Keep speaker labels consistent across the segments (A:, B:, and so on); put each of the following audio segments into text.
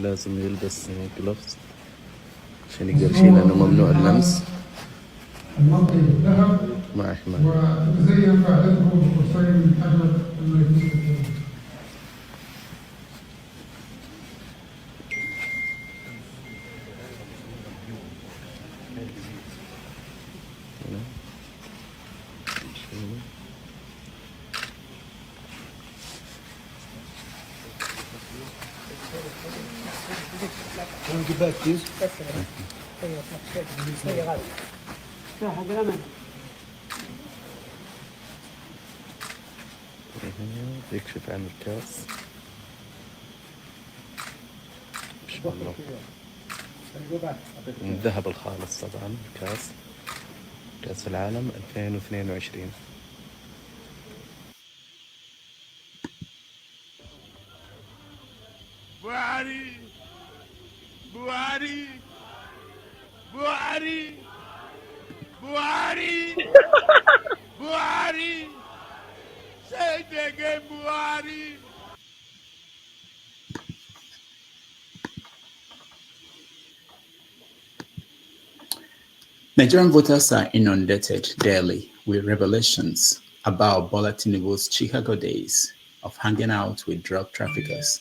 A: لازم يلبس جلوفز عشان يقدر يشيل، لأنه ممنوع اللمس
B: المنطقي بالذهب
A: مع حماية.
B: وتزين فعلته بقرصين من حجر الميتين.
C: Can you get back, please?
A: يكشف عن الكاس. ما شاء الله من الذهب الخالص طبعا. كاس العالم 2022.
D: Buhari, say it again, Buhari.
E: Nigerian voters are inundated daily with revelations about Bola Tinubu's Chicago days of hanging out with drug traffickers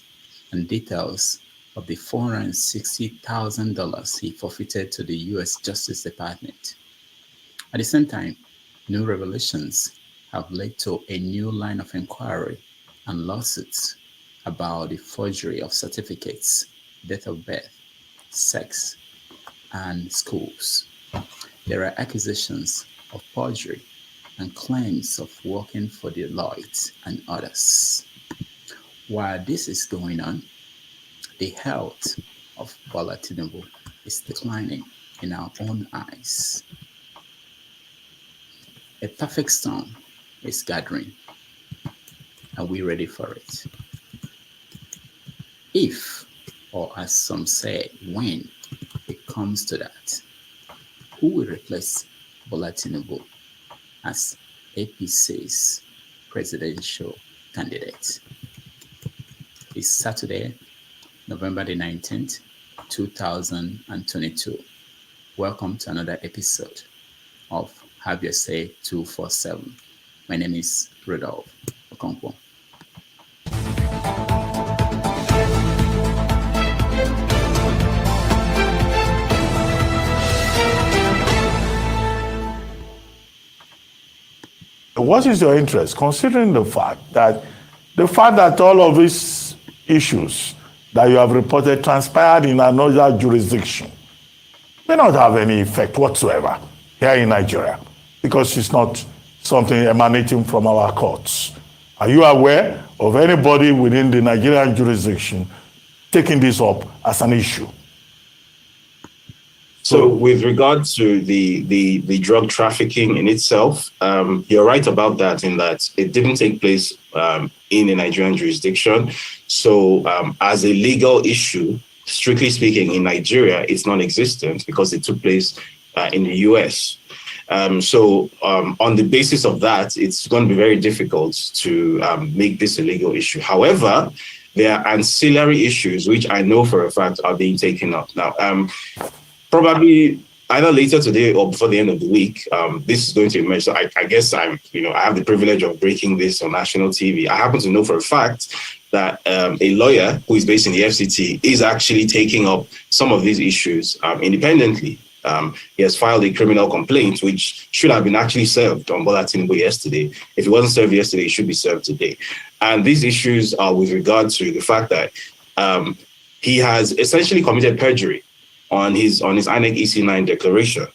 E: and details of the $460,000 he forfeited to the U.S. Justice Department. At the same time, new revelations have led to a new line of inquiry and lawsuits about the forgery of certificates, date of birth, sex, and schools. There are accusations of forgery and claims of working for Deloitte and others. While this is going on, the health of Bola Tinubu is declining in our own eyes. A perfect storm is gathering. Are we ready for it? If, or as some say, when it comes to that, who will replace Bola Tinubu as APC's presidential candidate? It's Saturday, November the 19th, 2022. Welcome to another episode of Have Your Say 247. My name is Rudolph Okonkwo.
F: What is your interest, considering the fact that all of these issues that you have reported transpired in another jurisdiction may not have any effect whatsoever here in Nigeria, because it's not something emanating from our courts? Are you aware of anybody within the Nigerian jurisdiction taking this up as an issue?
G: So with regard to the drug trafficking in itself, you're right about that, in that it didn't take place in a Nigerian jurisdiction. So as a legal issue, strictly speaking, in Nigeria, it's non-existent because it took place in the US. So on the basis of that, it's going to be very difficult to make this a legal issue. However, there are ancillary issues which I know for a fact are being taken up now. Probably either later today or before the end of the week, this is going to emerge. So I guess I have the privilege of breaking this on national TV. I happen to know for a fact that a lawyer who is based in the FCT is actually taking up some of these issues independently. He has filed a criminal complaint, which should have been actually served on Bola Tinubu yesterday. If it wasn't served yesterday, it should be served today. And these issues are with regard to the fact that he has essentially committed perjury on his INEC EC9 declaration.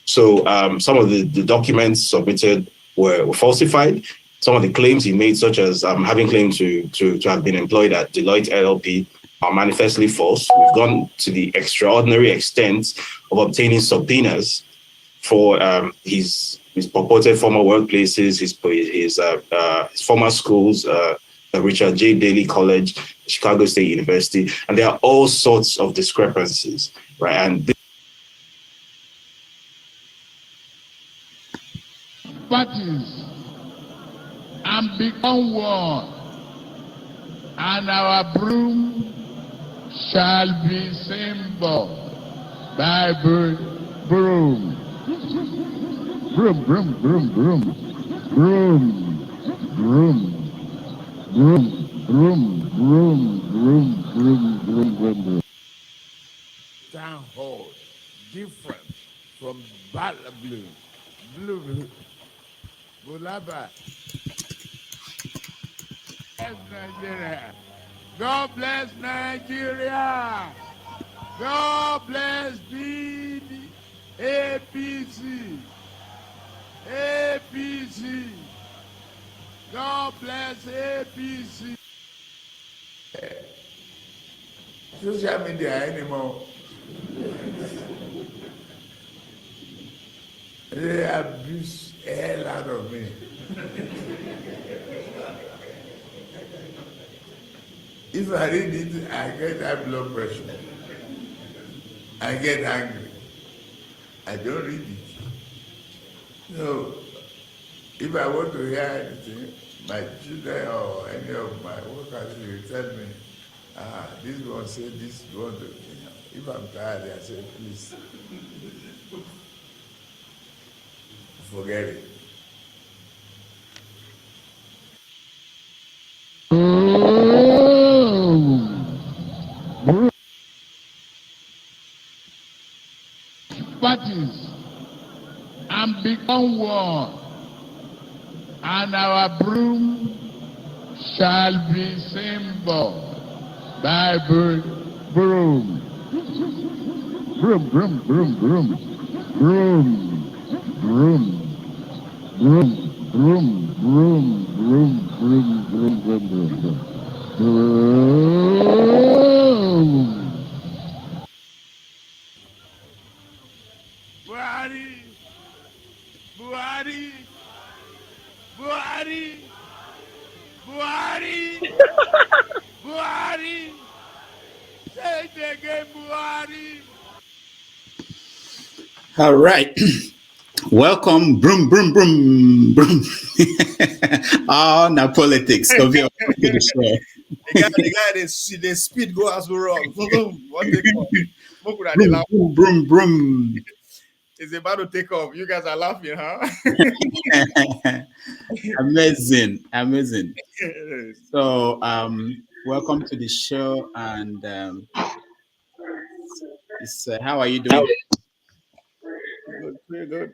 G: So some of the documents submitted were falsified. Some of the claims he made, such as having claimed to have been employed at Deloitte LLP, are manifestly false. We've gone to the extraordinary extent of obtaining subpoenas for his purported former workplaces, his former schools, Richard J. Daley College, Chicago State University, and there are all sorts of discrepancies, right? And
D: parties and become one, and our broom shall be symbolized by broom. Broom, broom, broom, broom. Broom, broom, broom, broom, broom, broom, broom, broom, broom, broom. Town hall, different from Bala Blue. Blue, Bulaba. Bless Nigeria. God bless Nigeria. God bless the APC. APC. God bless APC. Social media anymore. They abuse the hell out of me. If I read it, I get high blood pressure. I get angry. I don't read it. No. If I want to hear anything, my children or any of my workers will tell me, this one say this one. If I'm tired, I say, please forget it. Parties and become one, and our broom shall be symbol by broom. Broom, broom, broom, broom, broom, broom, broom, broom, broom, broom, broom, broom, broom, broom. Buhari, Buhari, Buhari, Buhari, Buhari, say it again, Buhari.
E: All right. Welcome, broom, broom, broom, broom. Oh, now politics. Come here to the show.
C: The guy, they speed go as we wrong. What they call?
E: Broom, broom, broom, broom.
C: It's about to take off. You guys are laughing, huh?
E: Amazing, amazing. So, welcome to the show, and how are you doing?
C: Good, pretty good.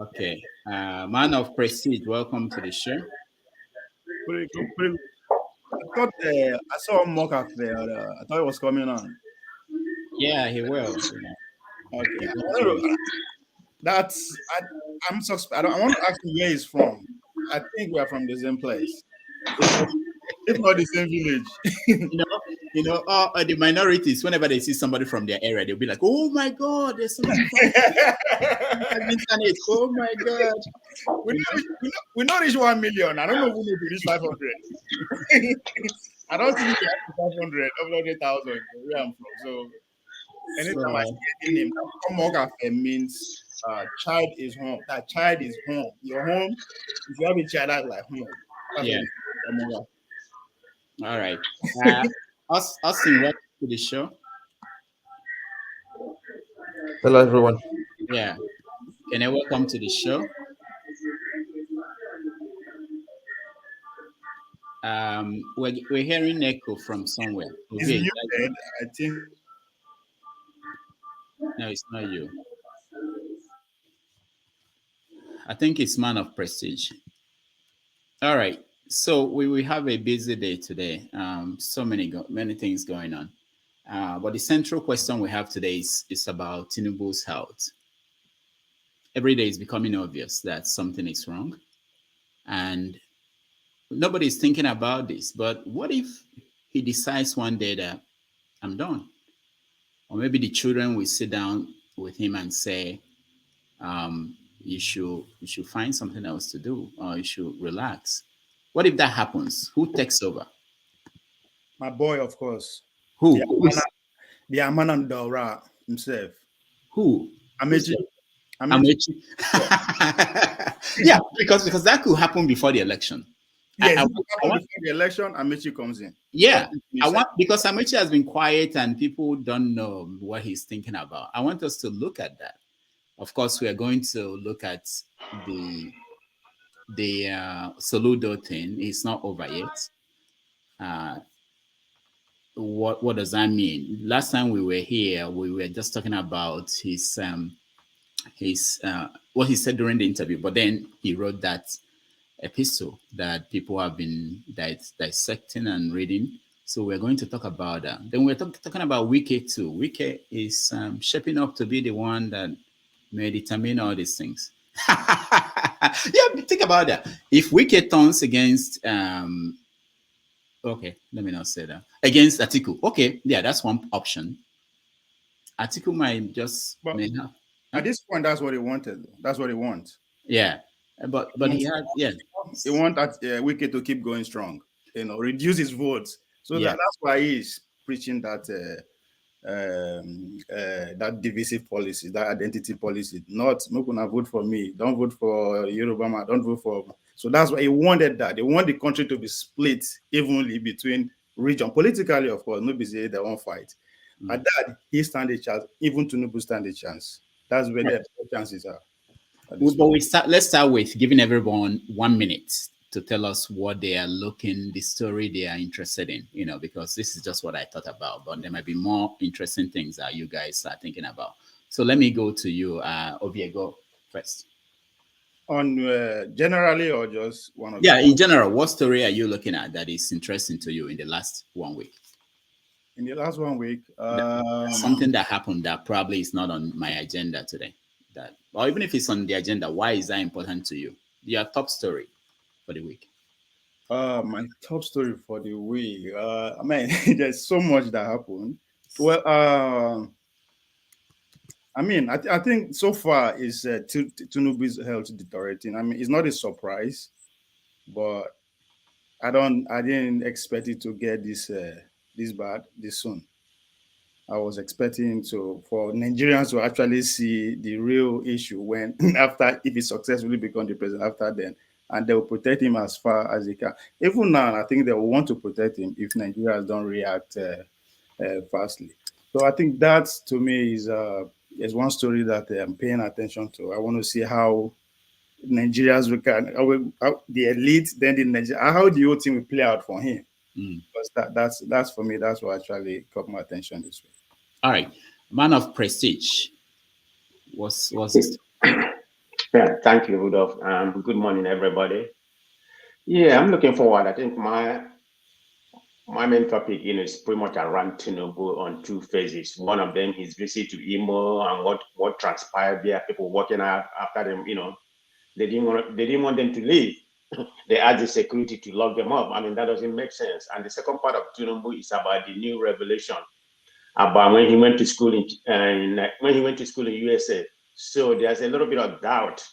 E: Okay, man of prestige, welcome to the show.
C: Pretty good. Pretty. I saw a mock up there. I thought it was coming on.
E: Yeah, he will.
C: Okay. I'm suspect. I want to ask you where he's from. I think we are from the same place, if not the same village.
E: The minorities, whenever they see somebody from their area, they'll be like, "Oh my God, there's somebody from the internet. Oh my God."
C: We not reach 1 million. I don't know if we reach 500. I don't think we have 500 of 100,000 where I'm from. So anytime I see a name, Mogafe means child is home. That child is home. Your home, if you have a child, that's like home. That's
E: Yeah.
C: what
E: All right. Austin, welcome to the show.
A: Hello, everyone.
E: Yeah. Can I welcome to the show? We're hearing echo from somewhere.
C: It's muted, I think.
E: No, it's not you. I think it's man of prestige. All right. So we have a busy day today. So many things going on. But the central question we have today is about Tinubu's health. Every day it's becoming obvious that something is wrong, and nobody's thinking about this. But what if he decides one day that I'm done? Or maybe the children will sit down with him and say, you should find something else to do, or you should relax. What if that happens? Who takes over?
C: My boy, of course.
E: Who?
C: The Amanan Dora himself.
E: Who?
C: Amechi.
E: Yeah, because that could happen before the election.
C: Yes,
E: I
C: before
E: want,
C: the election, Amici comes in.
E: yeah, I want, because Amici has been quiet and people don't know what he's thinking about. I want us to look at that. Of course, we are going to look at the Soludo thing. It's not over yet. What does that mean? Last time we were here, we were just talking about his what he said during the interview, but then he wrote that epistle that people have been dissecting and reading. So we're going to talk about that. Then we're talking about Wike too. Wike is shaping up to be the one that may determine all these things. Yeah, think about that. If Wike turns against okay, let me not say that, against Atiku, okay, yeah, that's one option. Atiku might just
C: But
E: may have.
C: at this point, that's what he wanted. That's what he wants.
E: Yeah, but he had, yeah,
C: He wants Wike to keep going strong. Reduce his votes. So
E: yeah.
C: that's why he's preaching that that divisive policy, that identity policy. Not gonna vote for me. Don't vote for Yoruba. Don't vote for. So that's why he wanted that. They want the country to be split evenly between region politically, of course. Nobody say they won't fight. At that, he stand a chance. Even Tinubu stand a chance. That's where the chances are.
E: But let's start with giving everyone 1 minute to tell us what they are looking, the story they are interested in, because this is just what I thought about, but there might be more interesting things that you guys are thinking about. So let me go to you, Obi, go first.
C: On generally or just one of
E: Yeah, in general, what story are you looking at that is interesting to you in the last 1 week?
C: In the last 1 week,
E: something that happened that probably is not on my agenda today. Or even if it's on the agenda, why is that important to you? Your top story for the week.
C: My top story for the week. There's so much that happened. Well, I think so far is Tinubu's health deteriorating. It's not a surprise, but I didn't expect it to get this bad this soon. I was expecting for Nigerians to actually see the real issue when if he successfully becomes the president after then, and they will protect him as far as they can. Even now, I think they will want to protect him if Nigerians don't react fastly. So I think that to me is one story that I'm paying attention to. I want to see how Nigerians how the elite, then how the whole thing will play out for him. Because that's for me. That's what actually caught my attention this week.
E: All right, man of prestige. What's this?
H: Yeah, thank you, Rudolph. Good morning, everybody. Yeah, I'm looking forward. I think my main topic is pretty much around Tinubu on two phases. One of them is visit to Imo and what transpired there. People walking out after them. They didn't want them to leave. They asked the security to lock them up. That doesn't make sense. And the second part of Tinubu is about the new revelation about when he went to school in USA. So there's a little bit of doubt.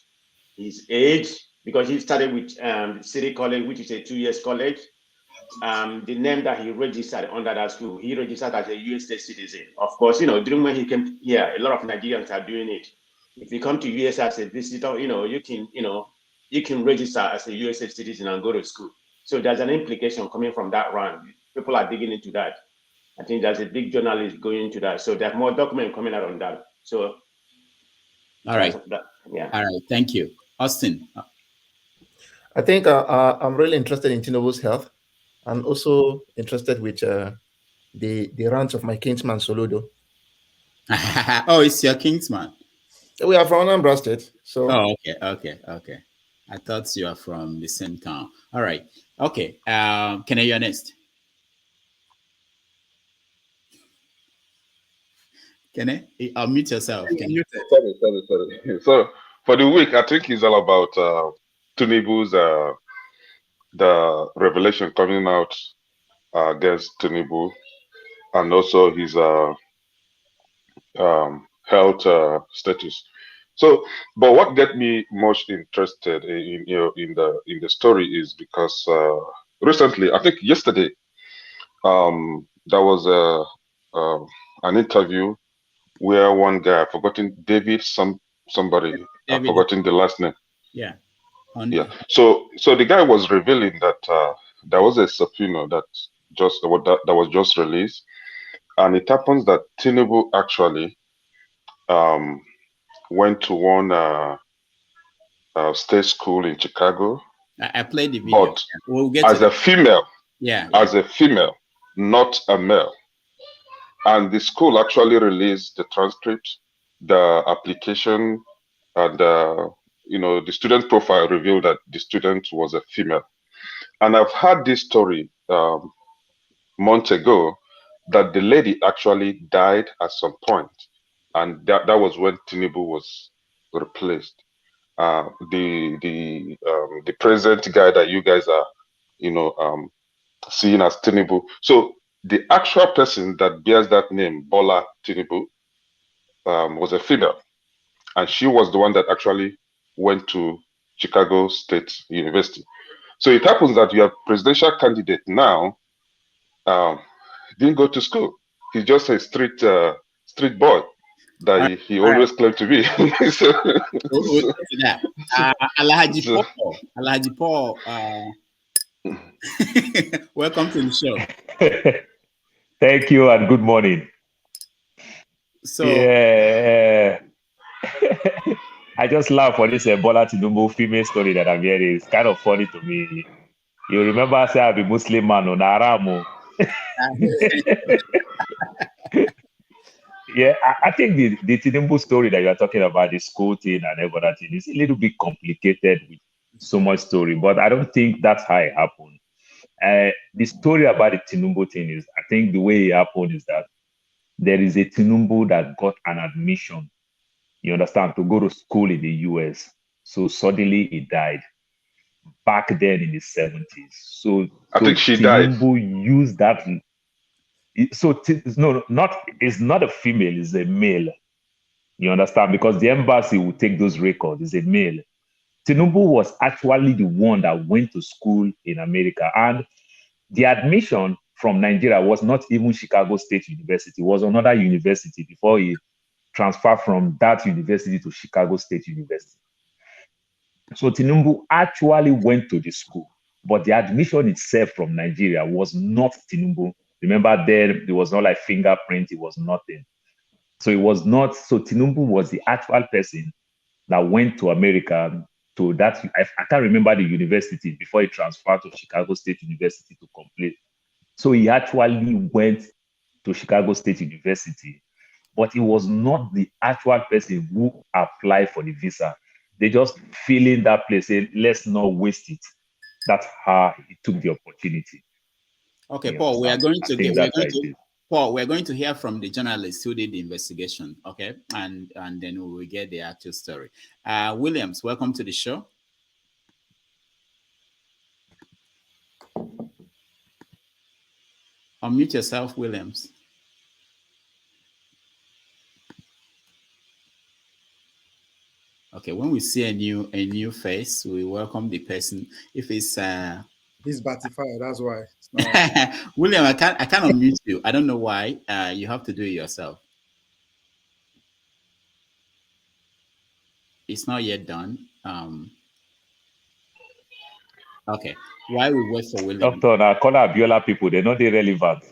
H: His age, because he started with City College, which is a 2 years college. The name that he registered under that school, he registered as a USA citizen. Of course, during when he came here, a lot of Nigerians are doing it. If you come to USA as a visitor, you can register as a USA citizen and go to school. So there's an implication coming from that round. People are digging into that. I think there's a big journalist going into that. So there's more document coming out on that. So,
E: all right.
H: Yeah.
E: All right. Thank you. Austin.
A: I think I'm really interested in Tinubu's health and also interested with the rant of my kinsman Soludo.
E: Oh, it's your kinsman.
A: We are from Anambra State. So.
E: Oh, okay. I thought you are from the same town. All right. Okay. Can I hear next? Can I? Unmute yourself.
I: Sorry. So for the week, I think it's all about Tinubu's the revelation coming out against Tinubu, and also his health status. So, but what get me most interested in the story is because recently, I think yesterday, there was an interview where one guy, I've forgotten David, somebody, I've forgotten the last name.
E: Yeah.
I: Yeah. So the guy was revealing that there was a subpoena that was just released, and it happens that Tinubu actually went to one state school in Chicago.
E: I played the video.
I: But
E: we'll get
I: as a female,
E: as
I: a female, not a male. And the school actually released the transcript, the application, and the student profile revealed that the student was a female. And I've had this story months ago that the lady actually died at some point, and that was when Tinubu was replaced. The present guy that you guys are, seeing as Tinubu. So the actual person that bears that name, Bola Tinubu, was a female, and she was the one that actually went to Chicago State University. So it happens that you have presidential candidate now, didn't go to school. He's just a street boy that he always claimed to be. So,
E: we'll get to that. Alhaji Paul, welcome to the show.
J: Thank you and good morning.
E: So
J: yeah, I just laugh for this Bola Tinubu female story that I'm hearing. It's kind of funny to me. You remember I said I'm a Muslim man on Aramo. Yeah, I think the Tinubu story that you are talking about, the school thing and everything, is a little bit complicated with so much story, but I don't think that's how it happened. The story about the Tinubu thing is, I think the way it happened is that there is a Tinubu that got an admission, you understand, to go to school in the US. So suddenly he died back then in the 70s. So
I: I think she
J: Tinubu
I: died.
J: Used that. So it's not a female, it's a male. You understand? Because the embassy will take those records. It's a male. Tinubu was actually the one that went to school in America, and the admission from Nigeria was not even Chicago State University. It was another university before he transferred from that university to Chicago State University. So Tinubu actually went to the school, but the admission itself from Nigeria was not Tinubu. Remember, there was not like fingerprint, it was nothing. So it was not, so Tinubu was the actual person that went to America to that, I can't remember the university before he transferred to Chicago State University to complete. So he actually went to Chicago State University, but he was not the actual person who applied for the visa. They just fill in that place, say, let's not waste it. That's how he took the opportunity.
E: Okay, Paul, we are going to hear from the journalist who did the investigation, okay? And then we will get the actual story. Williams, welcome to the show. Unmute yourself, Williams. Okay, when we see a new face, we welcome the person. If it's
C: he's Batify, that's why.
E: William, I can't unmute you. I don't know why. You have to do it yourself. It's not yet done. Okay. While we wait for William.
J: Doctor, I call Abiola people, they're not irrelevant.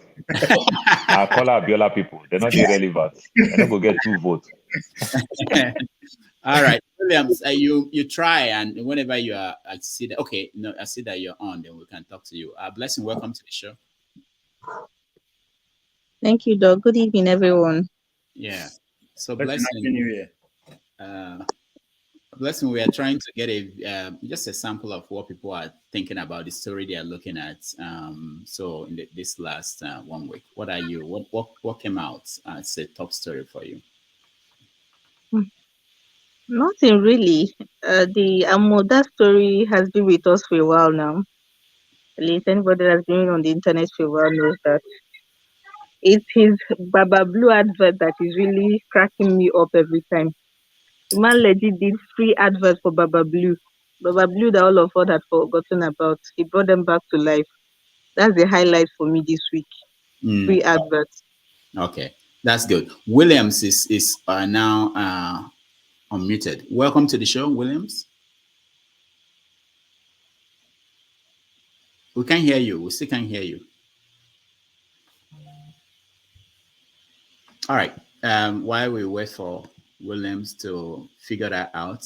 J: I call Abiola people, they're not irrelevant. They're not going to get 2 votes.
E: All right, Williams, you try, and whenever you are, I see that. Okay, no, I see that you're on. Then we can talk to you. Blessing, welcome to the show.
K: Thank you, Doc. Good evening, everyone.
E: Yeah. So Blessing, Blessing, we are trying to get just a sample of what people are thinking about the story they are looking at. So in this last 1 week, what came out as a top story for you?
K: Nothing really. The Amoda story has been with us for a while now. At least anybody that's been on the internet for a while knows that. It's his Baba Blue advert that is really cracking me up every time. The man legit did free advert for Baba Blue. Baba Blue that all of us had forgotten about. He brought them back to life. That's the highlight for me this week. Free adverts.
E: Okay, that's good. Williams is now unmuted. Welcome to the show, Williams. We can't hear you. We still can't hear you. All right. While we wait for Williams to figure that out,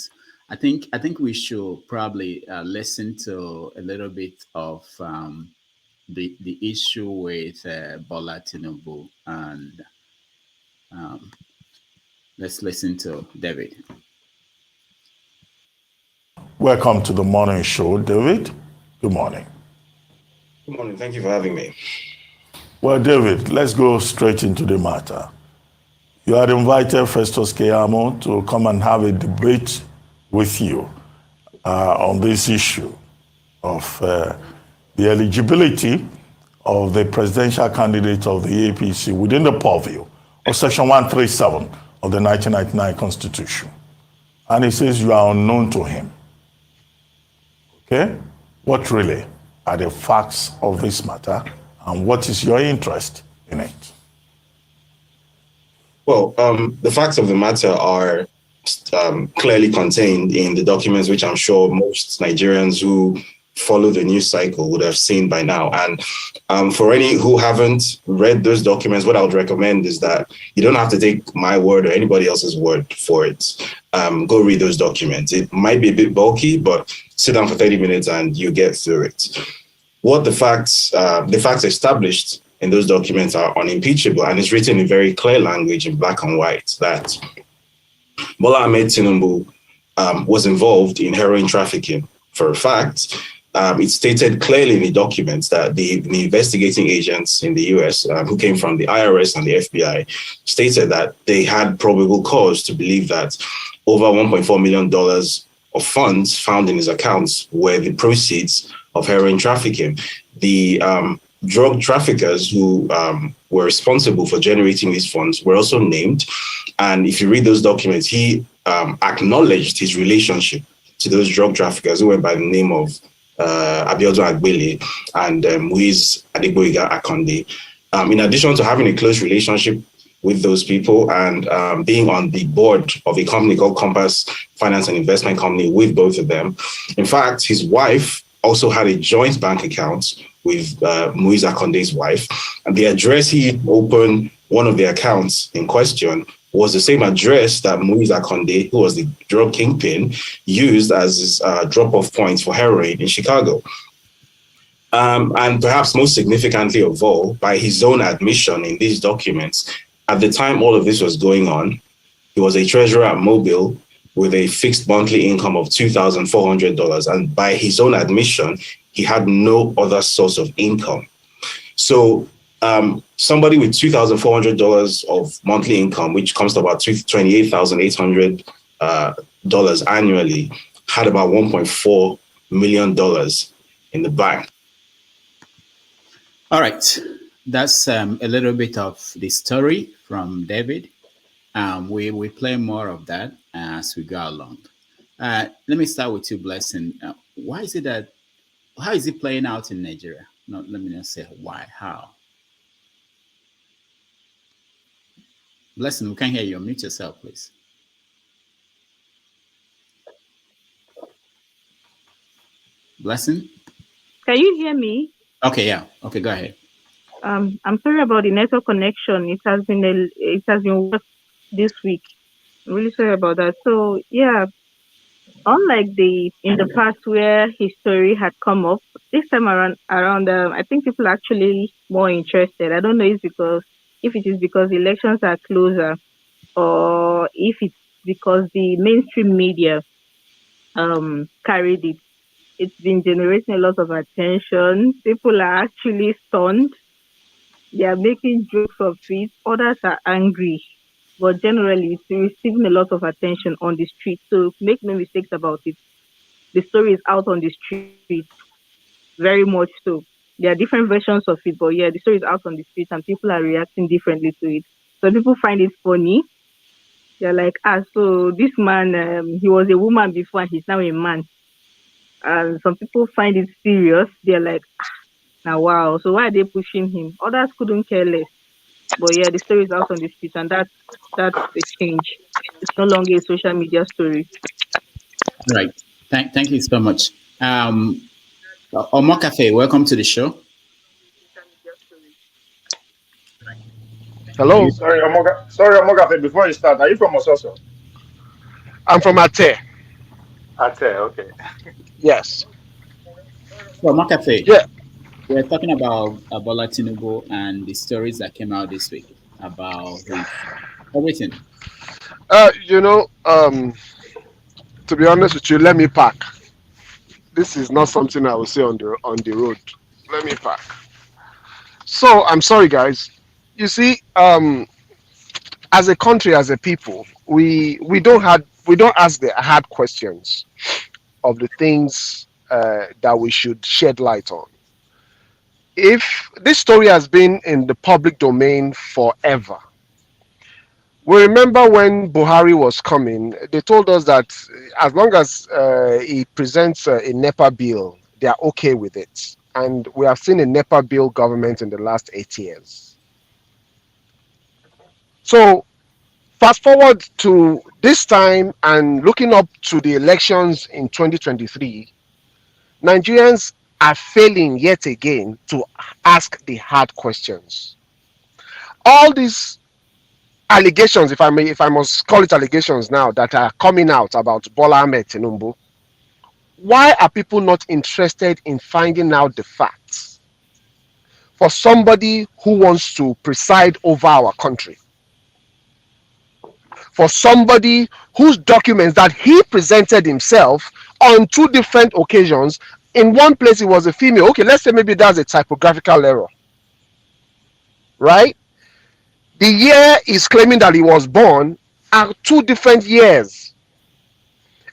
E: I think we should probably listen to a little bit of the issue with Bola Tinubu, and let's listen to David.
F: Welcome to the morning show, David. Good morning.
G: Good morning. Thank you for having me.
F: Well, David, let's go straight into the matter. You had invited Festus Keyamo to come and have a debate with you on this issue of the eligibility of the presidential candidate of the APC within the purview of Section 137 of the 1999 Constitution. And he says you are unknown to him. Okay? What really are the facts of this matter, and what is your interest in it?
G: Well, the facts of the matter are clearly contained in the documents, which I'm sure most Nigerians who follow the news cycle would have seen by now. And for any who haven't read those documents, what I would recommend is that you don't have to take my word or anybody else's word for it. Go read those documents. It might be a bit bulky, but sit down for 30 minutes and you get through it. What the facts established in those documents are unimpeachable, and it's written in very clear language in black and white that Bola Tinubu was involved in heroin trafficking. For a fact, it's stated clearly in the documents that the investigating agents in the US who came from the IRS and the FBI stated that they had probable cause to believe that over $1.4 million of funds found in his accounts were the proceeds of heroin trafficking. The drug traffickers who were responsible for generating these funds were also named. And if you read those documents, he acknowledged his relationship to those drug traffickers who went by the name of Abiodun Agbele and Muiz Adegboyega Akonde. In addition to having a close relationship with those people and being on the board of a company called Compass Finance and Investment Company with both of them. In fact, his wife also had a joint bank account with Muiz Akonde's wife. And the address he opened one of the accounts in question was the same address that Muiz Akonde, who was the drug kingpin, used as his drop-off points for heroin in Chicago. And perhaps most significantly of all, by his own admission in these documents, at the time all of this was going on, he was a treasurer at Mobile with a fixed monthly income of $2,400. And by his own admission, he had no other source of income. So somebody with $2,400 of monthly income, which comes to about $28,800 annually, had about $1.4 million in the bank.
E: All right. That's a little bit of the story from David. We play more of that as we go along. Let me start with you, Blessing. How is it playing out in Nigeria? No, let me not say why, how. Blessing, we can't hear you. Mute yourself, please. Blessing?
K: Can you hear me?
E: Okay, yeah. Okay, go ahead.
K: I'm sorry about the network connection. It has been worse this week. I'm really sorry about that. So yeah, unlike in the past where his story had come up, this time around, I think people are actually more interested. I don't know if it is because elections are closer, or if it's because the mainstream media carried it. It's been generating a lot of attention. People are actually stunned. They are making jokes of it. Others are angry. But generally, it's receiving a lot of attention on the street. So make no mistakes about it. The story is out on the street, very much so. There are different versions of it, but yeah, the story is out on the street and people are reacting differently to it. So people find it funny. They're like, so this man, he was a woman before and he's now a man. And some people find it serious. They're like, now wow, so why are they pushing him? Others couldn't care less. But yeah, the story is out on the street, and that's the change. It's no longer a social media story.
E: Right. Thank you so much. Omokafe, welcome to the show.
L: Hello.
M: Sorry, Omogafe, before you start, are you from Ososo?
L: I'm from Ate.
M: Ate, okay.
L: Yes.
E: So, Omokafe,
L: Yeah.
E: we're talking about Bola Tinubu and the stories that came out this week about his everything.
L: To be honest with you, let me park. This is not something I will say on the road. Let me park. So I'm sorry, guys. You see, as a country, as a people, we don't ask the hard questions of the things that we should shed light on. If this story has been in the public domain forever, we remember when Buhari was coming, they told us that as long as he presents a NEPA bill, they are okay with it. And we have seen a NEPA bill government in the last 8 years. So fast forward to this time and looking up to the elections in 2023, Nigerians are failing yet again to ask the hard questions. All these allegations, if I must call it allegations now, that are coming out about Bola Tinubu, why are people not interested in finding out the facts for somebody who wants to preside over our country? For somebody whose documents that he presented himself on 2 different occasions, in one place it was a female. Okay, let's say maybe that's a typographical error, right? The year he's claiming that he was born are 2 different years.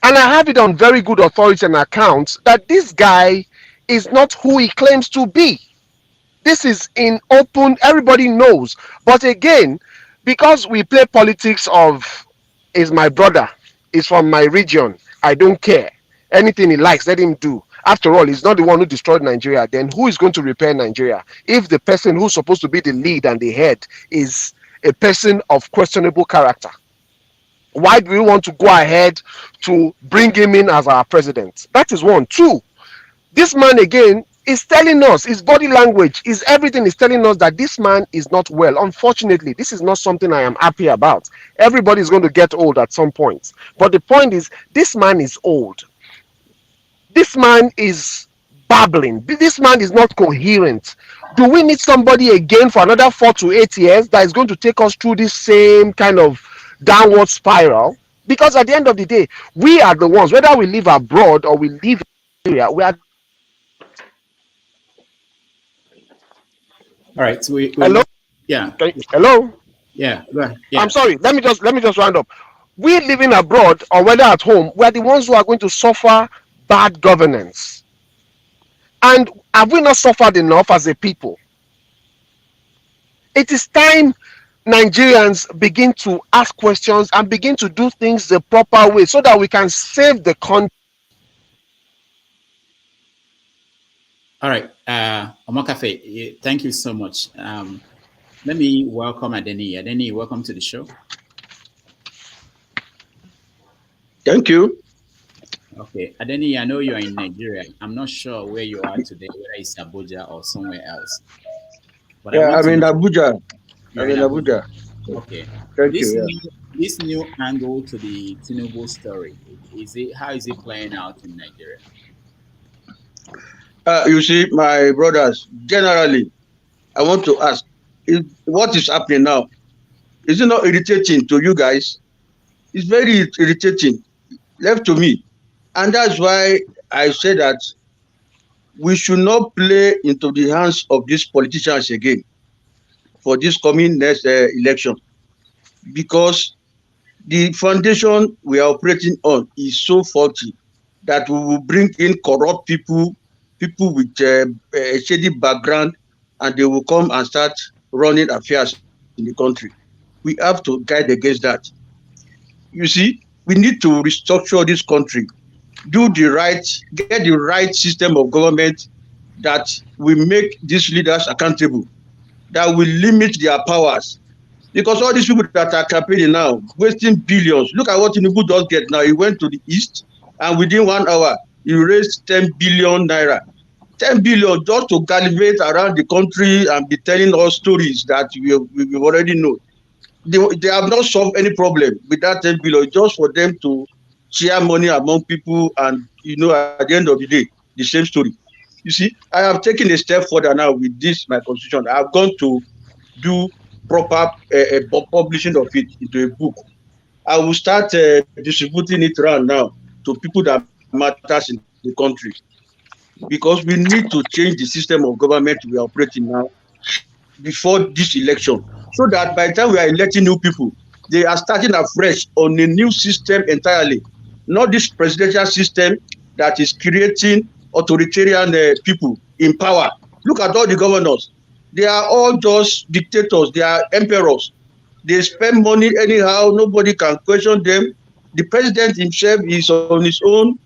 L: And I have it on very good authority and accounts that this guy is not who he claims to be. This is in open, everybody knows. But again, because we play politics of is my brother, is from my region, I don't care. Anything he likes, let him do. After all, he's not the one who destroyed Nigeria. Then who is going to repair Nigeria? If the person who's supposed to be the lead and the head is a person of questionable character, why do we want to go ahead to bring him in as our president? That is one. 2, this man again is telling us, his body language, his everything is telling us that this man is not well. Unfortunately, this is not something I am happy about. Everybody is going to get old at some point. But the point is, this man is old. This man is babbling. This man is not coherent. Do we need somebody again for another 4 to 8 years that is going to take us through this same kind of downward spiral? Because at the end of the day, we are the ones, whether we live abroad or we live in Nigeria, we are.
E: All right. So
L: Hello?
E: Yeah.
L: Hello?
E: Yeah. Yeah.
L: I'm sorry. Let me just round up. We living abroad or whether at home, we are the ones who are going to suffer bad governance. And have we not suffered enough as a people? It is time Nigerians begin to ask questions and begin to do things the proper way so that we can save the country.
E: All right. Omokafe, thank you so much. Let me welcome Adeni. Adeni, welcome to the show.
N: Thank you.
E: Okay. Adeni, I know you're in Nigeria. I'm not sure where you are today, whether it's Abuja or somewhere else. But
N: yeah, I'm in Abuja. I'm in Abuja.
E: Okay.
N: Thank you.
E: This new angle to the Tinubu story, how is it playing out in Nigeria?
N: You see, my brothers, generally, I want to ask, what is happening now? Is it not irritating to you guys? It's very irritating, left to me. And that's why I say that we should not play into the hands of these politicians again for this coming next election. Because the foundation we are operating on is so faulty that we will bring in corrupt people with a shady background, and they will come and start running affairs in the country. We have to guide against that. You see, we need to restructure this country, get the right system of government that will make these leaders accountable, that will limit their powers. Because all these people that are campaigning now, wasting billions. Look at what Tinubu does get now. He went to the east, and within 1 hour, he raised 10 billion naira. 10 billion just to gallivate around the country and be telling us stories that we already know. They have not solved any problem with that 10 billion, just for them to share money among people, and at the end of the day, the same story. You see, I have taken a step further now with this, my constitution. I have gone to do proper publishing of it into a book. I will start distributing it around now to people that matters in the country, because we need to change the system of government we are operating now before this election, so that by the time we are electing new people, they are starting afresh on a new system entirely, not this presidential system that is creating authoritarian people in power. Look at all the governors. They are all just dictators. They are emperors. They spend money anyhow. Nobody can question them. The president himself is on his own.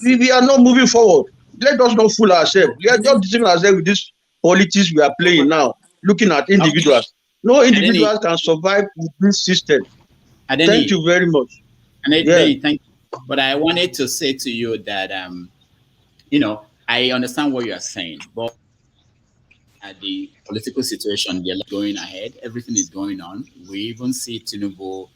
N: We are not moving forward. Let us not fool ourselves. Let us just deceive ourselves with this politics we are playing now, looking at individuals. No individuals can survive with this system. Thank you very much.
E: Thank you. But I wanted to say to you that, I understand what you are saying, but at the political situation, they're going ahead, everything is going on. We even see Tinubu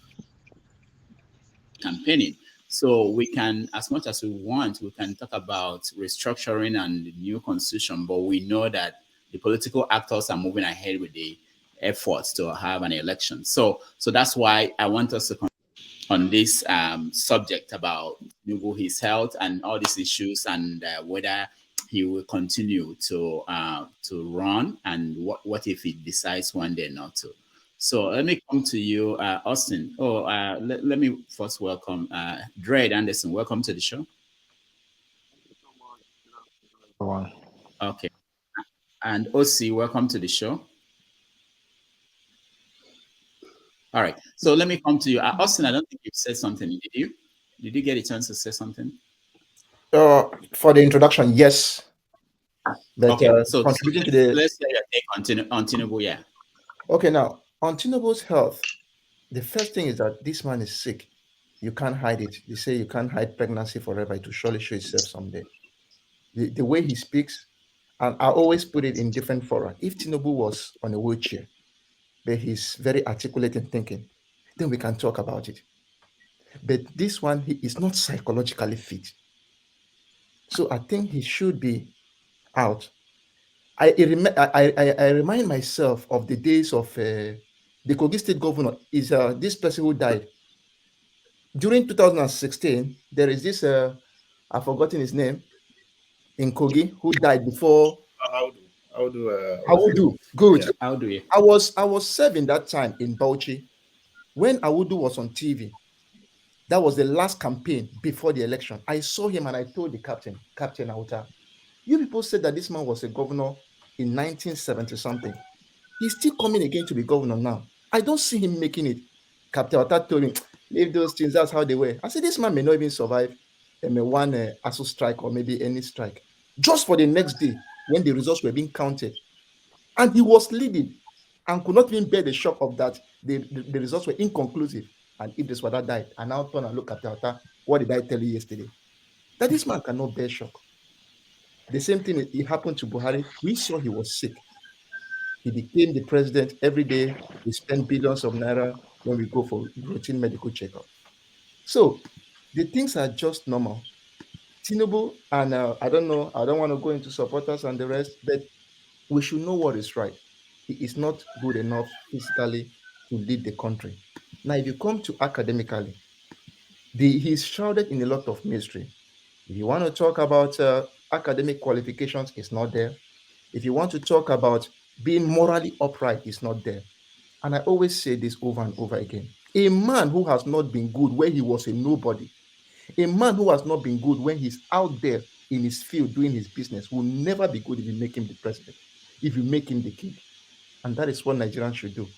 E: campaigning. So we can, as much as we want, we can talk about restructuring and the new constitution, but we know that the political actors are moving ahead with the efforts to have an election. So that's why I want us to on this subject about his health and all these issues, and whether he will continue to run, and what if he decides one day not to. So let me come to you, Austin. Let me first welcome Dred Anderson. Welcome to the show. Okay. And OC, welcome to the show. All right. So let me come to you. Austin, I don't think you said something. Did you? Did you get a chance to say something?
A: For the introduction, yes. But,
E: okay. So
A: contributing to the...
E: let's hear your take on Tinubu, yeah.
A: Okay, now, on Tinubu's health, the first thing is that this man is sick. You can't hide it. They say you can't hide pregnancy forever. It will surely show itself someday. The way he speaks, and I always put it in different fora. If Tinubu was on a wheelchair, but he's very articulate in thinking, then we can talk about it. But this one, he is not psychologically fit. So I think he should be out. I remind myself of the days of the Kogi State governor is this person who died. During 2016, there is this, I've forgotten his name, in Kogi, who died before. Audu. Good.
E: Yeah, Audu.
A: I was serving that time in Bauchi when Audu was on TV. That was the last campaign before the election. I saw him and I told the Captain Auta, you people said that this man was a governor in 1970 something. He's still coming again to be governor now. I don't see him making it. Captain Auta told him, leave those things, that's how they were. I said, this man may not even survive one ASU strike or maybe any strike. Just for the next day, when the results were being counted. And he was leading and could not even bear the shock of that. The results were inconclusive. And if this Wada died, I now turn and look at Auta, what did I tell you yesterday? That this man cannot bear shock. The same thing, it happened to Buhari. We saw he was sick. He became the president. Every day, we spend billions of naira when we go for routine medical checkup. So the things are just normal. Tinubu, and I don't know, I don't want to go into supporters and the rest, but we should know what is right. He is not good enough physically to lead the country. Now, if you come to academically, he's shrouded in a lot of mystery. If you want to talk about academic qualifications, it's not there. If you want to talk about being morally upright, it's not there. And I always say this over and over again. A man who has not been good where he was a nobody, a man who has not been good when he's out there in his field doing his business will never be good if you make him the president, if you make him the king. And that is what Nigerians should do.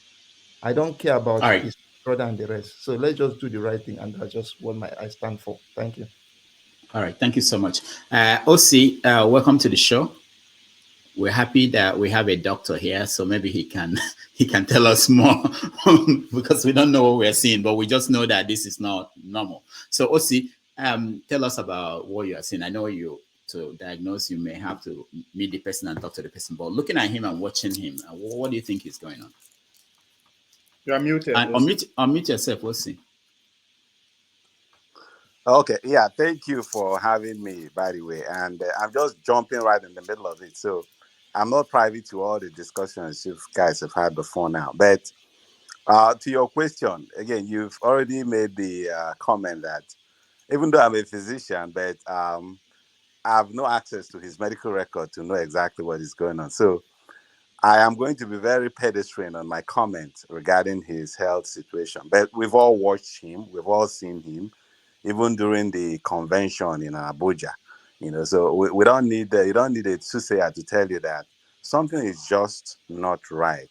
A: I don't care about his brother and the rest. So let's just do the right thing. And that's just what I stand for. Thank you.
E: All right. Thank you so much. OC, welcome to the show. We're happy that we have a doctor here, so maybe he can tell us more because we don't know what we're seeing, but we just know that this is not normal. So OC, tell us about what you are seeing. I know you to diagnose, you may have to meet the person and talk to the person. But looking at him and watching him, what do you think is going on?
C: You are muted.
E: And unmute yourself, we'll see.
O: Okay, yeah, thank you for having me, by the way. And I'm just jumping right in the middle of it. So I'm not privy to all the discussions you guys have had before now. But to your question, again, you've already made the comment that even though I'm a physician, but I have no access to his medical record to know exactly what is going on. So I am going to be very pedestrian on my comment regarding his health situation. But we've all watched him, we've all seen him, even during the convention in Abuja. So we don't need you don't need a soothsayer to tell you that something is just not right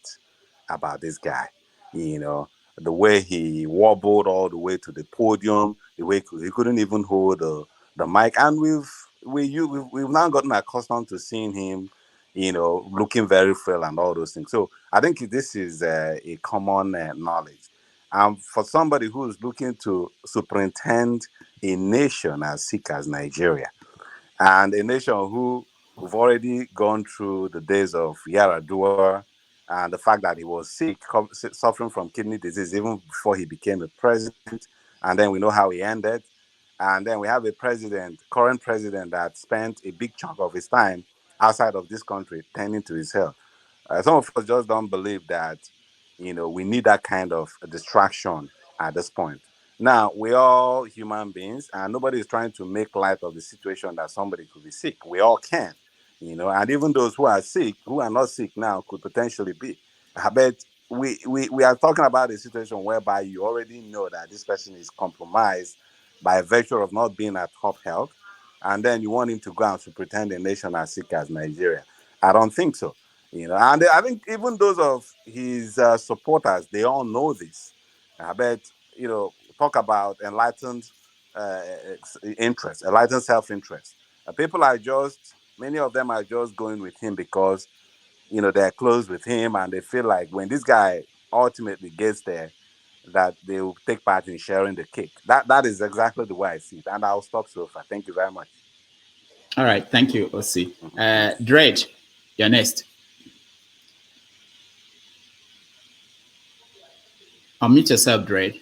O: about this guy. The way he wobbled all the way to the podium, the way he couldn't even hold the mic, and we've now gotten accustomed to seeing him, looking very frail and all those things. So I think this is a common knowledge. For somebody who is looking to superintend a nation as sick as Nigeria, and a nation who've already gone through the days of Yaradua, and the fact that he was sick, suffering from kidney disease even before he became a president, and then we know how he ended. And then we have a current president, that spent a big chunk of his time outside of this country tending to his health. Some of us just don't believe that, we need that kind of distraction at this point. Now, we're all human beings, and nobody is trying to make light of the situation that somebody could be sick. We all can, and even those who are sick, who are not sick now, could potentially be. But we are talking about a situation whereby you already know that this person is compromised by virtue of not being at top health, and then you want him to go out to pretend a nation as sick as Nigeria. I don't think so. And I think even those of his supporters, they all know this. But talk about enlightened interest, enlightened self-interest. Many of them are just going with him because they're close with him, and they feel like when this guy ultimately gets there, that they will take part in sharing the cake. That is exactly the way I see it. And I'll stop so far. Thank you very much.
E: All right, thank you, Osi. Dred, you're next. Unmute yourself, Dred.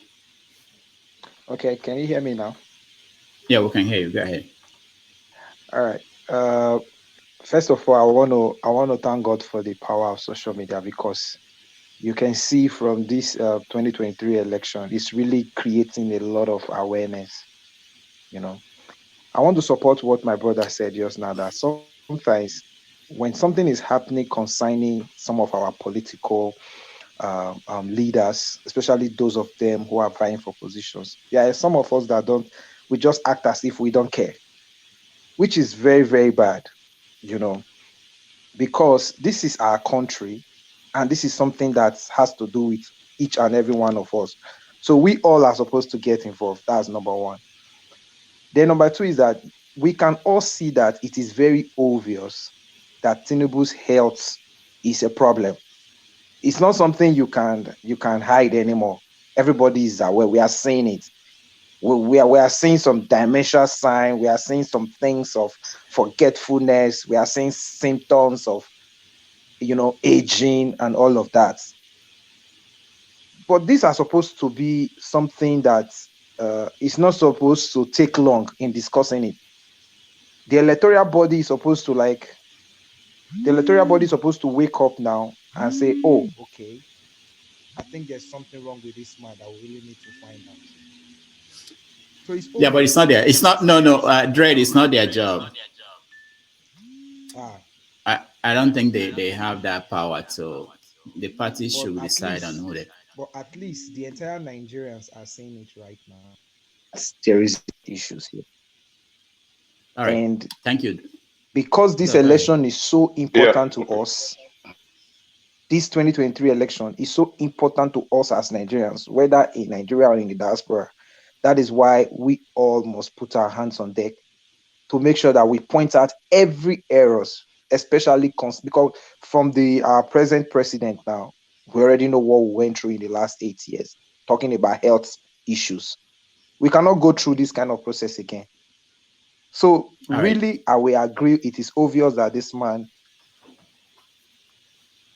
P: Okay, can you hear me now?
E: Yeah, we can hear you. Go ahead.
P: All right. First of all, I want to thank God for the power of social media, because you can see from this 2023 election, it's really creating a lot of awareness. I want to support what my brother said just now, that sometimes when something is happening concerning some of our political leaders, especially those of them who are vying for positions, there are some of us that we just act as if we don't care, which is very, very bad, because this is our country, and this is something that has to do with each and every one of us. So we all are supposed to get involved. That's number one. Then number two is that we can all see that it is very obvious that Tinubu's health is a problem. It's not something you can hide anymore. Everybody is aware. We are seeing it. We are seeing some dementia sign. We are seeing some things of forgetfulness. We are seeing symptoms of aging and all of that. But these are supposed to be something that is not supposed to take long in discussing it. The electoral body is supposed to wake up now and say, oh, okay, I think there's something wrong with this man that we really need to find out. So
E: Yeah, but it's not there. It's not. No. Dred, it's not their job. I don't think they have that power. So the party should decide on who they.
P: But at least the entire Nigerians are saying it right now. There is issues here.
E: All right.
P: And
E: thank you.
P: Because this election is so important to us, this 2023 election is so important to us as Nigerians, whether in Nigeria or in the diaspora. That is why we all must put our hands on deck to make sure that we point out every errors, especially because from the present president now, we already know what we went through in the last 8 years, talking about health issues. We cannot go through this kind of process again. So
E: All
P: really, I will agree. It is obvious that this man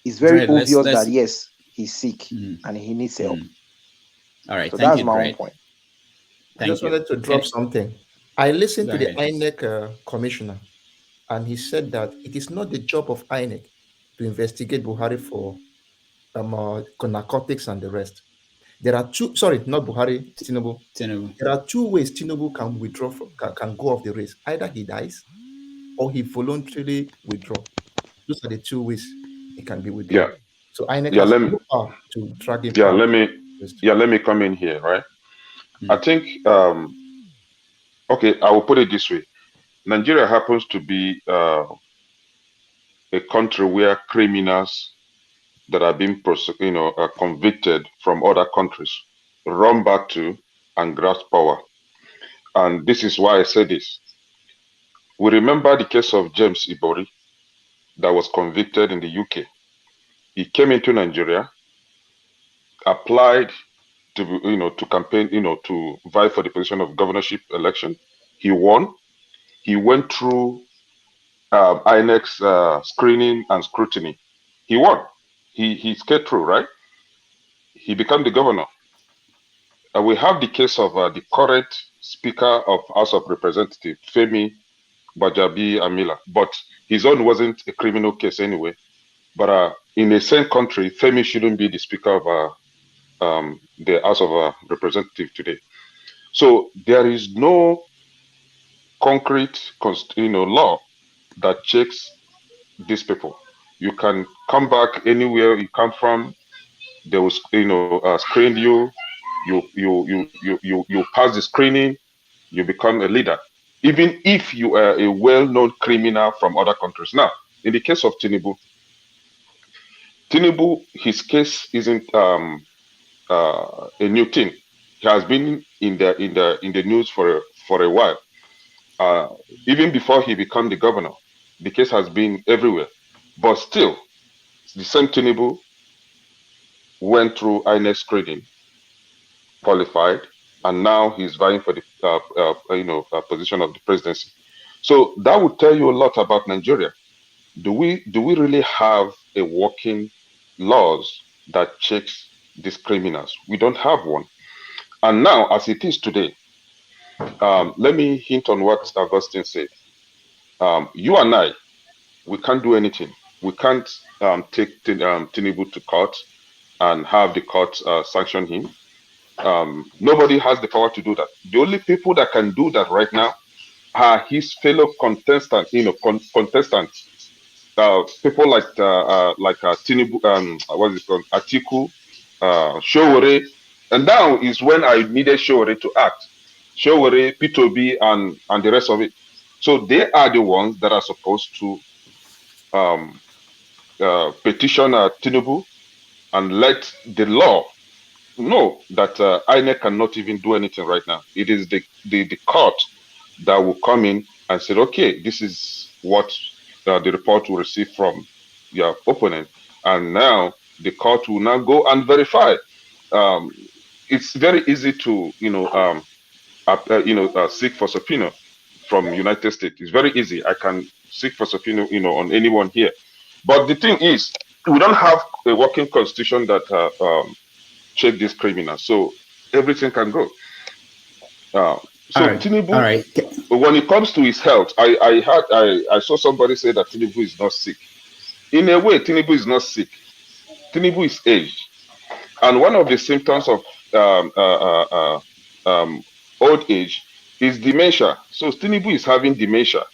P: is very
E: Dred,
P: obvious
E: let's
P: that yes, he's sick
E: Mhm.
P: and he needs help.
E: All right,
P: So
E: thank
P: that's
E: you,
P: my own
E: Dred.
P: point.
A: I just wanted to drop something. I listened
E: Go
A: to the
E: ahead.
A: INEC commissioner, and he said that it is not the job of INEC to investigate Buhari for narcotics and the rest. There are two, sorry, not Buhari, Tinubu. There are two ways Tinubu can withdraw from, can go off the race. Either he dies or he voluntarily withdraw. Those are the two ways he can be withdrawn.
I: Yeah.
A: So INEC
I: Yeah,
A: has
I: let me
A: no power to drag him
I: yeah,
A: out.
I: let me come in here, right? I think okay, I will put it this way. Nigeria happens to be a country where criminals that are being convicted from other countries run back to and grasp power. And this is why I say this. We remember the case of James Ibori that was convicted in the UK. He came into Nigeria, applied to campaign, to vie for the position of governorship election. He won. He went through INEC's screening and scrutiny. He won. He skated through, right? He became the governor. We have the case of the current Speaker of House of Representatives, Femi Bajabi Amila, but his own wasn't a criminal case anyway. But in the same country, Femi shouldn't be the Speaker of the House of Representatives today. So there is no concrete, law that checks these people. You can come back anywhere you come from. They will, screen you. You pass the screening. You become a leader, even if you are a well-known criminal from other countries. Now, in the case of Tinubu, his case isn't a new thing. He has been in the news for a while. Even before he became the governor, the case has been everywhere. But still, the same Tinubu went through INEC screening, qualified, and now he's vying for the position of the presidency. So that would tell you a lot about Nigeria. Do we really have a working laws that checks these criminals? We don't have one. And now, as it is today, let me hint on what Augustine said. You and I, we can't do anything. We can't take Tinubu to court and have the court sanction him. Nobody has the power to do that. The only people that can do that right now are his fellow contestants. Contestants. People like Tinubu, what is it called, Atiku, Showore, and now is when I needed Showore to act. Showore, P2B, and the rest of it. So they are the ones that are supposed to petition Tinubu and let the law know that INEC cannot even do anything right now. It is the court that will come in and say, okay, this is what the report will receive from your opponent, and now the court will now go and verify. It's very easy to seek for subpoena from United States. It's very easy. I can seek for subpoena, on anyone here. But the thing is, we don't have a working constitution that check these criminals, so everything can go. Tinubu, when it comes to his health, I saw somebody say that Tinubu is not sick. In a way, Tinubu is not sick. Tinubu is aged, and one of the symptoms of old age is dementia. So Tinubu is having dementia.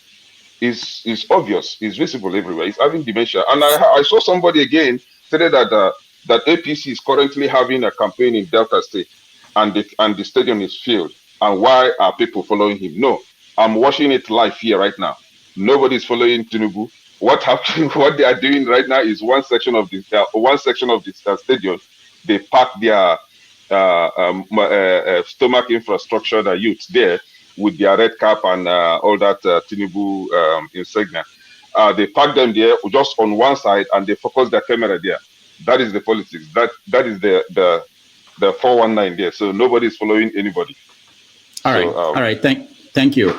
I: Is obvious. Is visible everywhere. He's having dementia, and I saw somebody again say that that APC is currently having a campaign in Delta State, and the stadium is filled. And why are people following him? No, I'm watching it live here right now. Nobody is following Tinubu. What happened? What they are doing right now is one section of the stadium. They park their stomach infrastructure, the youth there, with their red cap and all that Tinubu insignia. They park them there just on one side and they focus their camera there. That is the politics. That is the 419 there. So nobody is following anybody.
E: All right. Thank you.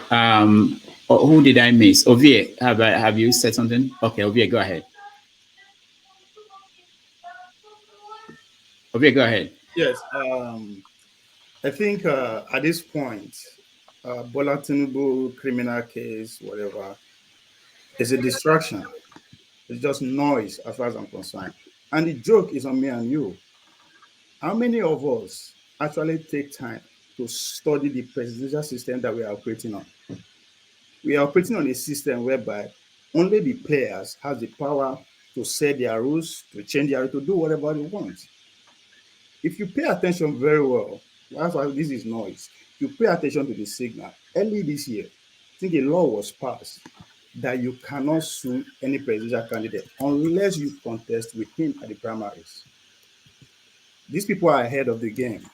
E: Oh, who did I miss? Ovie, have you said something? Okay, Ovie, go ahead. Ovie, go ahead.
C: Yes. I think at this point, Bola Tinubu criminal case, whatever, is a distraction. It's just noise as far as I'm concerned. And the joke is on me and you. How many of us actually take time to study the presidential system that we are operating on? We are operating on a system whereby only the players have the power to set their rules, to change their rules, to do whatever they want. If you pay attention very well, that's why this is noise. You pay attention to the signal. Early this year, I think a law was passed that you cannot sue any presidential candidate unless you contest with him at the primaries. These people are ahead of the game.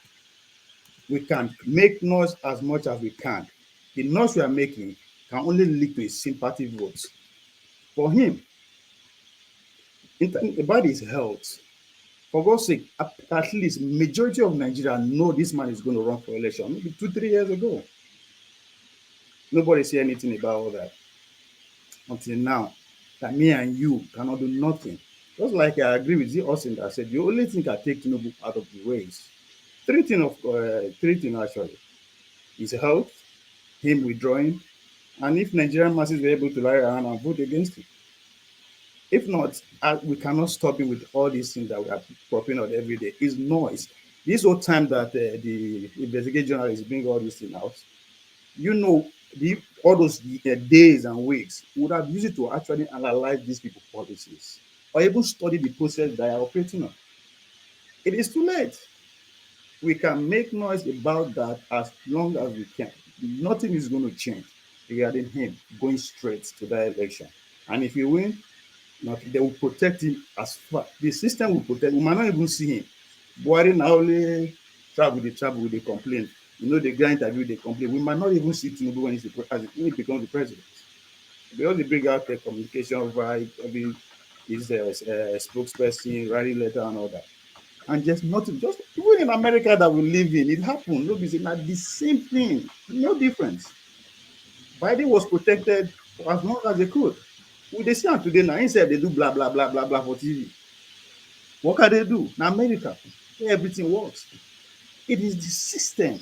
C: We can make noise as much as we can. The noise we are making can only lead to a sympathy vote. For him, about his health, for God's sake, at least majority of Nigerians know this man is going to run for election. Maybe 2, 3 years ago, nobody say anything about all that until now. That me and you cannot do nothing. Just like I agree with you, Austin, that said the only thing I take Tinubu out of the way is three things actually: his health, him withdrawing, and if Nigerian masses were able to lie around and vote against him. If not, we cannot stop him with all these things that we are popping out every day. It's noise. This whole time that the investigative journalists bring all these things out, you know, all those days and weeks would have used it to actually analyze these people's policies or even study the process they are operating on. It is too late. We can make noise about that as long as we can. Nothing is going to change regarding him going straight to that election. And if he win, they will protect him as far. The system will protect. We might not even see him. Buhari now only travel with the complaint. You know, the guy interview they complain. We might not even see Tinubu when he becomes the president. Because they bring out the communication via his spokesperson, writing letter and all that. And just nothing, just even in America that we live in, it happened. Nobody's not the same thing, no difference. Biden was protected for as long as they could. We they see today now, instead they do blah blah blah blah blah for TV. What can they do? Now America, where everything works. It is the system.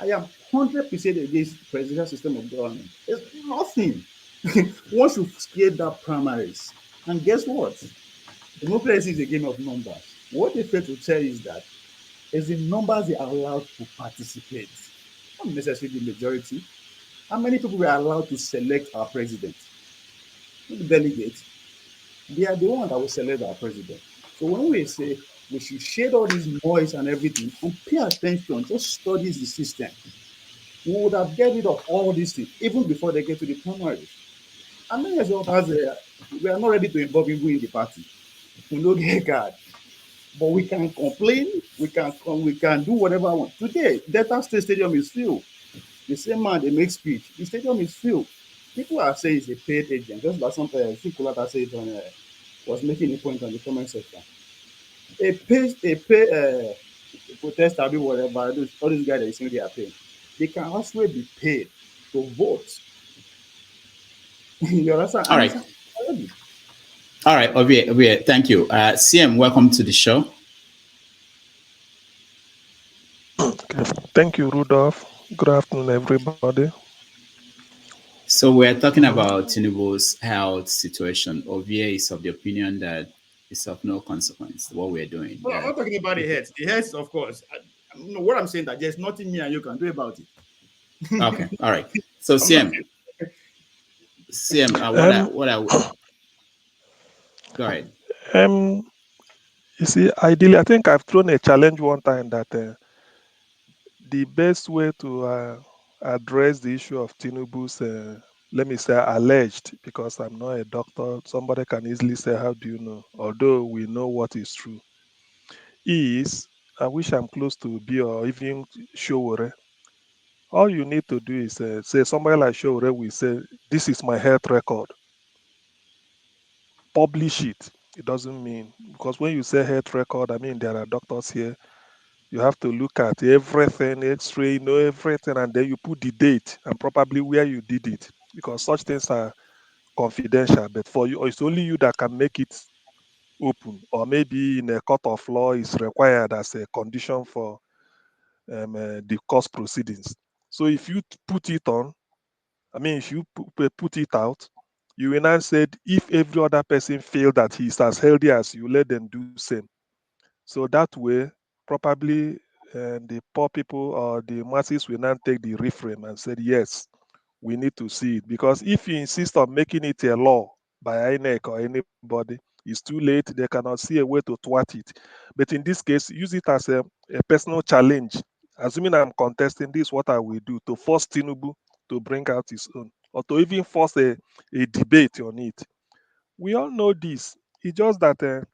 C: I am 100% against the presidential system of government. There's nothing. Once you scared that primaries, and guess what? Democracy is a game of numbers. What they fail to tell is that is the numbers they are allowed to participate, not necessarily the majority. How many people were allowed to select our president? The delegates, they are the one that will select our president. So when we say we should shade all this noise and everything and pay attention, just study the system, we would have get rid of all these things even before they get to the primaries. And many of us, we are not ready to involve people in the party. We don't get card. But we can complain, we can do whatever I want. Today, Delta State Stadium is filled. The same man they make speech. The stadium is filled. People are saying it's a paid agent. Just like something I think Kulata said was making a point on the comment section. A pay protester, do whatever. All these guys that you see they are paying. They can also be paid to vote. You understand?
E: All right. All right, Ovie, thank you. CM, welcome to the show.
Q: Okay. Thank you, Rudolph. Good afternoon, everybody.
E: So we're talking about Tinubu's health situation. Ovie is of the opinion that it's of no consequence what we're doing.
C: Well, I'm not talking about the heads. The heads, of course. What I'm saying that there's nothing me and you can do about it.
E: Okay, all right. So CM, go ahead.
Q: You see, ideally, I think I've thrown a challenge one time that the best way to address the issue of Tinubu's, let me say, alleged, because I'm not a doctor, somebody can easily say, how do you know? Although we know what is true, is, I wish I'm close to B or even Showore. All you need to do is say, somebody like Showore will say, this is my health record. Publish it. It doesn't mean, because when you say health record, I mean, there are doctors here. You have to look at everything, x-ray, know everything, and then you put the date and probably where you did it. because such things are confidential. But for you, it's only you that can make it open, or maybe in a court of law is required as a condition for the court proceedings. So if you put it on, I mean, if you put it out, you will now said if every other person feel that he's as healthy as you, let them do same. So that way, probably the poor people or the masses will now take the reframe and said, yes, we need to see it. Because if you insist on making it a law by INEC or anybody, it's too late. They cannot see a way to thwart it. But in this case, use it as a personal challenge. Assuming I'm contesting, this is what I will do to force Tinubu to bring out his own, or to even force a debate on it. We all know this. It's just that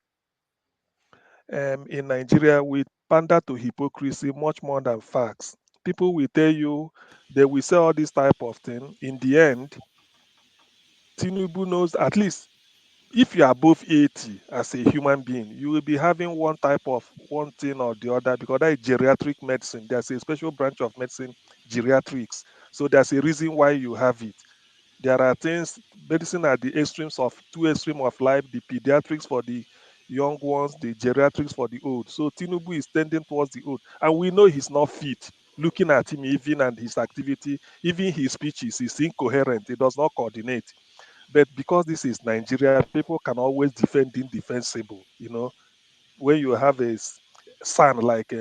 Q: in Nigeria, we pander to hypocrisy much more than facts. People will tell you they will say all this type of thing. In the end, Tinubu knows, at least if you are above 80 as a human being, you will be having one type of one thing or the other, because that is geriatric medicine. There's a special branch of medicine, geriatrics. So there's a reason why you have it. There are things, medicine at the extremes of two extremes of life, the pediatrics for the young ones, the geriatrics for the old. So Tinubu is tending towards the old. And we know he's not fit. Looking at him, even and his activity, even his speeches, is incoherent. It does not coordinate. But because this is Nigeria, people can always defend indefensible. When you have a son like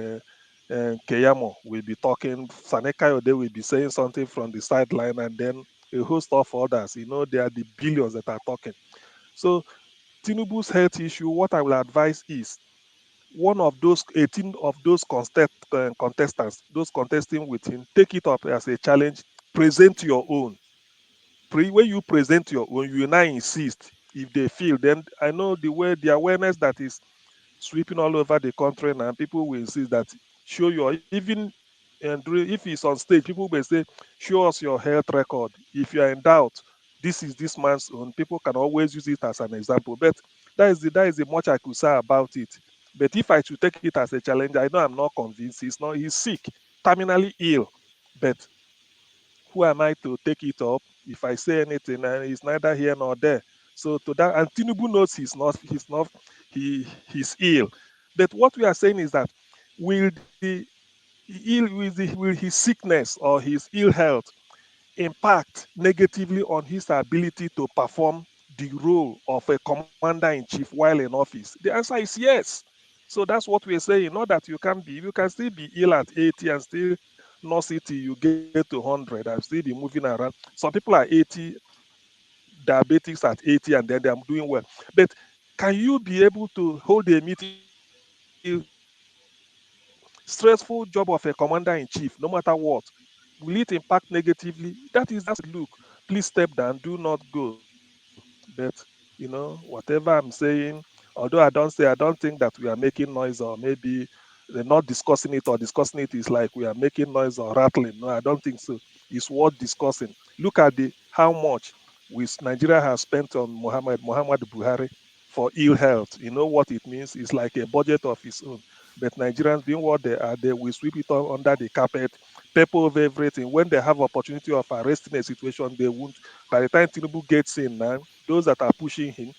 Q: Keyamo will be talking, Saneka Ode will be saying something from the sideline, and then a host of others. They are the billions that are talking. So Tinubu's health issue, what I will advise is one of those 18 of those contestants, those contesting with him, take it up as a challenge, present your own. When you present your own, you now insist. If they feel, then I know the awareness that is sweeping all over the country, and people will insist that show your, even and if it's on stage, people will say, show us your health record. If you are in doubt, this is this man's own. People can always use it as an example. But that is the much I could say about it. But if I should take it as a challenge, I know I'm not convinced. He's sick, terminally ill. But who am I to take it up? If I say anything, and it's neither here nor there. So to that, and Tinubu knows he's ill. But what we are saying is that will will his sickness or his ill health impact negatively on his ability to perform the role of a commander in chief while in office? The answer is yes. So that's what we're saying. Not that you can still be ill at 80 and still nurse it till you get to 100 and still be moving around. Some people are 80, diabetics at 80, and then they're doing well. But can you be able to hold a meeting, stressful job of a commander in chief, no matter what? Will it impact negatively? That is look, please step down, do not go. But whatever I'm saying, although I don't think that we are making noise, or maybe they're not discussing it, or discussing it is like we are making noise or rattling. No, I don't think so. It's worth discussing. Look at the how much Nigeria has spent on Muhammad Buhari for ill health. You know what it means? It's like a budget of its own. But Nigerians, being what they are, they will sweep it all under the carpet, paper over everything. When they have opportunity of arresting a situation, they won't. By the time Tinubu gets in now, those that are pushing him,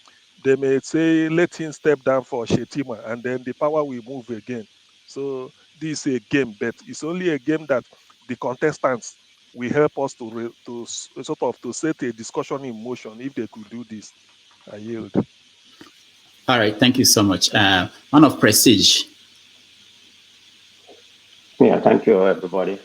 Q: they may say, let him step down for Shetima, and then the power will move again. So this is a game, but it's only a game that the contestants will help us sort of to set a discussion in motion. If they could do this, I yield.
E: All right, thank you so much. Man of prestige.
H: Yeah, thank you, everybody.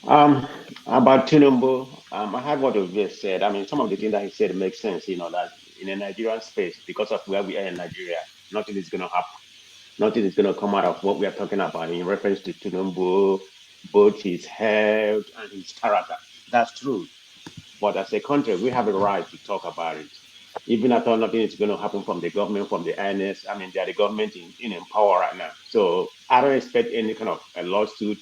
H: About Tinubu, I heard what Obi said. I mean, some of the things that he said makes sense, that in a Nigerian space, because of where we are in Nigeria, nothing is going to happen. Nothing is going to come out of what we are talking about in reference to Tinubu, both his health and his character. That's true. But as a country, we have a right to talk about it. Even after nothing is going to happen from the government, from the INS, I mean, they are the government in power right now. So I don't expect any kind of a lawsuit,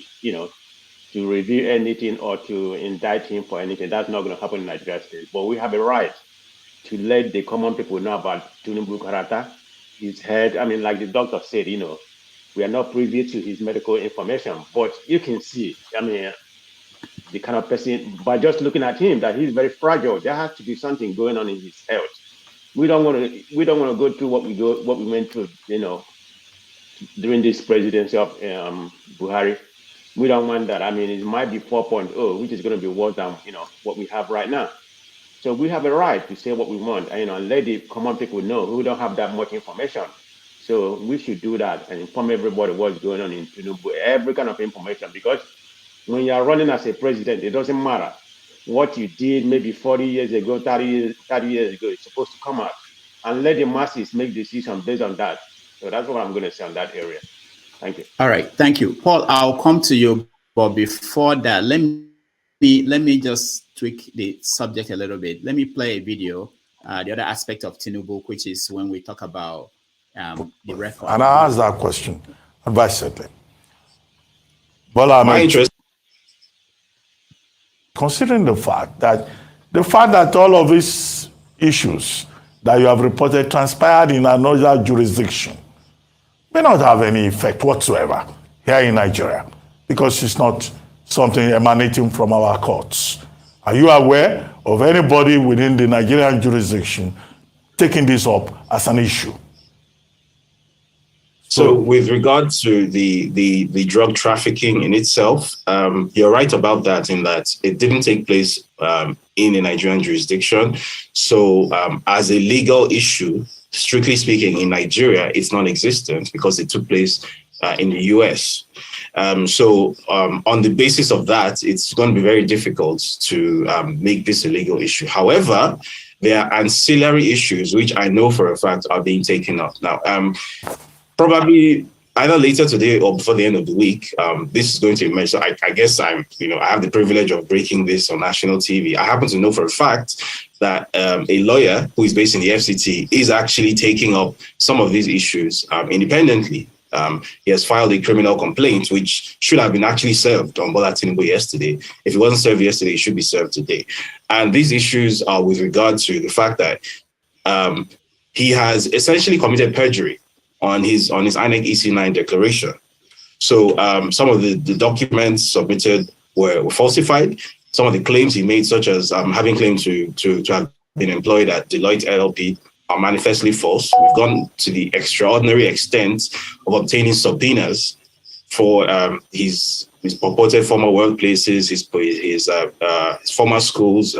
H: to review anything or to indict him for anything. That's not going to happen in Nigeria state. But we have a right to let the common people know about Tinubu character, his head. I mean, like the doctor said, we are not privy to his medical information, but you can see, I mean, the kind of person, by just looking at him, that he's very fragile. There has to be something going on in his health. We don't want to go through what we went through, during this presidency of Buhari. We don't want that. I mean, it might be 4.0, which is going to be worse than what we have right now. So we have a right to say what we want, and let the common people know who don't have that much information. So we should do that and inform everybody what's going on in Tinubu, every kind of information, because when you are running as a president, it doesn't matter what you did maybe 40 years ago, 30 years ago. It's supposed to come out and let the masses make decisions based on that. So that's what I'm going to say on that area. Thank you.
E: All right, thank you, Paul. I'll come to you, but before that, let me just tweak the subject a little bit. Let me play a video. The other aspect of Tinubu, which is when we talk about the record.
F: And I asked that question advisedly. Well,
G: my interest.
F: Considering the fact that all of these issues that you have reported transpired in another jurisdiction may not have any effect whatsoever here in Nigeria, because it's not something emanating from our courts. Are you aware of anybody within the Nigerian jurisdiction taking this up as an issue?
G: So with regard to the drug trafficking in itself, you're right about that, in that it didn't take place in a Nigerian jurisdiction. So as a legal issue, strictly speaking, in Nigeria, it's non-existent because it took place in the US. So on the basis of that, it's going to be very difficult to make this a legal issue. However, there are ancillary issues, which I know for a fact are being taken up now. Probably either later today or before the end of the week, this is going to emerge. So I guess I have the privilege of breaking this on national TV. I happen to know for a fact that a lawyer who is based in the FCT is actually taking up some of these issues independently. He has filed a criminal complaint, which should have been actually served on Bola Tinubu yesterday. If it wasn't served yesterday, it should be served today. And these issues are with regard to the fact that he has essentially committed perjury on his INEC EC9 declaration. So some of the documents submitted were falsified. Some of the claims he made, such as having claimed to have been employed at Deloitte LLP, are manifestly false. We've gone to the extraordinary extent of obtaining subpoenas for his purported former workplaces, his former schools,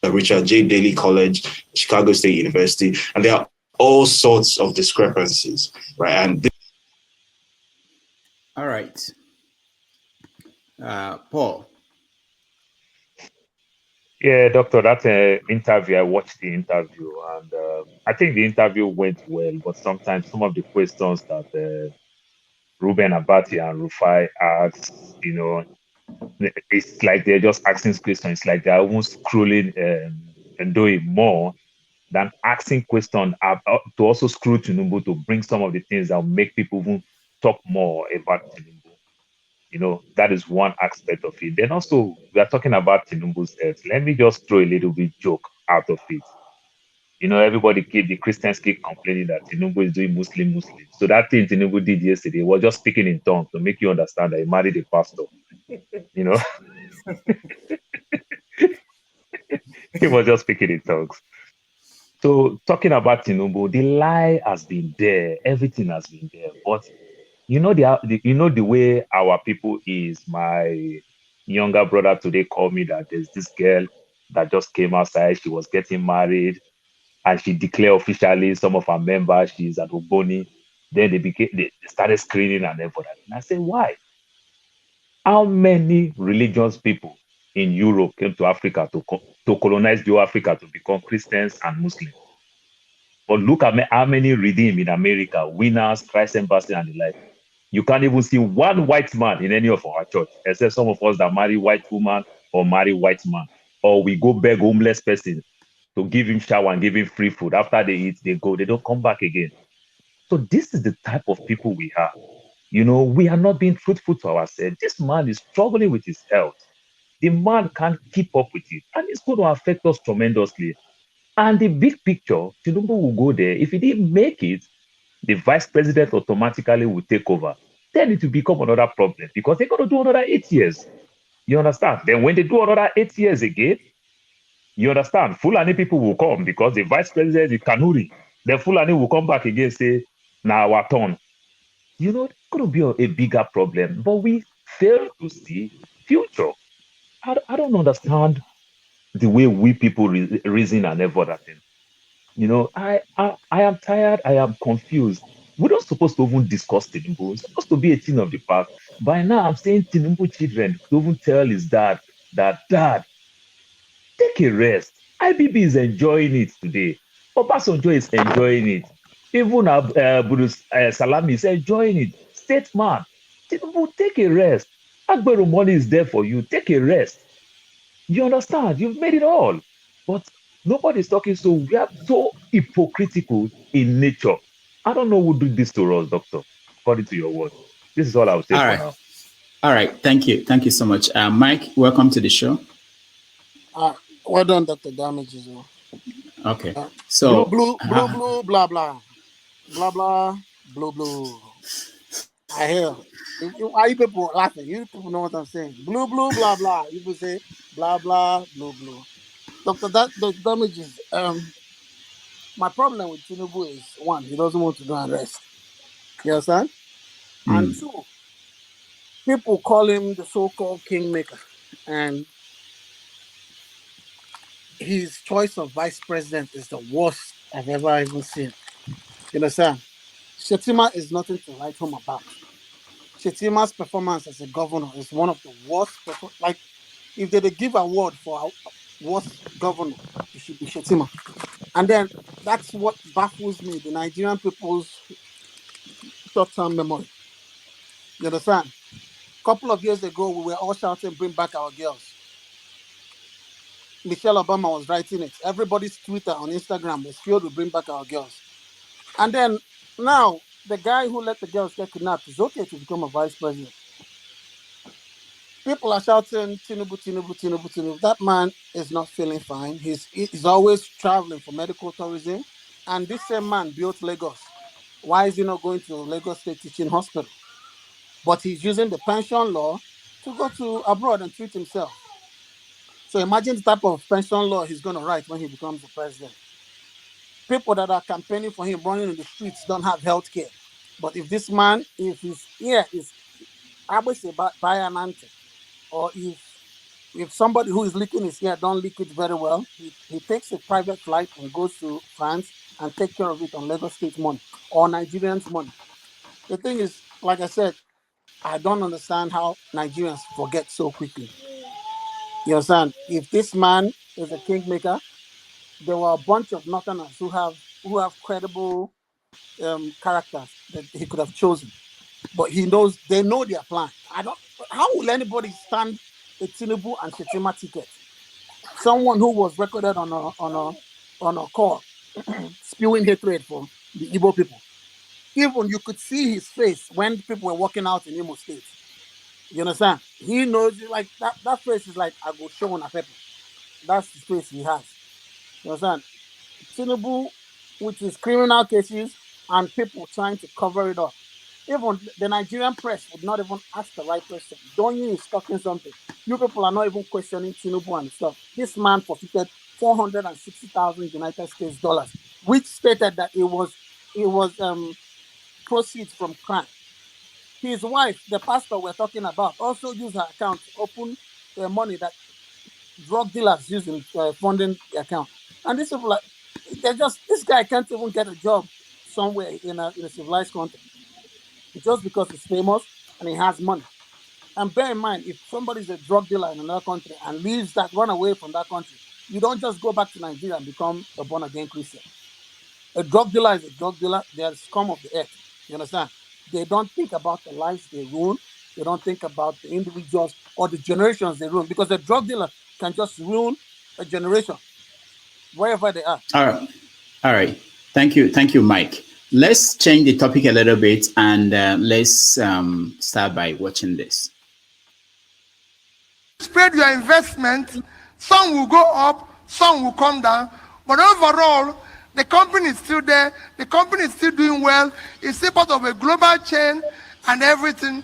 G: Richard J. Daley College, Chicago State University, and there are all sorts of discrepancies, right? And
E: all right, Paul.
J: Yeah, doctor, that interview, I watched the interview, and I think the interview went well, but sometimes some of the questions that Ruben Abati and Rufai asked, it's like they're just asking questions. It's like they're almost scrolling and doing more than asking questions to also screw Tinubu to bring some of the things that will make people even talk more about Tinubu. That is one aspect of it. Then also, we are talking about Tinubu's health. Let me just throw a little bit joke out of it. The Christians keep complaining that Tinubu is doing Muslim. So that thing Tinubu did yesterday was just speaking in tongues to make you understand that he married a pastor. He was just speaking in tongues. So talking about Tinubu, the lie has been there. Everything has been there. But the way our people is. My younger brother today called me that there's this girl that just came outside. She was getting married, and she declared officially some of her members. She's at Oboni. Then they started screening and everything. And I said, why? How many religious people in Europe came to Africa to colonize the Africa to become Christians and Muslims? But look at how many redeem in America, Winners, Christ Embassy, and the like. You can't even see one white man in any of our church, except some of us that marry white woman or marry white man. Or we go beg homeless person to give him shower and give him free food. After they eat, they go. They don't come back again. So this is the type of people we are. We are not being truthful to ourselves. This man is struggling with his health. The man can't keep up with it. And it's going to affect us tremendously. And the big picture, Tinubu will go there. If he didn't make it, the vice president automatically will take over. Then it will become another problem because they're going to do another 8 years. You understand? Then when they do another 8 years again, you understand, Fulani people will come because the vice president is Kanuri. Then Fulani will come back again and say, now our turn. You know, it's going to be a bigger problem. But we fail to see future. I don't understand the way we people reason and everything. You know, I am tired. I am confused. We're not supposed to even discuss Tinubu. It's supposed to be a thing of the past. By now, I'm saying Tinubu children to even tell his dad that, Dad, take a rest. IBB is enjoying it today. Obasanjo is enjoying it. Even Bruce Salami is enjoying it. Statesman, Tinubu, take a rest. Agbero money is there for you. Take a rest. You understand? You've made it all. But nobody's talking, so we are so hypocritical in nature. I don't know who did this to us, Doctor, according to your word. This is all I will say
E: All
J: for
E: right.
J: now.
E: All right. Thank you. Thank you so much. Mike, welcome to the show.
R: Well done, Dr. Damages.
E: Okay.
R: Blue,
E: So,
R: blue, blue, blue, blah, blah. Blah, blah, blue, blue. I hear. Why you people laughing? You people know what I'm saying. Blue, blue, blah, blah. You people say blah, blah, blue, blue. Dr. Damages, my problem with Tinubu is, one, he doesn't want to do arrest. You understand? And two, people call him the so-called kingmaker. And his choice of vice president is the worst I've ever even seen. You understand? Shetima is nothing to write home about. Shetima's performance as a governor is one of the worst. Like, if they give an award for a worst governor, it should be Shetima. And then that's what baffles me: the Nigerian people's short-term memory. You understand? A couple of years ago, we were all shouting, "Bring back our girls." Michelle Obama was writing it. Everybody's Twitter on Instagram was filled with "Bring back our girls." And then now, the guy who let the girls get kidnapped is okay to become a vice president. People are shouting, Tinubu, Tinubu, Tinubu, Tinubu. That man is not feeling fine. He's always traveling for medical tourism. And this same man built Lagos. Why is he not going to Lagos State Teaching Hospital? But he's using the pension law to go to abroad and treat himself. So imagine the type of pension law he's going to write when he becomes the president. People that are campaigning for him, running in the streets, don't have health care. But if this man, if his ear is, I would say, by an ante, or if somebody who is licking his ear don't lick it very well, he takes a private flight and goes to France and take care of it on Lagos State money or Nigerians' money. The thing is, like I said, I don't understand how Nigerians forget so quickly. You understand? If this man is a kingmaker, there were a bunch of Northerners who have credible characters that he could have chosen. But they know their plan. How will anybody stand a Tinubu and Shetima ticket? Someone who was recorded on a call spewing hatred for the Igbo people. Even you could see his face when people were walking out in Imo State. You understand? He knows, like, that face is like, I go show on a pepper. That's the face he has. You understand? Tinubu, with his criminal cases and people trying to cover it up. Even the Nigerian press would not even ask the right question. Donyi is talking something. You people are not even questioning Tinubu and stuff. This man forfeited 460,000 United States dollars, which stated that it was proceeds from crime. His wife, the pastor we're talking about, also used her account to open the money that drug dealers use in funding the account. And these people, this guy can't even get a job somewhere in a civilized country just because he's famous and he has money. And bear in mind, if somebody's a drug dealer in another country and run away from that country, you don't just go back to Nigeria and become a born-again Christian. A drug dealer is a drug dealer. They are the scum of the earth. You understand? They don't think about the lives they ruin. They don't think about the individuals or the generations they ruin, because a drug dealer can just ruin a generation wherever they are.
E: All right. All right. Thank you, Mike. Let's change the topic a little bit and let's start by watching this.
B: Spread your investment. Some will go up, some will come down. But overall, the company is still there. The company is still doing well. It's still part of a global chain and everything.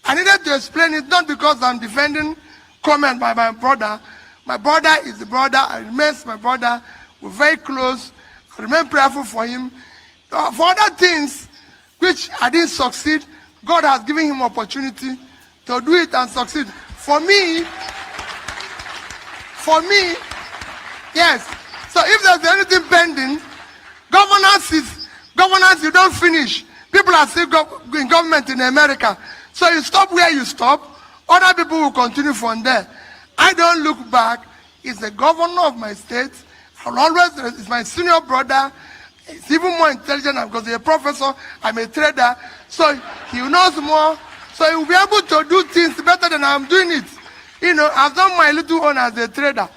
B: I needed to explain it, not because I'm defending comment by my brother. My brother is the brother. I remains my brother. We're very close. I remain prayerful for him. For other things which I didn't succeed, God has given him opportunity to do it and succeed. For me, yes. So if there's anything pending, governance, you don't finish. People are still in government in America. So you stop where you stop, other people will continue from there. I don't look back. He's the governor of my state. I'll always, he's my senior brother. He's even more intelligent because he's a professor. I'm a trader. So he knows more. So he will be able to do things better than I'm doing it. You know, I've done my little own as a trader.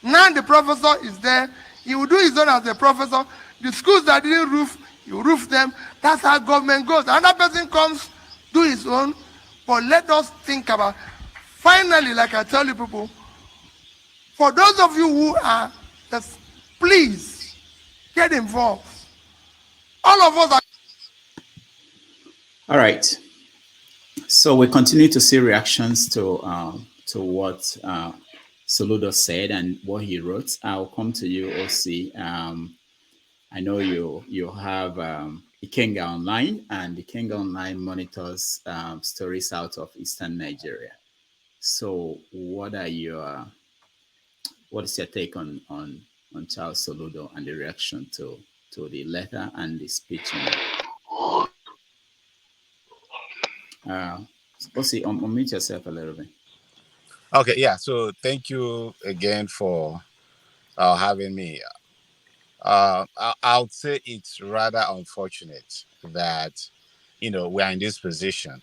B: Now the professor is there. He will do his own as a professor. The schools that didn't roof, you roof them. That's how government goes. Another person comes, do his own. But let us think about, finally, like I tell you people, for those of you who are, just please get involved. All of us are.
E: All right. So we continue to see reactions to what Soludo said and what he wrote. I'll come to you, OC. I know you have Ikenga Online, and Ikenga Online monitors stories out of Eastern Nigeria. So what is your take on Charles Soludo and the reaction to the letter and the speech? OC, unmute yourself a little bit.
O: Okay, yeah. So thank you again for having me. I'll say it's rather unfortunate that we're in this position,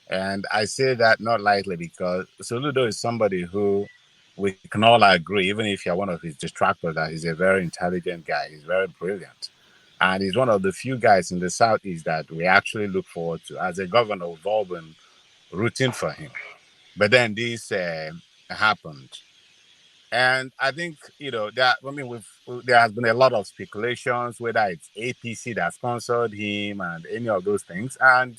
O: and I say that not lightly because Soludo is somebody who we can all agree, even if you're one of his detractors, that he's a very intelligent guy. He's very brilliant, and he's one of the few guys in the Southeast that we actually look forward to. As a governor, we've all been rooting for him, but then this happened. And I think there has been a lot of speculations whether it's APC that sponsored him and any of those things, and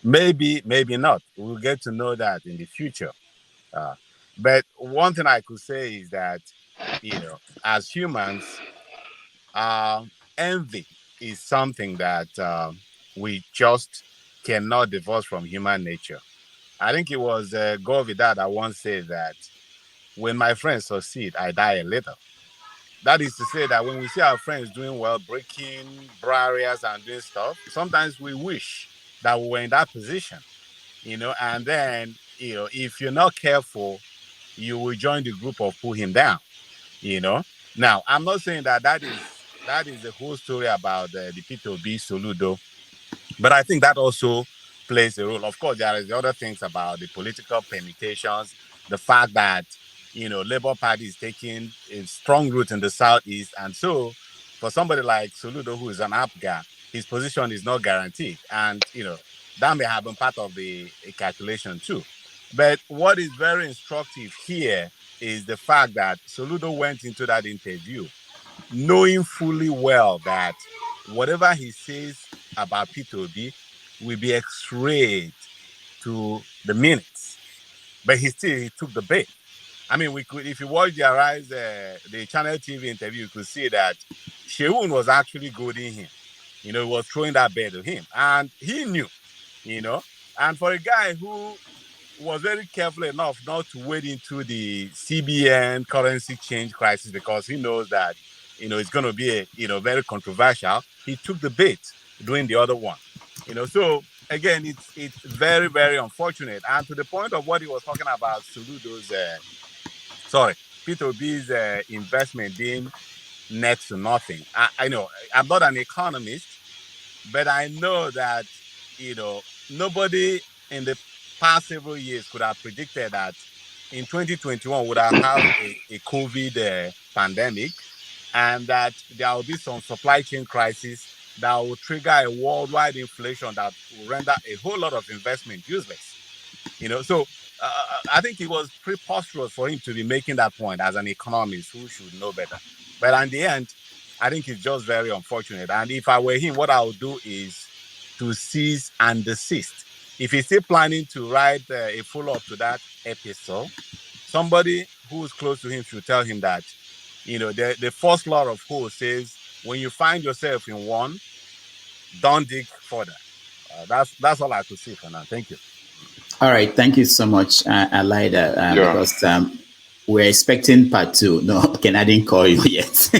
O: maybe not. We'll get to know that in the future. But one thing I could say is that as humans, envy is something that we just cannot divorce from human nature. I think it was Gore Vidal that once said that when my friends succeed, I die a little. That is to say that when we see our friends doing well, breaking barriers and doing stuff, sometimes we wish that we were in that position, and then, if you're not careful, you will join the group of pull him down, Now, I'm not saying that is the whole story about the P2B Soludo, but I think that also plays a role. Of course, there is the other things about the political permutations, the fact that, Labour Party is taking a strong root in the Southeast. And so for somebody like Soludo, who is an APGA, his position is not guaranteed. And, that may have been part of the calculation too. But what is very instructive here is the fact that Soludo went into that interview knowing fully well that whatever he says about P2B will be x-rayed to the minutes. But he took the bait. I mean, if you watch the Arise, the Channel TV interview, you could see that Sheun was actually goading him. He was throwing that bait to him. And he knew, And for a guy who was very careful enough not to wade into the CBN currency change crisis because he knows that, it's going to be very controversial. He took the bait doing the other one, So again, it's very, very unfortunate. And to the point of what he was talking about, Soludo's, P2B's investment being next to nothing. I know I'm not an economist, but I know that, nobody in the past several years could have predicted that in 2021 would have a COVID pandemic, and that there will be some supply chain crisis that will trigger a worldwide inflation that will render a whole lot of investment useless. So I think it was preposterous for him to be making that point as an economist who should know better. But in the end, I think it's just very unfortunate. And if I were him, what I would do is to cease and desist. If he's still planning to write a follow-up to that episode, somebody who's close to him should tell him that, the first law of Ho says when you find yourself in one, don't dig further. That's all I could say for now. Thank you.
E: All right, thank you so much, Alida,
I: Yeah.
E: because we're expecting part 2. No, okay, I didn't call you yet.
I: I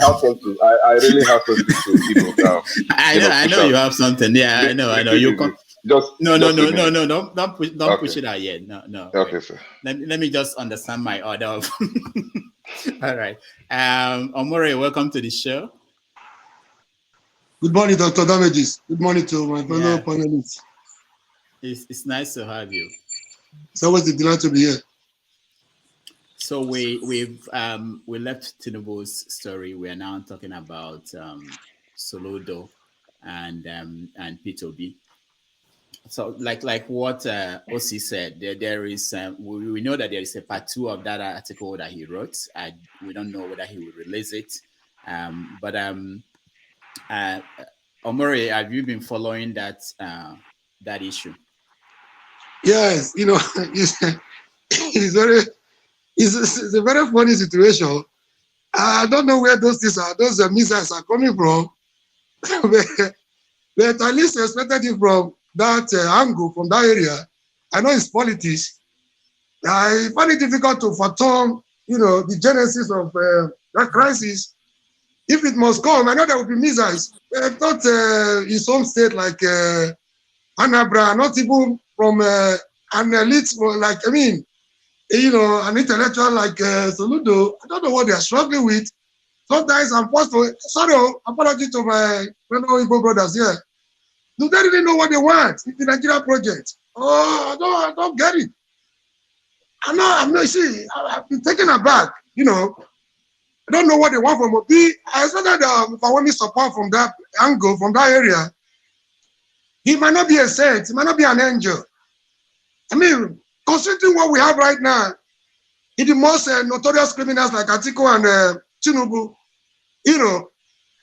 I: have something. I really have something to
E: I know you have something. Yeah, I know. You come. No, don't push it out yet. No.
I: Okay,
E: wait.
I: sir.
E: Let me just understand my order of. All right, Omore, welcome to the show.
S: Good morning, Dr. Damages. Good morning to my fellow panelists.
E: It's nice to have you.
S: It's always a delight to be here.
E: So we left Tinubu's story. We are now talking about Soludo and P2B. So like what OC said, there is we know that there is a part 2 of that article that he wrote. We don't know whether he will release it, but Omori, have you been following that issue?
S: Yes, it's a very funny situation. I don't know where those missiles are coming from, but at least I expected it from that angle, from that area. I know it's politics. I find it difficult to fathom, the genesis of that crisis. If it must come, I know there will be missiles. Not in some state like Anambra, not even from an elite, an intellectual like Soludo. I don't know what they are struggling with. Sometimes I'm forced to, apology to my fellow Igbo brothers here. Do they really know what they want in the Nigeria project? Oh, I don't get it. I've been taken aback, I don't know what they want from Obi. I expected if I want me support from that angle, from that area, he might not be a saint, he might not be an angel. I mean, considering what we have right now, in the most notorious criminals like Atiku and Tinubu,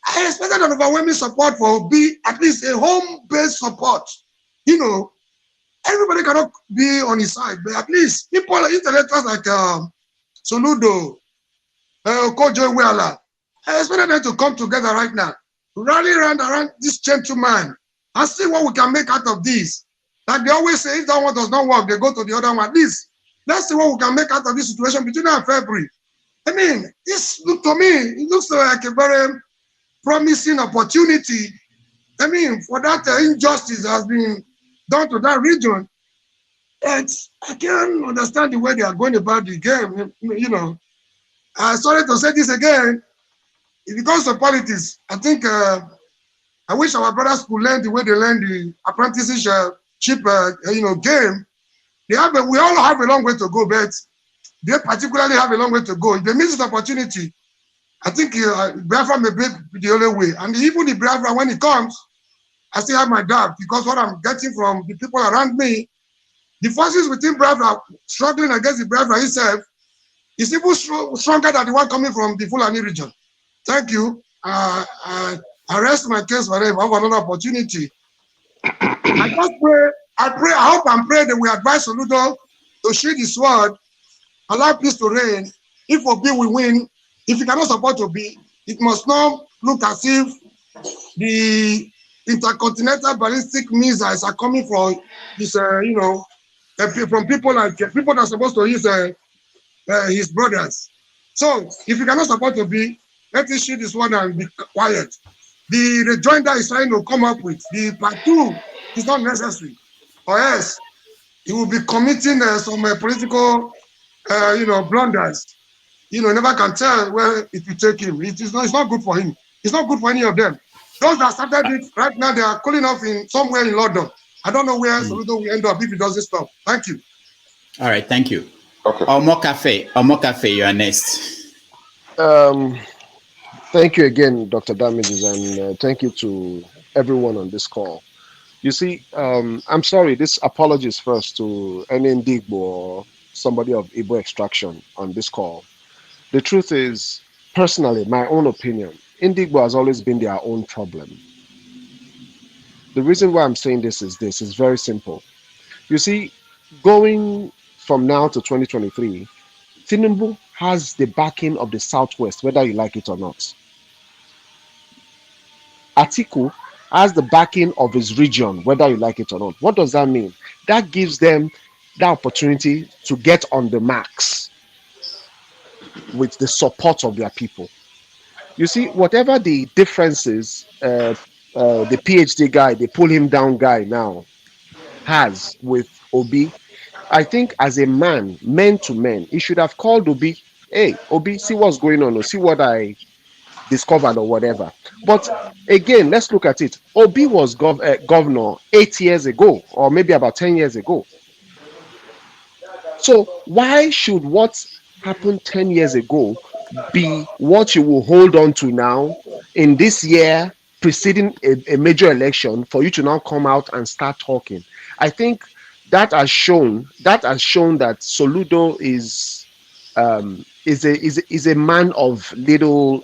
S: I expected an overwhelming support for Obi, at least a home-based support. Everybody cannot be on his side, but at least people, intellectuals like Soludo, Kojo Wela, I expected them to come together right now, rally around this gentleman, and see what we can make out of this. Like they always say, if that one does not work, they go to the other one. At least, let's see what we can make out of this situation between now and February. I mean, it looks like a very promising opportunity. I mean, for that injustice that has been done to that region, and I can't understand the way they are going about the game, Sorry to say this again, if it comes to politics, I think I wish our brothers could learn the way they learn the apprenticeship game. We all have a long way to go, but they particularly have a long way to go. If they miss this opportunity, I think Biafra may be the only way. And even the Biafra, when it comes, I still have my doubt, because what I'm getting from the people around me, the forces within Biafra struggling against the Biafra itself is even stronger than the one coming from the Fulani region. Thank you. I rest my case for them. I have another opportunity. I hope and pray that we advise Soludo to shield the sword, allow peace to reign. If Obi will win, if he cannot support Obi, it must not look as if the intercontinental ballistic missiles are coming from this, from people that are supposed to use his brothers. So if you cannot support Obi, let us shield this one and be quiet. The rejoinder is trying to come up with, the part 2 is not necessary. Or else, he will be committing some political, blunders. Never can tell where it will take him. It's not good for him. It's not good for any of them. Those that started it right now, they are cooling off in somewhere in London. I don't know where Soludo will end up if he doesn't stop. Thank you.
E: All right, thank you.
I: Okay.
E: Omo Cafe, you are next.
L: Thank you again, Dr. Damages, and thank you to everyone on this call. You see, I'm sorry, this apologies first to any Ndigbo or somebody of Igbo extraction on this call. The truth is, personally, my own opinion, Ndigbo has always been their own problem. The reason why I'm saying this is very simple. You see, going from now to 2023, Tinubu has the backing of the Southwest, whether you like it or not. Atiku has the backing of his region, whether you like it or not. What does that mean? That gives them the opportunity to get on the max with the support of their people. You see, whatever the differences, the PhD guy, the pull him down guy now has with Obi, I think as a man, men to men, he should have called Obi. Hey, Obi, see what's going on, or see what I discovered, or whatever. But again, let's look at it. Obi was governor 8 years ago, or maybe about 10 years ago. So why should what happened 10 years ago be what you will hold on to now in this year preceding a major election for you to now come out and start talking? I think that has shown that Soludo is a man of little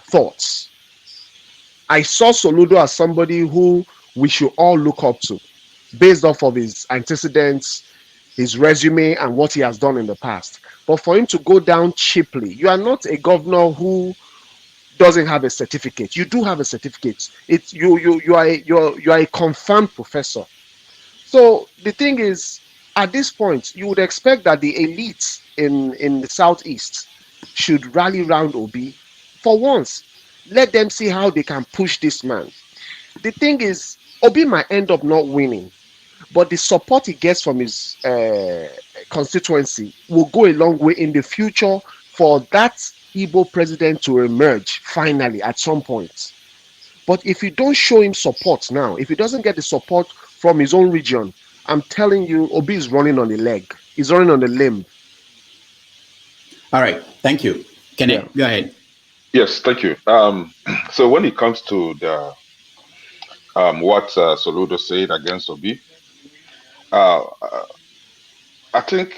L: thoughts. I saw Soludo as somebody who we should all look up to based off of his antecedents, his resume, and what he has done in the past. But for him to go down cheaply, you are not a governor who doesn't have a certificate. You do have a certificate. It's you are a confirmed professor. So the thing is, at this point, you would expect that the elites in the southeast should rally round Obi for once. Let them see how they can push this man. The thing is, Obi might end up not winning, but the support he gets from his constituency will go a long way in the future for that Igbo president to emerge finally at some point. But if you don't show him support now, if he doesn't get the support from his own region, I'm telling you, Obi is running on the leg. He's running on the limb.
E: All right, thank you. Kenneth, go ahead.
I: Yes, thank you. So when it comes to the what Soludo said against Obi, I think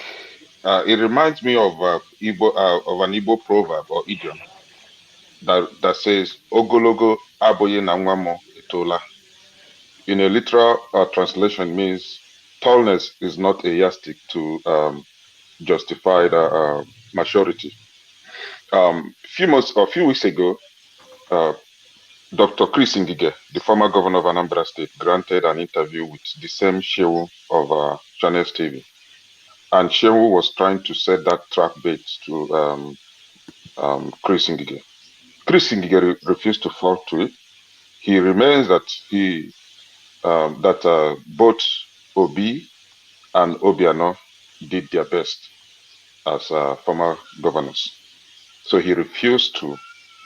I: it reminds me of of an Igbo proverb or idiom that says "Ogologo aboye na nwamo etola." In a literal translation, means tallness is not a yardstick to justify the maturity. A few weeks ago, Dr. Chris Ngige, the former governor of Anambra State, granted an interview with the same Shehu of Channels TV. And Shehu was trying to set that trap bait to Chris Ngige. Chris Ngige refused to fall to it. He remains that both Obi and Obiano did their best as former governors. So he refused to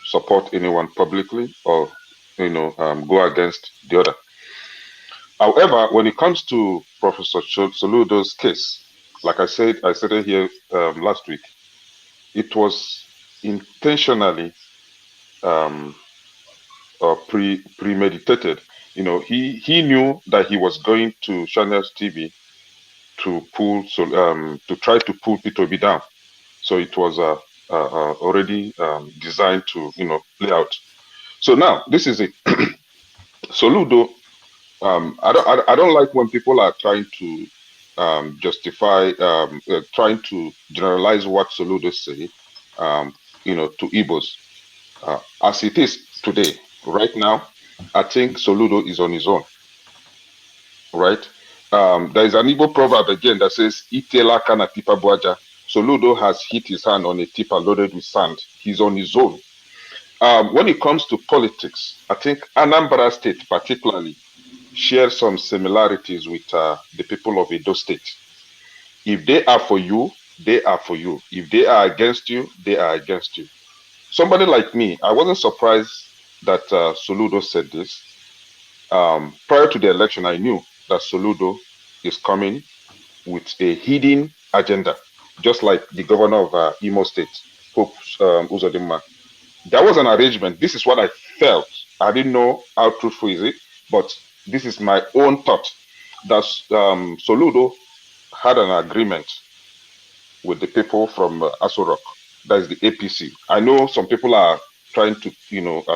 I: support anyone publicly or go against the other. However, when it comes to Professor Soludo's case, like I said it here last week, it was intentionally premeditated. He knew that he was going to Channels TV to try to pull P2B down. So it was already designed to play out. So now this is it. Soludo. I don't like when people are trying to justify, trying to generalize what Soludo say, to Igbos. As it is today, right now, I think Soludo is on his own, right? There is an Igbo proverb again that says, "Itela kana tipa buaja." Soludo has hit his hand on a tipper loaded with sand. He's on his own. When it comes to politics, I think Anambra State particularly share some similarities with the people of Edo State. If they are for you, they are for you. If they are against you, they are against you. Somebody like me, I wasn't surprised that Soludo said this. Prior to the election, I knew that Soludo is coming with a hidden agenda, just like the governor of Imo State, Pope Uzodinma. There was an arrangement. This is what I felt. I didn't know how truthful is it, but this is my own thought, that Soludo had an agreement with the people from Aso Rock, that is the APC. I know some people are trying to,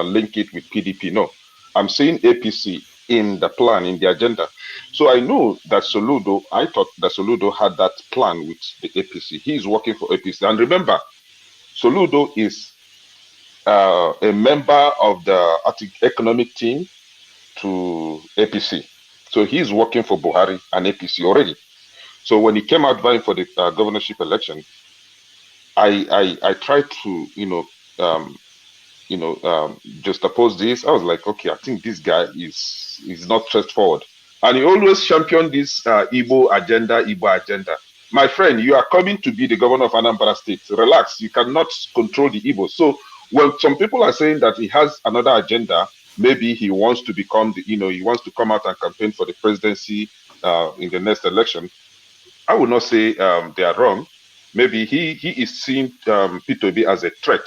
I: link it with PDP. No, I'm saying APC. in the plan, in the agenda. So I know that Soludo, I thought that Soludo had that plan with the APC. He is working for APC. And remember, Soludo is a member of the economic team to APC. So he's working for Buhari and APC already. So when he came out vying for the governorship election, I tried to, just oppose this. I was like, okay, I think this guy is not straightforward. And he always championed this Igbo agenda. My friend, you are coming to be the governor of Anambra State. Relax, you cannot control the Igbo. So when some people are saying that he has another agenda, maybe he wants to become he wants to come out and campaign for the presidency in the next election. I would not say they are wrong. Maybe he is seeing P2B as a threat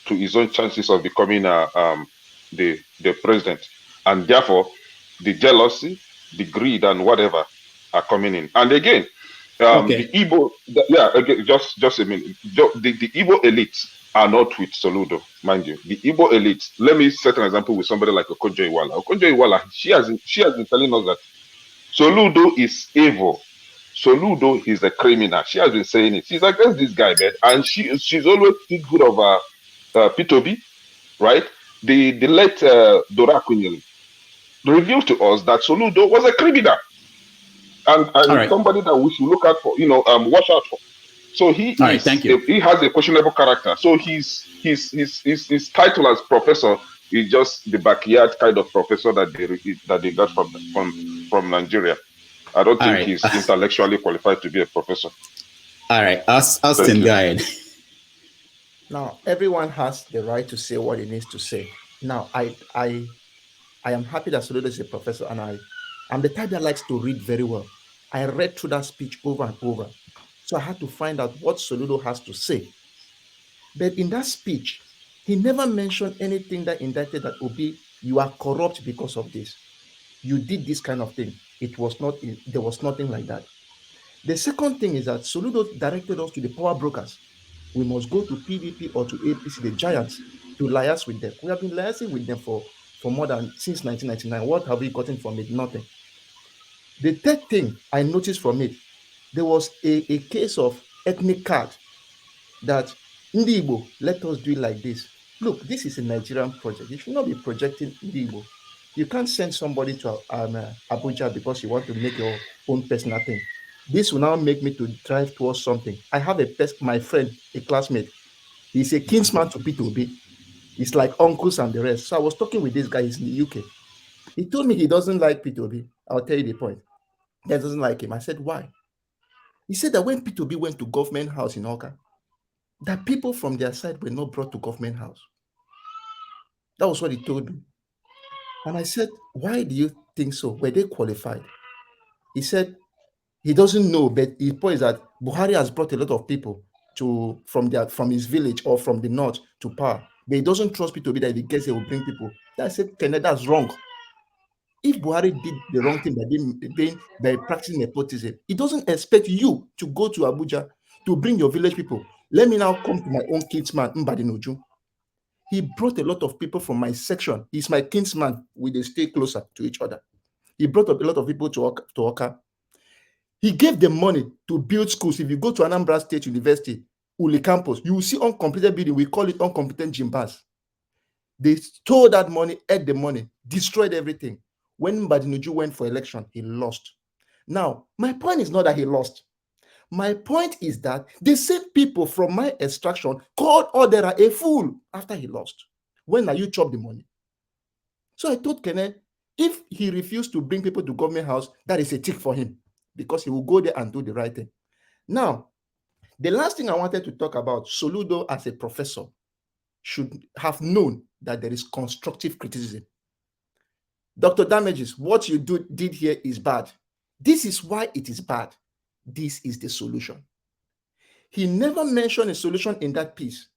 I: to his own chances of becoming the president, and therefore the jealousy, the greed, and whatever are coming in. And again, the Igbo, again, just a minute. The Igbo elites are not with Soludo, mind you. The Igbo elites. Let me set an example with somebody like Okonjo Iweala. Okonjo Iweala, she has been telling us that Soludo is evil. Soludo is a criminal. She has been saying it. She's against this guy, man, and she's always think good of P2B, right? The late Dora Akunyele revealed to us that Soludo was a criminal and right, somebody that we should look out for, watch out for. So he he has a questionable character. So his title as professor is just the backyard kind of professor that they got from Nigeria. I don't think he's intellectually qualified to be a professor.
E: All right, Austin, go ahead.
A: Now, everyone has the right to say what he needs to say. Now, I am happy that Soludo is a professor, and I'm the type that likes to read very well. I read through that speech over and over. So I had to find out what Soludo has to say. But in that speech, he never mentioned anything that indicted that, Obi, you are corrupt because of this. You did this kind of thing. There was nothing like that. The second thing is that Soludo directed us to the power brokers. We must go to PDP or to APC, the giants, to liaise with them. We have been liaising with them for more than since 1999. What have we gotten from it? Nothing. The third thing I noticed from it, there was a case of ethnic card that Ndi Igbo, let us do it like this. Look, this is a Nigerian project. You should not be projecting Ndi Igbo. You can't send somebody to Abuja because you want to make your own personal thing. This will now make me to drive towards something. I have my friend, a classmate. He's a kinsman to P2B. It's like uncles and the rest. So I was talking with this guy. He's in the UK. He told me he doesn't like P2B. I'll tell you the point. He doesn't like him. I said, why? He said that when P2B went to government house in Oka, that people from their side were not brought to government house. That was what he told me. And I said, why do you think so? Were they qualified? He said he doesn't know, but his point is that Buhari has brought a lot of people from his village or from the north to power. But he doesn't trust P2B that if he gets, he will bring people. I said, Kenneth, that's wrong. If Buhari did the wrong thing by practicing nepotism, he doesn't expect you to go to Abuja to bring your village people. Let me now come to my own kinsman, Mbadinoju. He brought a lot of people from my section. He's my kinsman. We stay closer to each other. He brought up a lot of people to Oka. He gave them money to build schools. If you go to Anambra State University, Uli campus, you will see uncompleted building. We call it uncompleted gymbas. They stole that money, ate the money, destroyed everything. When Mbadinuju went for election, he lost. Now, my point is not that he lost. My point is that the same people from my extraction called Odera a fool after he lost. When are you chop the money? So I told Kenneth, if he refused to bring people to government house, that is a tick for him because he will go there and do the right thing. Now, the last thing I wanted to talk about, Soludo as a professor should have known that there is constructive criticism. Dr. Damages, what you did here is bad. This is why it is bad. This is the solution. He never mentioned a solution in that piece,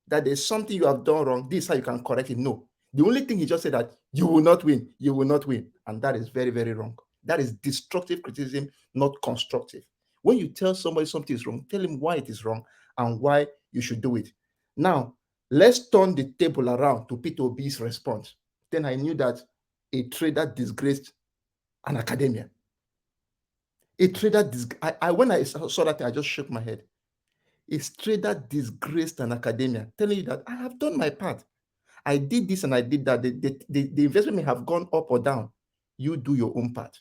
A: that there's something you have done wrong. This is how you can correct it. No. The only thing he just said that you will not win. You will not win. And that is very, very wrong. That is destructive criticism, not constructive. When you tell somebody something is wrong, tell him why it is wrong and why you should do it. Now, let's turn the table around to P2B's response. Then I knew that a trader disgraced an academia. A trader, when I saw that thing, I just shook my head. A trader disgraced an academia, telling you that I have done my part. I did this and I did that. The investment may have gone up or down. You do your own part.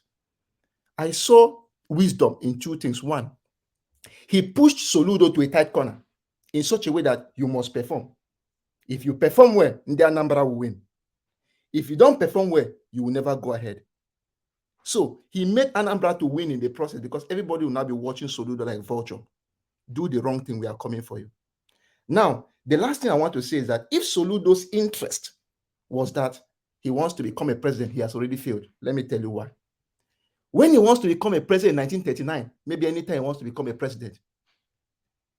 A: I saw wisdom in two things. One, he pushed Soludo to a tight corner in such a way that you must perform. If you perform well, Ndi Anambra will win. If you don't perform well, you will never go ahead. So he made Anambra to win in the process because everybody will now be watching Soludo like vulture. Do the wrong thing, we are coming for you. Now, the last thing I want to say is that if Soludo's interest was that he wants to become a president, he has already failed. Let me tell you why. When he wants to become a president in 1939, maybe anytime he wants to become a president,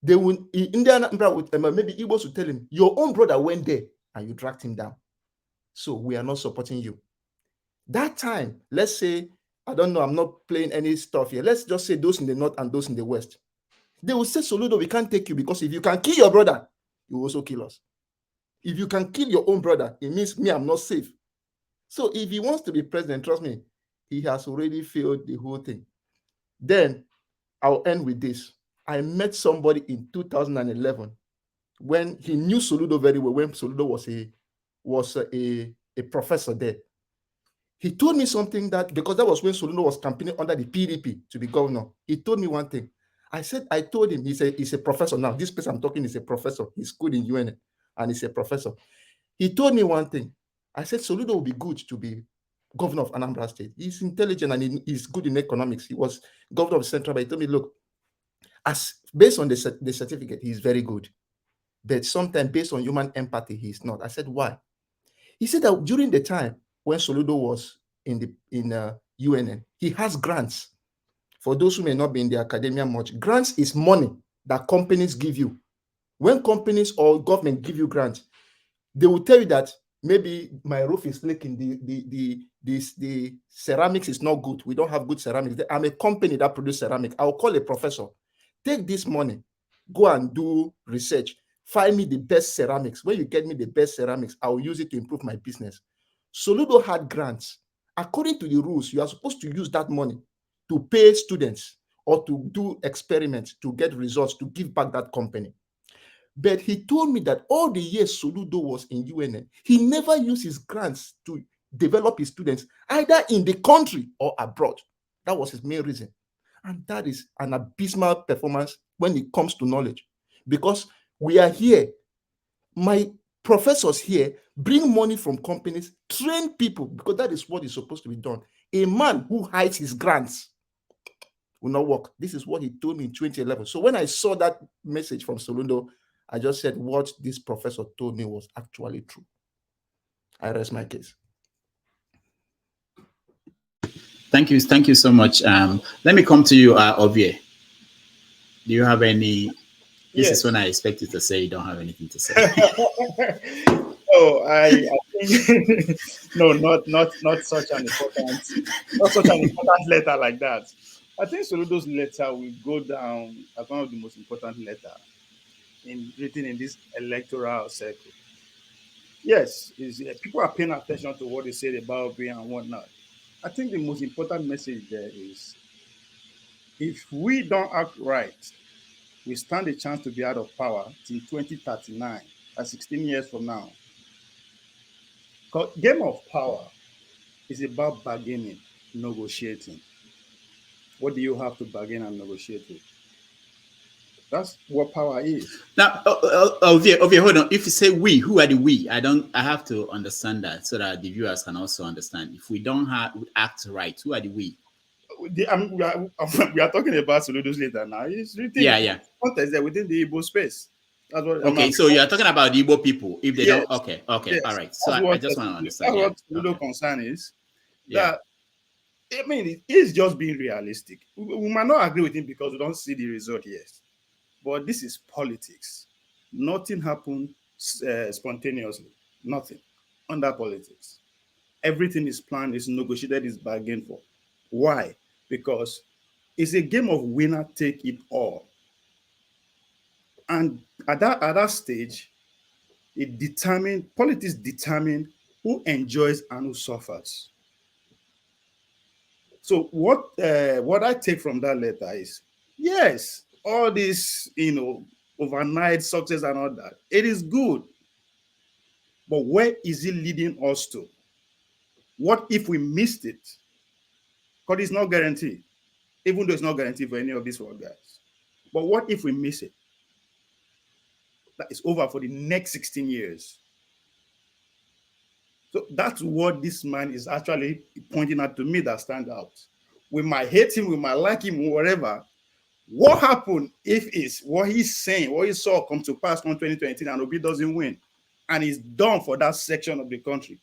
A: they will, Indian maybe Igbos will tell him, your own brother went there and you dragged him down. So we are not supporting you. That time, let's say, I don't know, I'm not playing any stuff here. Let's just say those in the north and those in the west. They will say, Soludo, we can't take you because if you can kill your brother, you will also kill us. If you can kill your own brother, it means me, I'm not safe. So if he wants to be president, trust me, he has already failed the whole thing. Then I'll end with this. I met somebody in 2011 when he knew Soludo very well, when Soludo was a professor there. He told me something that, because that was when Soludo was campaigning under the PDP to be governor. He told me one thing. I told him, he's a professor now. This person I'm talking is a professor. He's good in UN and he's a professor. He told me one thing. I said, Soludo will be good to be governor of Anambra State. He's intelligent and he's good in economics. He was governor of Central Bank. He told me, look, based on the certificate, he's very good. But sometimes based on human empathy, he's not. I said, why? He said that during the time when Soludo was in UNN, he has grants. For those who may not be in the academia much, grants is money that companies give you. When companies or government give you grants, they will tell you that maybe my roof is leaking, the ceramics is not good. We don't have good ceramics. I'm a company that produces ceramic. I'll call a professor. Take this money, go and do research. Find me the best ceramics. When you get me the best ceramics, I'll use it to improve my business. Soludo had grants. According to the rules, you are supposed to use that money to pay students or to do experiments to get results to give back that company. But he told me that all the years Soludo was in UNN, he never used his grants to develop his students, either in the country or abroad. That was his main reason. And that is an abysmal performance when it comes to knowledge. Because we are here, my professors here bring money from companies, train people, because that is what is supposed to be done. A man who hides his grants will not work. This is what he told me in 2011. So when I saw that message from Soludo, I just said what this professor told me was actually true. I rest my case.
E: Thank you so much. Let me come to you, Ovie. Do you have any? This is when I expect you to say you don't have anything to say.
C: Oh, I think no, not such an important letter like that. I think Soludo's letter will go down as one of the most important letters written in this electoral circle. Yes, people are paying attention to what he said about Obi and whatnot. I think the most important message there is, if we don't act right, we stand a chance to be out of power till 2039, 16 years from now. Game of power is about bargaining, negotiating. What do you have to bargain and negotiate with? That's what power is.
E: Now, Ovie, hold on. If you say we, who are the we? I have to understand that so that the viewers can also understand. If we don't act right, who are the we?
C: We are talking about Soludo's letter now. It's written context there within the Igbo space. That's what
E: okay, so you are talking about the Igbo people. If they don't, okay,
C: yes.
E: all right. So I just want to understand.
C: That's what Soludo concern is. That I mean, he's just being realistic. We might not agree with him because we don't see the result yet. But this is politics. Nothing happened spontaneously. Nothing under politics. Everything is planned, is negotiated, is bargained for. Why? Because it's a game of winner take it all. And at that stage, politics determine who enjoys and who suffers. So what I take from that letter is, yes, all this, overnight success and all that, it is good. But where is it leading us to? What if we missed it? Because it's not guaranteed, even though it's not guaranteed for any of these four guys. But what if we miss it? That is over for the next 16 years. So that's what this man is actually pointing out to me that stand out. We might hate him, we might like him, whatever. What happened if it's what he's saying, what he saw come to pass on 2020 and Obi doesn't win? And it's done for that section of the country.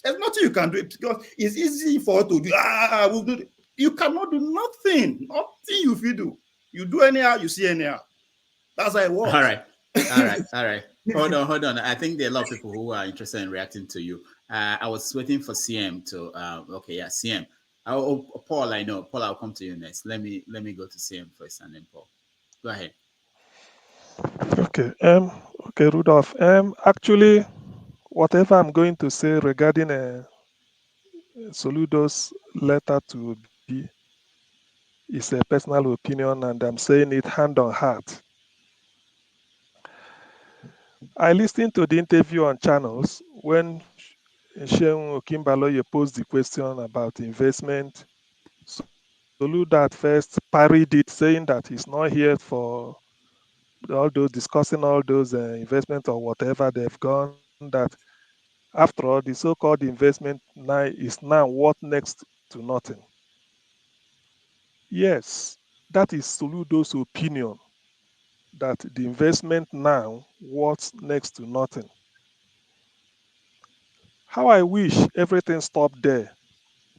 C: There's nothing you can do because it's easy for us to do. We'll do. You cannot do nothing. Nothing you feel do. You do anyhow, you see anyhow. That's how it works.
E: All right. Hold on. I think there are a lot of people who are interested in reacting to you. I was waiting for CM to. CM. Paul, I know. Paul, I'll come to you next. Let me go to CM first, and then Paul. Go ahead.
Q: Okay, Rudolph. Actually, whatever I'm going to say regarding Soludo's letter to B is a personal opinion, and I'm saying it hand on heart. I listened to the interview on channels when Sheung Okimbaloye posed the question about investment. Soludo at first parried it, saying that he's not here for all those discussing all those investment or whatever they've gone. That after all, the so-called investment now is now what next to nothing. Yes, that is Soludo's opinion. That the investment now what's next to nothing. How I wish everything stopped there,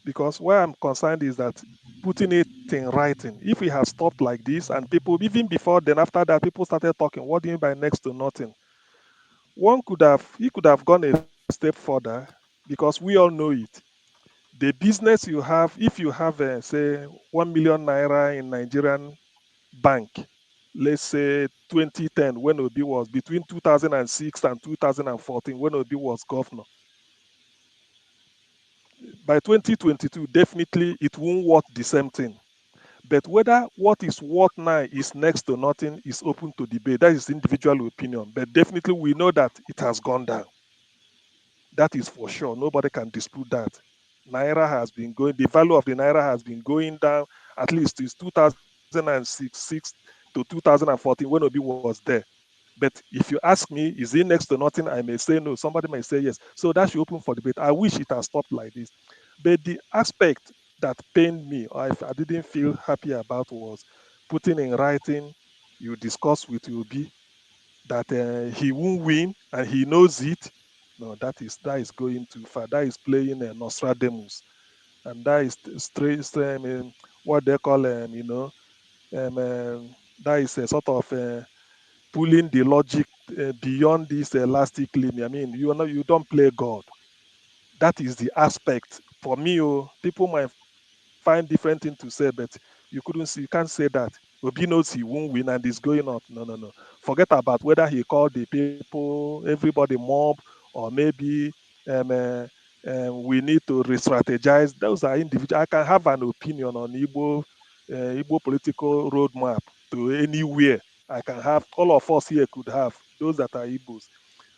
Q: because where I'm concerned is that putting it in writing. If we have stopped like this, and people even before then, after that, people started talking. What do you mean by next to nothing? He could have gone a step further, because we all know it. The business you have, if you have say 1 million naira in Nigerian bank, let's say 2010 when Obi was between 2006 and 2014 when Obi was governor. By 2022, definitely it won't worth the same thing. But whether what is worth now is next to nothing is open to debate. That is individual opinion. But definitely we know that it has gone down. That is for sure. Nobody can dispute that. Naira has been going, the value of the Naira has been going down at least since 2006 to 2014 when Obi was there. But if you ask me, is it next to nothing? I may say no. Somebody may say yes. So that should open for debate. I wish it had stopped like this. But the aspect that pained me, or I didn't feel happy about, was putting in writing, you discuss with Obi that he won't win and he knows it. No, that is going too far. That is playing Nostradamus, and that is straight. What they call that is a sort of pulling the logic beyond this elastic limit. I mean, you don't play God. That is the aspect for me. People might find different thing to say, but you can't say that. Obi knows he won't win and is going up. No. Forget about whether he called the people, everybody mob, or maybe we need to re-strategize. Those are individual. I can have an opinion on Igbo political roadmap to anywhere. I can have, all of us here could have, those that are Igbos.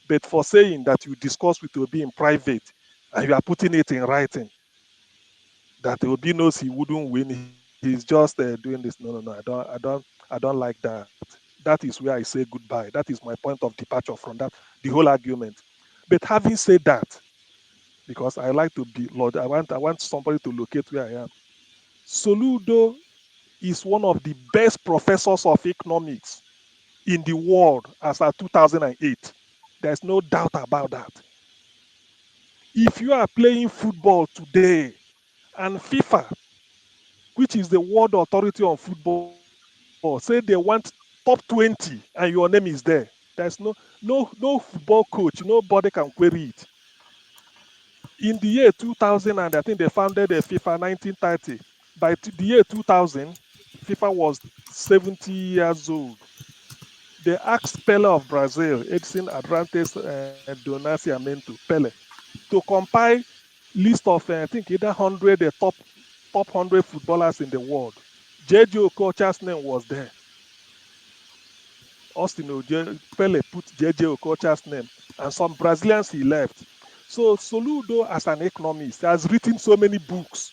Q: But for saying that you discuss with Obi in private and you are putting it in writing, that Obi knows he wouldn't win, he's just doing this. No. I don't like that. That is where I say goodbye. That is my point of departure from that, the whole argument. But having said that, because I like to be Lord, I want somebody to locate where I am. Soludo is one of the best professors of economics in the world as of 2008. There's no doubt about that. If you are playing football today and FIFA, which is the world authority on football, say they want top 20 and your name is there, there's no football coach, nobody can query it. In the year 2000, and I think they founded the FIFA 1930. By the year 2000, FIFA was 70 years old. They asked Pele of Brazil, Edson Arantes and Do Nascimento, Pele, to compile list of I think either 100 top top 100 footballers in the world. J.J. Okocha's name was there. Austin Pele put J.J. Okocha's name, and some Brazilians he left. So Soludo, as an economist, has written so many books.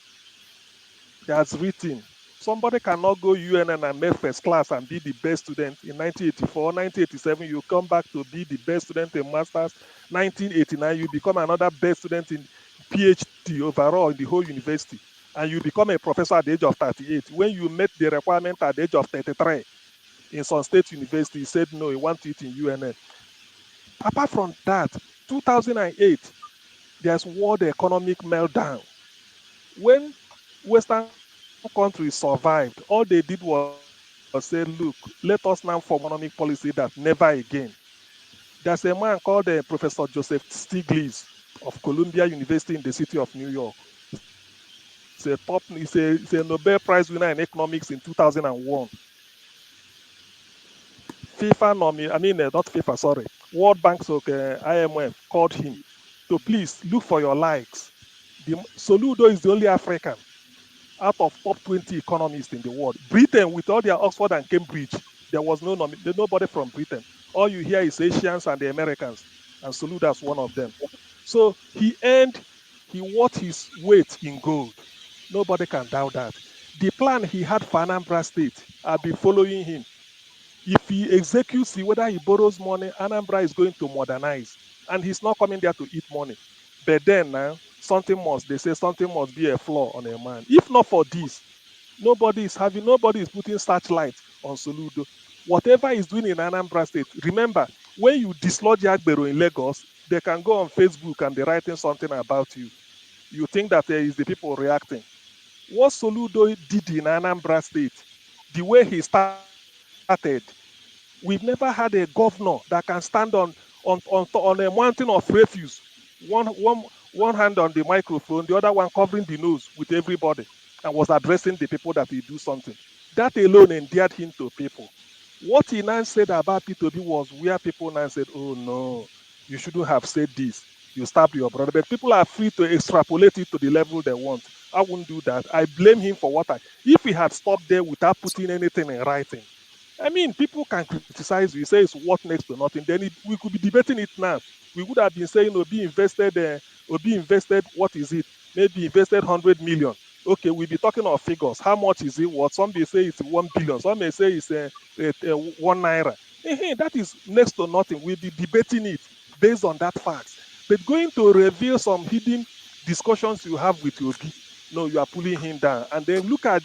Q: He has written. Somebody cannot go UNN and make first class and be the best student in 1984, 1987. You come back to be the best student in masters. 1989, you become another best student in PhD overall in the whole university, and you become a professor at the age of 38. When you met the requirement at the age of 33 in some state university, he said no, he wants it in UNN. Apart from that, 2008, there's world economic meltdown. When Western countries survived, all they did was say, look, let us now form economic policy that never again. There's a man called Professor Joseph Stiglitz of Columbia University in the city of New York. He's a Nobel Prize winner in economics in 2001. World Bank, IMF called him to please look for your likes. Soludo is the only African out of top 20 economists in the world. Britain, with all their Oxford and Cambridge, there was nobody from Britain. All you hear is Asians and the Americans, and Soludo is one of them. So he worth his weight in gold. Nobody can doubt that. The plan he had for Anambra State, I've been following him. If he executes it, whether he borrows money, Anambra is going to modernize. And he's not coming there to eat money. But then now, something must be a flaw on a man. If not for this, nobody is putting searchlight on Soludo. Whatever he's doing in Anambra State, remember, when you dislodge Agbero in Lagos, they can go on Facebook and they're writing something about you. You think that there is the people reacting. What Soludo did in Anambra State, the way he started, we've never had a governor that can stand on a mountain of refuse, one hand on the microphone, the other one covering the nose with everybody, and was addressing the people that he do something. That alone endeared him to people. What he now said about P2B was where people now said, oh no, you shouldn't have said this. You stabbed your brother. But people are free to extrapolate it to the level they want. I wouldn't do that. I blame him for if he had stopped there without putting anything in writing. I mean, people can criticize you, say it's worth next to nothing. Then we could be debating it now. We would have been saying, Obi invested, what is it? Maybe invested 100 million. Okay, we'll be talking of figures. How much is it worth? Some may say it's 1 billion. Some may say it's 1 naira. That is next to nothing. We'll be debating it based on that facts. But going to reveal some hidden discussions you have with Obi, no, you are pulling him down. And then look at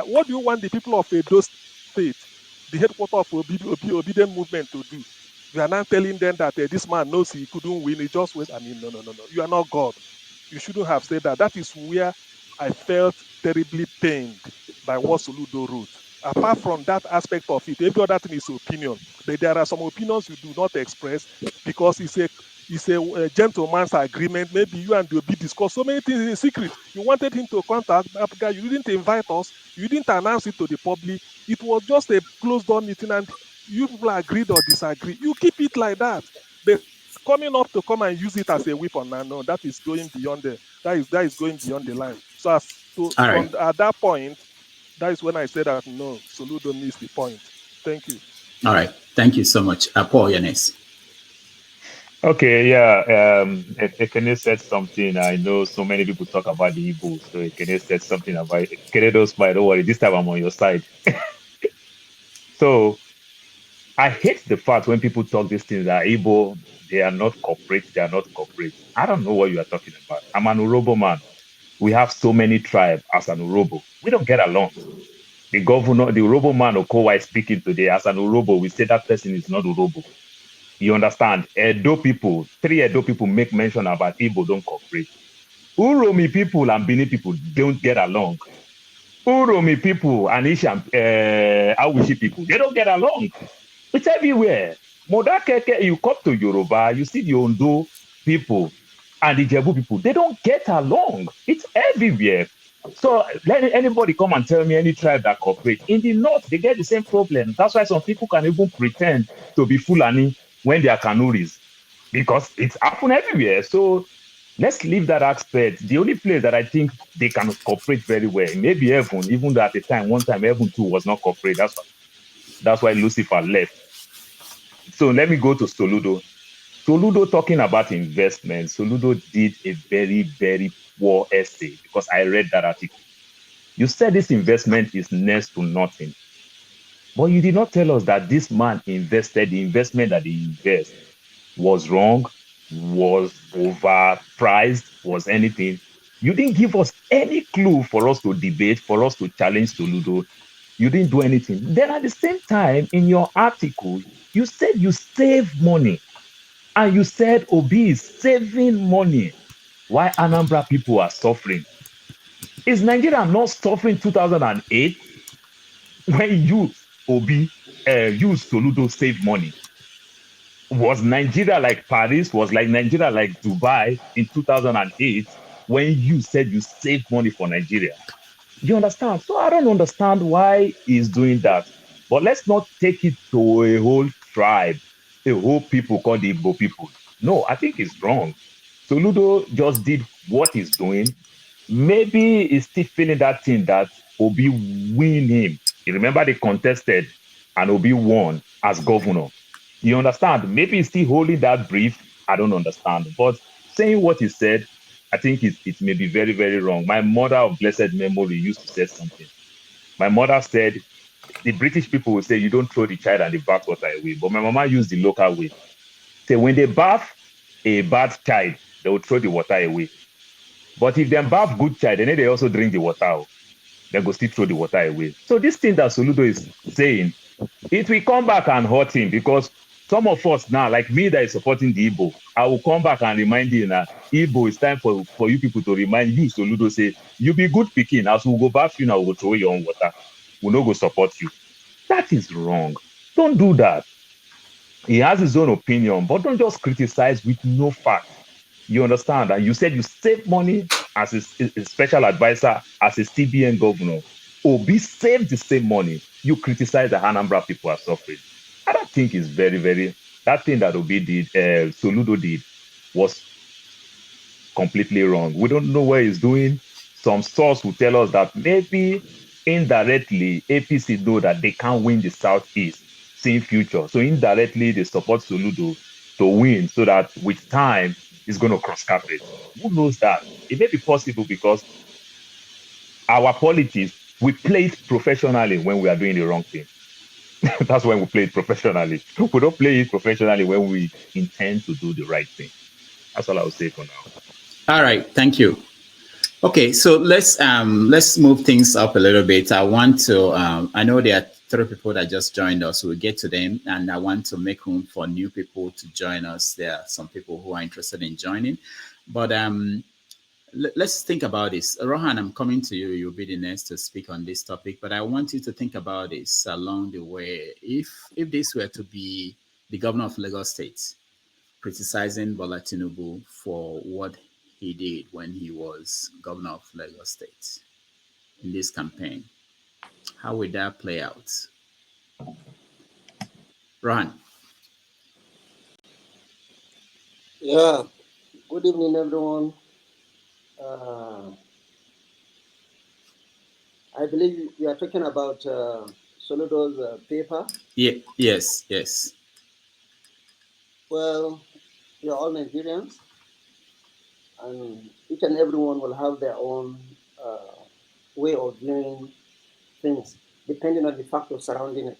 Q: what do you want the people of Edo State, the headquarters of Obedient Movement, to do? You are now telling them that this man knows he couldn't win. He just went. I mean, no. You are not God. You shouldn't have said that. That is where I felt terribly pained by what Soludo wrote. Apart from that aspect of it, every other thing is opinion. But there are some opinions you do not express because it's a gentleman's agreement. Maybe you and Obi discuss so many things in secret. You wanted him to contact that guy. You didn't invite us. You didn't announce it to the public. It was just a closed-door meeting, and you people agreed or disagree. You keep it like that. But coming up to come and use it as a weapon, no, that is going beyond that is going beyond the line. So at that point, that is when I said that no, Soludo missed the point. Thank you.
E: All right. Thank you so much. Paul, your next.
J: Okay, yeah. Ekene said something. I know so many people talk about the Igbo. So Ekene said something about Ekene, don't smile, don't worry. This time I'm on your side. So I hate the fact when people talk these things that Igbo, they are not corporate. I don't know what you are talking about. I'm an Urobo man. We have so many tribes as an Urobo. We don't get along. The governor, the Urobo man Okowa is speaking today. As an Urobo, we say that person is not Urobo. You understand? Three Edo people make mention about Igbo don't cooperate. Uromi people and Bini people don't get along. Uromi people and Awishi people, they don't get along. It's everywhere. Modakeke, you come to Yoruba, you see the Ondo people and the Jebu people, they don't get along. It's everywhere. So let anybody come and tell me any tribe that cooperate. In the north, they get the same problem. That's why some people can even pretend to be Fulani when they are Kanuris, because it's happened everywhere. So Let's leave that aspect. The only place that I think they can cooperate very well, maybe Heaven, even though at the time, one time Heaven too was not cooperate. That's why Lucifer left. So let me go to Soludo. Soludo talking about investment. Soludo did a very, very poor essay because I read that article. You said this investment is next to nothing. But you did not tell us that this man invested, the investment that he invested was wrong, was overpriced, was anything. You didn't give us any clue for us to debate, for us to challenge Soludo. You didn't do anything. Then at the same time, in your article, you said you save money. And you said Obi is saving money. Why Anambra people are suffering? Is Nigeria not suffering 2008 when you, Obi, use Soludo save money? Was Nigeria like Paris? Was like Nigeria like Dubai in 2008 when you said you saved money for Nigeria? You understand? So I don't understand why he's doing that. But let's not take it to a whole tribe, a whole people called the Igbo people. No, I think it's wrong. Soludo just did what he's doing. Maybe he's still feeling that thing that Obi win him. You remember they contested and Obi won as governor. You understand? Maybe he's still holding that brief. I don't understand. But saying what he said, I think it may be very, very wrong. My mother of blessed memory used to say something. My mother said, the British people will say, you don't throw the child and the bathwater away. But my mama used the local way. Say, when they bath a bad child, they will throw the water away. But if they bath good child, then they also drink the water. They go still throw the water away. So this thing that Soludo is saying, it will come back and hurt him because some of us now, like me that is supporting the Igbo, I will come back and remind you that Igbo, it's time for you people to remind you, Soludo, say, you be good picking. As we go back, you now we'll throw your own water. We'll not go support you. That is wrong. Don't do that. He has his own opinion, but don't just criticize with no fact. You understand? And you said you save money as a special advisor, as a CBN governor. Obi saved the same money. You criticize the Anambra people are suffering. I don't think it's very, very, that thing that Obi did, Soludo did, was completely wrong. We don't know what he's doing. Some source will tell us that maybe indirectly, APC know that they can't win the Southeast, seeing future. So indirectly, they support Soludo to win so that with time, it's going to cross carpet. Who knows that? It may be possible because our politics, we play it professionally when we are doing the wrong thing. That's when we play it professionally. We don't play it professionally when we intend to do the right thing. That's all I will say for now.
E: All right, thank you. Okay, so let's move things up a little bit. I want to I know there are 3 people that just joined us. We'll get to them, and I want to make room for new people to join us. There are some people who are interested in joining, but let's think about this. Rohan, I'm coming to you. You'll be the next to speak on this topic, but I want you to think about this along the way. If this were to be the governor of Lagos State criticizing Bola Tinubu for what he did when he was governor of Lagos State in this campaign, how would that play out? Rohan.
T: Yeah, good evening, everyone. I believe you are talking about Soludo's paper.
E: Yeah, yes.
T: Well, we are all Nigerians, and each and everyone will have their own way of viewing things, depending on the factors surrounding it.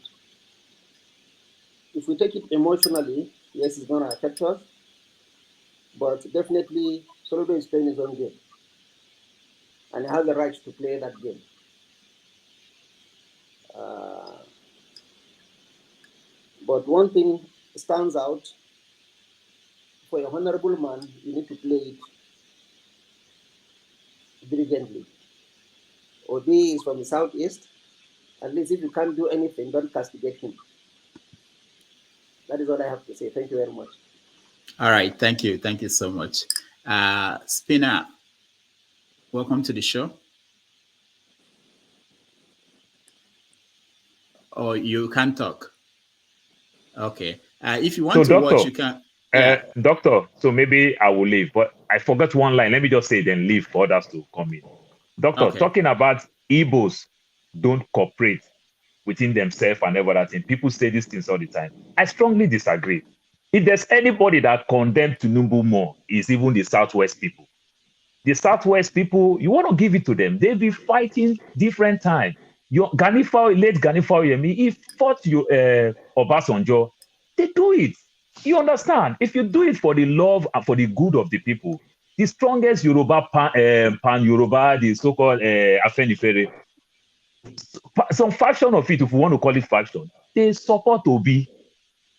T: If we take it emotionally, yes, it's going to affect us, but definitely Soludo is playing his own game, and he has the right to play that game. But one thing stands out: for a honorable man, you need to play it diligently. Obi is from the southeast. At least if you can't do anything, don't castigate him. That is what I have to say. Thank you very much.
E: All right, thank you. Thank you so much. Spinner, welcome to the show. Oh, you can't talk. Okay. If you want to watch, you can.
J: Doctor, so maybe I will leave, but I forgot one line. Let me just say then leave for others to come in. Doctor, talking about Igbos don't cooperate within themselves and every other thing. People say these things all the time. I strongly disagree. If there's anybody that condemned Tinubu more, it's even the Southwest people. The Southwest people, you want to give it to them. They'll be fighting different time. Your late Ganifao Yemi, he fought Obasanjo. They do it. You understand? If you do it for the love and for the good of the people, the strongest Yoruba pan-Yoruba, the so-called Afenifere, some faction of it, if we want to call it faction, they support Obi.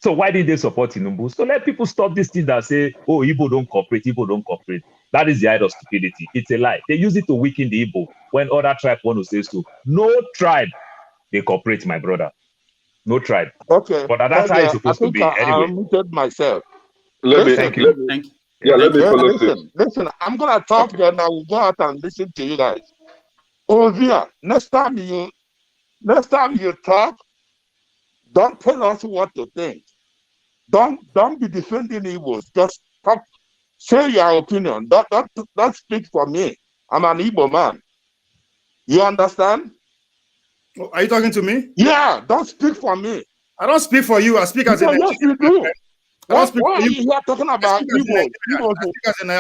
J: So why did they support Tinubu? So let people stop this thing that say, oh, Igbo don't cooperate, Igbo don't cooperate. That is the height of stupidity. It's a lie. They use it to weaken the Igbo when other tribe want to say so. No tribe, they cooperate, my brother. No tribe.
F: Okay.
J: But that's how it's supposed to be. Anyway.
F: I muted myself.
I: Let me
F: listen, I'm gonna talk then I will go out and listen to you guys. Ovia, next time you talk, don't tell us what to think. Don't be defending Igbos. Just talk, say your opinion. Don't speak for me. I'm an Igbo man. You understand?
C: Oh, are you talking to me?
F: Yeah, don't speak for me.
C: I don't speak for you. I speak as a Nigerian.
F: Yes, you do. What are you here talking about?
C: I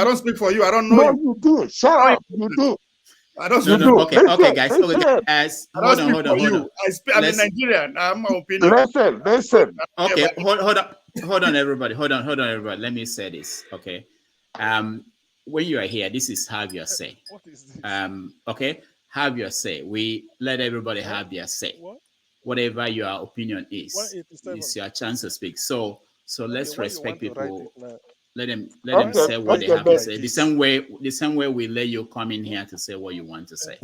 C: don't speak for you. I don't know.
F: No, you do. Shut up. You do.
C: I don't
E: speak.
C: No,
E: okay, guys. Hold on.
C: I'm a Nigerian. I have my opinion.
F: Listen.
E: Okay, hold on, everybody. Hold on, everybody. Let me say this. Okay. When you are here, this is have your say.
Q: What is this?
E: Okay, have your say. We let everybody have their say.
Q: What?
E: Whatever your opinion is, it's your chance to speak. So let's respect people. Let them say what they have to say. The same way we let you come in here to say what you want to say.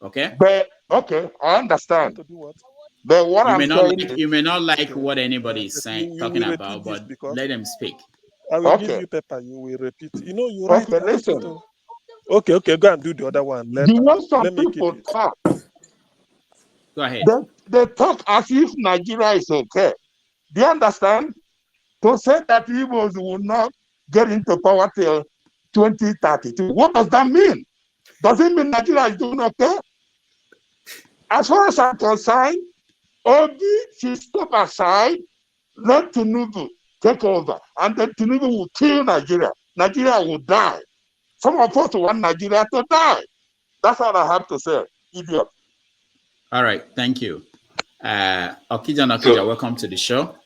E: Okay?
F: But okay, I understand. But what
E: you may not like what anybody is saying, talking about, but let them speak.
Q: I will give you paper. You will repeat. You know, you write.
F: Okay, listen.
Q: Okay, go and do the other one.
F: You want some people talk.
E: Go ahead.
F: They talk as if Nigeria is okay. Do you understand? To say that Igbos will not get into power till 2032. What does that mean? Does it mean Nigeria is doing okay? As far as I'm concerned, Obi should step aside, let Tinubu take over, and then Tinubu will kill Nigeria. Nigeria will die. Some of us want Nigeria to die. That's all I have to say, idiot.
E: All right, thank you. Okija, welcome to the show.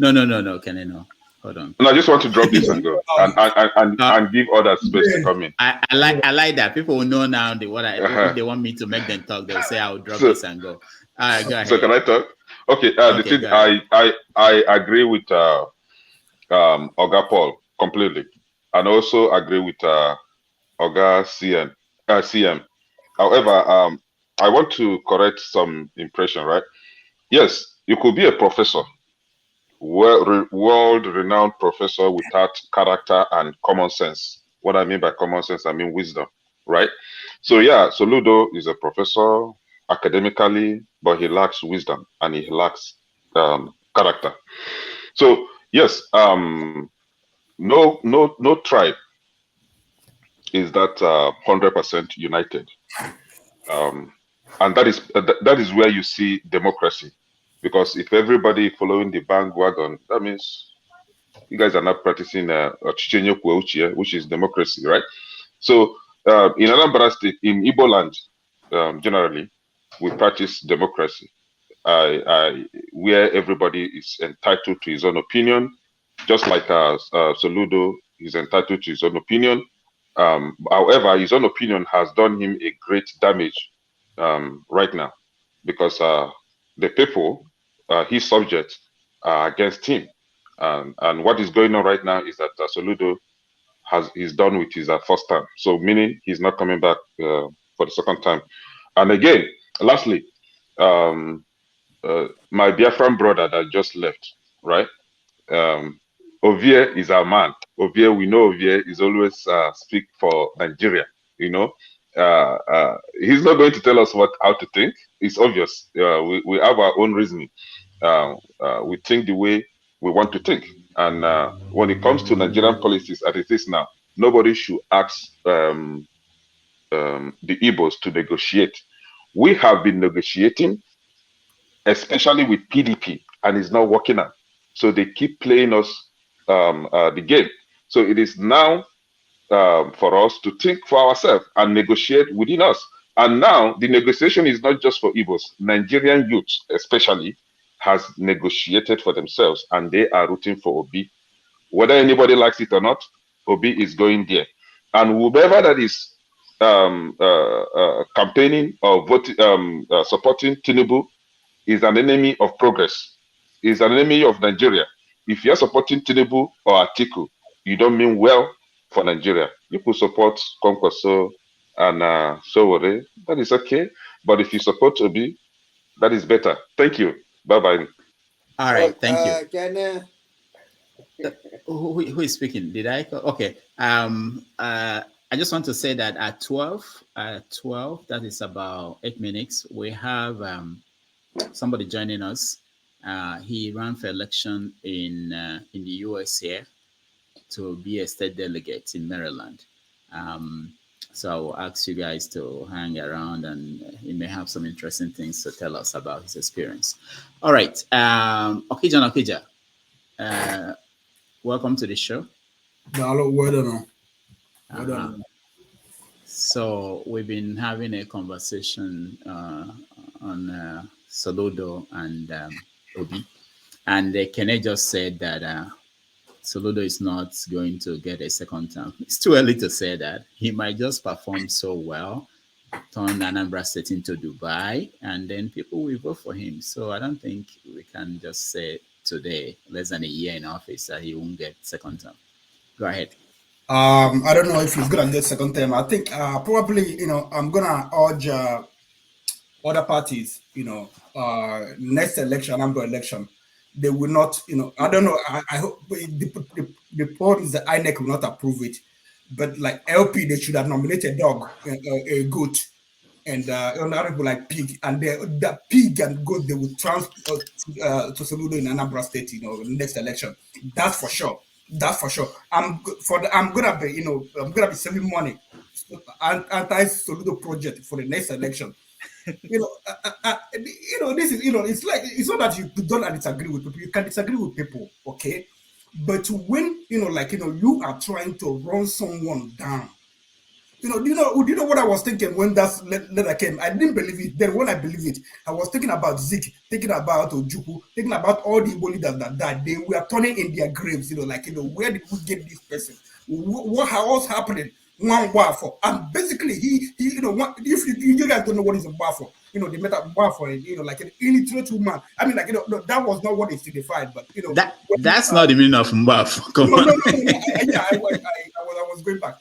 E: No, Kenny, no. Hold on.
I: No, I just want to drop this and go and give others space to come in.
E: I like that. People will know now if they want me to make them talk, they'll say I will drop this and go. All right, go ahead.
I: So can I talk? Okay, the thing I agree with Oga Paul completely, and also agree with Oga CM. However, I want to correct some impression, right? Yes, you could be a professor, world-renowned professor without character and common sense. What I mean by common sense, I mean wisdom, right? So yeah, Soludo is a professor academically, but he lacks wisdom and he lacks character. So yes, no tribe is that 100% united, and that is where you see democracy. Because if everybody following the bandwagon, that means you guys are not practicing which is democracy, right? So in Anambra State, in Igbo land, generally, we practice democracy, where everybody is entitled to his own opinion, just like Soludo is entitled to his own opinion. However, his own opinion has done him a great damage right now, because the people, his subjects, are against him. And what is going on right now is that Soludo is done with his first term. So meaning he's not coming back for the second time. And again, lastly, my Biafran brother that just left, right? Ovie is our man. Ovie, we know Ovie is always speak for Nigeria, you know. He's not going to tell us how to think. It's obvious. We have our own reasoning. We think the way we want to think. And when it comes to Nigerian policies as it is now, nobody should ask the Igbos to negotiate. We have been negotiating, especially with PDP, and it's not working out. So they keep playing us the game. So it is now for us to think for ourselves and negotiate within us. And now the negotiation is not just for Igbos. Nigerian youths, especially, has negotiated for themselves, and they are rooting for Obi. Whether anybody likes it or not, Obi is going there. And whoever that is campaigning or voting, supporting Tinubu is an enemy of progress, is an enemy of Nigeria. If you're supporting Tinubu or Atiku, you don't mean well for Nigeria. You could support Kwankwaso and Sowore, that is okay. But if you support Obi, that is better. Thank you. Bye-bye.
E: All right, thank you.
T: Can,
E: who is speaking? Did I? Okay. I just want to say that at 12, that is about 8 minutes, we have somebody joining us. He ran for election in the US here to be a state delegate in Maryland. So I'll ask you guys to hang around, and he may have some interesting things to tell us about his experience. All right. Okija, welcome to the show. So we've been having a conversation on Soludo and Obi, and Kene just said that Soludo is not going to get a second term. It's too early to say that. He might just perform so well, turn Anambra State into Dubai, and then people will vote for him. So I don't think we can just say today, less than a year in office, that he won't get second term. Go ahead.
U: I don't know if he's gonna get second term. I think probably, I'm gonna urge other parties, next election, Anambra election, they will not, I don't know. I hope the point is that INEC will not approve it, but like LP, they should have nominated dog, a goat, and other people like pig, and the pig and goat they will transfer to Soludo in Anambra State, next election. That's for sure. That's for sure. I'm gonna be, I'm gonna be saving money anti-Soludo project for the next election. This is, it's like, it's not that you don't disagree with people. You can disagree with people, okay? But when, you are trying to run someone down, do you know what I was thinking when that letter came? I didn't believe it. Then when I believe it, I was thinking about Zik, thinking about Ojukwu, thinking about all the Igbo leaders that died. They were turning in their graves, where did we get this person? What was happening? One for, and basically he if you guys don't know what is a bar for, they met a bar for it, like an illiterate woman. I mean, that was not what it signified, but
E: that's not the meaning of mbaf. Come on.
U: Yeah, I was going back.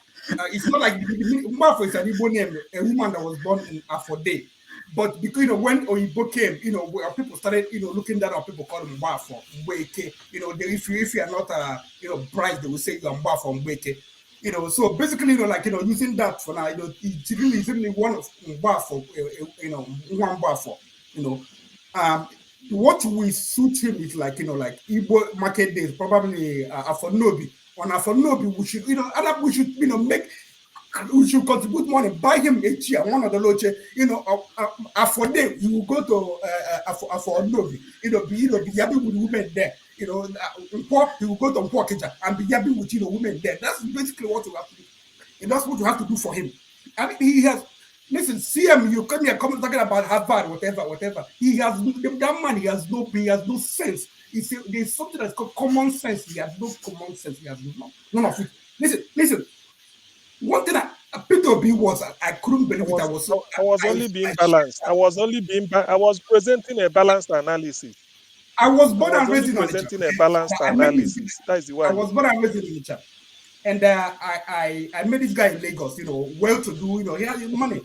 U: It's not like Mbafo is an Igbo name, a woman that was born in Afode. But because when Oyibo came, people started looking that up. People call him Mbafo, Mbweke. If you are not bright, they will say you are Mbafo, Mbweke. So basically, using that for now, it's really one of Mbafo, one Mbafo. What will suit him is like Igbo market days, probably Afonobi. On Afonobi, we should, we should contribute money, buy him a chair, one of the low chair, for them, you will go to Afonobi, be happy with women there, you will go to Mpokeja and be happy with women there. That's basically what you have to do. And that's what you have to do for him. I mean, he has. Listen, CM, you come here talking about Harvard, whatever. He has that man. He has no sense. There's something that's called common sense. He has no common sense. He has none of it. Listen. One thing Peter B was, I couldn't believe it. I was
Q: only being balanced. I was presenting a balanced analysis.
U: I was born and raised in
Q: presenting a balanced analysis. That is the way
U: I was born and raised in Onitsha. And I met this guy in Lagos, well-to-do, he had money,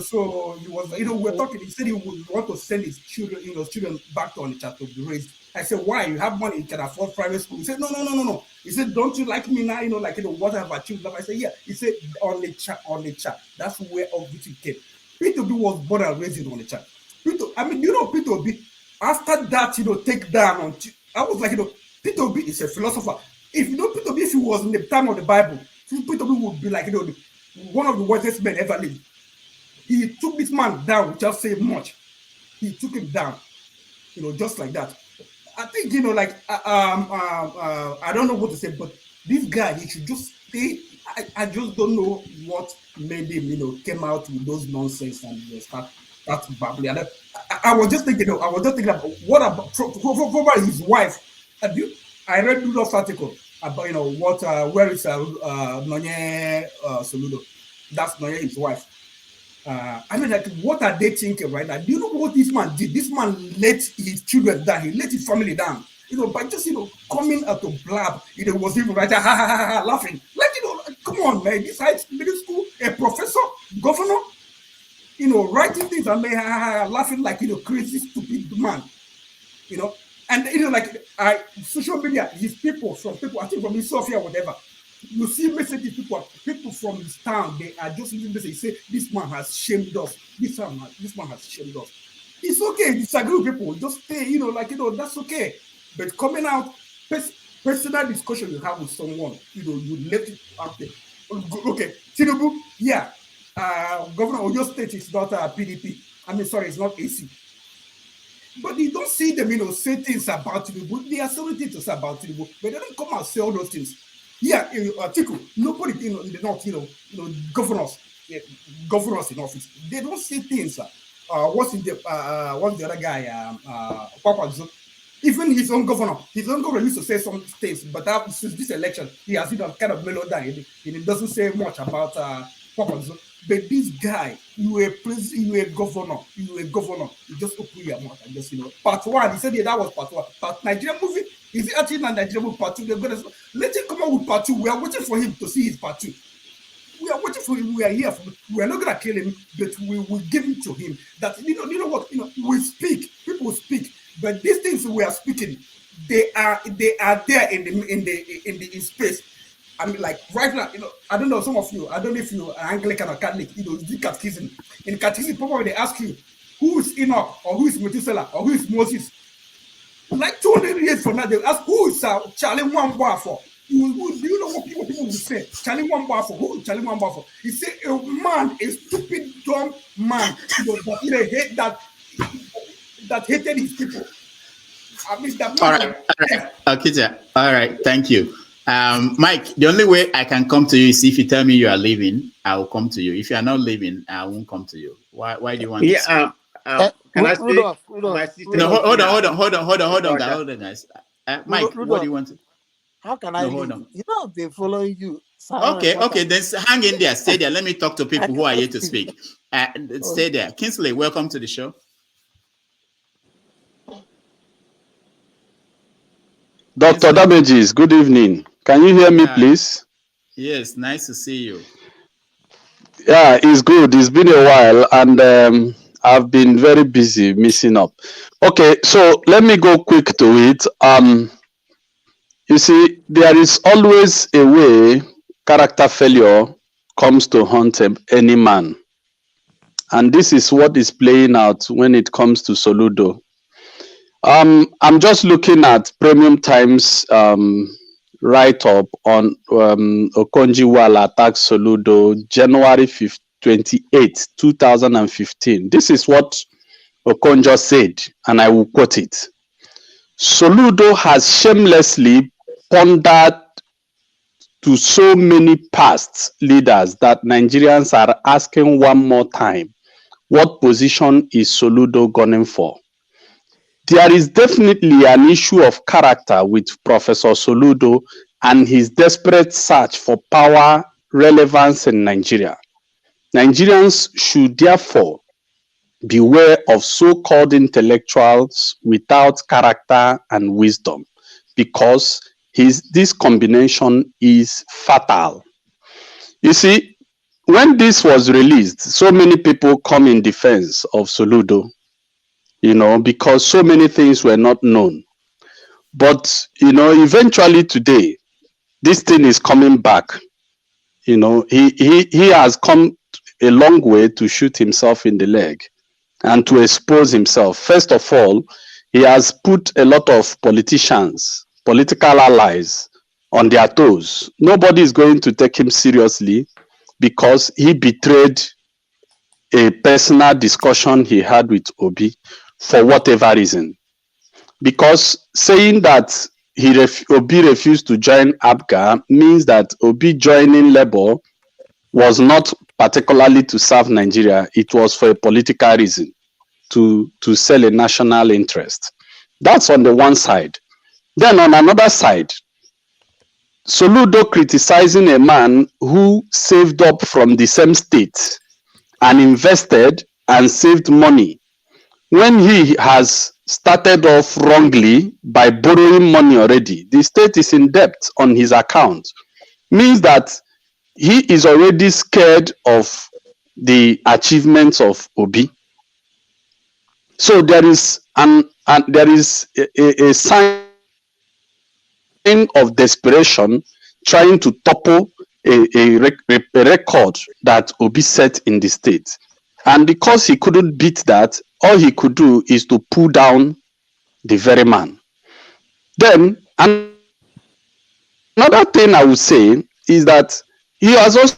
U: so he was, we're talking, he said he would want to send his children, children back to Onitsha to be raised. I said, why? You have money, you can afford private school. He said, no. He said, don't you like me now, what I've achieved? I said, yeah. He said, Onitsha. That's where everything came. Peter B was born and raised in Onitsha. Peter B, after that, take down on, I was like, Peter Obi is a philosopher. If you know Peter Obi, if he was in the time of the Bible, Peter Obi would be like, you know, one of the wisest men ever lived. He took this man down without saying much. He took him down, you know, just like that. I think, you know, like, I don't know what to say, but this guy, he should just stay. I just don't know what made him, you know, came out with those nonsense and you know, start babbling. And I was just thinking, about what about for his wife? I read Rudolph's article about, you know, what where is Nonye Soludo? That's Nonye, his wife. I mean, like, what are they thinking right now? Do you know what this man did? This man let his children down. He let his family down. You know, by just, you know, coming out to blab. You know, was even right, laughing. Like, you know, like, come on, man. This high middle school, a professor, governor, you know, writing things and laughing like, you know, crazy, stupid man. You know, and, you know, like, social media, his people, I think from his Sophia, whatever. You see messages, people from his town, they are just using messages, say, this man has shamed us. This man has shamed us. It's okay, disagree with people, just stay, you know, like, you know, that's okay. But coming out, personal discussion you have with someone, you know, you left it out there. Okay, Tinubu, yeah, Governor Oyo State is not PDP. I mean, sorry, it's not AC. But you don't see them, you know, say things about Tinubu. They are saying things about Tinubu, but they don't come out and say all those things. Yeah, Atiku, nobody, you know, in the north, you know, governors in office, they don't say things. What's the other guy? Even his own governor used to say some things, but since this election, he has kind of mellowed down. He doesn't say much about Papa. But this guy, you a governor, you just open your mouth and just, you know, part one. He said, yeah, that was part one. But Nigerian movie, is it actually not Nigerian movie part two? They're gonna let him come out with part two. We are waiting for him to see his part two. We are waiting for him. We are here for him. We are not gonna kill him, but we will give it to him. That you know what, you know, we speak, people speak, but these things we are speaking, they are there in space. I mean, like right now, you know, I don't know, some of you, I don't know if you are Anglican or Catholic, you know, the catechism. In catechism, probably they ask you, who is Enoch, or who is Methuselah, or who is Moses? Like 200 years from now, they ask, who is Charlie Wambua? Do you know what people will say? Charlie Wambua, who is Charlie Wambua? He said, a stupid, dumb man, you know, that he hate that hated his people. I mean, that
E: all right. Okay, all right, thank you. Mike, the only way I can come to you is if you tell me you are leaving, I will come to you. If you are not leaving, I won't come to you. Why do you want to speak?
R: Can I speak? Rudolph,
E: no, hold on, guys. Mike, what do you want to?
R: How can I leave? You know, I've been following you.
E: Okay, then hang in there, stay there. Let me talk to people who are here to speak. Stay there. Kingsley, welcome to the show.
D: Dr. Damages, good evening. Can you hear me, please?
E: Yes, nice to see you.
D: Yeah, it's good. It's been a while, and I've been very busy missing up. Okay, so let me go quick to it. You see, there is always a way character failure comes to haunt any man. And this is what is playing out when it comes to Soludo. I'm just looking at Premium Times write-up on Okonjo-Iweala attacks Soludo January 28, 2015. This is what Okonjo said, and I will quote it. Soludo has shamelessly pondered to so many past leaders that Nigerians are asking one more time, what position is Soludo gunning for? There is definitely an issue of character with Professor Soludo and his desperate search for power relevance in Nigeria. Nigerians should therefore beware of so-called intellectuals without character and wisdom, because this combination is fatal. You see, when this was released, so many people come in defense of Soludo, you know, because so many things were not known. But, you know, eventually today, this thing is coming back. You know, he has come a long way to shoot himself in the leg and to expose himself. First of all, he has put a lot of politicians political allies on their toes. Nobody is going to take him seriously because he betrayed a personal discussion he had with Obi for whatever reason. Because saying that Obi refused to join ABGA means that Obi joining Labour was not particularly to serve Nigeria. It was for a political reason, to sell a national interest. That's on the one side. Then on another side, Soludo criticizing a man who saved up from the same state and invested and saved money when he has started off wrongly by borrowing money already. The state is in debt on his account, means that he is already scared of the achievements of Obi. So there is a sign of desperation trying to topple a record that Obi set in the state. And because he couldn't beat that, all he could do is to pull down the very man. Then another thing I would say is that he has also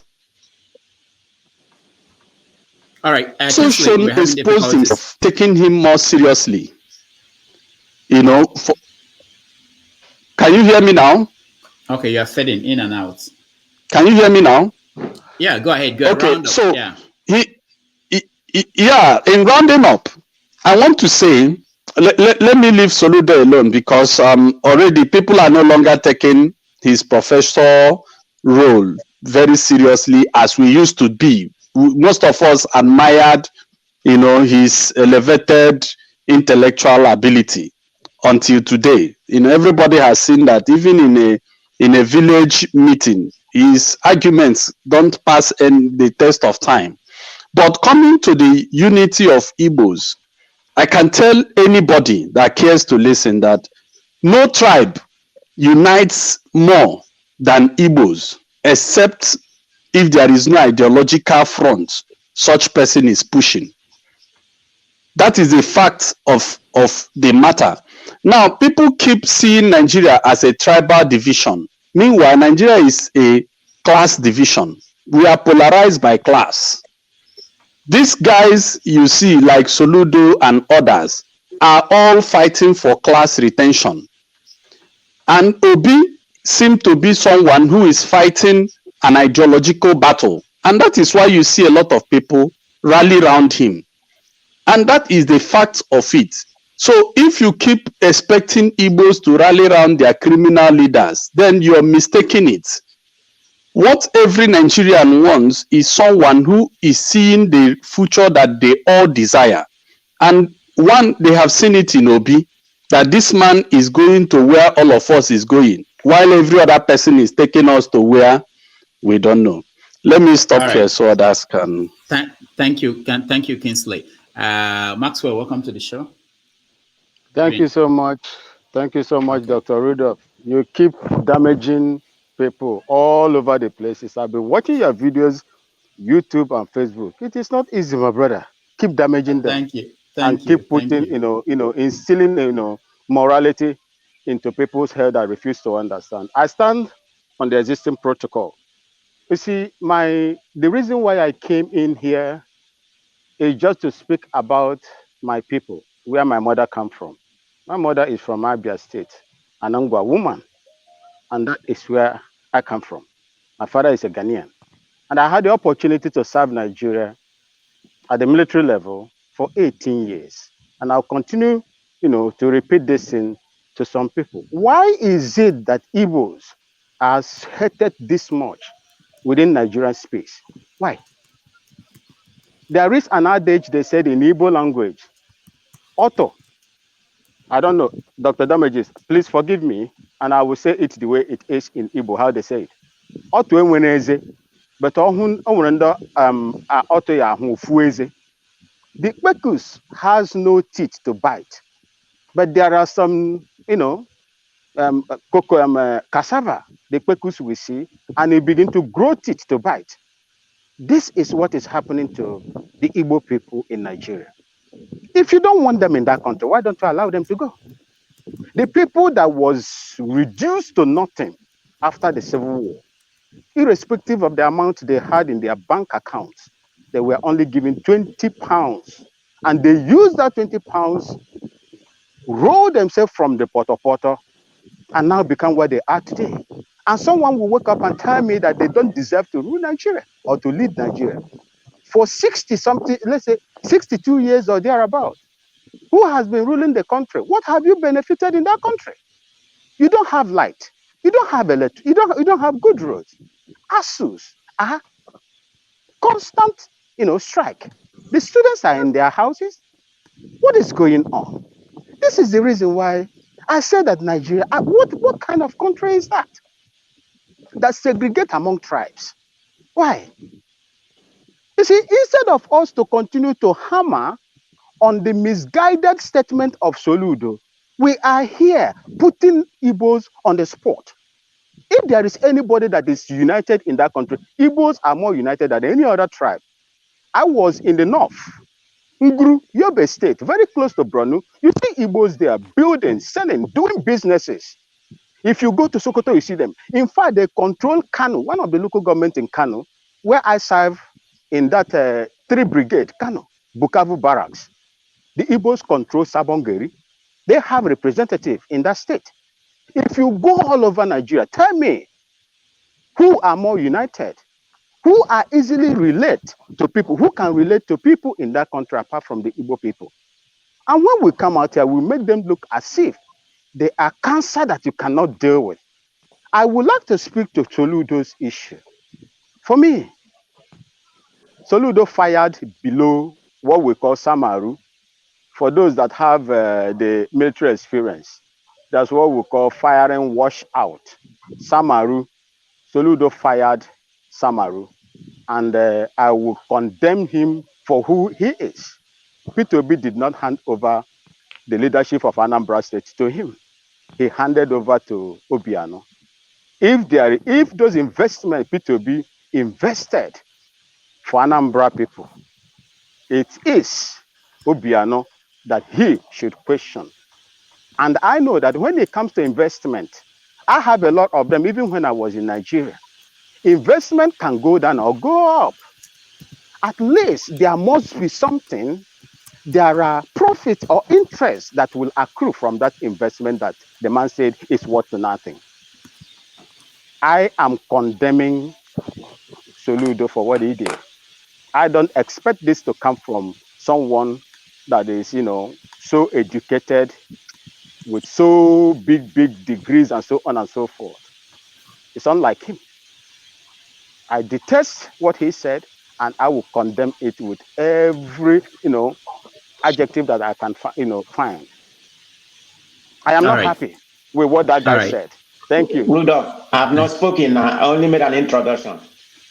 D: shown exposed himself, taking him more seriously. You know, can you hear me now?
E: Okay, you're fading in and out.
D: Can you hear me now?
E: Yeah, go ahead. Go
D: okay,
E: round up.
D: So
E: yeah.
D: In rounding up, I want to say, let me leave Soludo alone because already people are no longer taking his professor role very seriously as we used to be. Most of us admired, his elevated intellectual ability until today. Everybody has seen that even in a village meeting, his arguments don't pass the test of time. But coming to the unity of Igbos, I can tell anybody that cares to listen that no tribe unites more than Igbos, except if there is no ideological front such person is pushing. That is the fact of the matter. Now, people keep seeing Nigeria as a tribal division. Meanwhile, Nigeria is a class division. We are polarized by class. These guys you see, like Soludo and others, are all fighting for class retention. And Obi seems to be someone who is fighting an ideological battle. And that is why you see a lot of people rally around him. And that is the fact of it. So if you keep expecting Igbos to rally around their criminal leaders, then you're mistaking it. What every Nigerian wants is someone who is seeing the future that they all desire. And one, they have seen it in Obi, that this man is going to where all of us is going, while every other person is taking us to where we don't know. Let me stop here so others can.
E: Thank you, Kingsley. Maxwell, welcome to the show.
K: Thank you so much. Thank you so much, Dr. Rudolph. You keep damaging people all over the places. I've been watching your videos, YouTube and Facebook. It is not easy, my brother. Keep damaging them.
E: Thank you.
K: Keep putting, instilling, morality into people's head that refuse to understand. I stand on the existing protocol. You see, the reason why I came in here is just to speak about my people, where my mother comes from. My mother is from Abia State, an Angwa woman, and that is where I come from. My father is a Ghanaian, and I had the opportunity to serve Nigeria at the military level for 18 years, and I'll continue, to repeat this thing to some people. Why is it that Igbos are hated this much within Nigerian space? Why? There is an adage they said in Igbo language, Otto. I don't know, Dr. Damages, please forgive me, and I will say it the way it is in Igbo, how they say it. Otto enweneze, but Otto yahufueze. The Kpekus has no teeth to bite, but there are some, cassava, the Kpekus we see, and they begin to grow teeth to bite. This is what is happening to the Igbo people in Nigeria. If you don't want them in that country, why don't you allow them to go? The people that was reduced to nothing after the Civil War, irrespective of the amount they had in their bank accounts, they were only given 20 pounds. And they used that 20 pounds, roll themselves from the porter, and now become where they are today. And someone will wake up and tell me that they don't deserve to rule Nigeria or to lead Nigeria. For 60 something, let's say 62 years or thereabout, who has been ruling the country? What have you benefited in that country? You don't have light. You don't have electric. You don't have good roads. ASUs are constant, strike. The students are in their houses. What is going on? This is the reason why I said that Nigeria, what kind of country is that? That segregate among tribes. Why? You see, instead of us to continue to hammer on the misguided statement of Soludo, we are here putting Igbos on the spot. If there is anybody that is united in that country, Igbos are more united than any other tribe. I was in the north, Nguru, Yobe State, very close to Borno. You see Igbos there building, selling, doing businesses. If you go to Sokoto, you see them. In fact, they control Kano, one of the local government in Kano, where I serve in that 3 Brigade, Kano, Bukavu Barracks. The Igbos control Sabongeri. They have representative in that state. If you go all over Nigeria, tell me who are more united, who are easily relate to people, who can relate to people in that country apart from the Igbo people. And when we come out here, we make them look as if they are cancer that you cannot deal with. I would like to speak to Soludo's issue. For me, Soludo fired below what we call Samaru. For those that have the military experience, that's what we call firing wash out. Samaru, Soludo fired Samaru, and I will condemn him for who he is. Peter Obi did not hand over the leadership of Anambra State to him. He handed over to Obiano. If those investments Peter Obi invested for Anambra people, it is Obiano that he should question. And I know that when it comes to investment, I have a lot of them, even when I was in Nigeria. Investment can go down or go up. At least there must be something, there are profits or interest that will accrue from that investment that the man said is worth nothing. I am condemning Soludo for what he did. I don't expect this to come from someone that is, so educated with so big degrees and so on and so forth. It's unlike him. I detest what he said, and I will condemn it with every, adjective that I can, find. I am not happy with what that guy said. Thank you.
H: Rudolph, I have not spoken. I only made an introduction.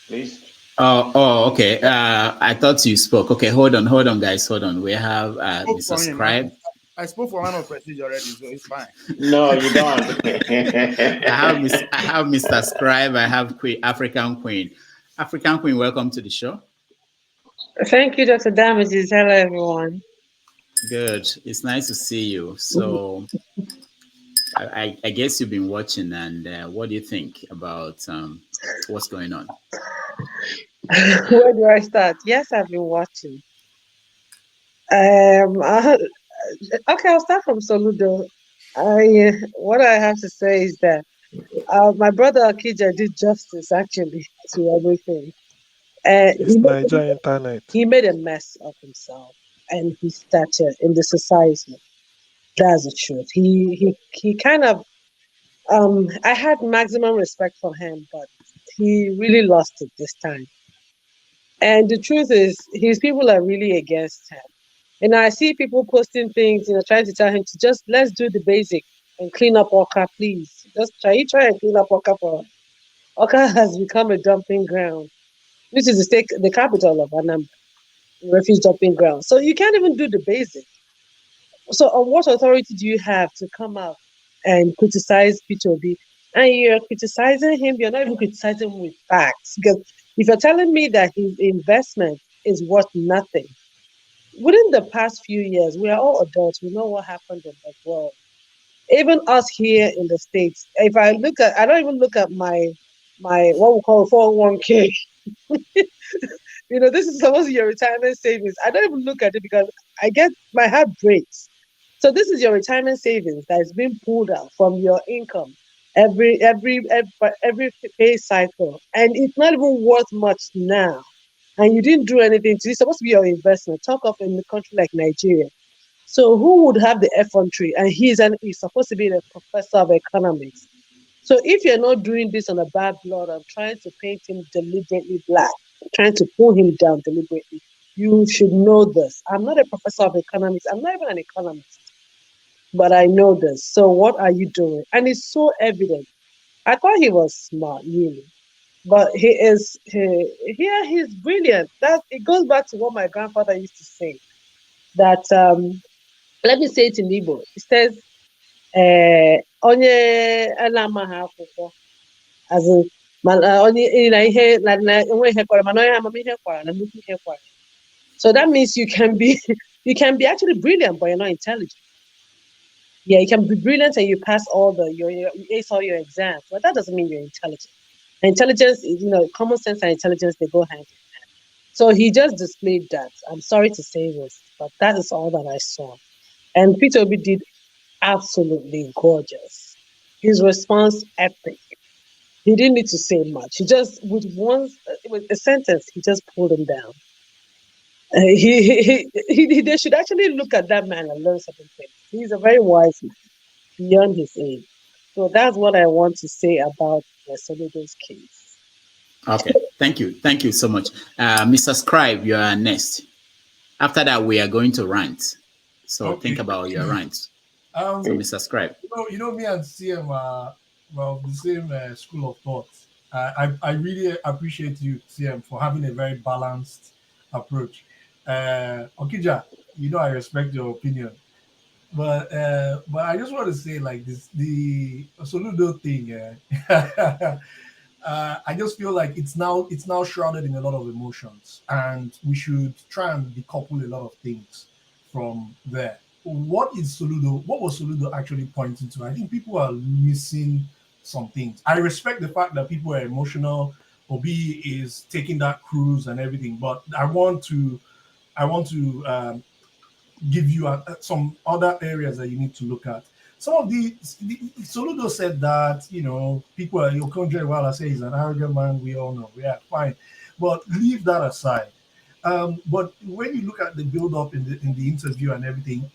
H: Please.
E: Oh, okay. I thought you spoke. Okay, hold on, guys. Hold on. We have Mr. Scribe.
C: I spoke for one of Prestige already, so it's fine.
H: No, you don't.
E: I have Mr. Scribe. I have African Queen. African Queen, welcome to the show.
M: Thank you, Dr. Damages. Hello, everyone.
E: Good. It's nice to see you. So, I guess you've been watching, and what do you think about what's going on?
M: Where do I start? Yes, I've been watching. Okay, I'll start from Soludo. What I have to say is that my brother Akija did justice actually to everything. He made a mess of himself and his stature in the society. That's the truth. He kind of I had maximum respect for him, but he really lost it this time. And the truth is, his people are really against him. And I see people posting things, trying to tell him to just let's do the basic and clean up Oka, please. Just try and clean up Oka for us. Oka has become a dumping ground, which is the capital of Anambra, refuge dumping ground. So you can't even do the basic. So on what authority do you have to come out and criticize Peter Obi? And you're criticizing him, you're not even criticizing him with facts. Because if you're telling me that his investment is worth nothing, within the past few years, we are all adults, we know what happened in the world. Even us here in the States, if I look at, I don't even look at my what we call 401k. This is supposed to be your retirement savings. I don't even look at it because my heart breaks. So this is your retirement savings that is being pulled out from your income every pay cycle, and it's not even worth much now. And you didn't do anything to it. It's supposed to be your investment. Talk of in a country like Nigeria. So who would have the effrontery? And he's supposed to be the professor of economics. So if you're not doing this on a bad blood, I'm trying to paint him deliberately black, trying to pull him down deliberately, you should know this. I'm not a professor of economics. I'm not even an economist, but I know this. So what are you doing? And it's so evident. I thought he was smart, really, but he's brilliant. It goes back to what my grandfather used to say. That let me say it in Igbo. It says, "Onye alamaghị akwụkwọ," as in, onye na ihe na enwe ihe kwara, mana onye amamihe kwara na nnukwu ihe kwara. So that means you can be actually brilliant, but you're not intelligent. Yeah, you can be brilliant and you pass you ace all your exams, but that doesn't mean you're intelligent. Intelligence is, common sense and intelligence, they go hand in hand. So he just displayed that. I'm sorry to say this, but that is all that I saw. And Peter Obi did absolutely gorgeous. His response, epic. He didn't need to say much. He just, with a sentence, he just pulled him down. They should actually look at that man and learn certain things. He's a very wise man, beyond his age. So that's what I want to say about Soludo's case.
E: Okay, thank you so much. Mr. Scribe, you are next. After that, we are going to rant. So okay. Think about your rant. So Mr. Scribe.
N: Me and CM are the same school of thought. I really appreciate you, CM, for having a very balanced approach. Okija, I respect your opinion. But I just want to say like this, the Soludo thing, I just feel like it's now shrouded in a lot of emotions, and we should try and decouple a lot of things from there. What was Soludo actually pointing to? I think people are missing some things. I respect the fact that people are emotional. Obi is taking that cruise and everything, but I want to give you some other areas that you need to look at. Some of the Soludo said that, people are, Okonjo Iweala say he's an arrogant man, we all know. Yeah, fine. But leave that aside. But when you look at the build-up in the interview and everything,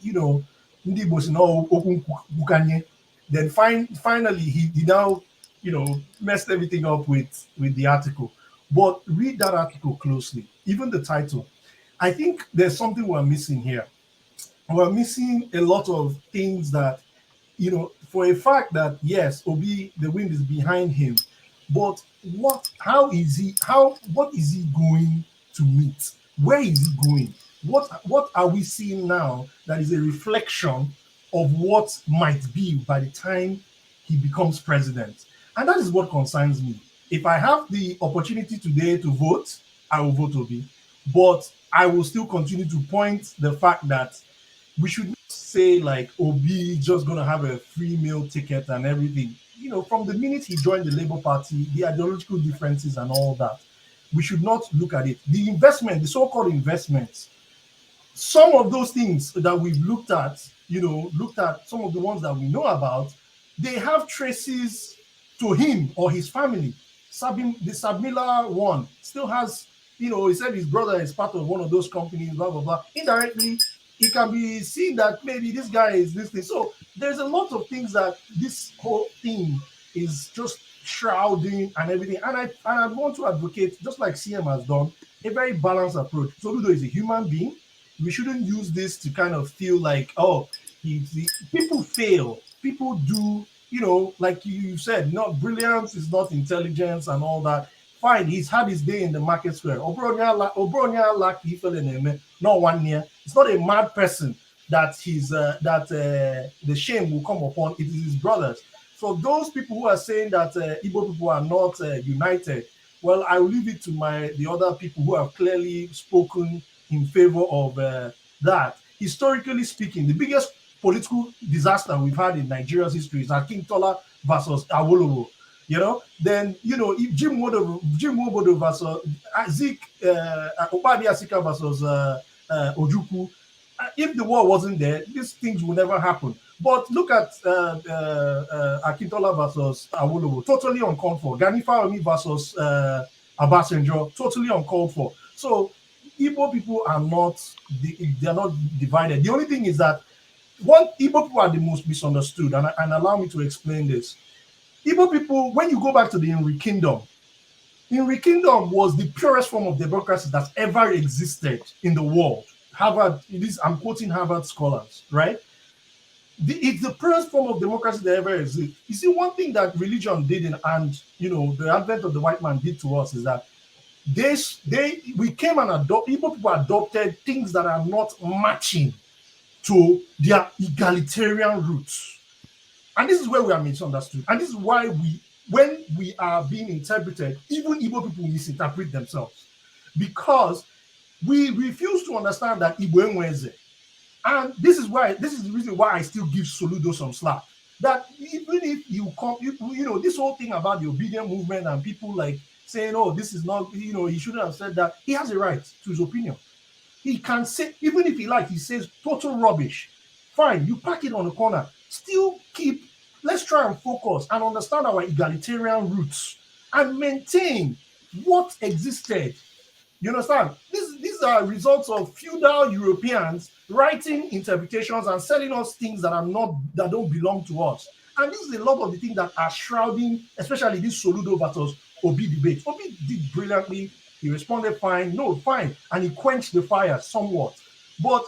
N: then finally he now, messed everything up with the article. But read that article closely, even the title. I think there's something we're missing here. We're missing a lot of things that, for a fact that, yes, Obi, the wind is behind him, but what is he going to meet? Where is he going? What are we seeing now that is a reflection of what might be by the time he becomes president? And that is what concerns me. If I have the opportunity today to vote, I will vote Obi, but I will still continue to point the fact that we should not say like Obi just going to have a free meal ticket and everything. From the minute he joined the Labour Party, the ideological differences and all that, we should not look at it. The investment, the so-called investments, some of those things that we've looked at some of the ones that we know about, they have traces to him or his family. The Sabmila one still has, he said his brother is part of one of those companies, blah, blah, blah. Indirectly, it can be seen that maybe this guy is this thing. So there's a lot of things that this whole thing is just shrouding and everything. And I want to advocate, just like CM has done, a very balanced approach. Soludo is a human being. We shouldn't use this to kind of feel like, people fail. People do, like you said, not brilliance is not intelligence and all that. Fine, he's had his day in the market square. Obronya lack not 1 year. It's not a mad person that the shame will come upon. It is his brothers. So those people who are saying that Igbo people are not united, well, I will leave it to the other people who have clearly spoken in favor of that. Historically speaking, the biggest political disaster we've had in Nigeria's history is Akintola versus Awolowo. You know, then if Jim Wobodo versus Zik Okpadi Asika versus Ojukwu. If the war wasn't there, these things would never happen. But look at Akintola versus Awolowo, totally uncalled for. Gani Fawehinmi versus Obasanjo, totally uncalled for. So Igbo people are not divided. The only thing is that Igbo people are the most misunderstood, and allow me to explain this. Igbo people, when you go back to the Inri Kingdom was the purest form of democracy that's ever existed in the world. Harvard, I'm quoting Harvard scholars, right? It's the purest form of democracy that ever existed. You see, one thing that religion did, the advent of the white man did to us is that we came and Igbo people adopted things that are not matching to their egalitarian roots. And this is where we are misunderstood. And this is why when we are being interpreted, even Igbo people misinterpret themselves. Because we refuse to understand that Igbo Enweze. And this is the reason why I still give Soludo some slack. That even if you come, this whole thing about the obedient movement and people like saying, oh, this is not, he shouldn't have said that. He has a right to his opinion. He can say, even if he says total rubbish, fine, you pack it on the corner. Still let's try and focus and understand our egalitarian roots and maintain what existed. You understand? These are results of feudal Europeans writing interpretations and selling us things that don't belong to us. And this is a lot of the things that are shrouding, especially this Soludo versus Obi debate. Obi did brilliantly. He responded fine, and he quenched the fire somewhat. But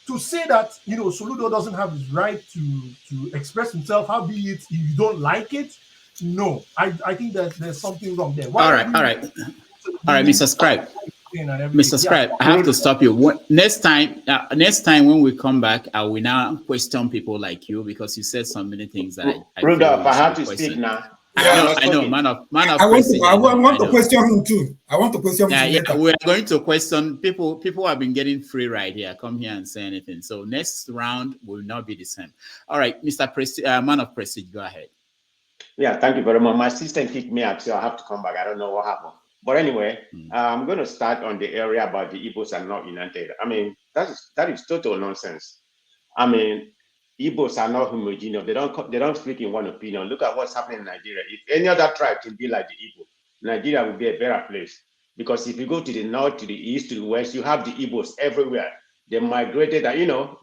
N: to say that Soludo doesn't have his right to express himself, how be it if you don't like it, no, I think that there's something wrong there.
E: All right, Mr. Scribe. Mr. Scribe, I have to stop you. Next time when we come back, I will now question people like you because you said so many things that
H: Rudolph, I have to speak now.
E: I know, man of
U: I want to question him too. I want to question him.
E: Yeah, we are going to question people. People have been getting free ride here. Come here and say anything. So next round will not be the same. All right, Mr. Man of Prestige, go ahead.
H: Yeah, thank you very much. My assistant kicked me out, so I have to come back. I don't know what happened. But anyway, I'm going to start on the area about the Igbos are not united. I mean, that is total nonsense. I mean, Igbos are not homogeneous. They don't speak in one opinion. Look at what's happening in Nigeria. If any other tribe can be like the Igbo, Nigeria would be a better place. Because if you go to the north, to the east, to the west, you have the Igbos everywhere. They migrated,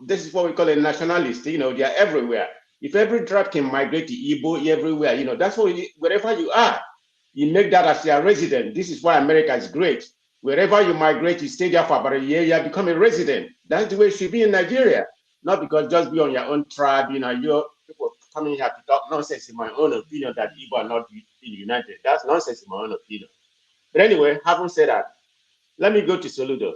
H: this is what we call a nationalist. They are everywhere. If every tribe can migrate to Igbo everywhere, that's what wherever you are, you make that as your resident. This is why America is great. Wherever you migrate, you stay there for about a year, you become a resident. That's the way it should be in Nigeria. Not because just be on your own tribe, you're people coming here to talk nonsense in my own opinion that Igbo are not united. That's nonsense in my own opinion. But anyway, having said that, let me go to Soludo.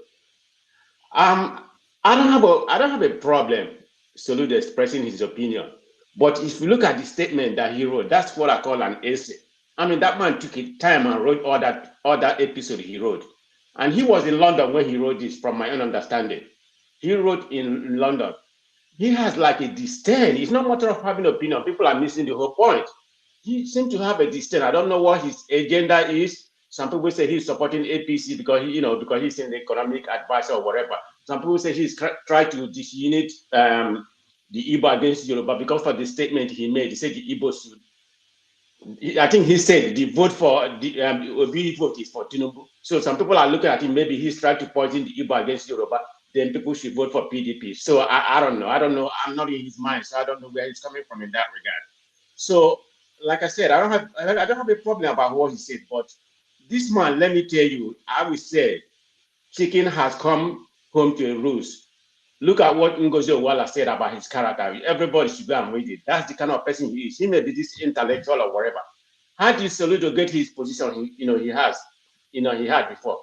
H: I don't have a problem Soludo expressing his opinion. But if you look at the statement that he wrote, that's what I call an essay. I mean, that man took his time and wrote all that episode he wrote. And he was in London when he wrote this, from my own understanding. He wrote in London. He has like a disdain. It's not a matter of having an opinion. People are missing the whole point. He seems to have a disdain. I don't know what his agenda is. Some people say he's supporting APC because he's an economic advisor or whatever. Some people say he's trying to disunite the Igbo against Yoruba because of the statement he made. He said the Igbo should. I think he said the vote for the Obi vote is for Tinubu. So some people are looking at him. Maybe he's trying to poison the Igbo against Yoruba. Then people should vote for PDP. So I don't know. I'm not in his mind, so I don't know where he's coming from in that regard. So, like I said, I don't have a problem about what he said. But this man, let me tell you, I will say, chicken has come home to a roost. Look at what Ngozi Owala said about his character. Everybody should go and read it. That's the kind of person he is. He may be this intellectual or whatever. How did Soludo get his position? He had before.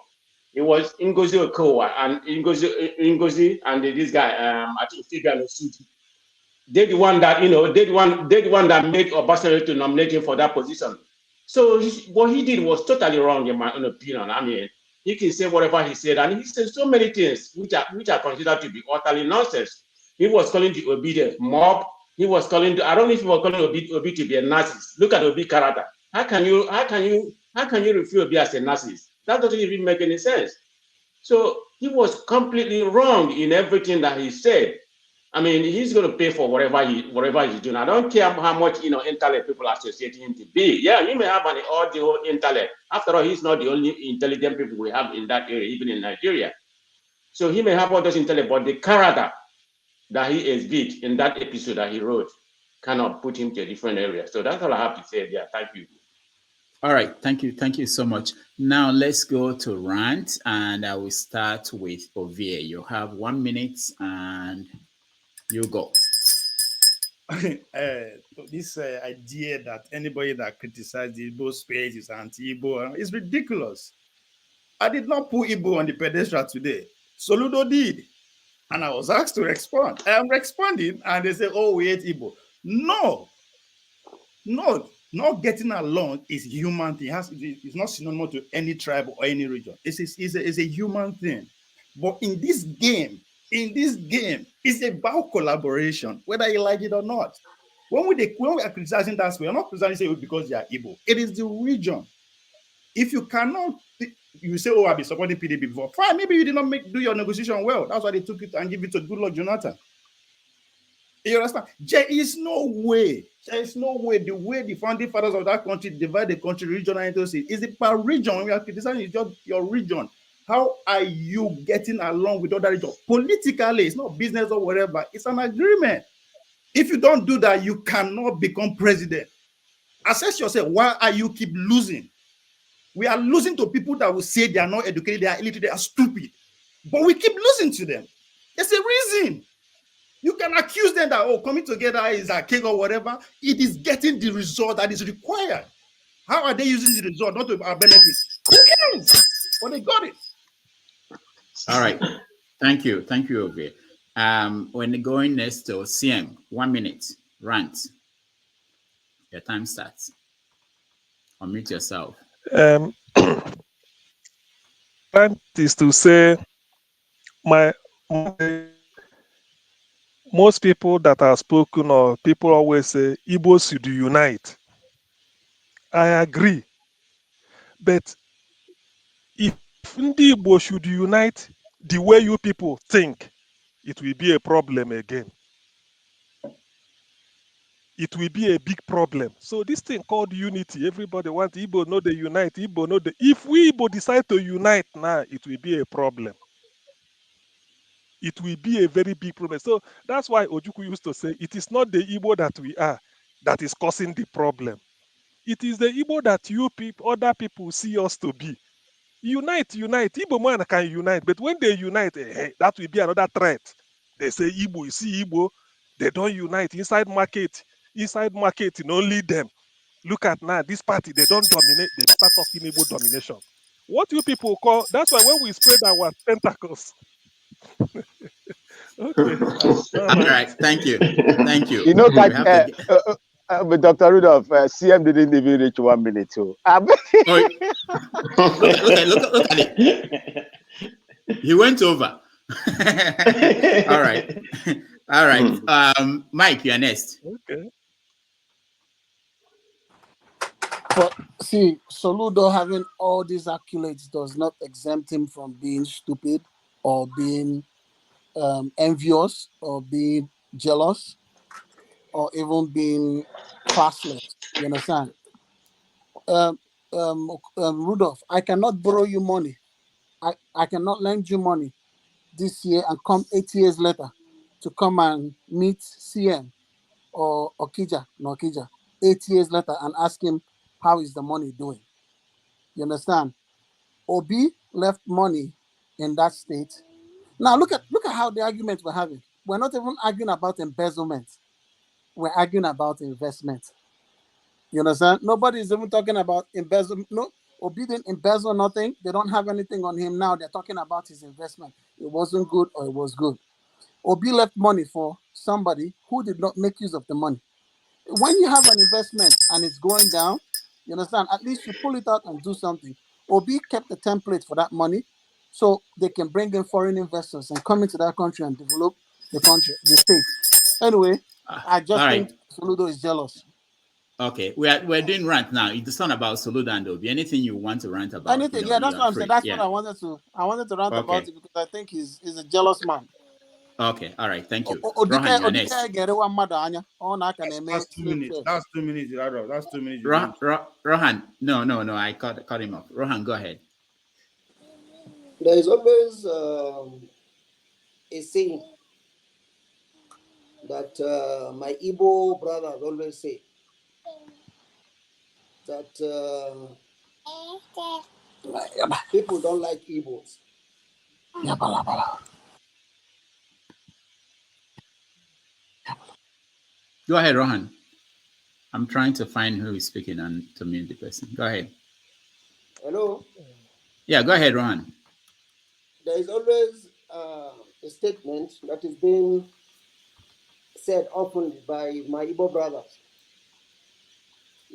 H: It was Ngozi Okowa and Ngozi and this guy. I think Fabian Osuji. They're the one that made Obasanjo to nominate him for that position. So what he did was totally wrong in my own opinion. I mean, he can say whatever he said, and he said so many things which are considered to be utterly nonsense.
P: He was calling the Obi the mob. He was calling I don't know if he was calling Obi to be a narcissist. Look at Obi character. How can you refer Obi as a narcissist? That doesn't even make any sense. So he was completely wrong in everything that he said. I mean, he's going to pay for whatever he's doing. I don't care how much intellect people associate him to be. Yeah, he may have all the whole intellect. After all, he's not the only intelligent people we have in that area, even in Nigeria. So he may have all those intellect, but the character that he exhibit in that episode that he wrote cannot put him to a different area. So that's all I have to say there. Thank you.
E: All right, thank you so much. Now let's go to rant, and I will start with Ovie. You have 1 minute, and you go.
C: This idea that anybody that criticizes the Igbo space is anti-Igbo is ridiculous. I did not put Igbo on the pedestal today. Soludo did. And I was asked to respond. I am responding, and they say, oh, we hate Igbo. No, not getting along is a human thing. It's not synonymous to any tribe or any region. It's a human thing. But in this game, it's about collaboration, whether you like it or not. When we are criticizing that, we are not criticizing because they are Igbo. It is the region. If you cannot, you say, oh, I've been supporting PDP before. Fine, maybe you did not do your negotiation well. That's why they took it and give it to Goodluck Jonathan. You understand? There is no way the way the founding fathers of that country divide the country regional into states. Is it per region? We are criticizing just your region. How are you getting along with other regions? Politically, it's not business or whatever. It's an agreement. If you don't do that, you cannot become president. Assess yourself. Why are you keep losing? We are losing to people that will say they are not educated, they are illiterate, they are stupid. But we keep losing to them. There's a reason. You can accuse them that, oh, coming together is a cake or whatever. It is getting the result that is required. How are they using the result? Not to our benefit. Who cares? But they got it.
E: All right. Thank you, Obi. When going next to CM, 1 minute, rant. Your time starts. Unmute yourself.
Q: Rant is to say most people that are spoken or people always say Igbos should unite. I agree. But if the Igbo should unite the way you people think, it will be a problem again. It will be a big problem. So this thing called unity, everybody wants Igbo know they unite, Igbo know they. If we Igbo decide to unite now, it will be a problem. It will be a very big problem. So that's why Ojukwu used to say, it is not the Igbo that we are that is causing the problem. It is the Igbo that you people, other people see us to be. Unite. Igbo man can unite, but when they unite, that will be another threat. They say Igbo, you see Igbo, they don't unite inside market, only them. Look at now, this party, they don't dominate, they start talking Igbo domination. What you people call, that's why when we spread our tentacles. Okay.
E: All right, thank you.
K: You know, but Dr. Rudolph, CM didn't even reach 1 minute too.
E: Look at it. He went over. All right. Mike, you're next.
Q: Okay.
R: But see, Soludo having all these accolades does not exempt him from being stupid or being envious or being jealous or even being classless. You understand? Rudolph, I cannot borrow you money. I cannot lend you money this year and come 8 years later to come and meet CM or Okija, 8 years later and ask him how is the money doing. You understand? Obi left money in that state. Now look at how the arguments we're having. We're not even arguing about embezzlement. We're arguing about investment. You understand? Nobody's even talking about embezzlement. No, Obi didn't embezzle nothing. They don't have anything on him now. They're talking about his investment. It wasn't good or it was good. Obi left money for somebody who did not make use of the money. When you have an investment and it's going down, you understand, at least you pull it out and do something. Obi kept the template for that money so they can bring in foreign investors and come into that country and develop the country, the state. Anyway, I just
E: all
R: think
E: right.
R: Soludo is jealous.
E: Okay, we're doing rant now. It's not about Soludo and Obi. Anything you want to rant about,
R: Anything, yeah, that's
E: you
R: what
E: are
R: I'm saying.
E: free.
R: That's
E: Yeah.
R: what I wanted to rant about
E: Okay.
R: it because I think he's a jealous man.
E: Okay. All right. Thank you.
R: Odike
E: Rohan, you're next.
R: gerewa mmadụ anya ọ na-aka
C: That's
R: na-eme
C: 2 minutes. That's 2 minutes, Rado. That's 2 minutes.
E: Rohan, no. I cut him off. Rohan, go ahead.
T: There is always a saying that my Igbo brothers always say that people don't like Igbos.
E: Go ahead, Rohan. I'm trying to find who is speaking and to mute the person. Go ahead.
T: Hello?
E: Yeah, go ahead, Rohan.
T: There is always a statement that is being said openly by my Igbo brothers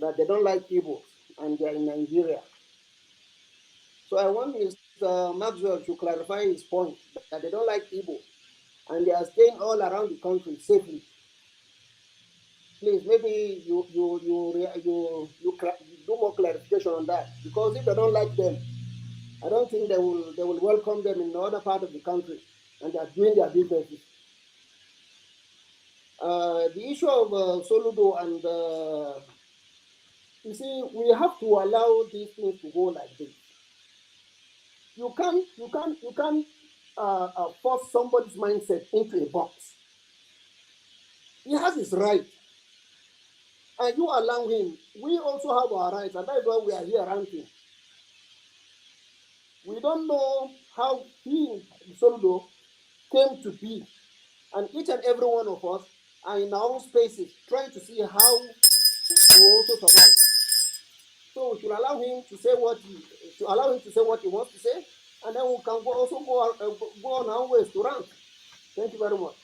T: that they don't like Igbos and they are in Nigeria. So I want Mr. Maxwell to clarify his point that they don't like Igbo and they are staying all around the country safely. Please, maybe you do more clarification on that, because if they don't like them, I don't think they will welcome them in other part of the country, and they are doing their businesses. The issue of Soludo and you see, we have to allow these things to go like this. You can't force somebody's mindset into a box. He has his right, and you allow him. We also have our rights, and that is why we are here ranting. We don't know how he, Soludo, came to be, and each and every one of us are in our own spaces trying to see how to also survive. So we should allow him to say what he wants to say, and then we can go on our ways to rant. Thank you very much.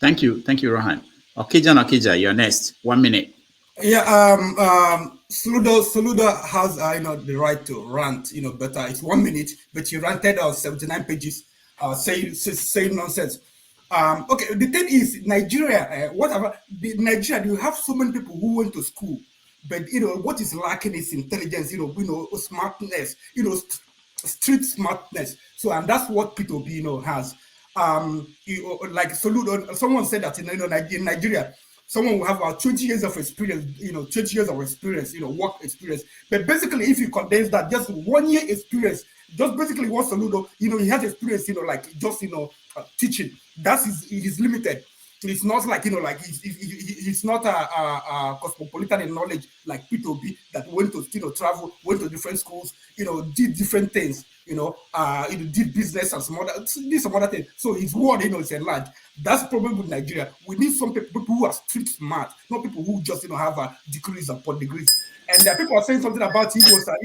E: Thank you, Rohan. Okija, you're next. 1 minute.
U: Yeah, Soludo has the right to rant, but it's 1 minute, but he ranted on 79 pages, saying nonsense. Okay, the thing is, Nigeria, Nigeria, you have so many people who went to school, but what is lacking is intelligence, smartness, street smartness. So, and that's what P2B, has. Like Soludo, someone said that in Nigeria, someone will have about 20 years of experience, 20 years of experience, work experience. But basically, if you condense that, just 1 year experience, just basically what Soludo, he has experience, teaching. That's he's limited. It's not like, he's not a cosmopolitan in knowledge like P2B that went to travel, went to different schools, did different things, did business and some other things. So his word, is enlarged. That's the problem with Nigeria. We need some people who are street smart, not people who just, have degrees upon degrees. And people are saying something about Igbos are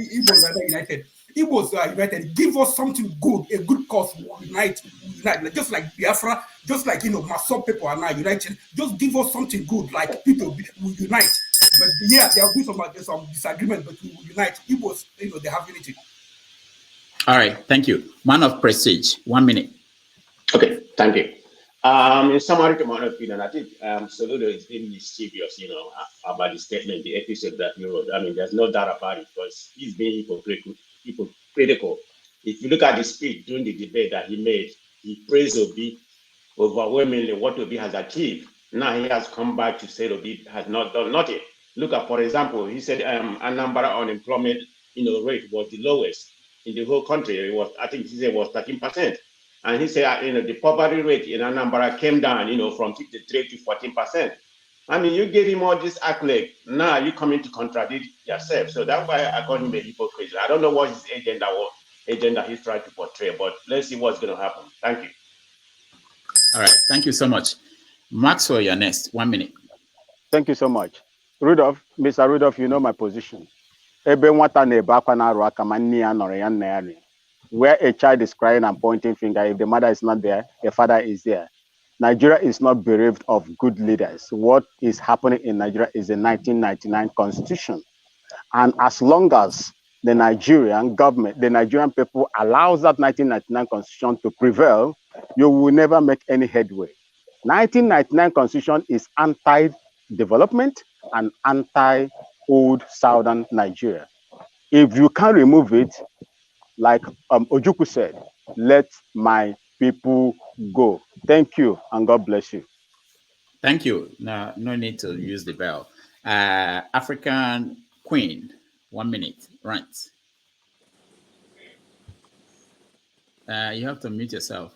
U: united. Igbos are united. Give us something good, a good cause. Unite. Just like Biafra, just like Maso people are now united. Just give us something good, like people will unite. But yeah, there will be some disagreement, but we will unite. Igbos, they have unity.
E: All right, thank you. Man of prestige, 1 minute.
H: Okay, thank you. In summary, to my opinion, I think Soludo is being mischievous, about the statement, the episode that he wrote. I mean, there's no doubt about it, because he's being hypocritical. If you look at the speech during the debate that he made, he praised Obi overwhelmingly what Obi has achieved. Now he has come back to say Obi has not done nothing. Look at, for example, he said Anambra unemployment, rate was the lowest in the whole country. I think he said it was 13%. And he said, the poverty rate in Anambra came down, from 53 to 14%. I mean, you gave him all this accolade. Now you coming to contradict yourself. So that's why I call him a hypocrite. I don't know what his agenda he's trying to portray, but let's see what's going to happen. Thank you.
E: All right, thank you so much. Maxwell, you're next. 1 minute.
K: Thank you so much. Mr. Rudolph, you know my position. Where a child is crying and pointing finger, if the mother is not there, the father is there. Nigeria is not bereft of good leaders. What is happening in Nigeria is the 1999 constitution. And as long as the Nigerian government, the Nigerian people allows that 1999 constitution to prevail, you will never make any headway. 1999 constitution is anti-development and anti-old southern Nigeria. If you can remove it, like Ojukwu said, let my people go. Thank you, and God bless you.
E: Thank you. No need to use the bell. African Queen, 1 minute, rant. You have to mute yourself.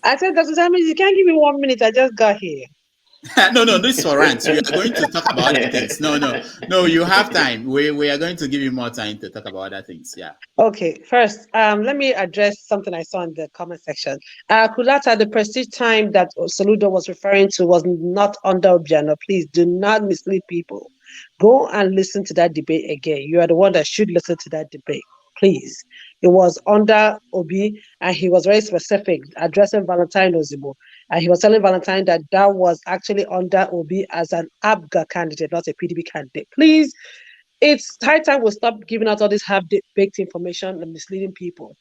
M: I said, Dr. Samuel, you can't give me 1 minute. I just got here.
E: No, this is for rant. We are going to talk about other things. No, you have time. We are going to give you more time to talk about other things. Yeah.
M: Okay, first, let me address something I saw in the comment section. Kulata, the prestige time that Soludo was referring to was not under Obiano. Please do not mislead people. Go and listen to that debate again. You are the one that should listen to that debate. Please. It was under Obi, and he was very specific, addressing Valentine Ozibo. And he was telling Valentine that that was actually under Obi as an ABGA candidate, not a PDP candidate. Please, it's high time we stop giving out all this half-baked information and misleading people.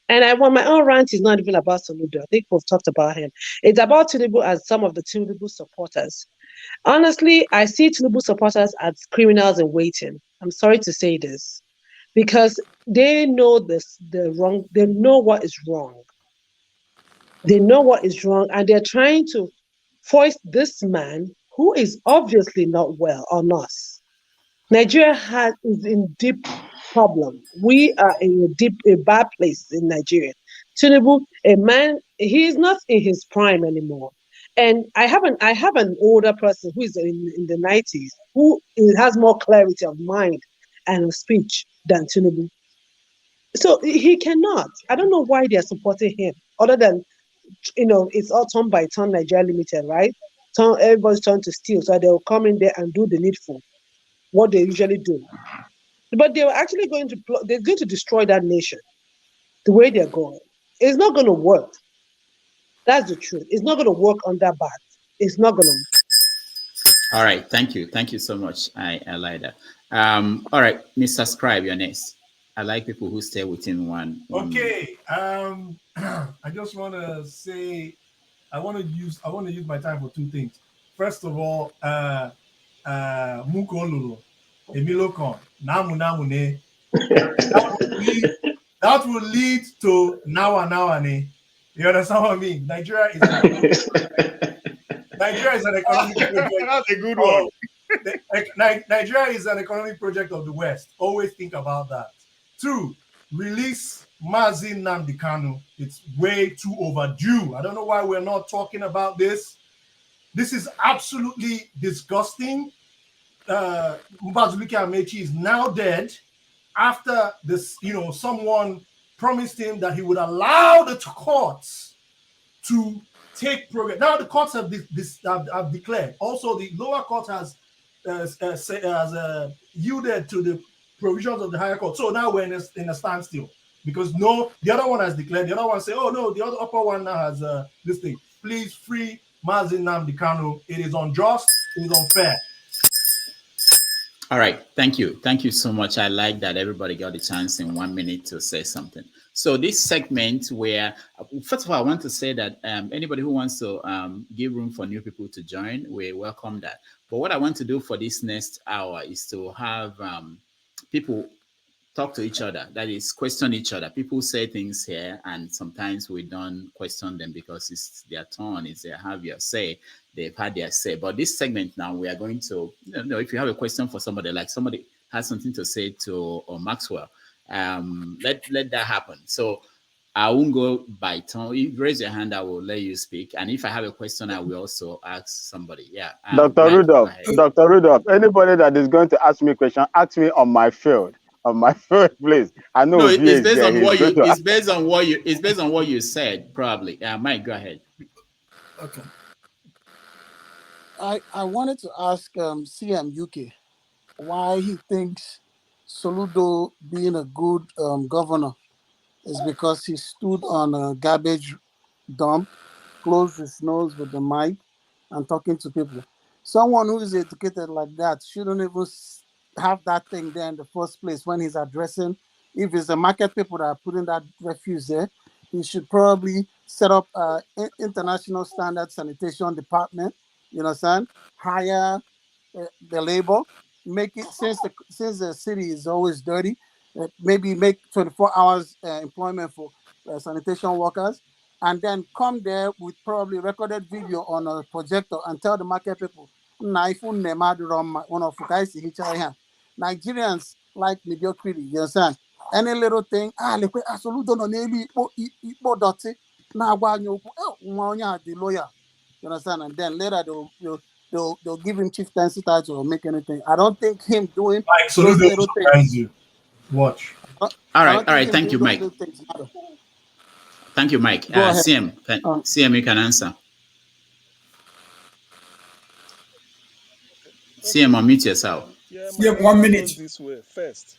M: And my own rant is not even about Soludo. I think we've talked about him. It's about Tinubu and some of the Tinubu supporters. Honestly, I see Tinubu supporters as criminals in waiting. I'm sorry to say this, because they know they know what is wrong. They know what is wrong, and they're trying to foist this man who is obviously not well on us. Nigeria is in deep problem. We are in a bad place in Nigeria. Tinubu, a man, he is not in his prime anymore. And I have an older person who is in the 90s who has more clarity of mind and of speech than Tinubu. So he cannot. I don't know why they are supporting him, other than it's all turn by turn Nigeria Limited, right? Everybody's trying to steal, so they'll come in there and do the needful, what they usually do. But they were actually they're going to destroy that nation the way they're going. It's not going to work. That's the truth. It's not going to work on that bad. It's not going to.
E: All right. Thank you. Thank you so much. I like that. All right. Mr. Scribe, your next. I like people who stay within one
N: okay. I just want to say, I want to use my time for two things. First of all, Mukololo, Emilokon, Namu ne. That will lead to Nawa ne. You understand what I mean? Nigeria is an economic project.
C: That's a good one.
N: Nigeria is an economic project of the West. Always think about that. 2, release Mazi Nnamdi Kanu. It's way too overdue. I don't know why we're not talking about this. This is absolutely disgusting. Mbazulike Amechi is now dead after this, someone promised him that he would allow the courts to take progress. Now the courts have declared. Also, the lower court has yielded to the provisions of the higher court. So now we're in a standstill because the other one has declared. The other one say, oh no, the other upper one now has this thing. Please free Mazi Nnamdi Kanu. It is unjust. It is unfair.
E: All right. Thank you. Thank you so much. I like that everybody got a chance in 1 minute to say something. So this segment where, first of all, I want to say that anybody who wants to give room for new people to join, we welcome that. But what I want to do for this next hour is to have people talk to each other. That is, question each other. People say things here, and sometimes we don't question them because it's their turn. It's their have your say. They've had their say. But this segment now, we are going to, if you have a question for somebody, like somebody has something to say to Maxwell, let that happen. So I won't go by turn. If you raise your hand, I will let you speak. And if I have a question, I will also ask somebody. Yeah.
K: Dr. Rudolph, anybody that is going to ask me a question, ask me on my field. On my field, please. I know
E: it's based on what you. It's based on what you. It's based on what you said, probably. Mike, go ahead.
R: Okay. I wanted to ask CM UK why he thinks Soludo being a good governor is because he stood on a garbage dump, closed his nose with the mic, and talking to people. Someone who is educated like that shouldn't even have that thing there in the first place when he's addressing. If it's the market people that are putting that refuse there, he should probably set up international standard sanitation department. You understand? Hire the labor, make it since the city is always dirty, maybe make 24 hours employment for sanitation workers, and then come there with probably recorded video on a projector and tell the market people, Nigerians like mediocrity. You understand? Any little thing, Soludo no nearly ikpo doti na agwa anyị okwu, nwa onye a dị lawyer. You understand? And then later they'll give him chieftaincy title or make anything. I don't think him doing
N: Like
R: those
N: Soludo
R: little
N: surprise
R: things.
N: you. Watch.
E: All right. Thank you, Mike. Thank you, Mike.
R: Go ahead.
E: CM, you can answer. CM, unmute yourself.
Q: Yeah,
U: 1 minute.
Q: This way first.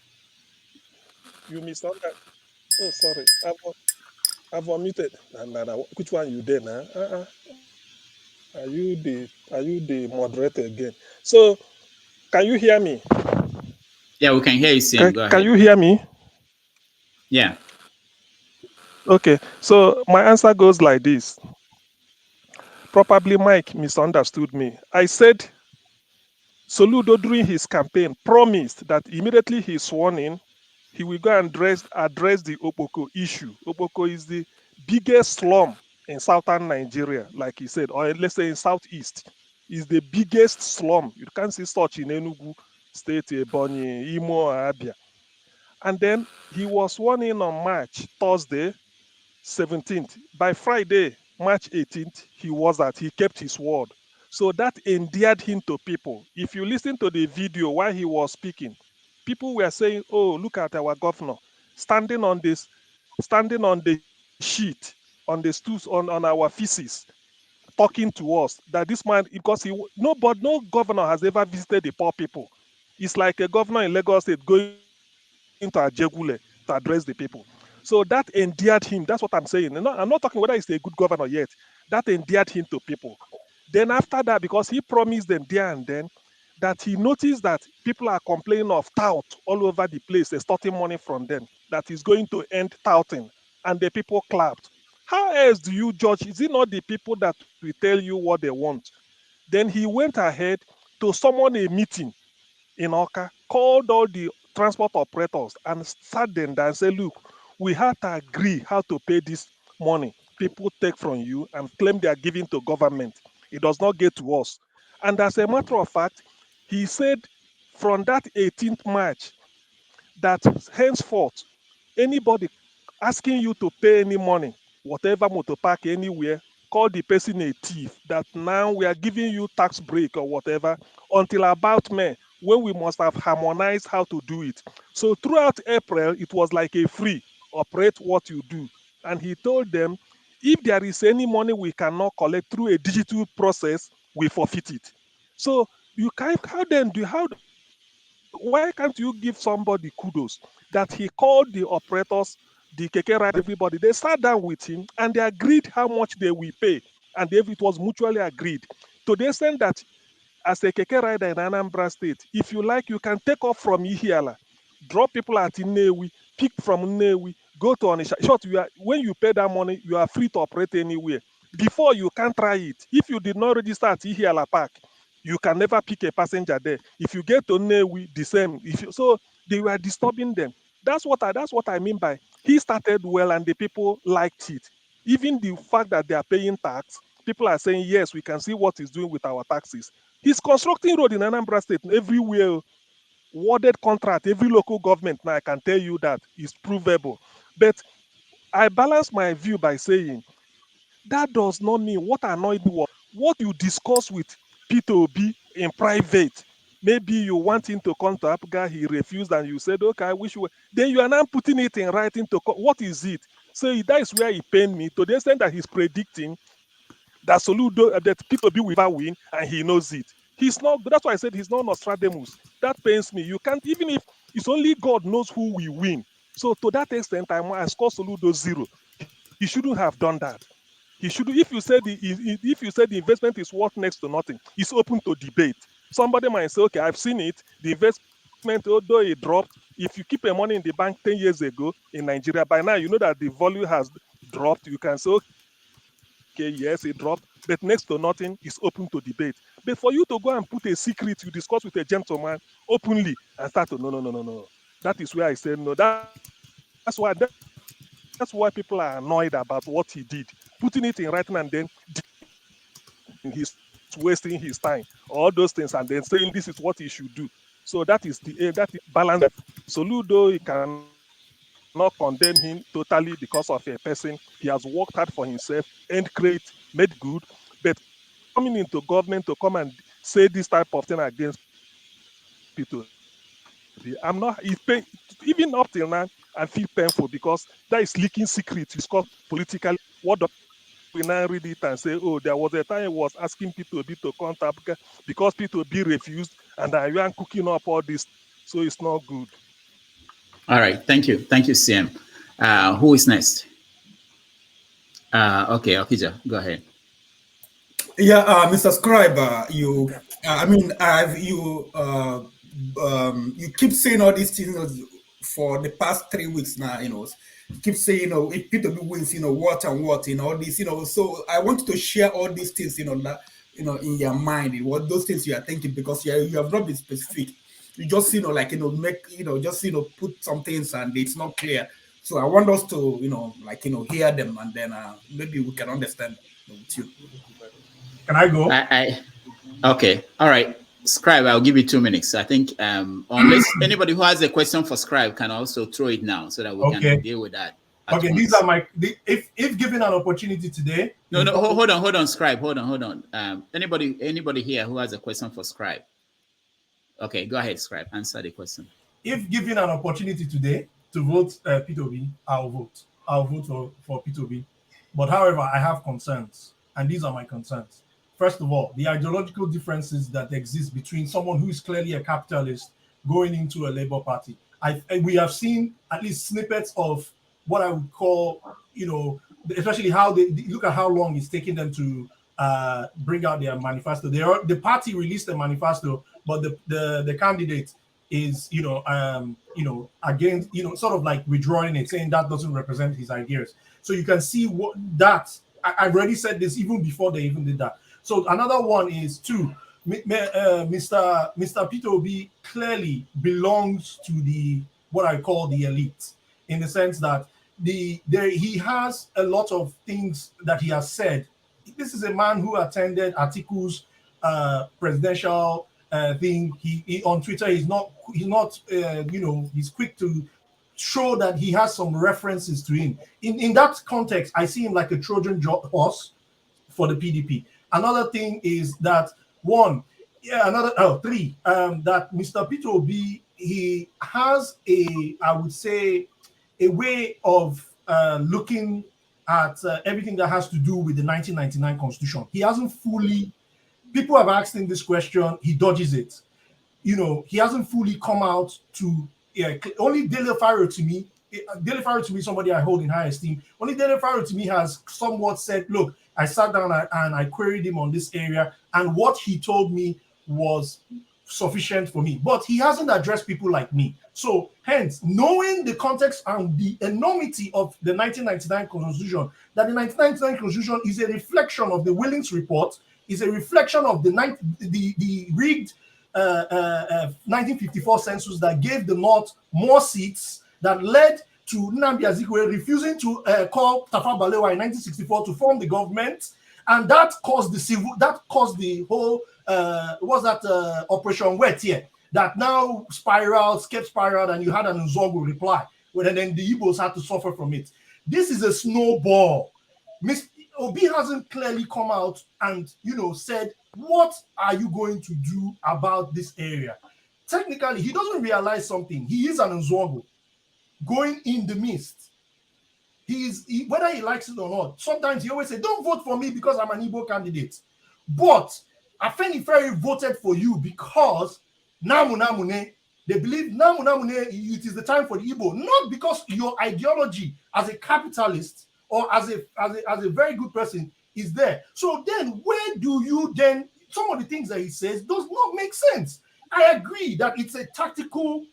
Q: You misunderstood. Oh, sorry. I've unmuted. Which one you there now? Are you the moderator again? So, can you hear me?
E: Yeah, we can hear you, CM. Go ahead.
Q: Can you hear me?
E: Yeah.
Q: Okay. So my answer goes like this. Probably Mike misunderstood me. I said Soludo during his campaign promised that immediately he's sworn in, he will go and address the Opoko issue. Opoko is the biggest slum in southern Nigeria, like he said, or let's say in southeast, is the biggest slum. You can't see such in Enugu State, Ebonyi, Imo, Abia. And then he was sworn in on March, Thursday, 17th. By Friday, March 18th, he kept his word. So that endeared him to people. If you listen to the video while he was speaking, people were saying, "Oh, look at our governor standing on the sheet, on the stools, on our feces, talking to us." That this man, because no governor has ever visited the poor people. It's like a governor in Lagos State going to Ajegule to address the people. So that endeared him. That's what I'm saying. I'm not talking whether he's a good governor yet. That endeared him to people. Then after that, because he promised them there and then that he noticed that people are complaining of tout all over the place, extorting money from them, that he's going to end touting. And the people clapped. How else do you judge? Is it not the people that will tell you what they want? Then he went ahead to summon a meeting in Oka, called all the transport operators and sat them down and said, "Look, we have to agree how to pay this money people take from you and claim they are giving to government. It does not get to us." And as a matter of fact, he said from that 18th March that henceforth, anybody asking you to pay any money, whatever motor park anywhere, call the person a thief, that now we are giving you tax break or whatever until about May, when we must have harmonized how to do it. So throughout April, it was like a free, operate what you do. And he told them, if there is any money we cannot collect through a digital process, we forfeit it. So you can't, why can't you give somebody kudos that he called the operators, the keke ride, everybody? They sat down with him and they agreed how much they will pay, and it was mutually agreed. To the extent that as a keke rider in Anambra State, if you like, you can take off from Ihiala, drop people at Nnewi, pick from Nnewi, go to Onisha. Short, when you pay that money, you are free to operate anywhere. Before, you can't try it. If you did not register at Ihiala Park, you can never pick a passenger there. If you get to Nnewi, the same. So they were disturbing them. That's what I mean by he started well and the people liked it. Even the fact that they are paying tax, people are saying, yes, we can see what he's doing with our taxes. He's constructing road in Anambra State everywhere, worded contract, every local government. Now I can tell you that is provable. But I balance my view by saying that does not mean what annoyed me was what you discuss with P2B in private. Maybe you want him to come to Apga, he refused, and you said, okay, I wish you were. Then you are now putting it in writing to what is it? So that is where he pained me to the extent that he's predicting that Soludo, that P2B will never win, and he knows it. He's not, that's why I said he's not Nostradamus. That pains me. You can't, even if it's only God knows who will win. So to that extent, I score Soludo 0. He shouldn't have done that. He should, if you say the investment is worth next to nothing, it's open to debate. Somebody might say, okay, I've seen it. The investment, although it dropped, if you keep your money in the bank 10 years ago in Nigeria, by now you know that the value has dropped, you can say, okay, yes, it dropped, but next to nothing is open to debate. But for you to go and put a secret you discuss with a gentleman openly and start to no. That is where I said no. That's why people are annoyed about what he did. Putting it in writing and then he's wasting his time, all those things, and then saying this is what he should do. So that is balance. Soludo, he cannot condemn him totally because of a person. He has worked hard for himself, earned credit, made good, but coming into government to come and say this type of thing against people, I'm not, even up till now, I feel painful because that is leaking secrets. It's called politically. What do we now read it and say, oh, there was a time I was asking P2B to contact because P2B refused, and I am cooking up all this, so it's not good.
E: All right, thank you, CM. Who is next? Okay, Okija, go ahead.
U: Yeah, Mr. Scribe, you keep saying all these things for the past 3 weeks now, you keep saying, if P2B wins, what and what, all this, so I want to share all these things, that, in your mind, what those things you are thinking, because you have not been specific. You just, put some things and it's not clear. So I want us to, hear them, and then maybe we can understand with you.
N: Can I go?
E: Okay. All right. Scribe, I'll give you 2 minutes. I think unless anybody who has a question for Scribe can also throw it now so that we can deal with that.
N: Okay,
E: once.
N: these are if given an opportunity today.
E: No, hold on, Scribe. Hold on. Anybody here who has a question for Scribe? Okay, go ahead, Scribe. Answer the question.
N: If given an opportunity today to vote P2B, I'll vote. I'll vote for P2B. But however, I have concerns, and these are my concerns. First of all, the ideological differences that exist between someone who is clearly a capitalist going into a Labour Party. We have seen at least snippets of what I would call, especially how they look at how long it's taking them to bring out their manifesto. The party released a manifesto, but the candidate is, again, sort of like withdrawing it, saying that doesn't represent his ideas. So you can see I've already said this even before they even did that. So another one is Mr. P2B clearly belongs to what I call the elite, in the sense that he has a lot of things that he has said. This is a man who attended Atiku's presidential thing. He on Twitter, he's quick to show that he has some references to him. In that context, I see him like a Trojan horse for the PDP. Another thing is that that Mr. P2B, he has I would say, a way of looking at everything that has to do with the 1999 Constitution. He hasn't fully, people have asked him this question, he dodges it. He hasn't fully come out to, only Dele Farrow to me, somebody I hold in high esteem, only Dele Farrow to me has somewhat said, look, I sat down and I queried him on this area, and what he told me was sufficient for me. But he hasn't addressed people like me. So hence, knowing the context and the enormity of the 1999 Constitution, that the 1999 Constitution is a reflection of the Willings Report, is a reflection of the rigged 1954 census that gave the North more seats, that led to Nnamdi Azikiwe refusing to call Tafawa Balewa in 1964 to form the government, and that caused the whole Operation Wet here, that now kept spiraled, and you had an Nzogu reply, and then the Igbos had to suffer from it. This is a snowball. Obi hasn't clearly come out and said, what are you going to do about this area? Technically, he doesn't realize something. He is an Nzogu going in the mist. Whether he likes it or not, sometimes he always say, don't vote for me because I'm an Igbo candidate. But Afenifere voted for you because Namunamune, they believe Namunamune, it is the time for the Igbo, not because your ideology as a capitalist or as a very good person is there. So then where do you then, some of the things that he says does not make sense. I agree that it's a tactical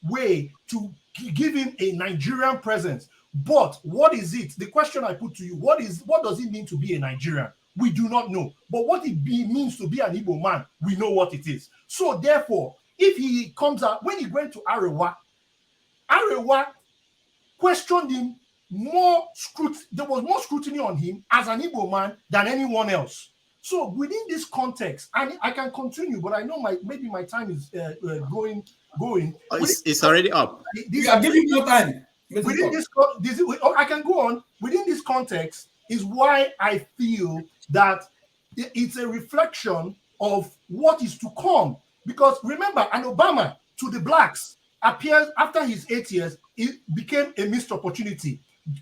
N: way to give him a Nigerian presence. But what is it? The question I put to you, what does it mean to be a Nigerian? We do not know. But what it means to be an Igbo man, we know what it is. So therefore, if he comes out, when he went to Arewa questioned him there was more scrutiny on him as an Igbo man than anyone else. So within this context, and I can continue, but I know maybe my time is going.
E: Oh, it's already up.
U: We are giving you time.
N: Within I can go on. Within this context is why I feel that it's a reflection of what is to come. Because remember, an Obama to the blacks appears after his 8 years, it became a missed opportunity.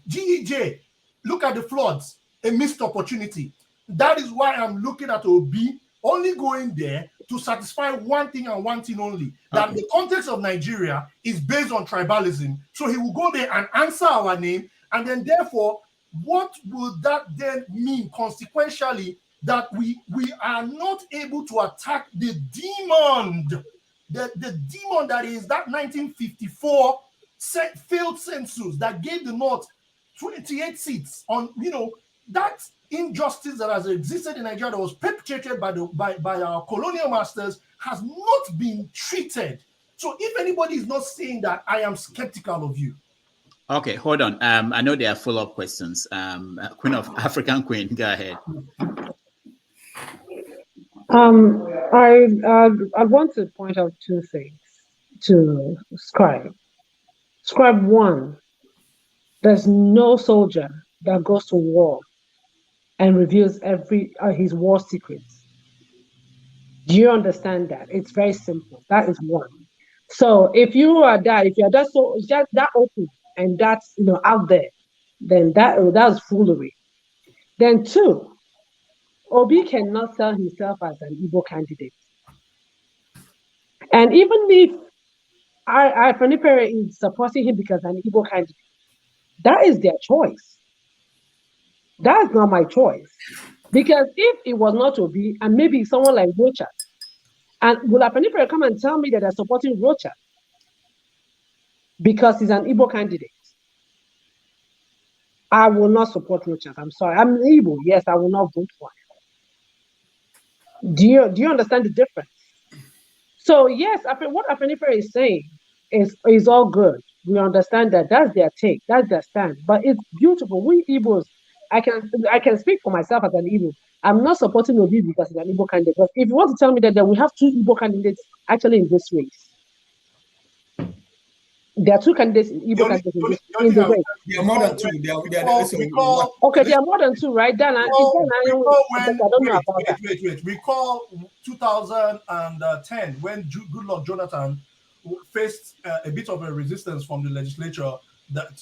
N: GEJ, look at the floods, a missed opportunity. That is why I'm looking at Obi only going there to satisfy one thing and one thing only, that the context of Nigeria is based on tribalism. So he will go there and answer our name, and then therefore, what will that then mean consequentially, that we are not able to attack the demon, the demon that is that 1954 failed census that gave the North 28 seats on, that injustice that has existed in Nigeria that was perpetrated by our colonial masters has not been treated. So if anybody is not saying that, I am skeptical of you.
E: Okay, hold on. I know there are follow-up questions. Queen of African Queen, go ahead.
M: I want to point out two things to Scribe. Scribe 1, there's no soldier that goes to war and reveals his war secrets. Do you understand that? It's very simple. That is one. So if you are that so just that open and that's out there, then that's foolery. Then 2, Obi cannot sell himself as an Igbo candidate. And even if Fanipere is supporting him because an Igbo candidate, that is their choice. That's not my choice. Because if it was not Obi, and maybe someone like Rocha, and will Fanipere come and tell me that they're supporting Rocha because he's an Igbo candidate? I will not support Rocha. I'm sorry. I'm Igbo. Yes, I will not vote for him. Do you understand the difference? So yes, what Afenifere is saying is all good. We understand that. That's their take. That's their stand. But it's beautiful. We Igbos, I can speak for myself as an Igbo. I'm not supporting Obi because he's an Igbo candidate. But if you want to tell me that we have 2 Igbo candidates actually in this race, there are 2 candidates in Igbo candidates in the race.
U: There are more than 2.
M: Okay, there are more than 2, right?
N: Recall 2010 when Goodluck Jonathan faced a bit of a resistance from the legislature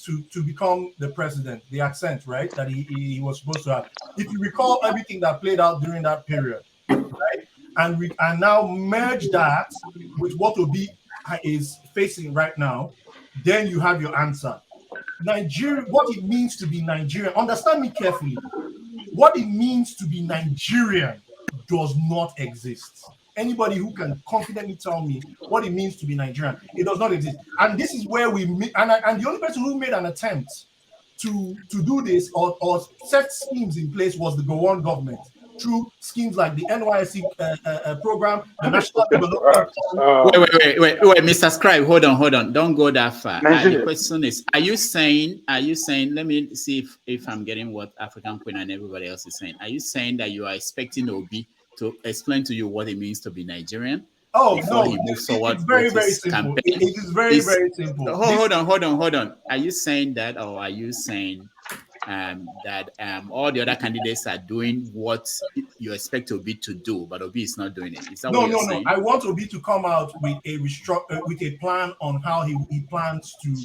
N: to become the president, the accent, right, that he was supposed to have. If you recall everything that played out during that period, right, and now merge that with what Obi is facing right now, then you have your answer. Nigeria, what it means to be Nigerian, understand me carefully. What it means to be Nigerian does not exist. Anybody who can confidently tell me what it means to be Nigerian, it does not exist. And this is where and the only person who made an attempt to do this or set schemes in place was the Gowon government through schemes like the NYSC program, the National Development.
E: Wait, Mr. Scribe, hold on. Don't go that far. The question is, are you saying, let me see if I'm getting what African Queen and everybody else is saying. Are you saying that you are expecting Obi to explain to you what it means to be Nigerian?
N: Oh, no, it's very, very simple. It is very, very simple.
E: Hold on. Are you saying that, or are you saying that all the other candidates are doing what you expect Obi to do, but Obi is not doing it? Is that what you're saying?
N: I want Obi to come out with a plan on how he plans to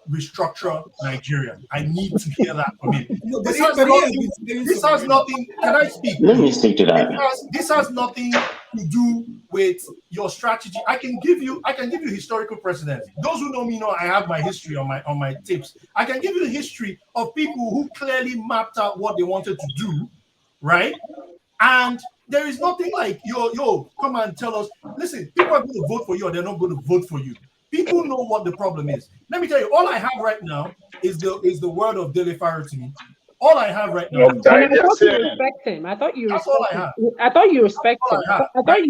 N: restructure Nigeria. I need to hear that from him. This has nothing. Can I speak?
H: Let me speak to that.
N: This has nothing to do with your strategy. I can give you historical precedents. Those who know me know I have my history on my tips. I can give you the history of people who clearly mapped out what they wanted to do, right? And there is nothing like yo, come and tell us, listen, people are going to vote for you or they're not going to vote for you. People know what the problem is. Let me tell you, all I have right now is the word of Dele Farrow to me. All I have right now.
M: And I thought you respect him. I thought you
N: That's all
M: respect
N: I
M: him.
N: have.
M: I thought you respect
N: That's all
M: him.
N: I have.
M: I thought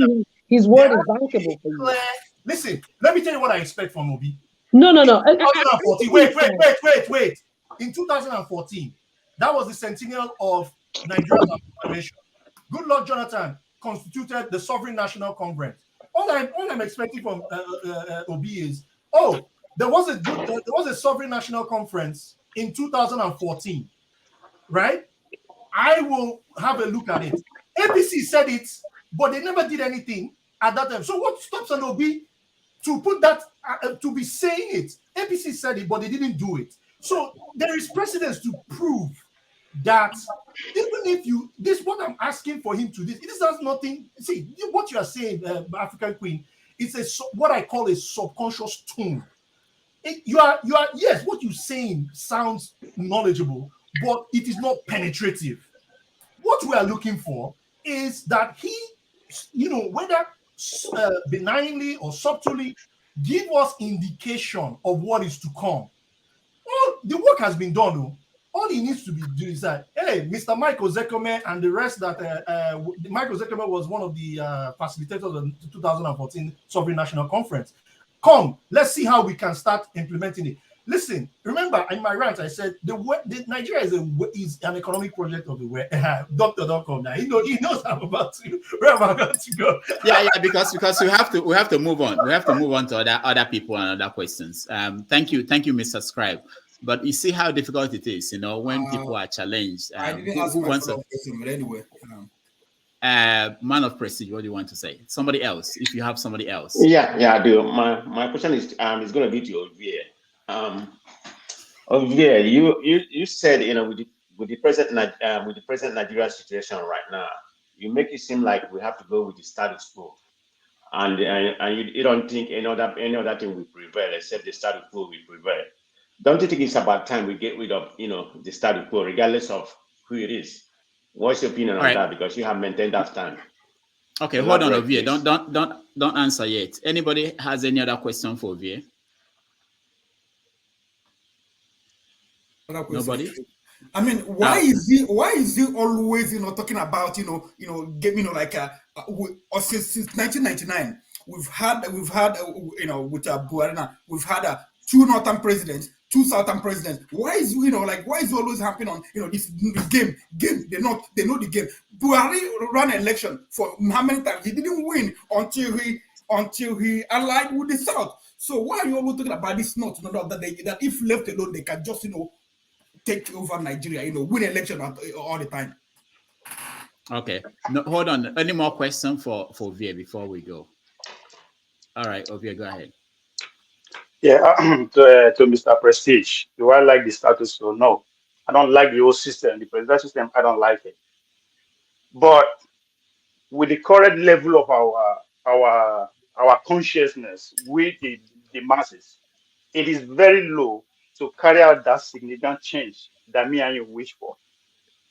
M: his word is bankable for you.
N: Listen, let me tell you what I expect from Obi.
M: No.
N: In 2014, wait. In 2014, that was the centennial of Nigeria's proclamation. Goodluck Jonathan constituted the Sovereign National Conference. All I'm expecting from Obi is, there was a Sovereign National Conference in 2014, right? I will have a look at it. APC said it, but they never did anything at that time. So what stops an Obi to put that to be saying it? APC said it, but they didn't do it. So there is precedence to prove that even if what I'm asking for him to do, this has nothing. See what you are saying, African Queen. It's what I call a subconscious tone. You are yes, what you're saying sounds knowledgeable, but it is not penetrative. What we are looking for is that he, whether benignly or subtly, give us indication of what is to come. All the work has been done, though. All he needs to be doing is that, hey, Mr. Michael Zekome and the rest that Michael Zekome was one of the facilitators of the 2014 Sovereign National Conference. Come, let's see how we can start implementing it. Listen, remember in my rant, I said Nigeria is an economic project of the world. Doctor, don't come now. He knows where I'm about to go.
E: Yeah, because we have to move on. We have to move on to other people and other questions. Thank you, Mr. Scribe. But you see how difficult it is, when people are challenged.
U: I didn't ask my follow-up question, but anyway.
E: Man of prestige, what do you want to say? Somebody else, if you have somebody else.
H: Yeah, I do. My question is going to be to Olivier. Olivier, you said with the present Nigeria situation right now, you make it seem like we have to go with the status quo, and you don't think any other thing will prevail except the status quo will prevail. Don't you think it's about time we get rid of the status quo, regardless of who it is? What's your opinion on that? Because you have maintained that stand.
E: Okay, hold on, Olivier. Don't answer yet. Anybody has any other question for Olivier? Nobody.
U: I mean, why is he always talking about since 1999 we've had with Buhari, we've had 2 northern presidents, 2 southern presidents. Why is why is it always happening on this game? They know the game. Buhari ran an election for how many times? He didn't win until he allied with the South. So why are you always talking about this North? That if left alone they can just take over Nigeria, win election all the time.
E: Okay. No, hold on. Any more questions for Ovie before we go? All right, Ovie, go ahead.
G: Yeah, to Mr. Prestige, do I like the status quo? No, I don't like the old system. The presidential system, I don't like it. But with the current level of our consciousness with the masses, it is very low to carry out that significant change that me and you wish for.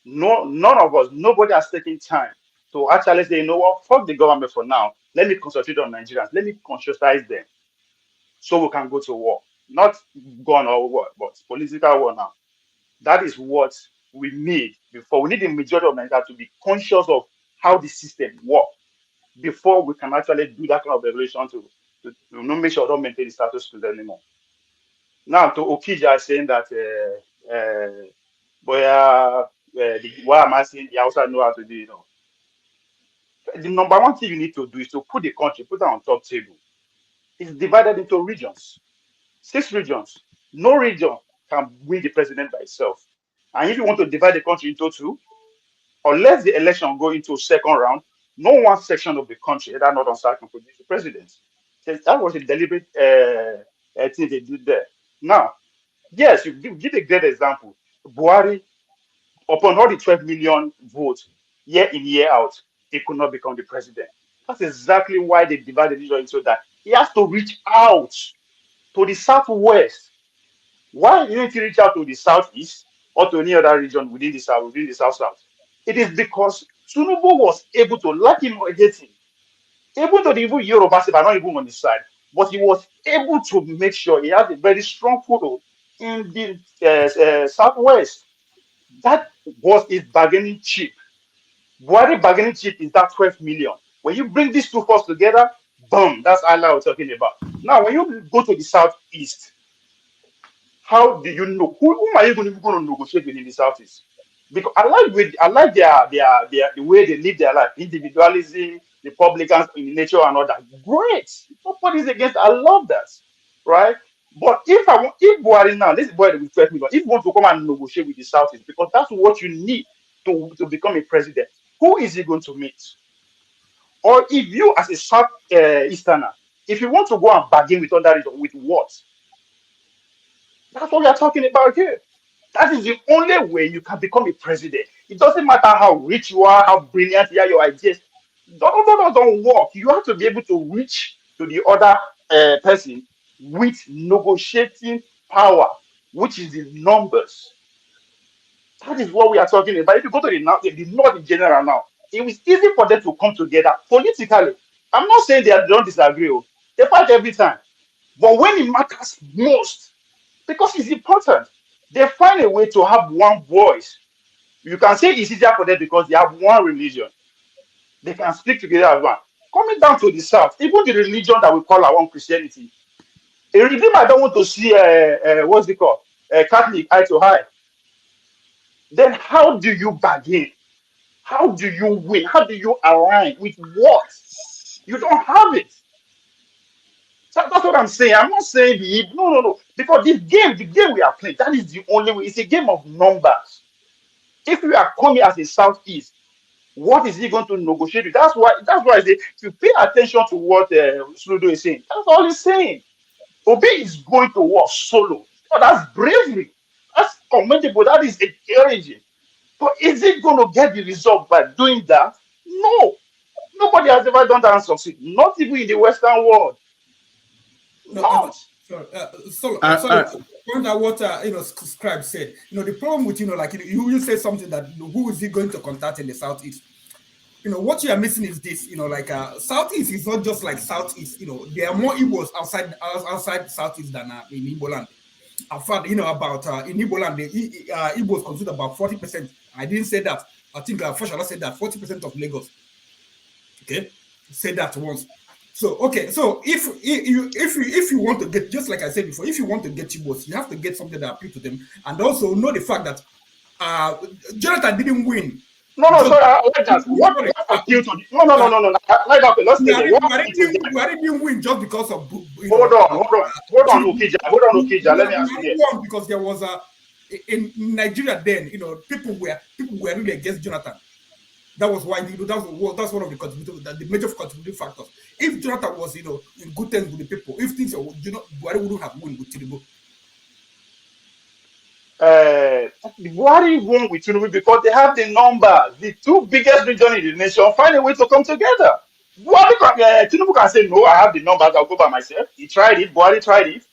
G: None of us, nobody has taken time to actually say, you know what, fuck the government for now. Let me concentrate on Nigerians. Let me conscientize them so we can go to war. Not gun or war, but political war now. That is what we need before. We need the majority of Nigeria to be conscious of how the system works before we can actually do that kind of revolution to make sure we don't maintain the status quo anymore. Now, to Okija saying that, why am I saying the outside know how to do it? The number one thing you need to do is to put the country, put it on top table. It's divided into regions, 6 regions. No region can win the president by itself. And if you want to divide the country into 2, unless the election go into 2nd round, no one section of the country, either North or South, can produce the president. So that was a deliberate thing they did there. Now, yes, you give a great example. Buhari, upon all the 12 million votes, year in, year out, he could not become the president. That's exactly why they divided it into that. He has to reach out to the southwest. Why didn't he reach out to the southeast or to any other region within the south-south? It is because Tinubu was able to, like him or hate him, able to even Yoruba, not even on his side, but he was able to make sure he has a very strong foothold in the Southwest. That was his bargaining chip. Buhari bargaining chip is that 12 million. When you bring these two forces together, boom, that's Allah we're talking about. Now, when you go to the Southeast, how do you know whom are you going to negotiate with in the Southeast? Because I like their the way they live their life, individualism, Republicans in nature and all that. Great, nobody's against. I love that, right? But if Buhari now, this is Buhari with 12 million, if you want to come and negotiate with the Southeast, because that's what you need to become a president, who is he going to meet? Or if you as a South Easterner, if you want to go and bargain with other region, with what? That's what we are talking about here. That is the only way you can become a president. It doesn't matter how rich you are, how brilliant you are, your ideas. Don't work. You have to be able to reach to the other person with negotiating power, which is the numbers. That is what we are talking about. If you go to the north in general now, it was easy for them to come together politically. I'm not saying they don't disagree. They fight every time. But when it matters most, because it's important, they find a way to have one voice. You can say it's easier for them because they have one religion. They can speak together as one. Coming down to the south, even the religion that we call our own Christianity, a redeemer don't want to see what's it called? Catholic eye to eye. Then how do you bargain? How do you win? How do you align with what? You don't have it. So that's what I'm saying. I'm not saying no. Because the game we are playing, that is the only way. It's a game of numbers. If we are coming as a Southeast, what is he going to negotiate with? That's why I say, if you pay attention to what Soludo is saying, that's all he's saying. Obi is going to war solo. Oh, that's bravery. That's commendable. That is encouraging. But is it going to get the result by doing that? No. Nobody has ever done that and succeed. Not even in the Western world. Not.
U: Sorry. Point out what Scribe said. The problem with you say something that who is he going to contact in the Southeast? What you are missing is this. Southeast is not just like Southeast. There are more Igbos outside Southeast than in Igbo land. I've found about in Igbo land, the Igbos constitute about 40%. I didn't say that. I think Fashola said that 40% of Lagos. Okay, say that once. So okay, so if you want to get, just like I said before, if you want to get Igbos, you have to get something that appeals to them, and also know the fact that Jonathan didn't win.
G: No, sorry, I like that. What appeal to the, no. I like that. Let's take it.
U: Buhari didn't win just because of
G: hold on, Ukija. Let me ask you this.
U: Won because there was in Nigeria then, people were really against Jonathan. That was why that's one of the major contributing factors. If Jonathan was in good terms with the people, if things Buhari wouldn't have won with Tinubu.
G: Buhari won with Tinubu because they have the numbers. The two biggest regions in the nation find a way to come together. Tinubu can say, no, I have the numbers, I'll go by myself. He tried it, Buhari tried it.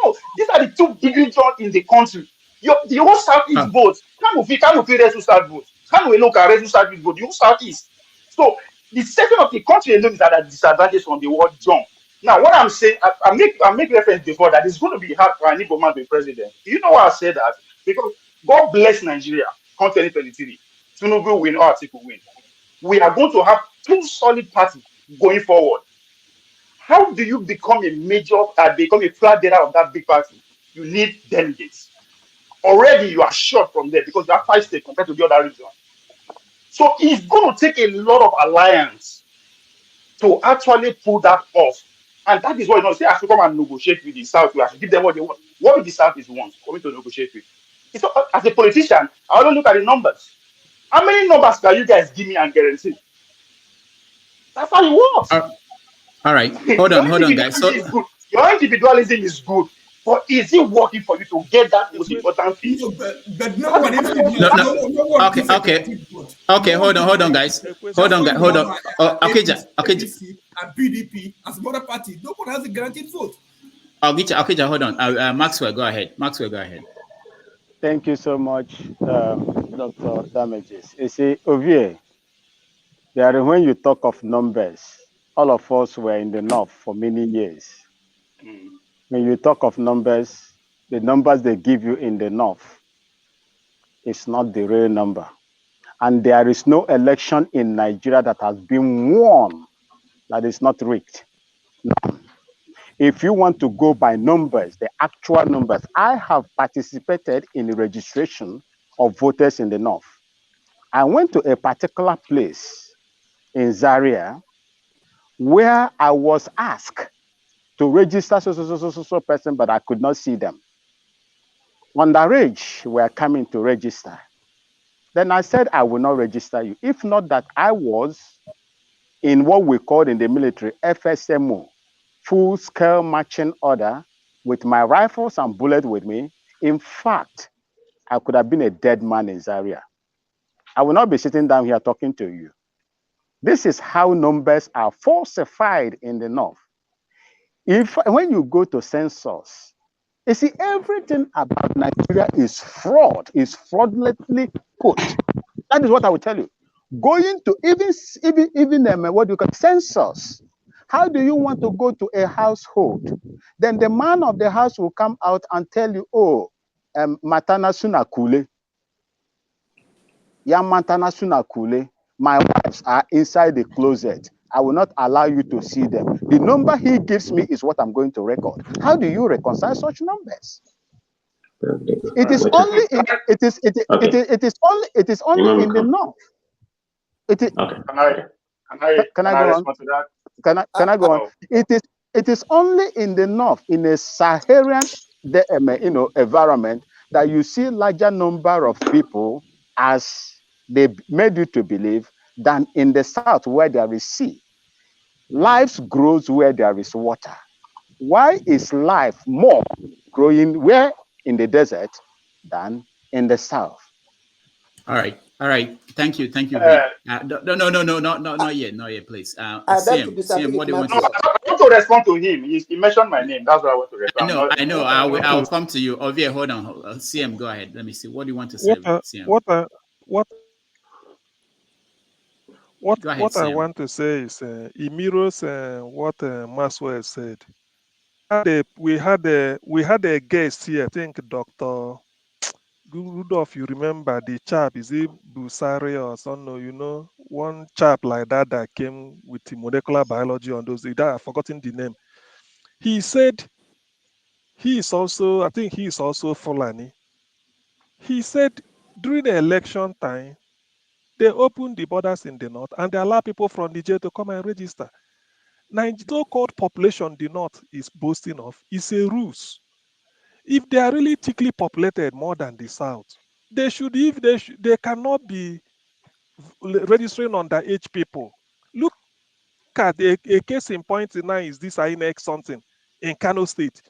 G: No, these are the two big regions in the country. The whole Southeast vote. Can we rest to start vote? Can we look at rest to start vote? The whole Southeast. So the second of the country alone is at a disadvantage from the word jump. Now, what I'm saying, I make reference before that it's going to be hard for an Igbo man to be president. You know why I say that? Because God bless Nigeria, come 2023. Tinubu win or Atiku win. We are going to have two solid parties going forward. How do you become a flag bearer of that big party? You need delegates. Already you are short from there because you have 5 states compared to the other region. So it's going to take a lot of alliance to actually pull that off. And that is why say I should come and negotiate with the South. I should give them what they want. What do the South is want for me to negotiate with? It's not, as a politician, I don't look at the numbers. How many numbers can you guys give me and guarantee? That's how it works.
E: All right. Hold on, guys. So
G: your individualism is good, but is it working for you to get that most important thing?
E: Okay. Hold on, guys. Hold on. Okay.
U: And PDP as mother party, nobody has a guaranteed vote.
E: Okay, hold on. Maxwell, go ahead.
K: Thank you so much, Dr. Damages. You see, Ovie, when you talk of numbers, all of us were in the north for many years. When you talk of numbers, the numbers they give you in the north is not the real number. And there is no election in Nigeria that has been won that is not rigged. Now, if you want to go by numbers, the actual numbers, I have participated in the registration of voters in the north. I went to a particular place in Zaria where I was asked to register so person, but I could not see them. Underage were coming to register. Then I said, I will not register you. If not that I was in what we called in the military FSMO, full-scale marching order, with my rifles and bullets with me. In fact, I could have been a dead man in Zaria. I will not be sitting down here talking to you. This is how numbers are falsified in the north. When you go to census, you see everything about Nigeria is fraud, is fraudulently put. That is what I will tell you. Going to even what do you call census. How do you want to go to a household? Then the man of the house will come out and tell you, oh, matana suna kule. Ya matana suna kule. My wives are inside the closet. I will not allow you to see them. The number he gives me is what I'm going to record. How do you reconcile such numbers? It is only in in the north. It is, can I go on?
G: respond to that?
K: Can I go on? It is only in the north, in a Saharan environment, that you see larger number of people as they made you to believe than in the south where there is sea. Life grows where there is water. Why is life more growing where in the desert than in the south?
E: All right. Thank you, V. Not yet, please.
T: I beg to
E: CM,
T: disagree
E: what
T: with
E: do you want to
G: No,
E: say?
T: Maxwell.
G: I want to respond to him. He mentioned my name. That's why I want to respond.
E: I know. I'll come to you. Ovie, hold on. CM, go ahead. Let me see. What do you want to say, CM? Go ahead,
Q: What I
E: CM.
Q: want to say is it mirrors what Maxwell said. We had a guest here, I think Dr. Rudolph, you remember the chap, is it Busari or something? You know, one chap like that came with the molecular biology on those days. I've forgotten the name. He said he is also Fulani. He said during the election time, they opened the borders in the north and they allow people from Niger to come and register. So-called population the north is boasting of is a ruse. If they are really thickly populated more than the south, they cannot be registering underage people. Look at a case in point now is this INEC something in Kano State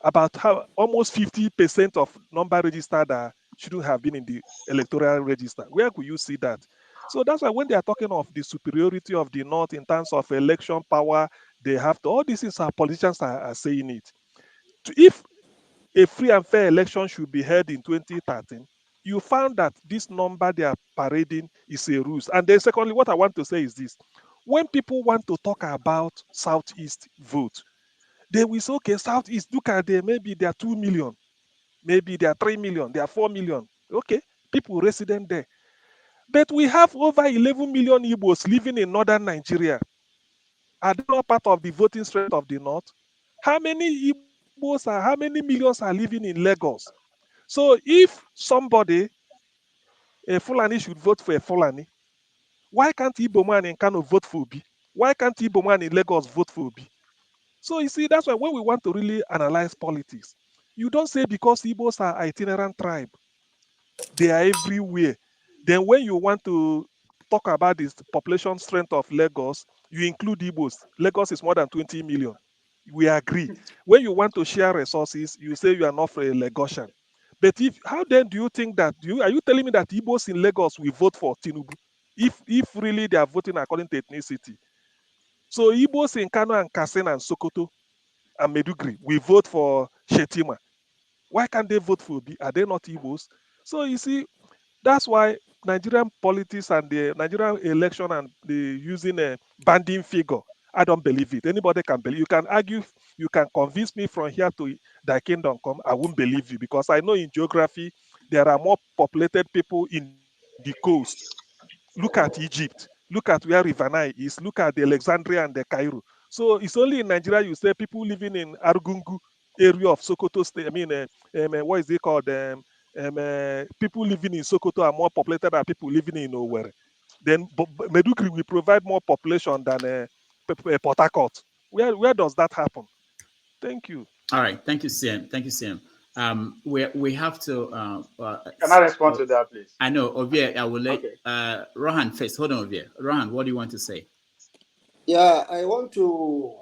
Q: about how almost 50% of number registered shouldn't have been in the electoral register. Where could you see that? So that's why when they are talking of the superiority of the North in terms of election power, they have to, all these things our politicians are saying it. If a free and fair election should be held in 2013, you found that this number they are parading is a ruse. And then secondly, what I want to say is this. When people want to talk about Southeast vote, they will say, okay, Southeast, look at them, maybe they are 2 million, maybe they are 3 million, they are 4 million. Okay, people resident there. But we have over 11 million Igbos living in northern Nigeria. Are they not part of the voting strength of the North? How many millions are living in Lagos? So if somebody, a Fulani should vote for a Fulani, why can't Igbo man in Kano vote for Obi? Why can't Igbo man in Lagos vote for Obi? So you see, that's why when we want to really analyze politics, you don't say because Igbos are itinerant tribe, they are everywhere. Then when you want to talk about this population strength of Lagos, you include Igbos. Lagos is more than 20 million. We agree. When you want to share resources, you say you are not for a Lagosian. But how then do you think that are you telling me that Igbos in Lagos will vote for Tinubu if really they are voting according to ethnicity? So Igbos in Kano and Katsina and Sokoto and Medugri will vote for Shetima. Why can't they vote for Obi? Are they not Igbos? So you see, that's why Nigerian politics and the Nigerian election and the using a banding figure I don't believe it. Anybody can believe. You can argue, you can convince me from here to thy kingdom come. I won't believe you because I know in geography there are more populated people in the coast. Look at Egypt. Look at where River Nile is. Look at the Alexandria and the Cairo. So it's only in Nigeria you say people living in Argungu area of Sokoto State. I mean, what is it called? People living in Sokoto are more populated than people living in Owerri. Then Medugri will provide more population than Port Harcourt. Where does that happen? Thank you.
E: All right. Thank you, Sam. Thank you, Sam. We have to.
G: Can I respond to that, please?
E: I know, Ovie. I will let
G: Okay.
E: Rohan first. Hold on, Ovie. Rohan, what do you want to say?
T: Yeah, I want to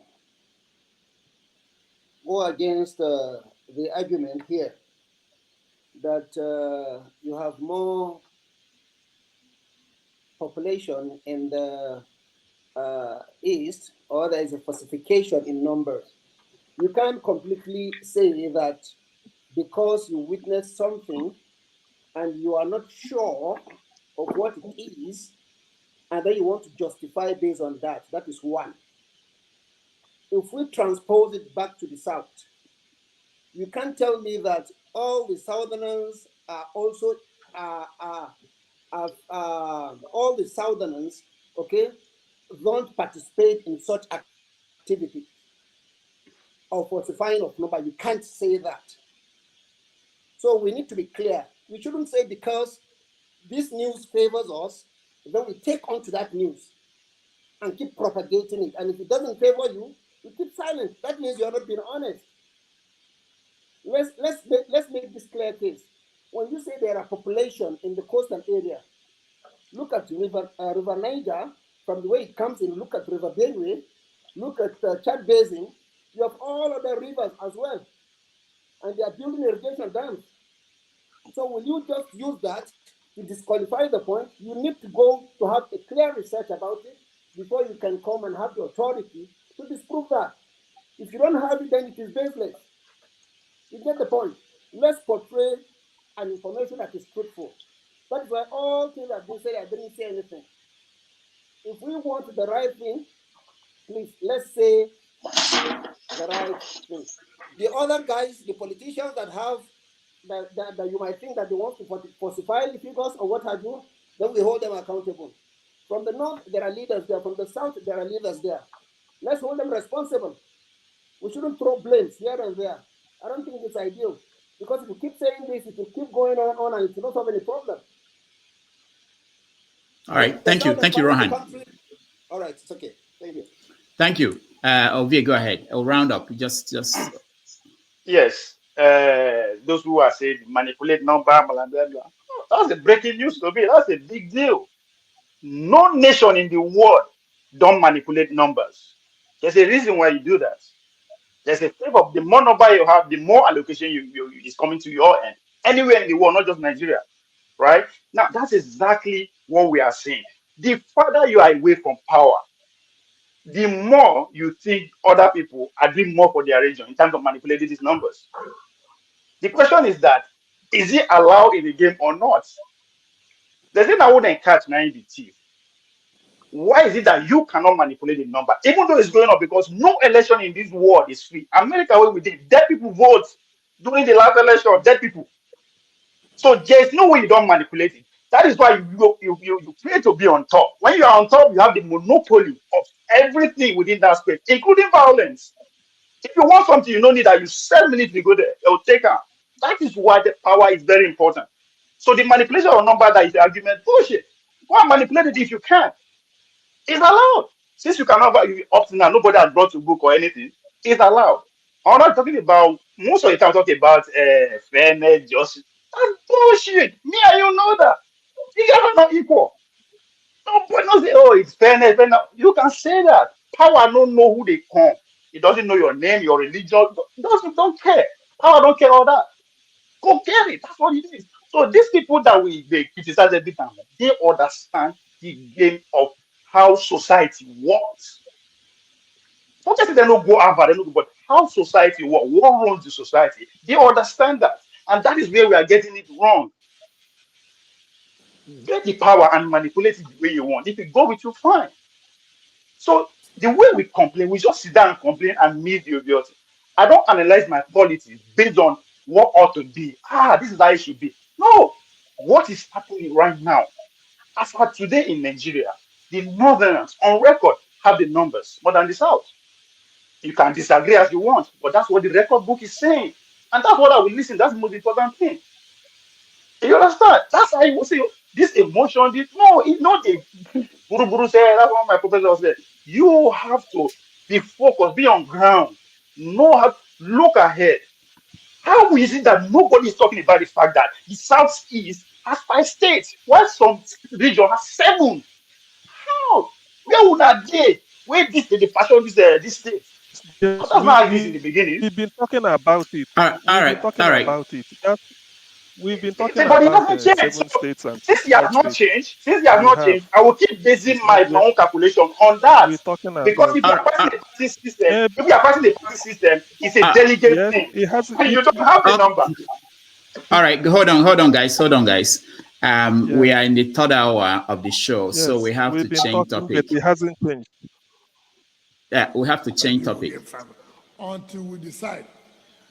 T: go against the argument here that you have more population in the east, or there is a falsification in numbers. You can't completely say that because you witnessed something and you are not sure of what it is, and then you want to justify based on that. That is one. If we transpose it back to the south, you can't tell me that all the southerners are also all the southerners, okay, don't participate in such activity of falsifying of number. You can't say that. So we need to be clear. We shouldn't say because this news favors us, then we take on to that news and keep propagating it. And if it doesn't favor you, you keep silent. That means you're not being honest. Let's make this clear case. When you say there are population in the coastal area, look at River Niger, from the way it comes in, look at River Benue, look at Chad Basin, you have all other rivers as well. And they are building irrigation dams. So will you just use that to disqualify the point? You need to go to have a clear research about it before you can come and have the authority to disprove that. If you don't have it, then it is baseless. You get the point. Let's portray an information that is truthful. That's why all things that they said, I didn't say anything. If we want the right thing, please, let's say the right thing. The other guys, the politicians that have, that you might think that they want to falsify the figures or what have you, then we hold them accountable. From the north, there are leaders there. From the south, there are leaders there. Let's hold them responsible. We shouldn't throw blames here and there. I don't think it's ideal. Because if you keep saying this, it will keep going on and it will not solve any problem.
E: All right. Thank you. Thank you, Rohan.
T: All right. It's okay. Thank you.
E: Thank you. Ovie, go ahead. I'll round up. Just.
G: Yes. Those who are saying manipulate number, blah, blah, blah. That's a breaking news to me. That's a big deal. No nation in the world don't manipulate numbers. There's a reason why you do that. There's a favor. The more number you have, the more allocation is coming to your end. Anywhere in the world, not just Nigeria. Right? Now, that's exactly what we are saying. The further you are away from power, the more you think other people are doing more for their region in terms of manipulating these numbers. The question is that, is it allowed in the game or not? The thing I wouldn't catch now in the thief. Why is it that you cannot manipulate the number, even though it's going up? Because no election in this world is free. America, where we did, dead people vote during the last election, dead people. So there's no way you don't manipulate it. That is why you pray to be on top. When you are on top, you have the monopoly of everything within that space, including violence. If you want something, you don't need that. You 7 minutes to go there, it'll take out. That is why the power is very important. So the manipulation of number that is the argument, bullshit. Go and manipulate it if you can. It's allowed. Since you cannot up to now, nobody has brought to book or anything. It's allowed. I'm not talking about, most of the time talking about fairness, justice. That's bullshit. Me and you know that. You guys are not equal. Nobody knows, oh, it's fairness. You can say that. Power don't know who they come. It doesn't know your name, your religion. It don't care. Power don't care all that. Go get it. That's what it is. So these people that they criticize every time, they understand the game of how society works. Not just they don't go over, they don't go, but how society works, what runs the society. They understand that. And that is where we are getting it wrong. Get the power and manipulate it the way you want. If it go with you, fine. So The way we complain, we just sit down and complain and miss the obvious. I don't analyze my policies based on what ought to be. This is how it should be. No, what is happening right now? As for today in Nigeria, the Northerners on record have the numbers more than the South. You can disagree as you want, but that's what the record book is saying. And that's what I will listen. That's the most important thing. You understand? That's how you will say this emotion, it's not a Buru Buru said, that's what my professor said. You have to be focused, be on ground, know how, look ahead. How is it that nobody is talking about the fact that the Southeast has 5 states, while some region has 7? How? Where would that be? Where the fashion this state?
Q: Yes,
G: That's not how it is in the beginning.
Q: we've been talking about it.
E: All
Q: We've been
E: right,
Q: talking
E: all right.
Q: about it. We've been talking
G: But it
Q: about
G: hasn't changed.
Q: 7 states and
G: Since he has
Q: 5
G: not
Q: states.
G: changed,
Q: We have.
G: I will keep basing
Q: It's not
G: my
Q: yet.
G: own calculation on that.
Q: We're talking
G: Because
Q: about
G: if you
Q: it.
G: are passing the party system, if you are passing the party system, it's a delegate
Q: Yes,
G: thing.
Q: it has.
G: And you don't have the number.
E: All right, hold on, guys.
Q: Yeah.
E: We are in the third hour of the show,
Q: Yes,
E: so we have to
Q: we've been
E: change
Q: talking,
E: topic.
Q: but it hasn't changed.
E: Yeah, we have to change topic.
S: Until we decide.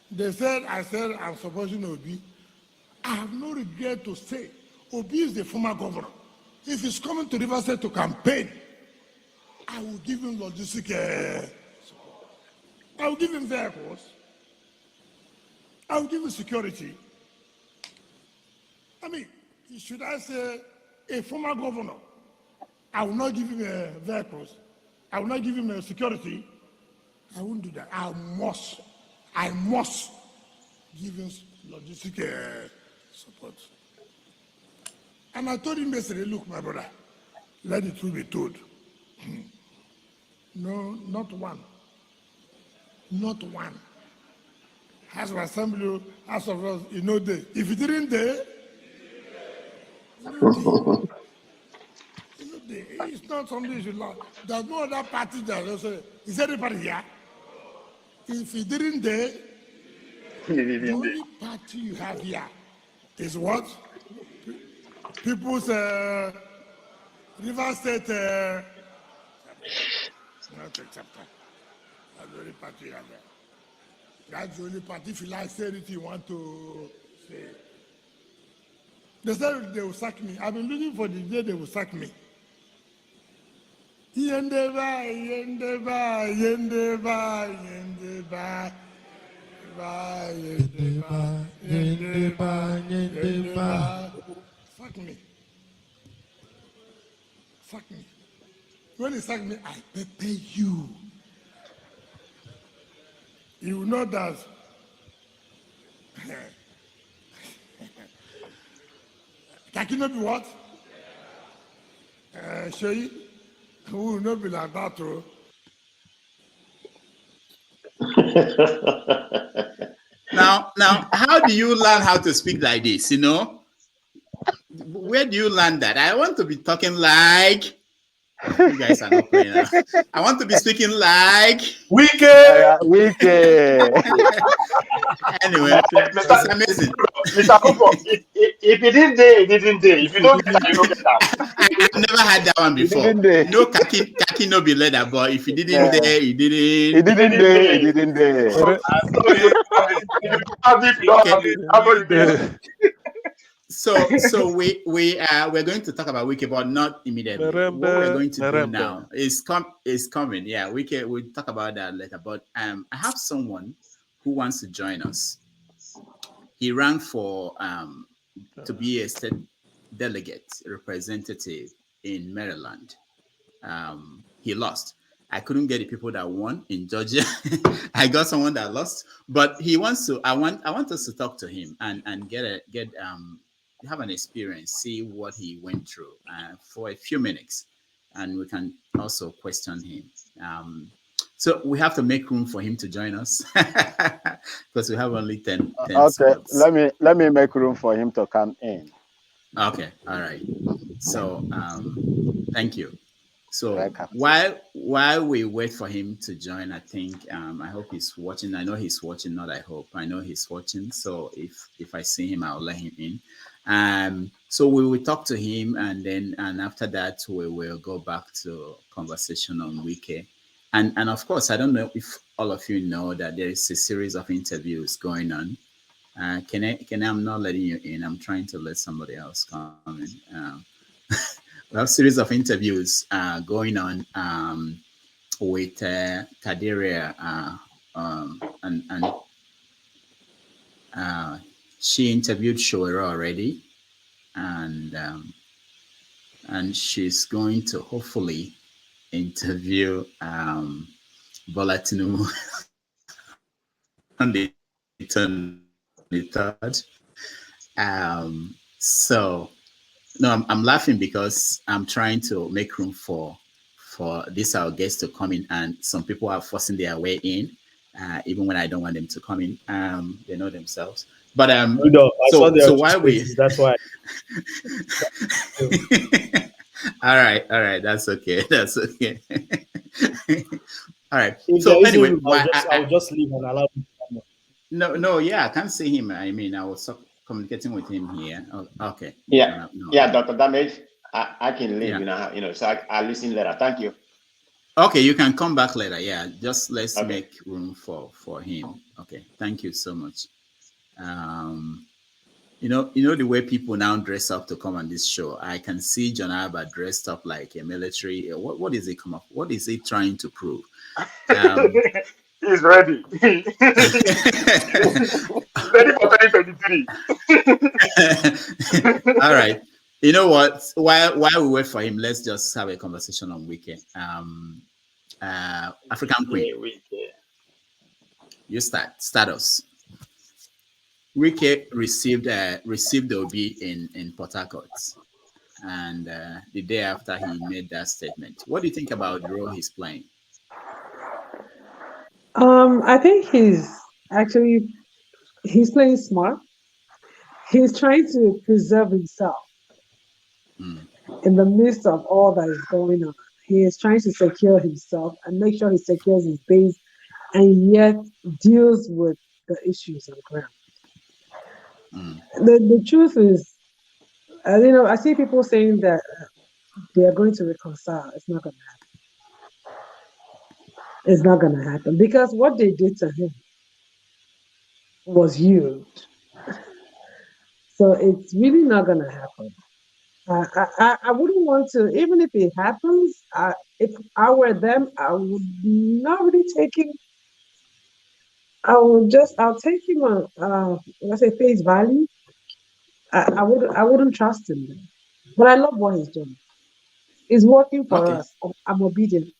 S: They said, I said, I'm supporting Obi. I have no regret to say, Obi is the former governor. If he's coming to River State to campaign, I will give him logistic support. I will give him vehicles. I will give him security. I mean, should I say a former governor, I will not give him vehicles. I will not give him security. I won't do that. I must give him logistic support. And I told him yesterday, look, my brother, let the truth be told. No, not one. Not one. House of Assembly, House of us, there. If you didn't there, it's not something you should learn. There's no other party that also, is anybody here? If he didn't there, the only party you have here is what? People's River State not a chapter. That's the only party you have there. That's the only party. If you like say anything you want to say. They said they will sack me. I've been looking for the day they will sack me. Yendeba, yendeba, yendeba, yendeba. Fuck me. Fuck me. When he sack me, I pay you. You know that. Can you be what? Shoyi, who will not be like that, too.
E: Now, how do you learn how to speak like this? Where do you learn that? I want to be talking like. You guys are not playing now. I want to be speaking like
K: Wike.
E: Anyway, it's amazing.
G: Mr. Kufo, if he didn't day, he didn't day. If you don't get that, you don't get that.
E: I've never had that one before. No kaki no be leather, but if he didn't day, he didn't.
K: He didn't day.
E: So we're going to talk about Wike, but not immediately. What we're going to do now is coming. Yeah, Wike, we'll talk about that later. But I have someone who wants to join us. He ran for to be a state delegate representative in Maryland. He lost. I couldn't get the people that won in Georgia. I got someone that lost, but he wants to. I want us to talk to him and have an experience, see what he went through for a few minutes, and we can also question him. So we have to make room for him to join us because we have only 10
K: okay,
E: spots.
K: let me make room for him to come in.
E: Okay, all right. So thank you. So while we wait for him to join, I think I hope he's watching. I know he's watching, not I hope. I know he's watching. So if I see him, I'll let him in. So we will talk to him, and after that we will go back to conversation on Wike. And of course, I don't know if all of you know that there is a series of interviews going on. Can I? I'm not letting you in. I'm trying to let somebody else come in. We have a series of interviews going on with Kadiria, and she interviewed Shoera already, and she's going to hopefully interview Bola Tinubu on the 23rd. So no, I'm laughing because I'm trying to make room for this our guests to come in, and some people are forcing their way in, even when I don't want them to come in. They know themselves. But so while we
B: that's why.
E: all right, that's okay. That's okay. All right.
B: If
E: So
B: there isn't
E: anyway,
B: room, I'll just leave and allow him to come up.
E: no, yeah, I can't see him. I mean, I was communicating with him here. Oh, okay.
H: Yeah,
E: No.
H: yeah, Dr. Damage, I can leave,
E: Yeah.
H: so I'll listen later. Thank you.
E: Okay, you can come back later. Yeah, just let's
H: Okay.
E: make room for him. Okay, thank you so much. You know the way people now dress up to come on this show. I can see John Alba dressed up like a military. What is he come up? What is he trying to prove?
G: He's ready. He's ready for 2023.
E: All right. You know what? While we wait for him, let's just have a conversation on Wike. African Queen. You start us. Wike received Obi in Port Harcourt, and the day after he made that statement. What do you think about the role he's playing?
M: I think he's playing smart. He's trying to preserve himself in the midst of all that is going on. He is trying to secure himself and make sure he secures his base, and yet deals with the issues on the ground. The truth is, I see people saying that they are going to reconcile. It's not going to happen. It's not going to happen because what they did to him was huge. So it's really not going to happen. I wouldn't want to, even if it happens, if I were them, I would not really take him. I'll take him on, let's say, face value. I wouldn't trust him. But I love what he's doing. He's working for us. I'm obedient.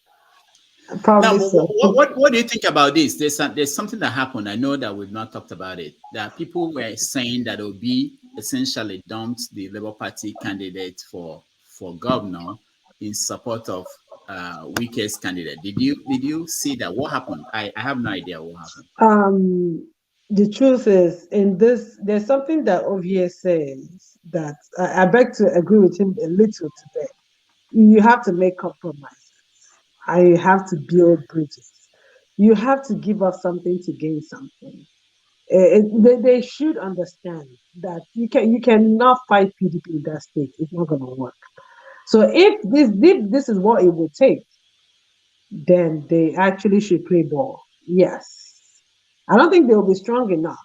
M: Probably
E: now,
M: so.
E: What do you think about this? There's something that happened. I know that we've not talked about it. That people were saying that Obi essentially dumped the Labour Party candidate for governor in support of Wike's candidate. Did you see that? What happened? I have no idea what happened.
M: The truth is, in this, there's something that Obi says that I beg to agree with him a little today. You have to make compromises. And you have to build bridges. You have to give up something to gain something. They should understand that you cannot fight PDP in that state. It's not going to work. So if this is what it will take, then they actually should play ball. Yes, I don't think they'll be strong enough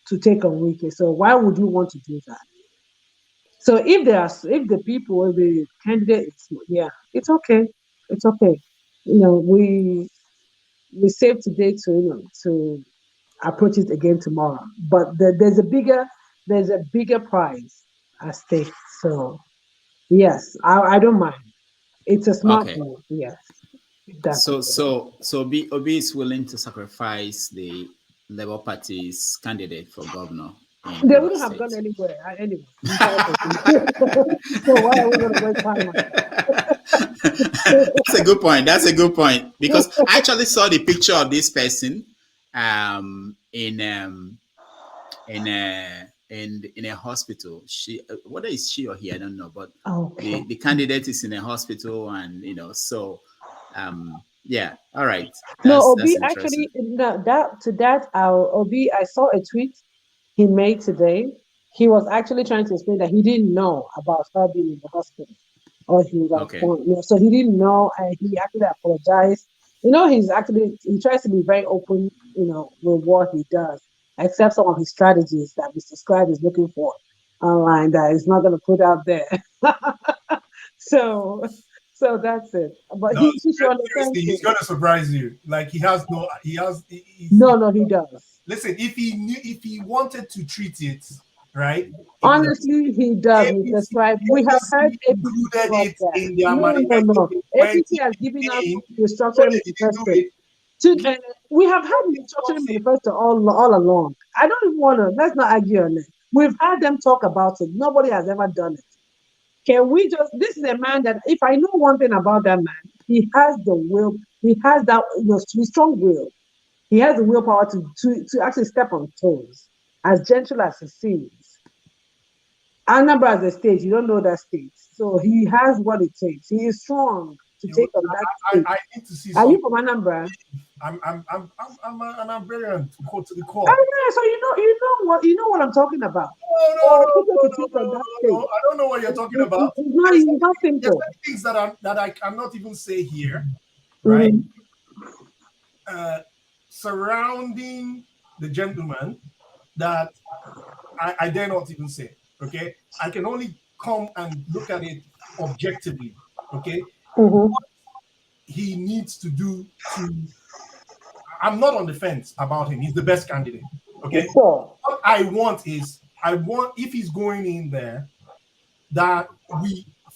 M: to take on Wike. So why would you want to do that? So if the people, the candidates, it's okay. It's okay. We save today to approach it again tomorrow. But there's a bigger prize at stake. So yes, I don't mind. It's a smart move. Yes.
E: So Obi is willing to sacrifice the Labour Party's candidate for governor.
M: They wouldn't have gone anywhere anyway. So why are we going to waste time on it?
E: That's a good point. That's a good point, because I actually saw the picture of this person in a hospital. Whether it's she or he, I don't know, but the candidate is in a hospital, and so yeah, all right.
M: No, Obi actually Obi, I saw a tweet he made today. He was actually trying to explain that he didn't know about her being in the hospital, or he was so he didn't know, and he actually apologized You know, he tries to be very open, with what he does, except some of his strategies that Mr. Scribe is looking for online that he's not going to put out there. so, so that's it. But
N: No,
M: he should understand
N: seriously, he's
M: too.
N: gonna surprise you. Like he has no, he has.
M: No, he does.
N: Listen, if he wanted to treat it right, he would have
M: Honestly, he does, Mr. Scribe. We have heard APC
N: included
M: talk
N: it
M: that.
N: in their
M: No,
N: manifesto in
M: APC has given us
N: 2015.
M: restructuring
N: They didn't do
M: manifesto.
N: it.
M: We have had restructuring manifesto all along. I don't even want to. Let's not argue on it. We've had them talk about it. Nobody has ever done it. Can we just? This is a man that, if I know one thing about that man, he has the will. He has that strong will. He has the willpower to actually step on toes, as gentle as he seems. Anambra as a state, you don't know that state. So he has what it takes. He is strong to take on that state.
N: I need to see.
M: Are you from Anambra?
N: I'm an Amberian to the core.
M: Oh, yeah, so you know what I'm talking about.
N: No,
M: I
N: don't know what you're talking about.
M: It's not simple.
N: There's things that I cannot even say here, right? Surrounding the gentleman that I dare not even say. Okay, I can only come and look at it objectively. Okay, what he needs to do to. I'm not on the fence about him. He's the best candidate. Okay.
M: Sure.
N: What I want if he's going in there, that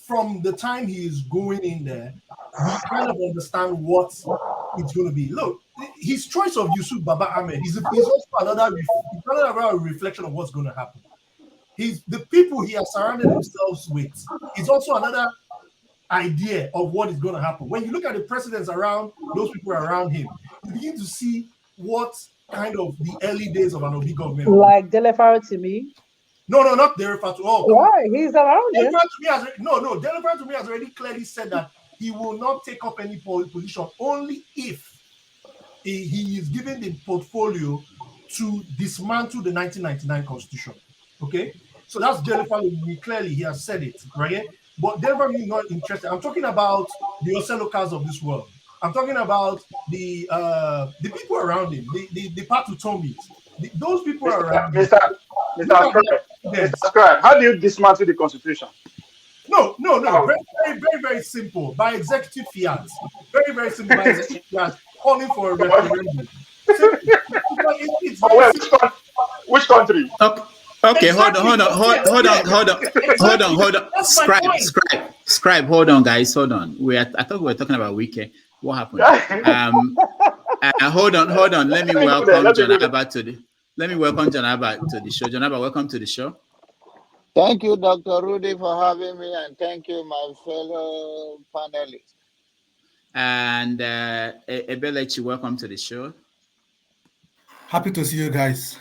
N: from the time he is going in there, we kind of understand what it's going to be. Look, his choice of Yusuf Baba Ahmed is also another reflection of what's going to happen. The people he has surrounded himself with is also another idea of what is going to happen. When you look at the presidents around, those people around him, you begin to see what kind of the early days of an Obi government.
M: Like Delefaro to me.
N: No, not Delefaro to all.
M: Why? He's around him.
N: Delefaro to me has already clearly said that he will not take up any position only if he is given the portfolio to dismantle the 1999 constitution. Okay, so that's Delefaro. Clearly, he has said it, right? But Delefaro is not interested. I'm talking about the Oselocas of this world. I'm talking about the people around him, the Patutomis. Those people around him.
G: Mr. Scribe, how do you dismantle the constitution?
N: No. Very, very, very simple. By executive fiat. Very, very simple. By executive fiat, calling for a referendum.
G: Which country?
E: Okay, hold on. Scribe, hold on, guys, hold on. I thought we were talking about Wike. What happened? Hold on. Let me welcome John Abba to the show. John Abba, welcome to the show.
O: Thank you, Dr. Rudy, for having me, and thank you, my fellow panelists.
E: And Ebelechi, welcome to the show.
U: Happy to see you guys.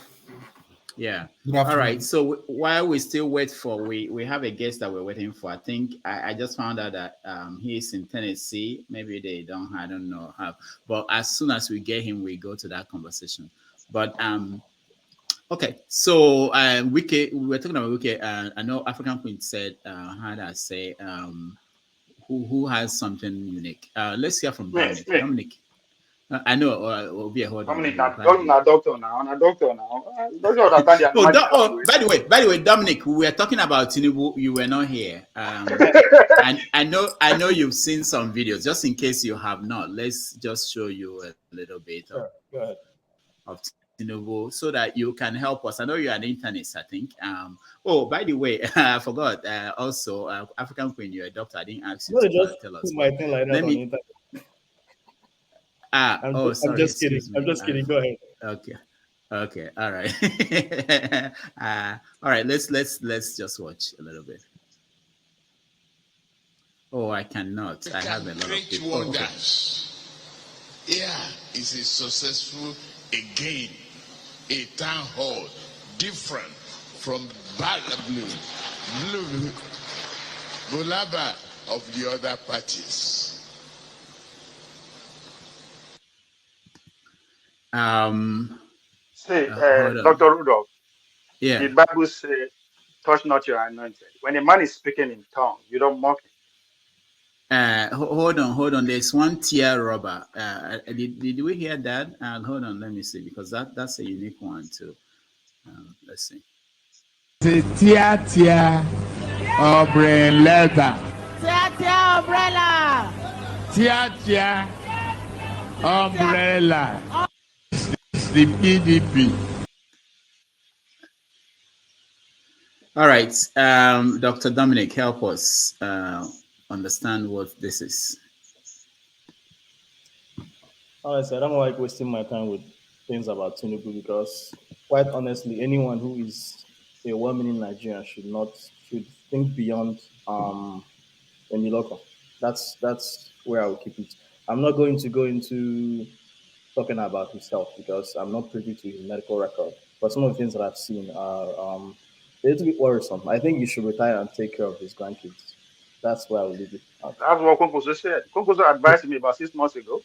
E: Yeah. All right. So while we still wait for, we have a guest that we're waiting for. I think I just found out that he is in Tennessee. Maybe they don't, I don't know how. But as soon as we get him, we go to that conversation. But okay. So Wike, we were talking about Wike. I know African Queen said, how do I say, who has something unique? Let's hear from Dominic. Dominic. I know. Obi, hold on.
G: Dominic, na doctor now.
E: By the way, Dominic, we were talking about Tinubu. You were not here. And I know you've seen some videos. Just in case you have not, let's just show you a little bit of Tinubu so that you can help us. I know you're an internist, I think. Oh, by the way, I forgot. Also, African Queen, you're a doctor. I didn't ask you to tell us. Let me.
B: I'm just kidding. I'm just kidding. Go ahead.
E: Okay. All right. All right. Let's just watch a little bit. Oh, I cannot. I have a lot of people.
V: Wonders. Yeah, it's a successful again. A town hall different from blue Bulaba of the other parties.
G: Dr. Rudolph.
E: Yeah.
G: The Bible says, touch not your anointed. When a man is speaking in tongues, you don't mock him.
E: Hold on. There's one tier rubber. Did we hear that? Hold on. Let me see, because that's a unique one too. Let's see.
V: Tia umbrella.
A: Tia umbrella.
V: Tia umbrella. The PDP.
E: All right, Dr. Dominic, help us understand what this is.
B: Honestly, I don't like wasting my time with things about Tinubu, because, quite honestly, anyone who is a well-meaning Nigerian should think beyond any local. That's where I will keep it. I'm not going to go into talking about his health, because I'm not privy to his medical record. But some of the things that I've seen are a little bit worrisome. I think he should retire and take care of his grandkids. That's where I will leave it.
G: That's what Konkoso said. Konkoso advised me about 6 months ago.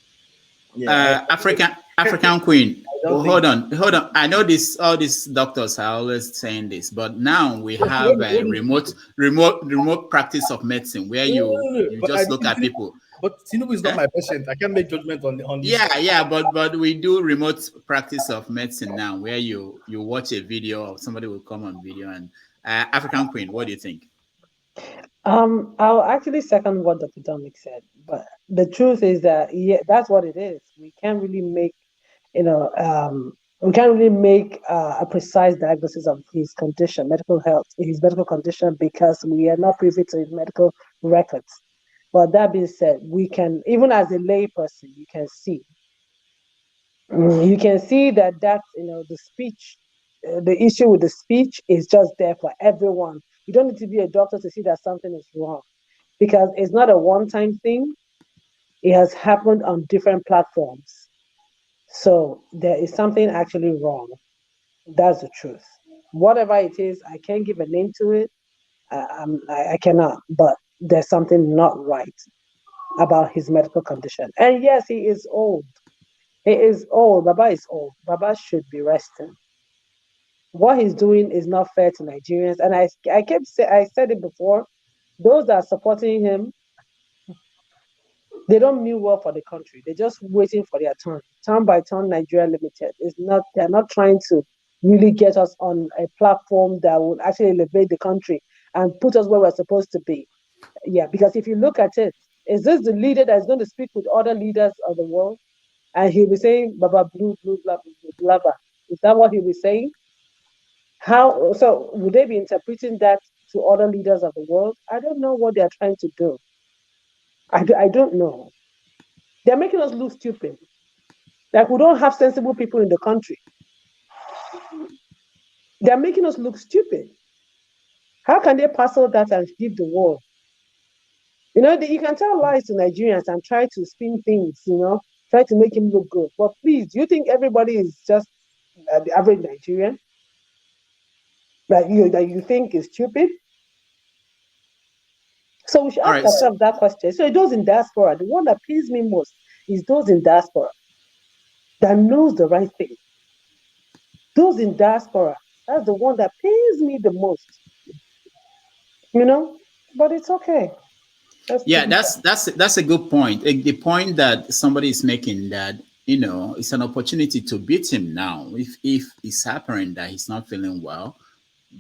E: Yeah, African Queen. Hold on. I know all these doctors are always saying this, but now we have a remote practice of medicine where you just look at people.
B: But Tinubu is not my patient. I can't make judgment on this.
E: Yeah, but we do remote practice of medicine now, where you watch a video, or somebody will come on video. And African Queen, what do you think?
M: I'll actually second what Dr. Dominic said, but the truth is that that's what it is. We can't really make, a precise diagnosis of his condition, his medical condition, because we are not privy to his medical records. But that being said, we can, even as a lay person, you can see that the speech, the issue with the speech is just there for everyone. You don't need to be a doctor to see that something is wrong, because it's not a one-time thing. It has happened on different platforms. So there is something actually wrong. That's the truth. Whatever it is, I can't give a name to it. I cannot, but there's something not right about his medical condition. And yes, he is old. He is old. Baba is old. Baba should be resting. What he's doing is not fair to Nigerians. And I said it before, those that are supporting him, they don't mean well for the country. They're just waiting for their turn. Turn by turn, Nigeria Limited. They're not trying to really get us on a platform that would actually elevate the country and put us where we're supposed to be. Yeah, because if you look at it, is this the leader that's going to speak with other leaders of the world? And he'll be saying, Baba, blue, blah, blah, blah, blah. Is that what he'll be saying? So would they be interpreting that to other leaders of the world? I don't know what they're trying to do. I don't know. They're making us look stupid. Like we don't have sensible people in the country. They're making us look stupid. How can they parcel that and give the world? You can tell lies to Nigerians and try to spin things, try to make him look good. But please, do you think everybody is just the average Nigerian that you think is stupid? So we should ask ourselves that question. So those in diaspora, the one that pains me most is those in diaspora that knows the right thing. Those in diaspora, that's the one that pains me the most. But it's okay.
E: That's a good point. The point that somebody is making, that it's an opportunity to beat him now. If it's apparent that he's not feeling well,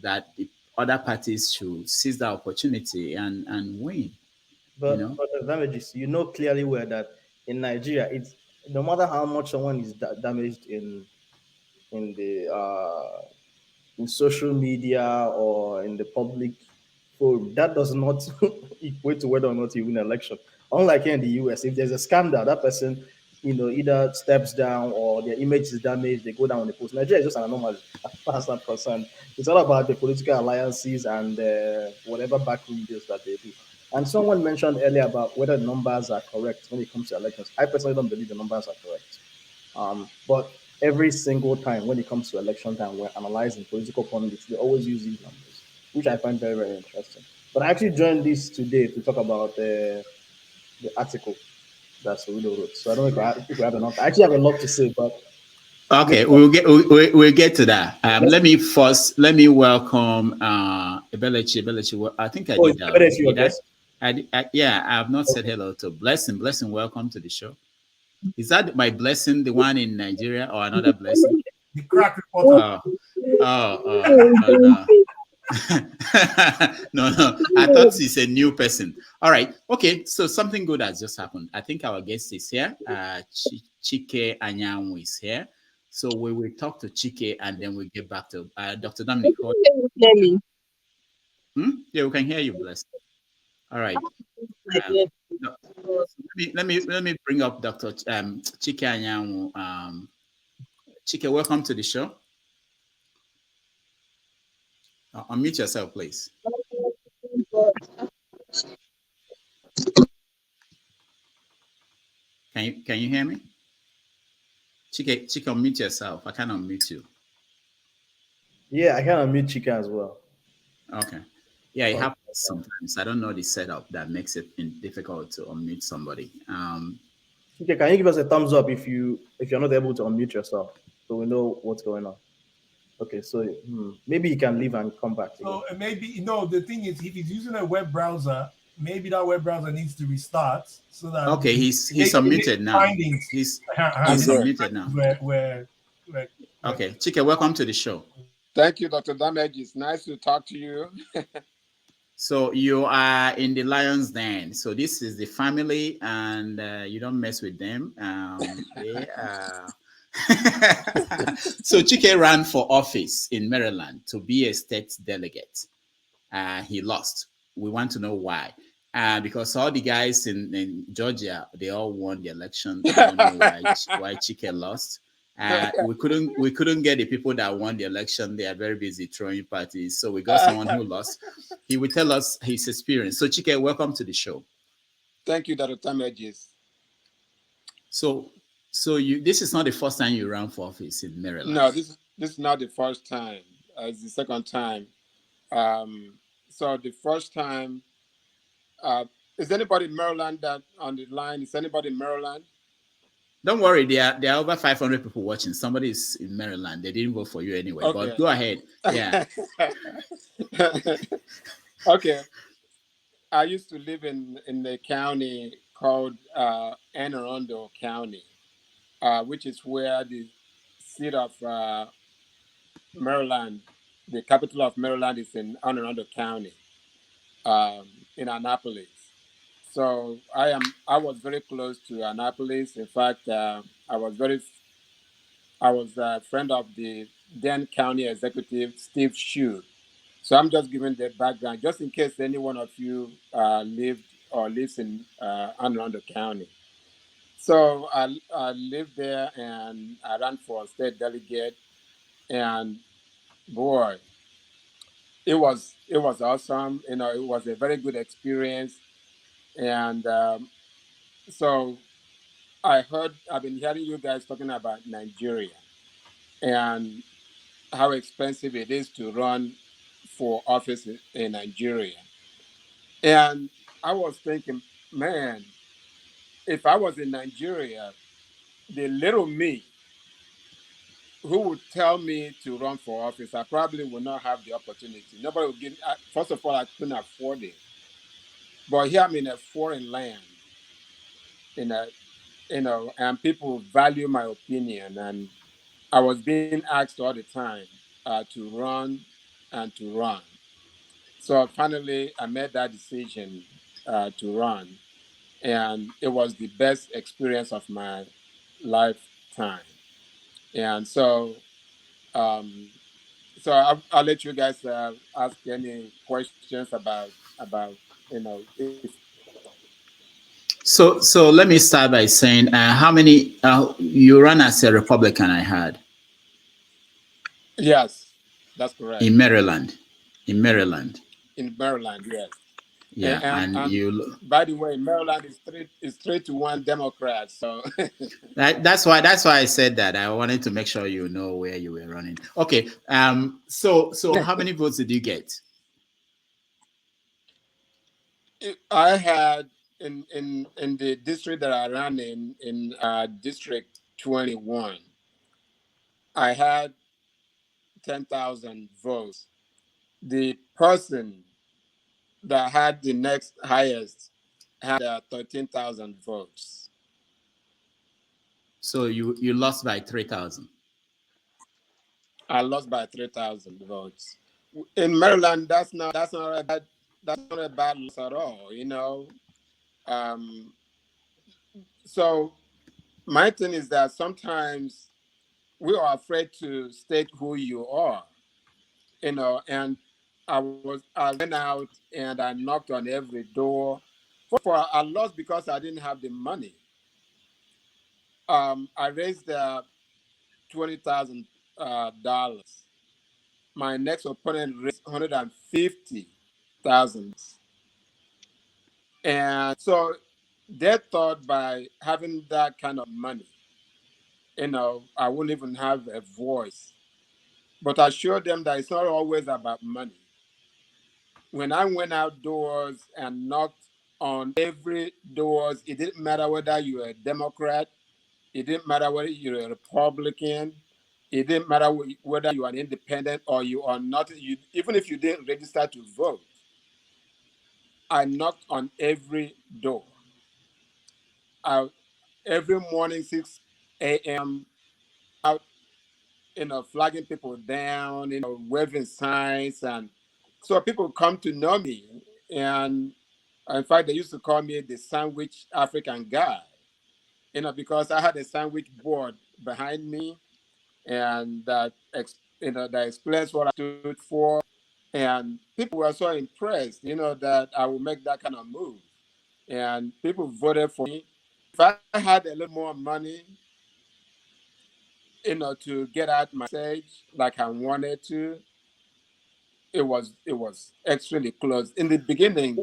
E: that the other parties should seize that opportunity and win.
B: But the damages, clearly well that in Nigeria, it's no matter how much someone is damaged in social media or in the public forum, that does not equate to whether or not you win an election. Unlike here in the US, if there's a scandal, that person, either steps down or their image is damaged, they go down on the post. Nigeria is just an anomaly as far as I'm concerned. It's all about the political alliances and whatever backroom deals that they do. And someone mentioned earlier about whether the numbers are correct when it comes to elections. I personally don't believe the numbers are correct. But every single time when it comes to election time, we're analyzing political pundits, they always use these numbers, which I find very, very interesting. But I actually joined this today to talk about the article that Soludo wrote. So I don't know if we have enough. I actually have a lot to say, but
E: okay, we'll get to that. Let me welcome Ebelechi. I think I did. Yeah, I have not said hello to Blessing. Blessing, welcome to the show. Is that my Blessing, the one in Nigeria, or another Blessing?
N: The crack reporter.
E: No. no. I thought he's a new person. All right. Okay. So something good has just happened. I think our guest is here. Chike Anyanwu is here. So we will talk to Chike and then we'll get back to Dr. Dominic. Yeah, we can hear you, Bless. All right. Let me bring up Dr. Chike Anyanwu. Chike, welcome to the show. Unmute yourself, please. Can you hear me? Chike, unmute yourself. I can't unmute you.
B: Yeah, I can unmute Chike as well.
E: Okay. Yeah, it happens sometimes. I don't know the setup that makes it difficult to unmute somebody.
B: Chike, can you give us a thumbs up if you're not able to unmute yourself, so we know what's going on? Okay, so maybe you can leave and come back.
N: So maybe the thing is, if he's using a web browser, maybe that web browser needs to restart so that.
E: Okay, he's unmuted now. He's unmuted now. Okay, Chike, welcome to the show.
J: Thank you, Dr. Damage. It's nice to talk to you.
E: So you are in the lion's den. So this is the family, and you don't mess with them. They are. So Chike ran for office in Maryland to be a state delegate. He lost. We want to know why. Because all the guys in Georgia, they all won the election. I don't know why Chike lost. We couldn't get the people that won the election. They are very busy throwing parties. So we got someone who lost. He will tell us his experience. So Chike, welcome to the show.
J: Thank you, Dr. Tamages.
E: So this is not the first time you ran for office in Maryland.
J: No, this is not the first time. It's the second time. So the first time, is anybody in Maryland that on the line? Is anybody in Maryland?
E: Don't worry, there are over 500 people watching. Somebody is in Maryland. They didn't vote for you anyway. Okay. But go ahead. Yeah.
J: Okay. I used to live in the county called Anne Arundel County, which is where the seat of Maryland, the capital of Maryland, is in Anne Arundel County, in Annapolis. So I was very close to Annapolis. In fact, I was a friend of the then county executive, Steve Shue. So I'm just giving the background, just in case any one of you lived or lives in Anne Arundel County. So I lived there and I ran for a state delegate, and boy, it was awesome. It was a very good experience, and so I've been hearing you guys talking about Nigeria and how expensive it is to run for office in Nigeria. And I was thinking, man, if I was in Nigeria, the little me who would tell me to run for office, I probably would not have the opportunity. Nobody would give me, first of all, I couldn't afford it. But here I'm in a foreign land, and people value my opinion. And I was being asked all the time to run and to run. So finally, I made that decision to run. And it was the best experience of my lifetime. And so, I'll let you guys ask any questions about if.
E: So let me start by saying how many you run as a Republican? I heard.
J: Yes, that's correct.
E: In Maryland. In Maryland,
J: yes.
E: Yeah,
J: and
E: you.
J: By the way, Maryland is 3-1 Democrat. So
E: that's why I said that. I wanted to make sure you know where you were running. Okay. So how many votes did you get?
J: I had in the district that I ran in District 21, I had 10,000 votes. The person that had the next highest had 13,000 votes.
E: So you lost by 3,000.
J: I lost by 3,000 votes. In Maryland, that's not a bad loss at all. So my thing is that sometimes we are afraid to state who you are. And I went out and I knocked on every door. For I lost because I didn't have the money. I raised $20,000. My next opponent raised $150,000, and so they thought by having that kind of money, I wouldn't even have a voice. But I showed them that it's not always about money. When I went outdoors and knocked on every doors, it didn't matter whether you were a Democrat, it didn't matter whether you're a Republican, it didn't matter whether you are an independent or you are not. Even if you didn't register to vote, I knocked on every door. Every morning, 6 a.m., out, flagging people down, waving signs. And so people come to know me. And in fact, they used to call me the sandwich African guy, because I had a sandwich board behind me, and that explains what I stood for. And people were so impressed, that I would make that kind of move. And people voted for me. If I had a little more money, to get out my message like I wanted to, it was extremely close. In the beginning,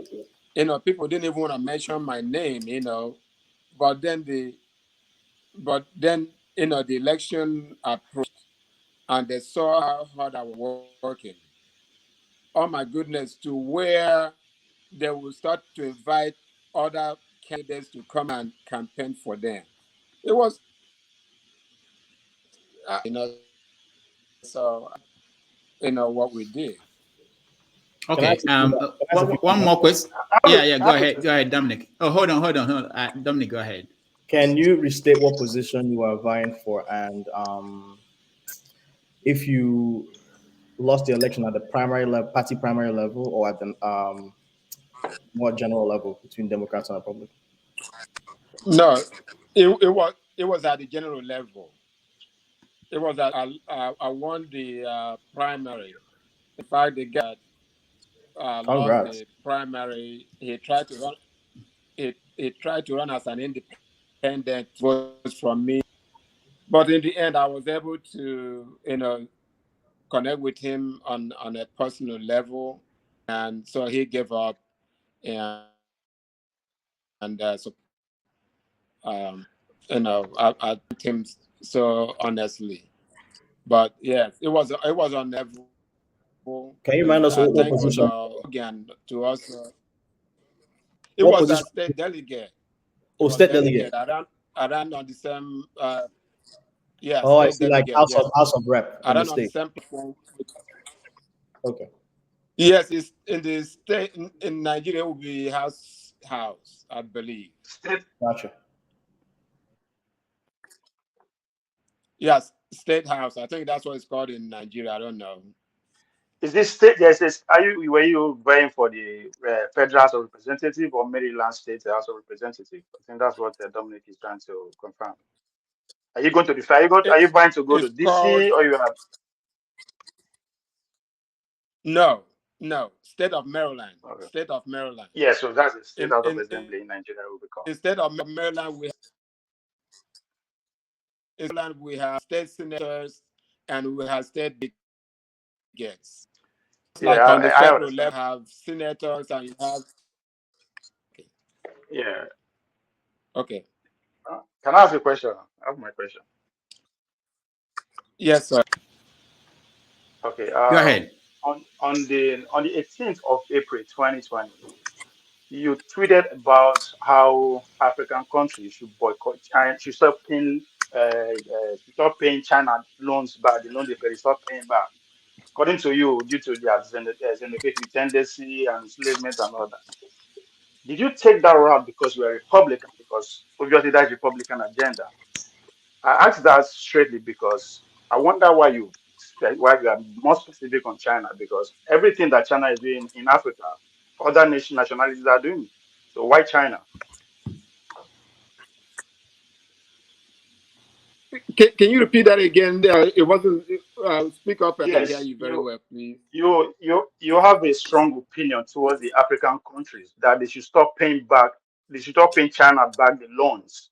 J: people didn't even want to mention my name, but then the election approached and they saw how hard I was working. Oh my goodness, to where they will start to invite other candidates to come and campaign for them. It was, so what we did.
B: Can I
E: Okay.
B: ask can I ask a few
E: One more question. Yeah. Go ahead.
B: questions?
E: Go ahead, Dominic. Oh, hold on. Dominic, go ahead.
B: Can you restate what position you are vying for, and if you lost the election at the primary level, party primary level, or at the more general level between Democrats and Republicans?
J: No, it was at the general level. It was that I won the primary. In fact, the guy lost
B: Congrats.
J: the primary. He tried to run as an independent vote from me, but in the end, I was able to connect with him on a personal level, and so he gave up, and I thanked him so honestly. But yes, it was on level.
B: Can you remind us
J: I
B: what
J: thank
B: position?
J: again to us. It
B: What
J: was a
B: position?
J: state delegate. It
B: Oh,
J: was
B: state
J: delegate.
B: delegate.
J: I ran on the same. Yeah,
B: Oh, I
J: state
B: see. Like
J: delegate. Yeah,
B: House of Rep
J: I
B: in the
J: ran on the
B: state.
J: same platform.
B: Okay.
J: Yes, it's in the state in Nigeria. It will be house, I believe.
B: Gotcha.
J: Yes, state house. I think that's what it's called in Nigeria. I don't know.
G: Is this state? Yes, were you vying for the federal House of Representative or Maryland State House of Representative? I think that's what Dominic is trying to confirm. Are you going to the? Are you vying to go to
J: It's called
G: DC or you have?
J: no, State of Maryland.
G: Okay.
J: State of Maryland.
G: Yeah, so that's the State
J: In
G: House of
J: in,
G: Assembly in Nigeria will be called.
J: in State of Maryland, we have state senators and we have state delegates. It's
G: Yeah,
J: like on the
G: I
J: federal
G: understand.
J: level, you have senators and you have.
G: Yeah.
J: Okay.
G: Can I ask a question? I have my question.
J: Yes, sir.
G: Okay.
E: Go ahead.
G: On the 18th of April 2020, you tweeted about how African countries should boycott China, should stop paying China loans back, the loan they stop paying back. according to you, due to their xenophobic tendency and enslavement and all that. Did you take that route because you are Republican? Because obviously that's Republican agenda. I asked that straightly because I wonder why you are more specific on China, because everything that China is doing in Africa, other nationalities are doing. So why China?
J: Can you repeat that again? It wasn't. Speak up. I can hear
G: Yes,
J: you very well, please.
G: you have a strong opinion towards the African countries that they should stop paying back. They should stop paying China back the loans.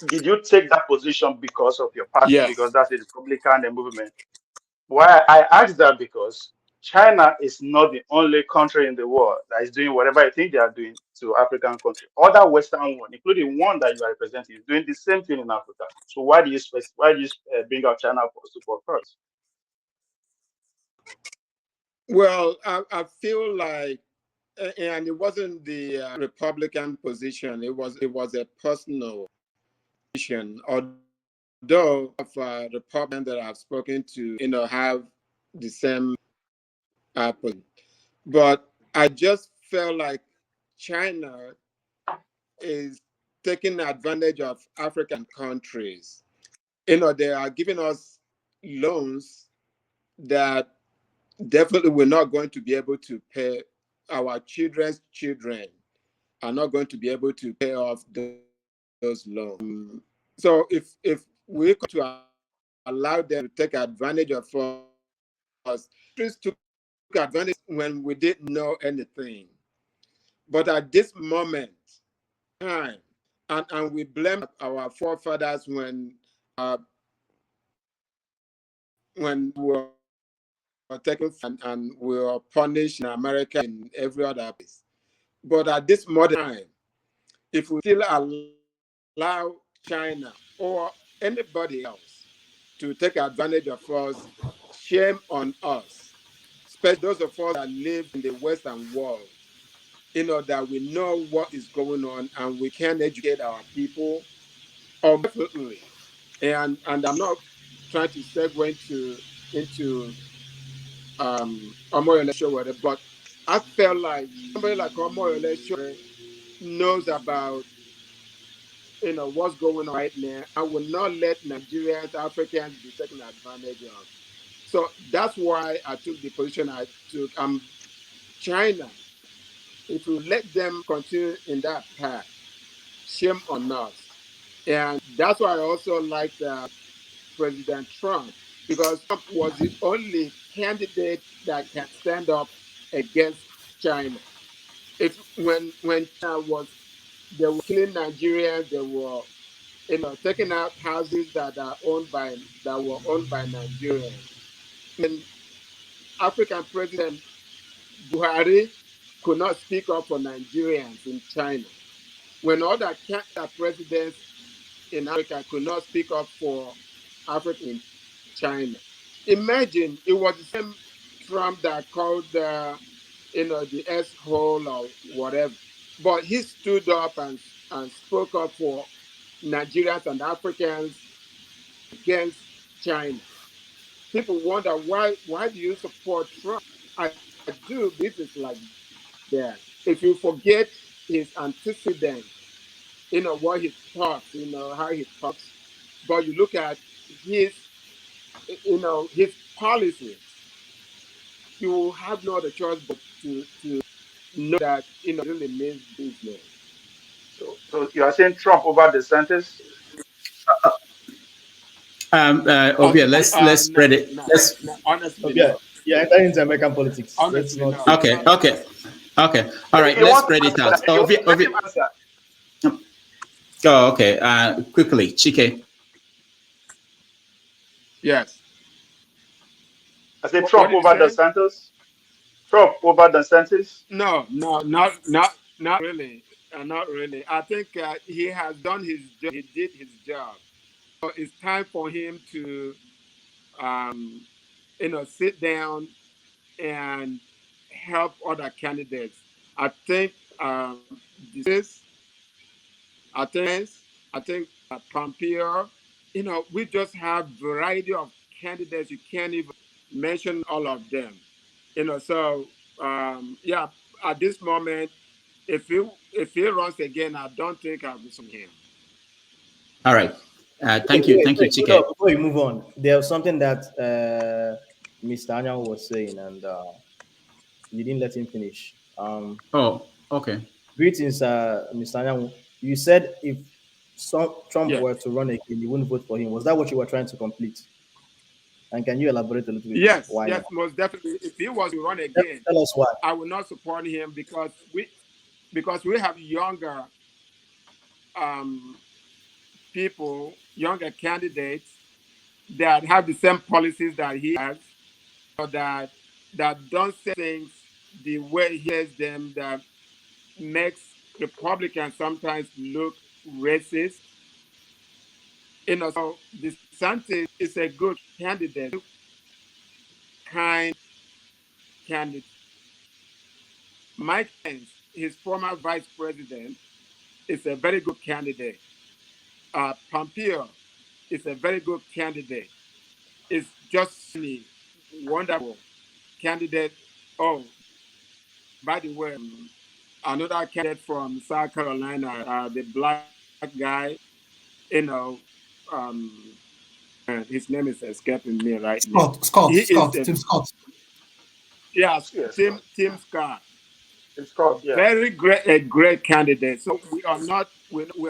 G: Did you take that position because of your party? Because
J: Yes.
G: that's the Republican movement. Why I ask that because China is not the only country in the world that is doing whatever I think they are doing to African countries. Other Western one, including one that you are representing, is doing the same thing in Africa. So why do you bring out China for support first?
J: Well, I feel like, and it wasn't the Republican position. It was a personal position. Although of Republicans that I've spoken to, have the same position, but I just felt like China is taking advantage of African countries. They are giving us loans that definitely we're not going to be able to pay. Our children's children are not going to be able to pay off those loans. So if we could to allow them to take advantage of us, countries took advantage when we didn't know anything. But at this moment, time, and we blame our forefathers when we were taken and we were punished in America and every other place. But at this modern time, if we still allow China or anybody else to take advantage of us, shame on us, especially those of us that live in the Western world, that we know what is going on and we can educate our people. Definitely. And I'm not trying to segue into Omoyole Sowore, but I felt like somebody like Omoyole Sowore knows about what's going on right now. I will not let Nigerians, Africans be taken advantage of. So that's why I took the position I took. China, if you let them continue in that path, shame on us. And that's why I also liked President Trump, because Trump was the only candidate that can stand up against China. If when China they were killing Nigerians, they were taking out houses that were owned by Nigerians. When African President Buhari could not speak up for Nigerians in China, when other presidents in Africa could not speak up for Africa in China. Imagine it was the same Trump that called the S-hole or whatever. But he stood up and spoke up for Nigerians and Africans against China. People wonder why do you support Trump? I do believe it's like that. If you forget his antecedent, what he talks, how he talks, but you look at his policies, you will have no other choice but to know that really means business.
G: So you are saying Trump over DeSantis?
E: Obia, let's
J: No,
E: spread it.
J: no,
E: Let's.
J: no, honestly,
B: Okay,
J: no.
B: yeah, entering into American politics. Let's
J: Honestly,
B: not.
J: no.
E: Okay, okay, okay. All right,
G: He
E: let's
G: wants to
E: spread it
G: answer
E: out.
G: that. Let him answer.
E: Oh, okay. Quickly, Chike.
J: Yes.
G: I said
J: What
G: Trump
J: did you
G: over
J: say?
G: DeSantis. Trump over DeSantis.
J: No, not really. Not really. I think he has done his job. He did his job. So it's time for him to, sit down and help other candidates. I think this. I think Pompeo. We just have variety of candidates. You can't even mention all of them. So yeah, at this moment, if he runs again, I don't think I'll be supporting him.
E: All right. Thank
B: Wait,
E: you,
B: hold
E: Chike.
B: up, before you move on, there was something that Mr. Anya was saying, and you didn't let him finish.
E: Oh, okay.
B: Greetings, Mr. Anya. You said if Trump
J: Yes.
B: were to run again, you wouldn't vote for him. Was that what you were trying to complete? And can you elaborate a little bit
J: Yes,
B: why
J: yes,
B: now?
J: most definitely. If he was to run again,
B: Tell us why.
J: I will not support him because we have younger um, people, younger candidates that have the same policies that he has, or that don't say things the way he says them, that makes Republicans sometimes look racist. So DeSantis is a good candidate, kind candidate. Mike Pence, his former vice president, is a very good candidate. Pompeo is a very good candidate. It's just a wonderful candidate. Oh, by the way, another candidate from South Carolina, the black guy, you know, um, his name is escaping me right now. He is
U: Tim Scott.
J: yeah,
G: Yes, Scott.
J: Tim Scott.
G: Tim Scott, yeah.
J: Very great, a great candidate. So we are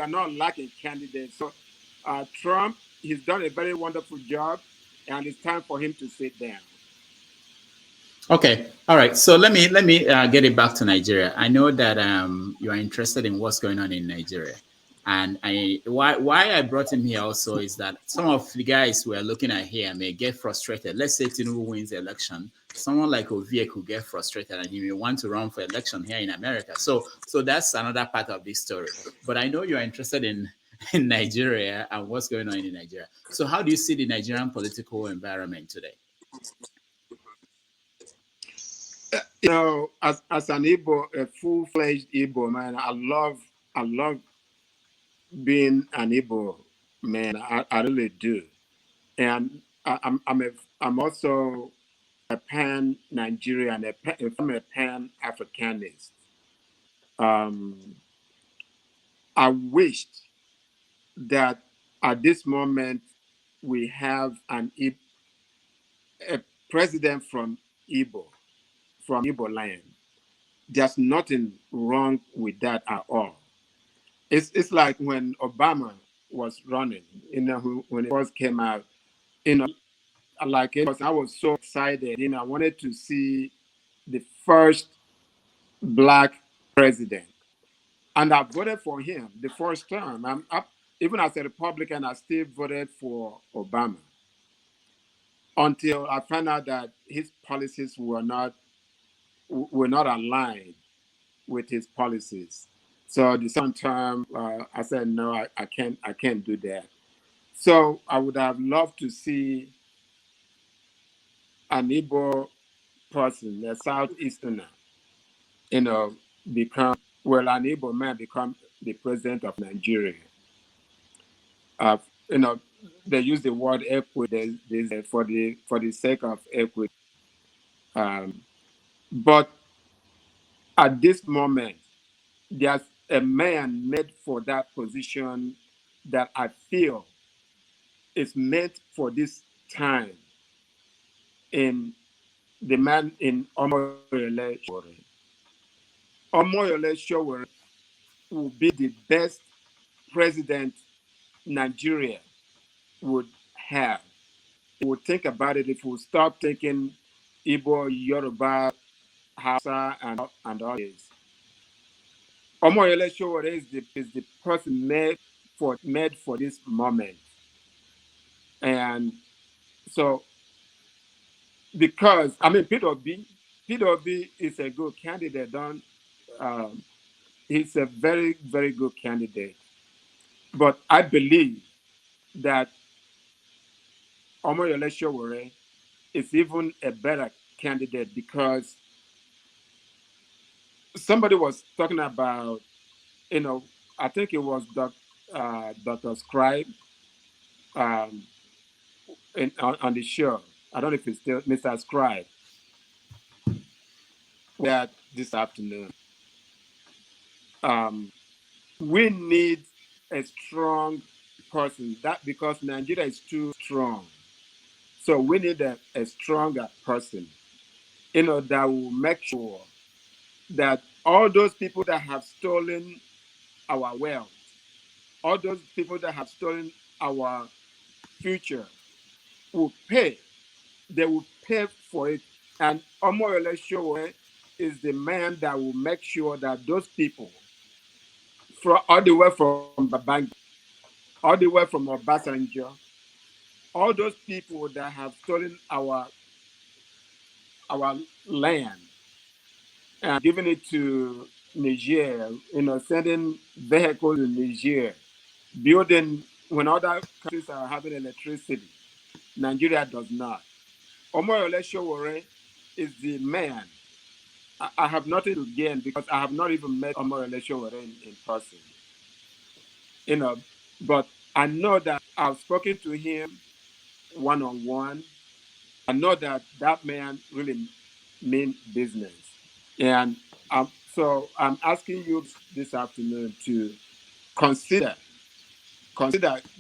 J: not lacking candidates. So Trump, he's done a very wonderful job, and it's time for him to sit down.
E: Okay. All right. So let me get it back to Nigeria. I know that you are interested in what's going on in Nigeria, and why I brought him here also is that some of the guys we are looking at here may get frustrated. Let's say Tinubu wins the election. Someone like Ovie could get frustrated, and he may want to run for election here in America. So that's another part of this story. But I know you are interested in Nigeria and what's going on in Nigeria. So how do you see the Nigerian political environment today?
J: As an Igbo, a full-fledged Igbo man, I love being an Igbo man. I really do, and I'm also a pan Nigerian, I'm a pan Africanist. I wished that at this moment we have a president from Igbo land. There's nothing wrong with that at all. It's like when Obama was running, when it first came out, like I was so excited, I wanted to see the first black president. And I voted for him the first time. Even as a Republican, I still voted for Obama until I found out that his policies were not aligned with his policies. So the second term, I said no, I can't do that. So I would have loved to see an Igbo person, a Southeasterner, become an Igbo man become the president of Nigeria. You know, they use the word equity for the sake of equity. But at this moment, there's a man made for that position that I feel is meant for this time. In the man in Omoyole Sowore. Omoyole Sowore will be the best president Nigeria would have. If we think about it, if we stop thinking Igbo, Yoruba, Hausa, and all this, Omoyole Sowore is the person made for this moment. And so, because Peter Obi is a good candidate. He's a very, very good candidate. But I believe that Omoyole Sowore is even a better candidate because somebody was talking about, I think it was Dr. Scribe on the show. I don't know if it's still Mr. Scribe, that this afternoon. We need a strong person, that because Nigeria is too strong. So we need a stronger person, that will make sure that all those people that have stolen our wealth, all those people that have stolen our future will pay. They will pay for it. And Omoyole Sowore is the man that will make sure that those people, all the way from Babangida, all the way from Obasanjo, all those people that have stolen our land and given it to Niger, sending vehicles to Niger, building when other countries are having electricity, Nigeria does not. Omoyole Sowore is the man. I have nothing to gain because I have not even met Omoyole Sowore in person. But I know that I've spoken to him one-on-one. I know that that man really means business. And so I'm asking you this afternoon to consider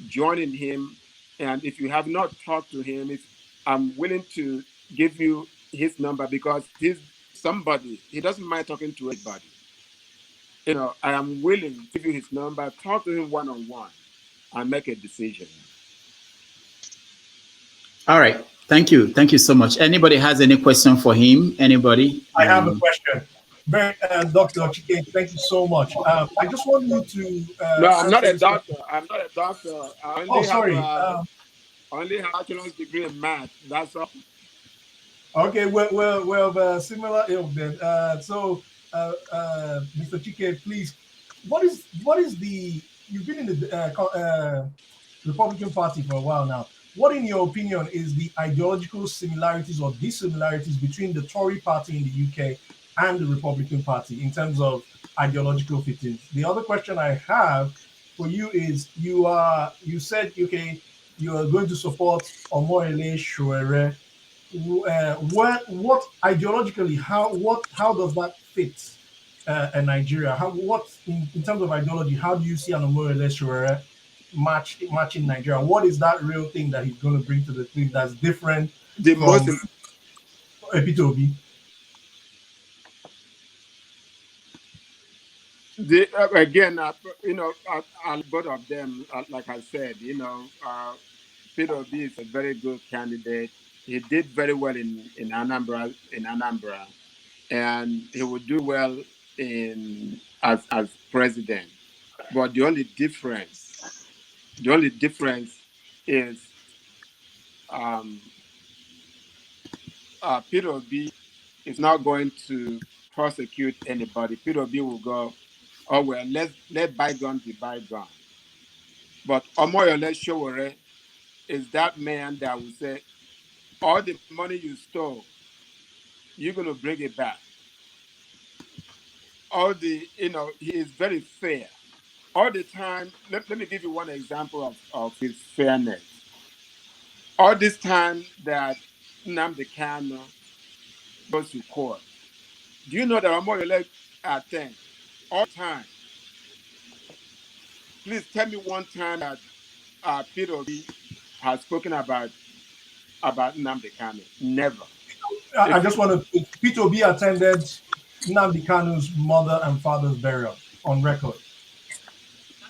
J: joining him. And if you have not talked to him, I'm willing to give you his number because he's somebody, he doesn't mind talking to anybody. I am willing to give you his number, talk to him one-on-one, and make a decision.
E: All right. Thank you. Thank you so much. Anybody has any question for him? Anybody?
N: I have a question. Dr. Chike, thank you so much. I just want you to
J: no, I'm not a
N: this
J: doctor.
N: question.
J: I'm not a doctor. I only have a bachelor's degree in math. That's all.
N: Okay, we're similar ilk then. Mr. Chike, please, what is the, you've been in the Republican Party for a while now. What, in your opinion, is the ideological similarities or dissimilarities between the Tory party in the UK and the Republican Party in terms of ideological fittings? The other question I have for you is, you said, okay, you are going to support Omoyole Sowore. What ideologically, how does that fit in Nigeria? In terms of ideology, how do you see an Omoyole Sowore matching Nigeria? What is that real thing that he's going to bring to the team that's different from Peter Obi?
J: Again, both of them, like I said, Peter Obi is a very good candidate. He did very well in Anambra, and he will do well as president. But the only difference is Peter Obi is not going to prosecute anybody. Peter Obi will go, oh well, let bygones be bygones. But Omoyole Sowore is that man that will say, all the money you stole, you're going to bring it back. He is very fair. All the time, let me give you one example of his fairness. All this time that Nnamdi Kanu goes to court, do you know that Omoyole attend all the time? Please tell me one time that Peter Obi has spoken about Nnamdi Kanu. Never.
N: I just want to, Peter Obi attended Nnamdi Kanu's mother and father's burial on record.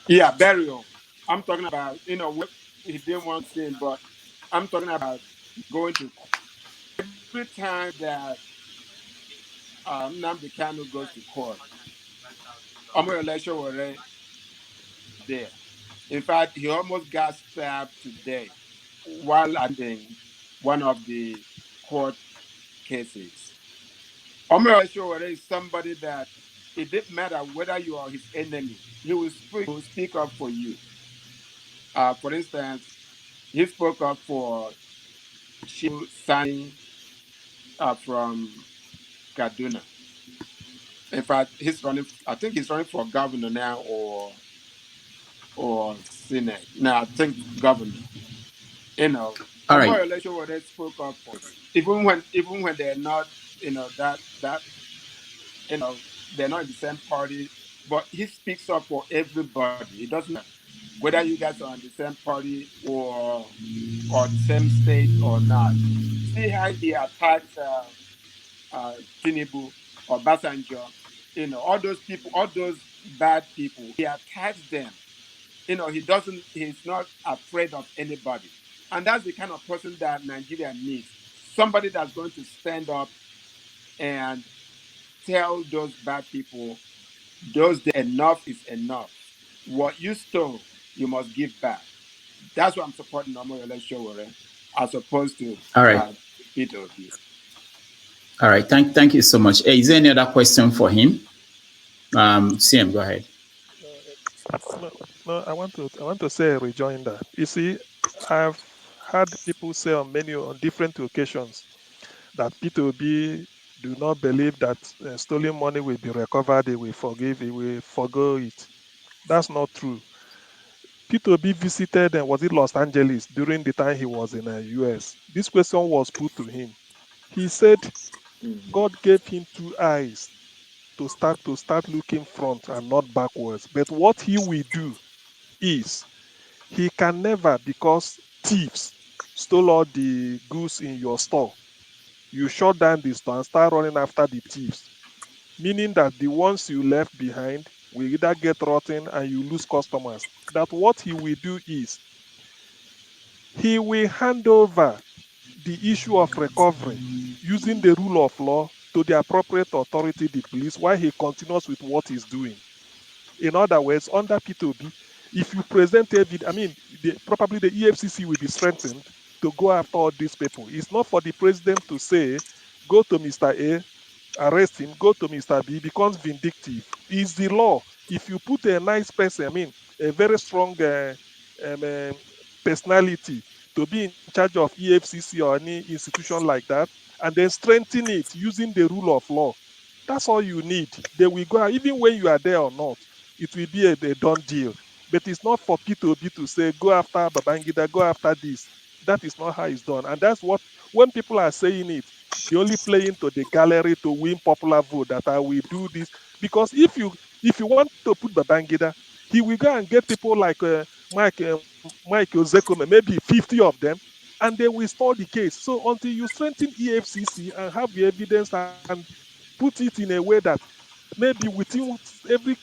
J: Yeah, burial. I'm talking about, he didn't want to sin, but I'm talking about going to court. Every time that Nnamdi Kanu goes to court, Omoyole Sowore there. In fact, he almost got stabbed today while attending one of the court cases. Omoyole Sowore is somebody that it didn't matter whether you are his enemy, he will speak up for you. For instance, he spoke up for Shehu Sani from Kaduna. In fact, I think he's running for governor now or Senate. No, I think governor.
E: All right.
J: Omoyole Sowore spoke up for us. Even when they're not, that they're not in the same party, but he speaks up for everybody. It doesn't matter whether you guys are on the same party or the same state or not. See how he attacks Tinubu or Basanjo, all those people, all those bad people. He attacks them. He's not afraid of anybody. And that's the kind of person that Nigeria needs. Somebody that's going to stand up and tell those bad people, enough is enough. What you stole, you must give back. That's why I'm supporting Omoyole Sowore as opposed to
E: All right.
J: Peter Obi.
E: All right. Thank you so much. Is there any other question for him? CM, go ahead.
Q: No, I want to say a rejoinder. You see, I've had people say on different occasions that P2B do not believe that stolen money will be recovered. They will forgive. They will forgo it. That's not true. P2B visited was it Los Angeles during the time he was in the US. This question was put to him. He said God gave him two eyes to start looking front and not backwards. But what he will do is he can never, because thieves stole all the goods in your store. You shut down the store and start running after the thieves, meaning that the ones you left behind will either get rotten and you lose customers. That what he will do is he will hand over the issue of recovery using the rule of law to the appropriate authority, the police, while he continues with what he's doing. In other words, under P2B, if you present evidence, probably the EFCC will be strengthened to go after all these people. It's not for the president to say, go to Mr. A, arrest him, go to Mr. B, becomes vindictive. It's the law. If you put a nice person, a very strong um, um, personality to be in charge of EFCC or any institution like that, and then strengthen it using the rule of law, that's all you need. They will go, even when you are there or not, it will be a done deal. But it's not for P2B to say, go after Babangida, go after this. That is not how it's done. And that's what, when people are saying it, they only play into the gallery to win popular vote that I will do this. Because if you want to put Babangida, he will go and get people like Mike Ozekome, maybe 50 of them, and they will store the case. So until you strengthen EFCC and have the evidence and put it in a way that maybe within every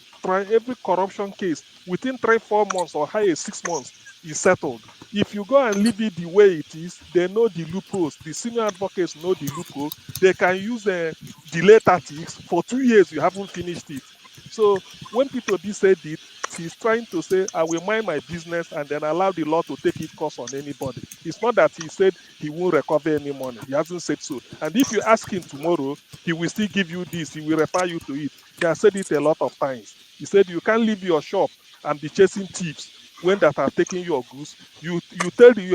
Q: corruption case, within 3-4 months or higher 6 months is settled. If you go and leave it the way it is, they know the loopholes. The senior advocates know the loophole. They can use delay tactics. For 2 years, you haven't finished it. So when P2B said it, he's trying to say, I will mind my business and then allow the law to take its course on anybody. It's not that he said he won't recover any money. He hasn't said so. And if you ask him tomorrow, he will still give you this. He will refer you to it. He has said it a lot of times. He said you can't leave your shop and be chasing thieves when that are taking your goods. You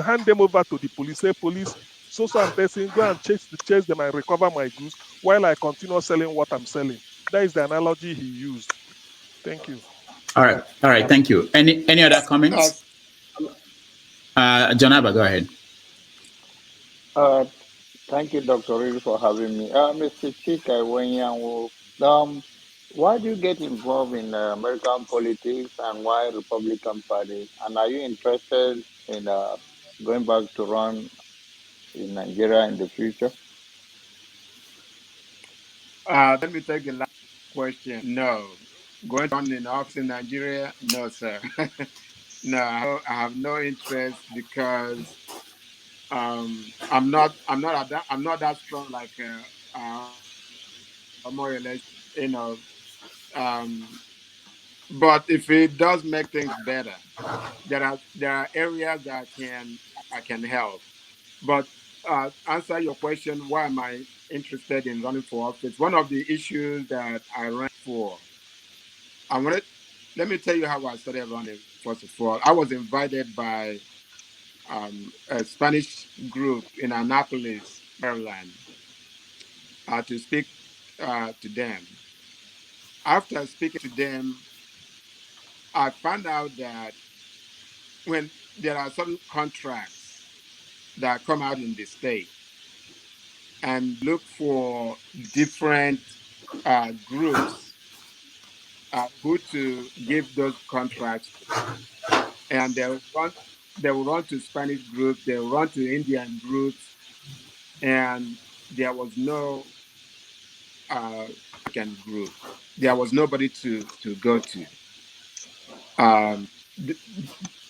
Q: hand them over to the police. Say, police, so I'm person, go and chase them and recover my goods while I continue selling what I'm selling. That is the analogy he used. Thank you.
E: All right. Thank you. Any other comments? John Abba, go ahead.
O: Thank you, Dr. Reed, for having me. Mr. Chika Wenyanwu, why do you get involved in American politics and why Republican Party? And are you interested in going back to run in Nigeria in the future?
J: Let me take the last question. No. Going to run in office in Nigeria? No, sir. No, I have no interest because I'm not that strong like more or less, you know. Um, but if it does make things better, there are areas that I can help. But answer your question, why am I interested in running for office? One of the issues that I ran for, I wanted. Let me tell you how I started running. First of all, I was invited by a Spanish group in Annapolis, Maryland, to speak to them. After speaking to them, I found out that when there are certain contracts that come out in the state and look for different groups who to give those contracts to. And they will run to Spanish groups, they will run to Indian groups, and there was no African group. There was nobody to go to.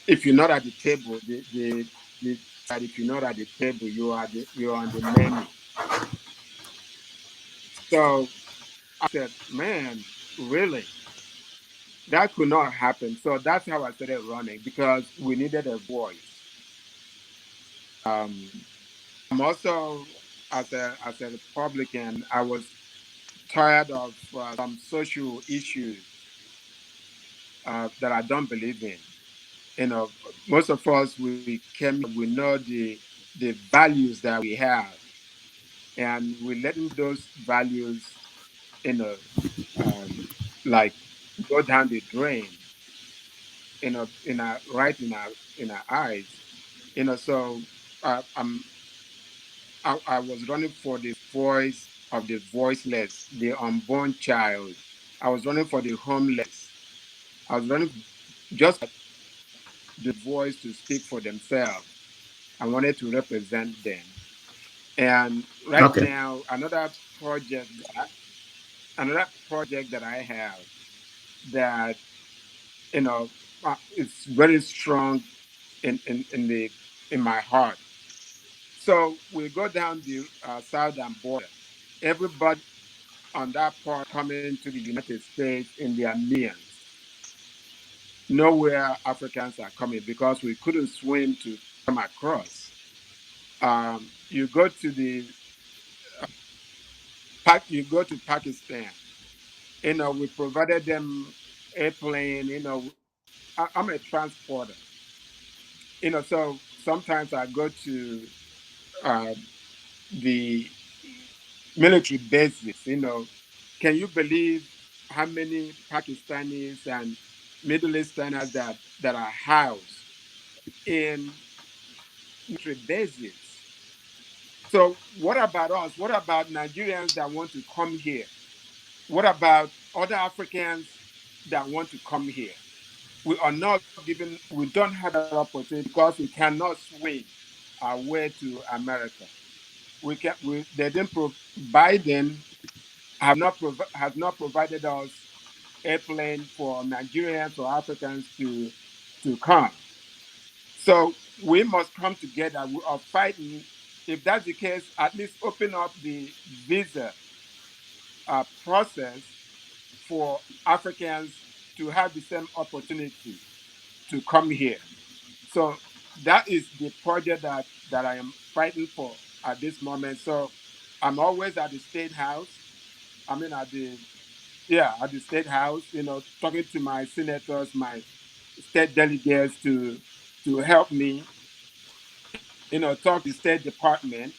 J: If you're not at the table, if you're not at the table, you're on the menu. So I said, man, really? That could not happen. So that's how I started running, because we needed a voice. I'm also, as a Republican, I was tired of some social issues that I don't believe in. You know, most of us, we know the values that we have, and we're letting those values, you know, like go down the drain, right in our eyes, So I was running for the voice of the voiceless, the unborn child. I was running for the homeless. I was running just the voice to speak for themselves. I wanted to represent them. And right
E: Okay.
J: now, another project that I have that it's very strong in my heart. So we go down the southern border. Everybody on that part coming to the United States in their millions. Nowhere Africans are coming because we couldn't swim to come across. You go to you go to Pakistan. We provided them airplane. I'm a transporter. So sometimes I go to the military bases. Can you believe how many Pakistanis and Middle Easterners that are housed in military bases? So what about us? What about Nigerians that want to come here? What about other Africans that want to come here? We are not given, we don't have that opportunity because we cannot swim our way to America. They didn't Biden has not provided us airplane for Nigerians or Africans to come. So we must come together. We are fighting. If that's the case, at least open up the visa process for Africans to have the same opportunity to come here. So that is the project that I am fighting for at this moment. So I'm always at the State House. I mean, at the State House, talking to my senators, my state delegates to help me, talk to the State Department,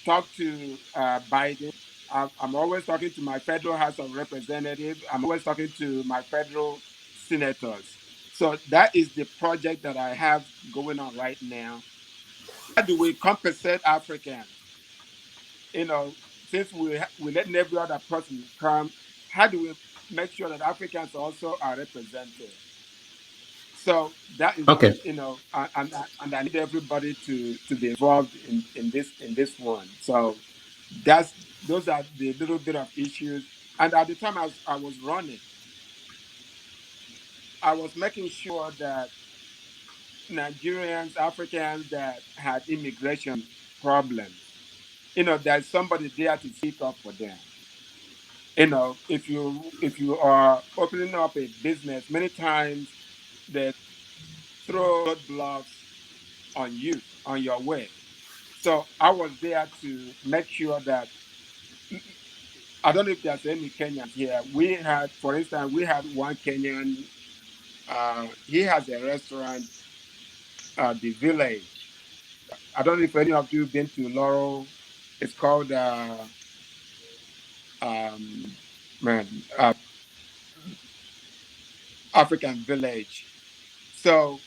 J: talk to Biden. I'm always talking to my federal House of Representatives. I'm always talking to my federal senators. So that is the project that I have going on right now. How do we compensate Africans? Since we letting every other person come, how do we make sure that Africans also are represented? So that is,
E: Okay.
J: and I need everybody to be involved in this one. So those are the little bit of issues. And at the time I was running, I was making sure that Nigerians, Africans that had immigration problems, there's somebody there to speak up for them. If you are opening up a business, many times they throw roadblocks on you, on your way. So I was there to make sure that I don't know if there's any Kenyans here. For instance, we had one Kenyan. He has a restaurant, the Village. I don't know if any of you been to Laurel. It's called man, African Village. So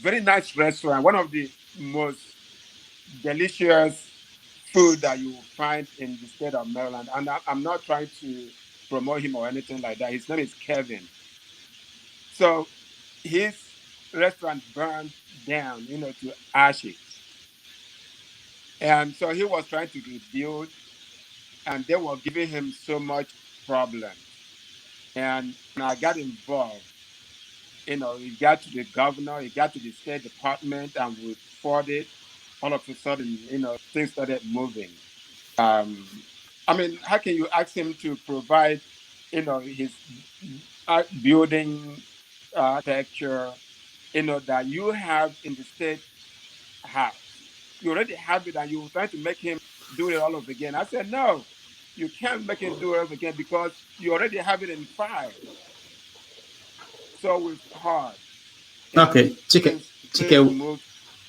J: very nice restaurant. One of the most delicious food that you will find in the state of Maryland. And I'm not trying to promote him or anything like that. His name is Kevin. So his restaurant burned down, to ashes. And so he was trying to rebuild, and they were giving him so much problems. And I got involved. It got to the governor, it got to the State Department, and we fought it. All of a sudden, things started moving. I mean, how can you ask him to provide, his building architecture, that you have in the state house? You already have it, and you're trying to make him do it all over again. I said, no, you can't make him do it over again because you already have it in file. So we fought.
E: Okay, Chike,
J: Moved,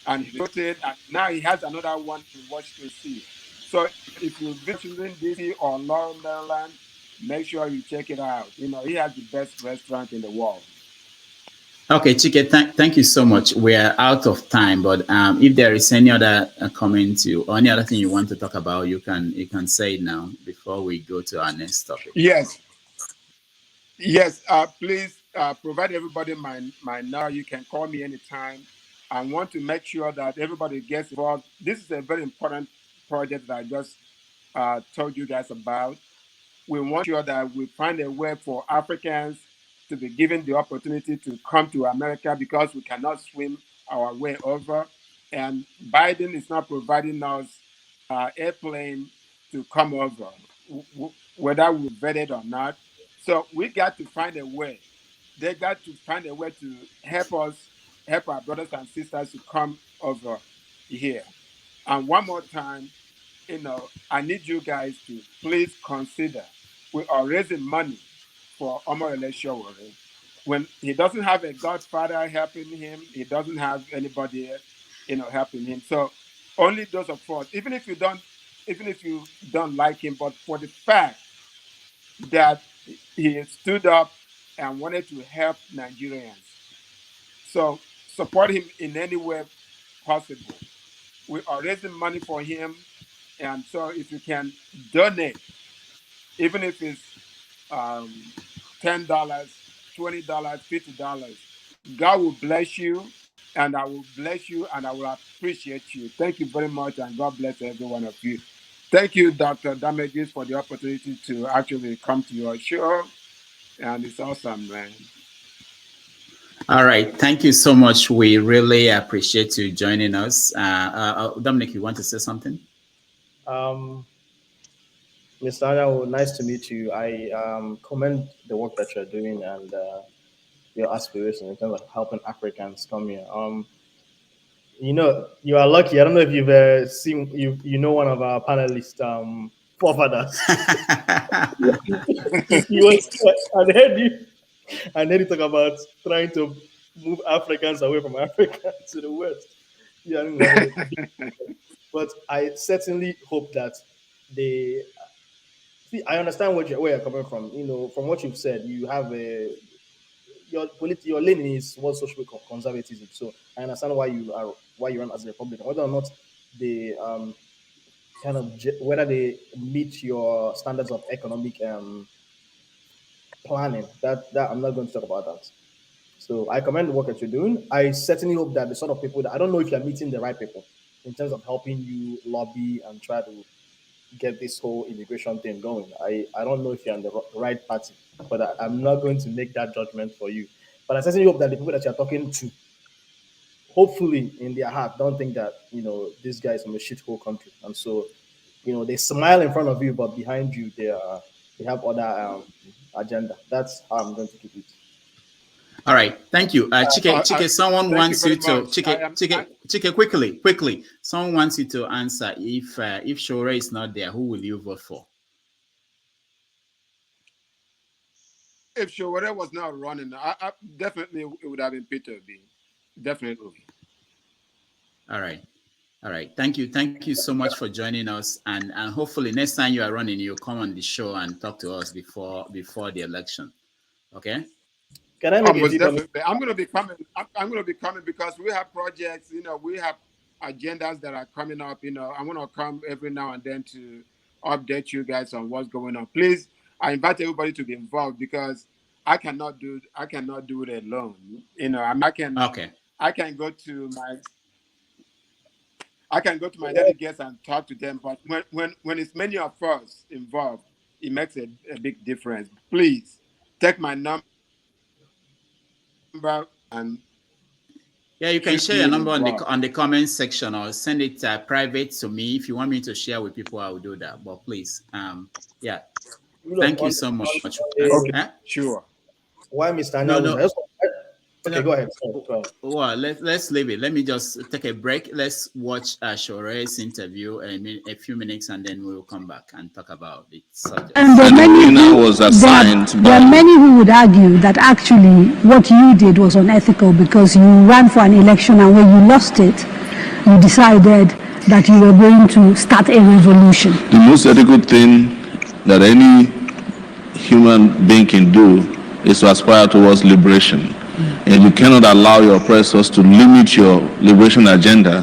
J: and he wrote it, and now he has another one in Washington DC. So if you visit DC or Laurel, Maryland, make sure you check it out. He has the best restaurant in the world.
E: Okay, Chike, thank you so much. We're out of time, but if there is any other comment or any other thing you want to talk about, you can say it now before we go to our next topic.
J: Yes. Please provide everybody my number. You can call me anytime. I want to make sure that everybody gets involved. This is a very important project that I just told you guys about. We want to make sure that we find a way for Africans to be given the opportunity to come to America because we cannot swim our way over. And Biden is not providing us airplane to come over, whether we vetted or not. So we got to find a way. They got to find a way to help us, help our brothers and sisters to come over here. And one more time, I need you guys to please consider we are raising money for Omar Showore. When he doesn't have a godfather helping him, he doesn't have anybody, helping him. So only those of us, even if you don't like him, but for the fact that he stood up and wanted to help Nigerians. So support him in any way possible. We are raising money for him. And so if you can donate, even if it's $10, $20, $50, God will bless you, and I will bless you, and I will appreciate you. Thank you very much, and God bless every one of you. Thank you, Dr. Damages, for the opportunity to actually come to your show, and it's awesome, man.
E: All right. Thank you so much. We really appreciate you joining us. Dominic, you want to say something?
B: Mr. Anyanwu, nice to meet you. I commend the work that you're doing and your aspiration in terms of helping Africans come here. You are lucky. I don't know if you've seen you know one of our panelists forefathers. I heard you talk about trying to move Africans away from Africa to the West. But I certainly hope that they see. I understand where you're coming from. From what you've said, you have your lane is what social conservatism. So I understand why you run as a Republican. Whether or not they whether they meet your standards of economic planning, that I'm not going to talk about that. So I commend the work that you're doing. I certainly hope that the sort of people that I don't know if you're meeting the right people in terms of helping you lobby and try to get this whole immigration thing going. I don't know if you're on the right party, but I'm not going to make that judgment for you. But I certainly hope that the people that you're talking to, hopefully in their heart, don't think that, this guy is from a shithole country. And so, they smile in front of you, but behind you, they have other agenda. That's how I'm going to keep it.
E: All right, thank you, Chike. Someone wants you to Chike. Quickly. Someone wants you to answer if Shore is not there, who will you vote for?
J: If Shore was not running, I definitely it would have been Peter B. Definitely.
E: All right. Thank you so much for joining us, and hopefully next time you are running, you'll come on the show and talk to us before the election. Okay.
J: Can I make definitely. I'm going to be coming. I'm going to be coming because we have projects. We have agendas that are coming up. You know, I want to come every now and then to update you guys on what's going on. Please, I invite everybody to be involved because I cannot do it alone. You know, I can go to my delegates and talk to them, but when it's many of us involved, it makes a big difference. Please take my number and
E: yeah, you can share your number on the comment section or send it private to me. If you want me to share with people, I will do that. But please, yeah, thank you so much.
J: Okay, sure.
B: Why, Mr. Analysis? Okay, go ahead.
E: Well, let's leave it. Let me just take a break. Let's watch Shore's interview in a few minutes, and then we'll come back and talk about it.
F: And there are many who would argue that actually what you did was unethical because you ran for an election, and when you lost it, you decided that you were going to start a revolution.
L: The most ethical thing that any human being can do is to aspire towards liberation. And you cannot allow your oppressors to limit your liberation agenda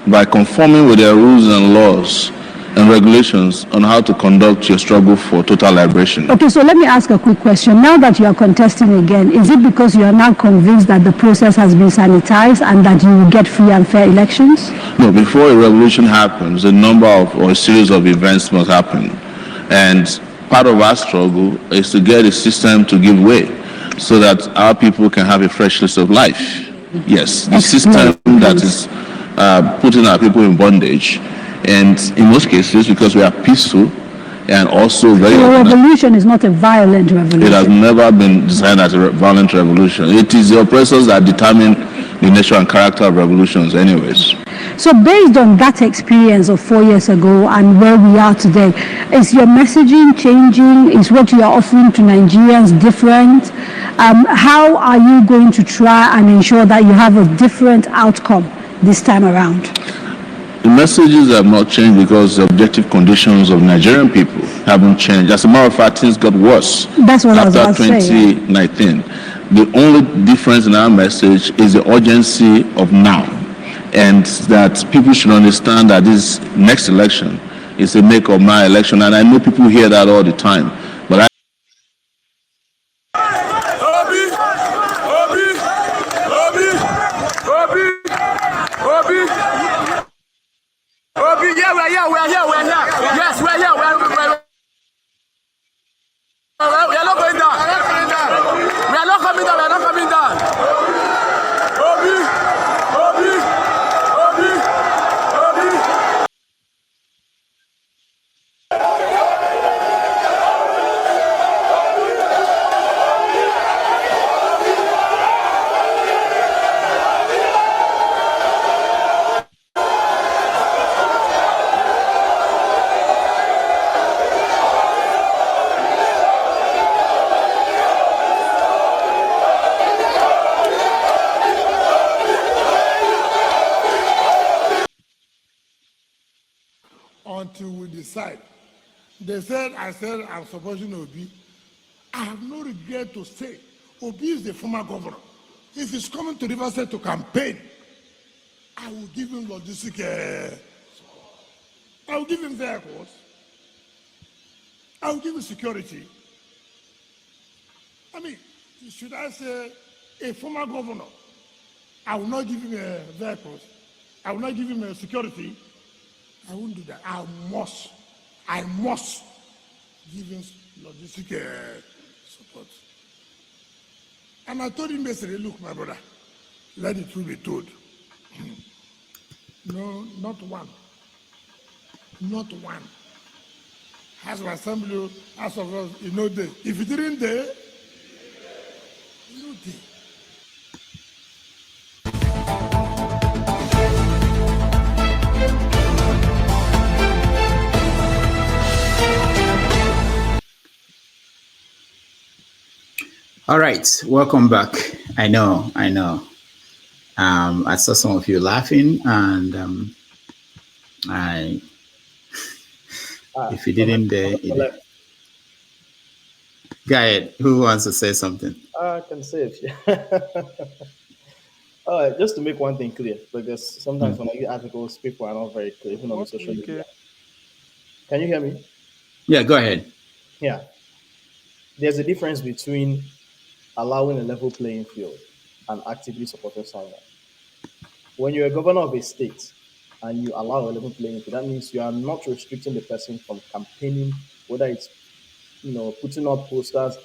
L: by conforming with their rules and laws and regulations on how to conduct your struggle for total liberation.
F: Okay, so let me ask a quick question. Now that you are contesting again, is it because you are now convinced that the process has been sanitized and that you will get free and fair elections?
L: No, before a revolution happens, a series of events must happen. And part of our struggle is to get a system to give way, so that our people can have a fresh list of life. Yes, the system that is putting our people in bondage, and in most cases because we are peaceful and also very.
F: So a revolution is not a violent revolution.
L: It has never been designed as a violent revolution. It is the oppressors that determine the nature and character of revolutions, anyways.
F: So based on that experience of 4 years ago and where we are today, is your messaging changing? Is what you are offering to Nigerians different? How are you going to try and ensure that you have a different outcome this time around?
L: The messages have not changed because the objective conditions of Nigerian people haven't changed. As a matter of fact, things got worse.
F: That's what
L: after
F: I was about to say.
L: 2019. The only difference in our message is the urgency of now. And that people should understand that this next election is a make or my election. And I know people hear that all the time. But
W: Obi, yeah, we're here. Yes, we're here. We are not going down. We are not coming down. Obi.
S: Until we decide. They said, I'm supporting Obi. I have no regret to say, Obi is the former governor. If he's coming to Riverside to campaign, I will give him logistic support. I will give him vehicles. I will give him security. I mean, should I say a former governor, I will not give him vehicles. I will not give him security. I won't do that. I must give him logistic support. And I told him yesterday, look, my brother, let it will be told. No, not one. House of Assembly, House of us, there. If it didn't there, there.
E: All right, welcome back. I know. I saw some of you laughing, and if you didn't, go ahead. Who wants to say something?
B: I can say it. All right, just to make one thing clear, because
E: Hmm.
B: sometimes when I read articles, people are not very clear, even on the
Q: What
B: social
Q: Wike?
B: media. Can you hear me?
E: Yeah, go ahead.
B: Yeah. There's a difference between allowing a level playing field and actively supporting someone. When you're a governor of a state and you allow a level playing field, that means you are not restricting the person from campaigning, whether it's putting up posters.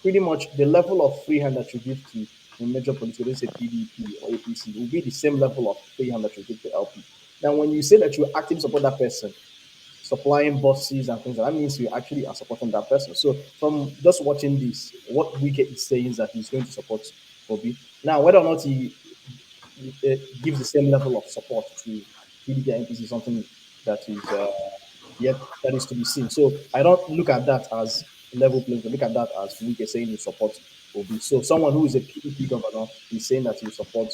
B: Pretty much the level of free hand that you give to a major political, let's say PDP or APC, will be the same level of free hand that you give to LP. Now, when you say that you actively support that person, supplying buses and things, that means you actually are supporting that person. So, from just watching this, what Wike is saying is that he's going to support Obi. Now, whether or not he gives the same level of support to PDP and NPC is something that is yet that is to be seen. So I don't look at that as level playing field. Look at that as Wike saying you support Obi. So someone who is a PDP governor is saying that you support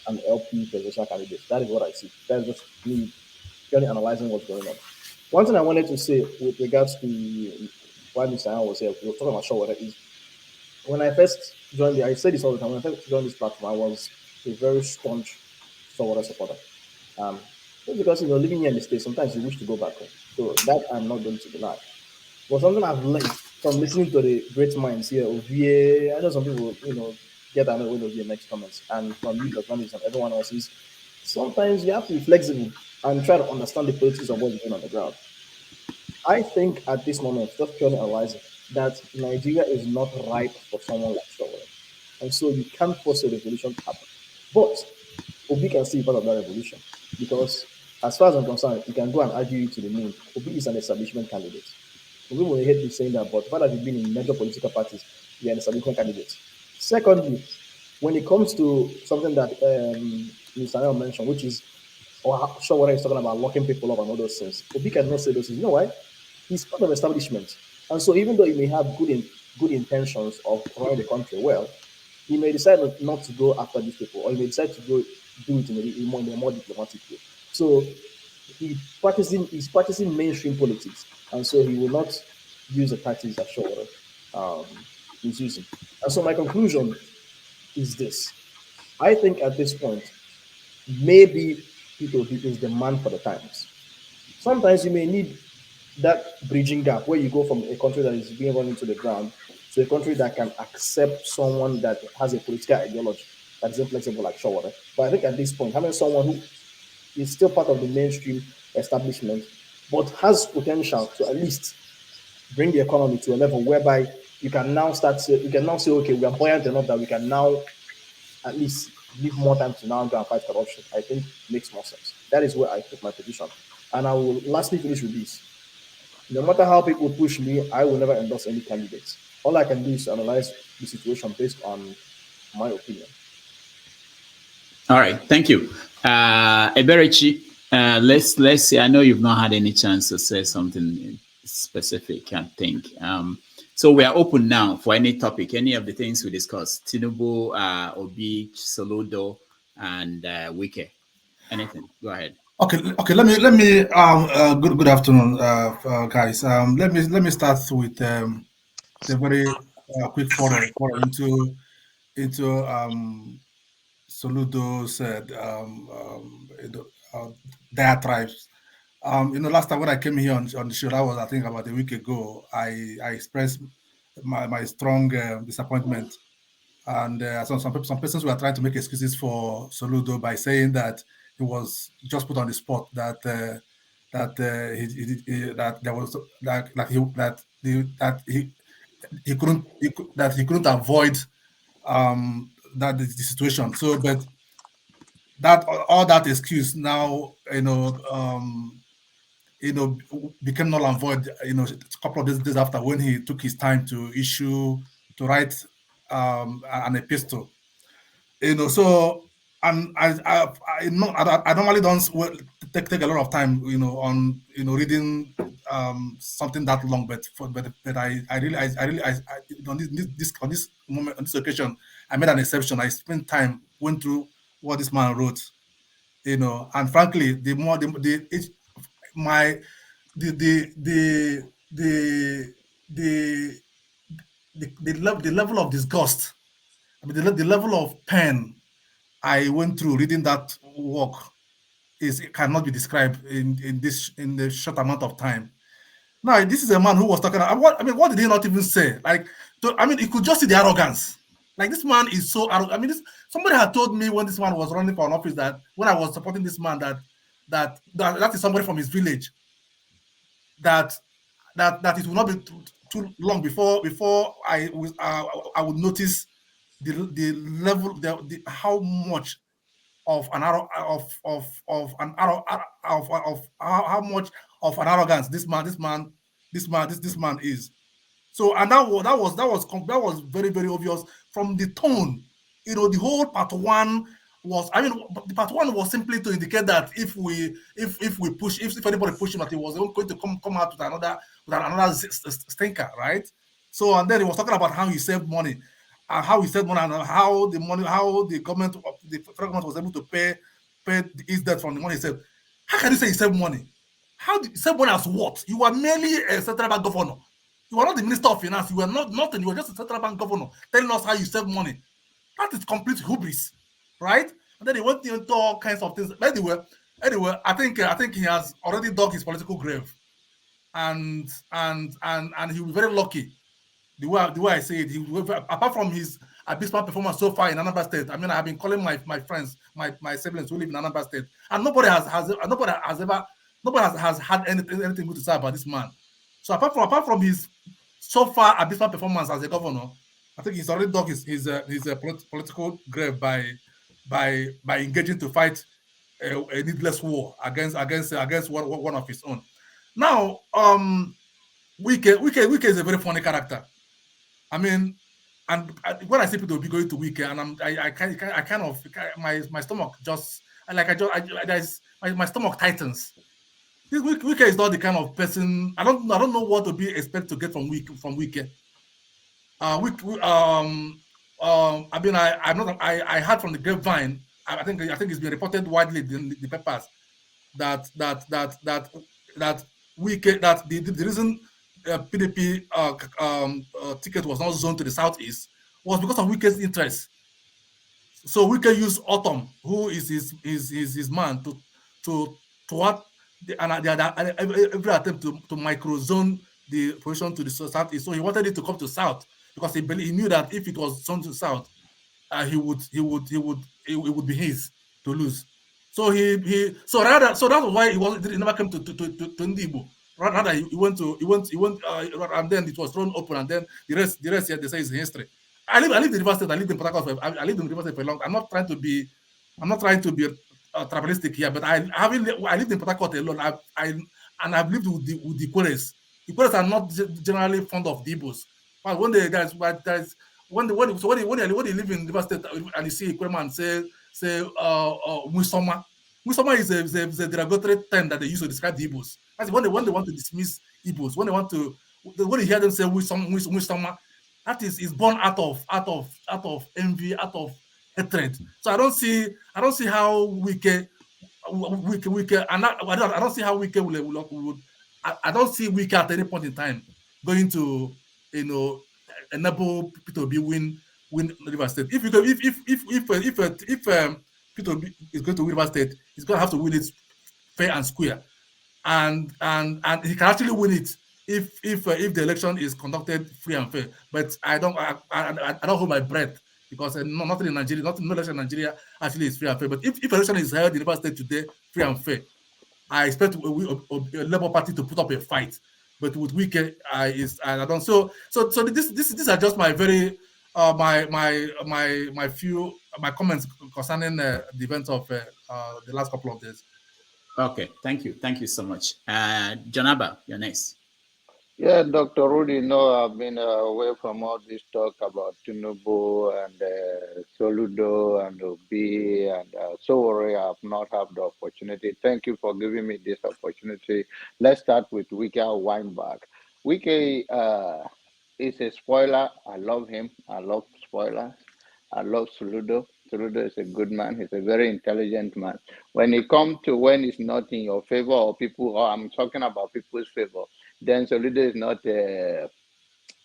B: an LP presidential candidate. That is what I see. That's just me purely analyzing what's going on. One thing I wanted to say with regards to why Mr. Allen was here, we were talking about sure what it is. When I first joined I said this all the time, when I first joined this platform, I was a very staunch Sowore supporter. Um, just because living here in the States, sometimes you wish to go back home. So that I'm not going to deny. But something I've learned from listening to the great minds here, Ovie, I know some people, get annoyed when Ovie makes comments, and from you, the journalists, and everyone else is sometimes you have to be flexible and try to understand the politics of what's going on the ground. I think at this moment, just purely analyzing, that Nigeria is not ripe for someone like Shawara. And so you can't force a revolution to happen. But Obi can still be part of that revolution. Because as far as I'm concerned, you can go and argue it to the moon. Obi is an establishment candidate. Obi will hate me saying that, but the fact that you've been in major political parties, you're an establishment candidate. Secondly, when it comes to something that Mr. Nell mentioned, which is, or sure what he's talking about, locking people up and all those things, Obi cannot say those things. You know why? He's part of establishment. And so even though he may have good intentions of running the country well, he may decide not to go after these people, or he may decide to go do it in a more diplomatic way. So he's practicing mainstream politics, and so he will not use the tactics that Shawara is using. And so my conclusion is this: I think at this point, maybe Peter Obi is the man for the times. Sometimes you may need that bridging gap where you go from a country that is being run into the ground to a country that can accept someone that has a political ideology that is inflexible like Shawara. But I think at this point, having someone who is still part of the mainstream establishment, but has potential to at least bring the economy to a level whereby you can now say, okay, we are buoyant enough that we can now at least give more time to now go and fight corruption. I think makes more sense. That is where I put my position. And I will lastly finish with this. No matter how people push me, I will never endorse any candidates. All I can do is analyze the situation based on my opinion.
E: All right, thank you. Eberechi, let's see. I know you've not had any chance to say something specific, I think. So we are open now for any topic, any of the things we discussed. Tinubu, Obi, Soludo, and Wike. Anything. Go ahead.
U: Okay. Let me. Good afternoon, guys. Let me start with the very quick foray into Soludo's diatribes. Last time when I came here on the show, that was I think about a week ago. I expressed my strong disappointment, and some persons were trying to make excuses for Soludo by saying that he was just put on the spot, that he couldn't avoid that the situation. So, but that all that excuse now became null and void. A couple of days after, when he took his time to write an epistle. So, and I normally don't take a lot of time, on reading something that long, but I really on this moment, on this occasion, I made an exception. I spent time, went through what this man wrote, and frankly, the more the level of disgust, the level of pain
D: I went through reading that work it cannot be described in the short amount of time. Now, this is a man who was talking about what did he not even say? Like, you could just see the arrogance. Like, this man is so arrogant. Somebody had told me when this man was running for an office that when I was supporting this man that is somebody from his village, that it will not be too long before I would notice the level, how much of an how much of an arrogance this man is. So, and that was very, very obvious from the tone. The whole part one was, the part one was simply to indicate that if anybody pushed him, that he was going to come out with another stinker, right? So, and then he was talking about how he saved money, and how the government was able to pay his debt from the money he saved. How can you say he saved money? How did you save money as what? You are merely a central bank governor. You are not the Minister of Finance. You were nothing. You were just a central bank governor telling us how you save money. That is complete hubris, right? And then he went into all kinds of things. Anyway, I think he has already dug his political grave, and he'll be very lucky. The way I say it, apart from his abysmal performance so far in Anambra State, I've been calling my friends, my siblings who live in Anambra State, and nobody has had anything good to say about this man. So apart from his so far abysmal performance as a governor, I think he's already dug his political grave by engaging to fight a needless war against one of his own. Now, Wike is a very funny character. And when I see people be going to Wike, and my stomach just my stomach tightens. This Wike is not the kind of person. I don't know what to be expect to get from Wike. I heard from the grapevine. I think it's been reported widely in the papers that Wike, that the reason PDP ticket was not zoned to the southeast was because of Wike's interest. So Wike used Autumn, who is his man, to what every attempt to micro-zone the position to the southeast. So he wanted it to come to south because he knew that if it was zoned to south, it would be his to lose. So that's why he never came to Ndibo. Rather, he went, and then it was thrown open, and then the rest here they say is history. I live in the River State. I lived in Port Harcourt. I lived in the River State for a long time. I'm not trying to be tribalistic here, but I lived in Port Harcourt alone. I've lived with the Queres. The Queres are not generally fond of the Igbos. But when you live in River State and you see a Quereman say Musoma is a derogatory term that they use to describe the Igbos. That's when they want to dismiss Igbos. When you hear them say Musoma, that is born out of envy, out of hatred. So I don't see how Wike, and I don't see how Wike would. I don't see Wike at any point in time going to enable Peter Obi win River State. If Peter Obi is going to win River State, he's going to have to win it fair and square, and he can actually win it if the election is conducted free and fair. But I don't hold my breath, because nothing in Nigeria, no election in Nigeria actually is free and fair. But if election is held in River State today, free and fair, I expect a Labour Party to put up a fight. But with Wike, I don't. So these are just my very my comments concerning the events of the last couple of days.
E: Okay, thank you so much. Janaba, you're next.
O: Yeah, Dr. Rudy, I've been away from all this talk about Tinubu and Soludo and Obi, and sorry I have not had the opportunity. Thank you for giving me this opportunity. Let's start with Wike Weinberg. Wike is a spoiler. I love him. I love spoilers. I love Soludo. Soludo is a good man. He's a very intelligent man. When it comes to when it's not in your favor or I'm talking about people's favor, then Soludo is not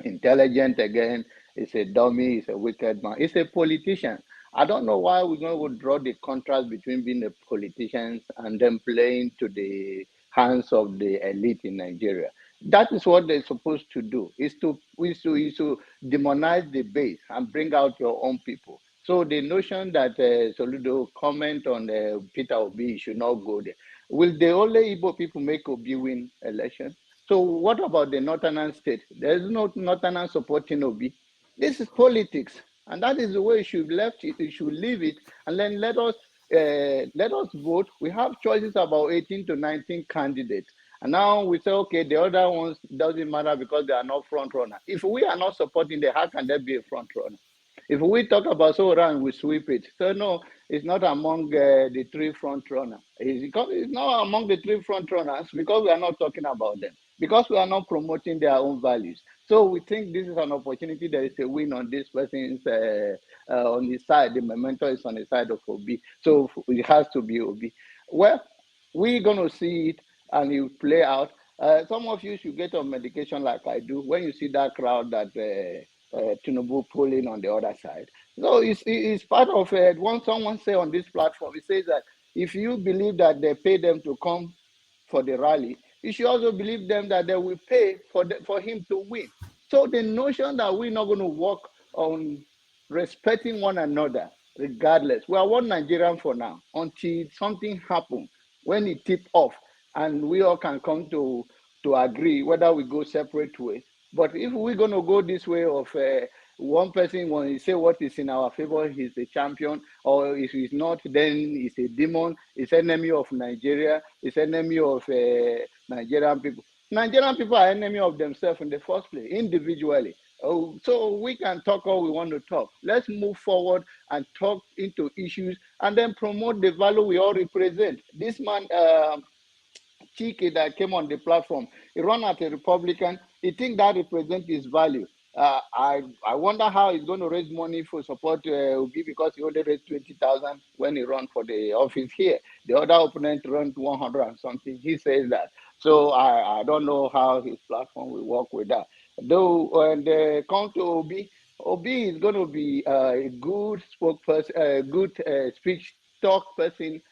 O: intelligent again. He's a dummy. He's a wicked man. He's a politician. I don't know why we're going to draw the contrast between being a politician and then playing to the hands of the elite in Nigeria. That is what they're supposed to do, is to demonize the base and bring out your own people. So the notion that Soludo comment on Peter Obi should not go there. Will the only Igbo people make Obi win election? So what about the Northern state? There's no Northern supporting Obi. This is politics, and that is the way you should left it. You should leave it, and then let us vote. We have choices about 18 to 19 candidates, and now we say, okay, the other ones doesn't matter because they are not front runner. If we are not supporting them, how can there be a front runner? If we talk about Soran, we sweep it. So no, it's not among the three front runners. It's not among the three front runners because we are not talking about them, because we are not promoting their own values. So we think this is an opportunity. There is a win on this person's on his side. The memento is on the side of Obi. So it has to be Obi. Well, we're going to see it and it will play out. Some of you should get on medication like I do when you see that crowd that Tinubu pulling on the other side. So it's part of when someone say on this platform, it says that if you believe that they pay them to come for the rally, you should also believe them that they will pay for him to win. So the notion that we're not going to work on respecting one another, regardless, we are one Nigerian for now until something happens when it tip off, and we all can come to agree whether we go separate ways. But if we're going to go this way of one person, when he say what is in our favor, he's a champion, or if he's not, then he's a demon, he's enemy of Nigeria, he's enemy of Nigerian people. Nigerian people are enemy of themselves in the first place, individually. Oh, so we can talk all we want to talk. Let's move forward and talk into issues and then promote the value we all represent. This man, Chike, that came on the platform, he ran as a Republican. He thinks that represents his value. I wonder how he's going to raise money for support Obi, because he only raised 20,000 when he ran for the office here. The other opponent ran 100 and something. He says that. So I don't know how his platform will work with that. Though when they come to Obi is going to be a good spokesperson, a good speech talk person.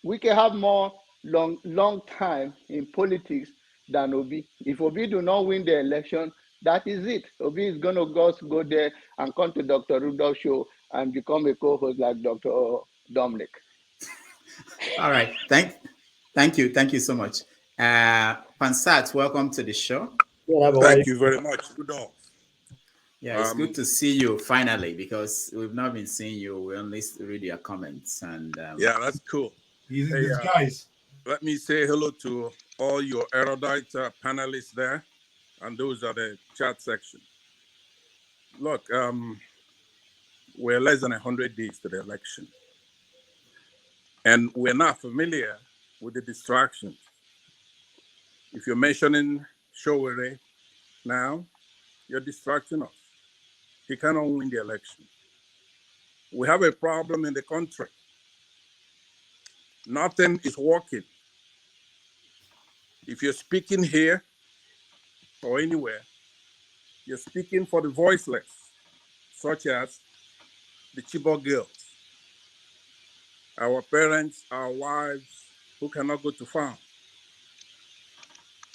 O: We can have more long time in politics than Obi. If Obi do not win the election, that is it. Obi is going to just go there and come to Dr. Rudolph's show and become a co-host like Dr. Dominic.
E: All right. Thank you so much. Pansat, welcome to the show.
C: Thank you very much. Rudolph.
E: Yeah, it's good to see you finally, because we've not been seeing you. We only read your comments, and
C: yeah, that's cool.
N: He's in disguise.
C: Let me say hello to all your erudite panelists there, and those are the chat section. Look, we're less than 100 days to the election, and we're not familiar with the distractions. If you're mentioning Showere now, you're distracting us. He cannot win the election. We have a problem in the country. Nothing is working. If you're speaking here or anywhere, you're speaking for the voiceless, such as the Chibok girls, our parents, our wives who cannot go to farm.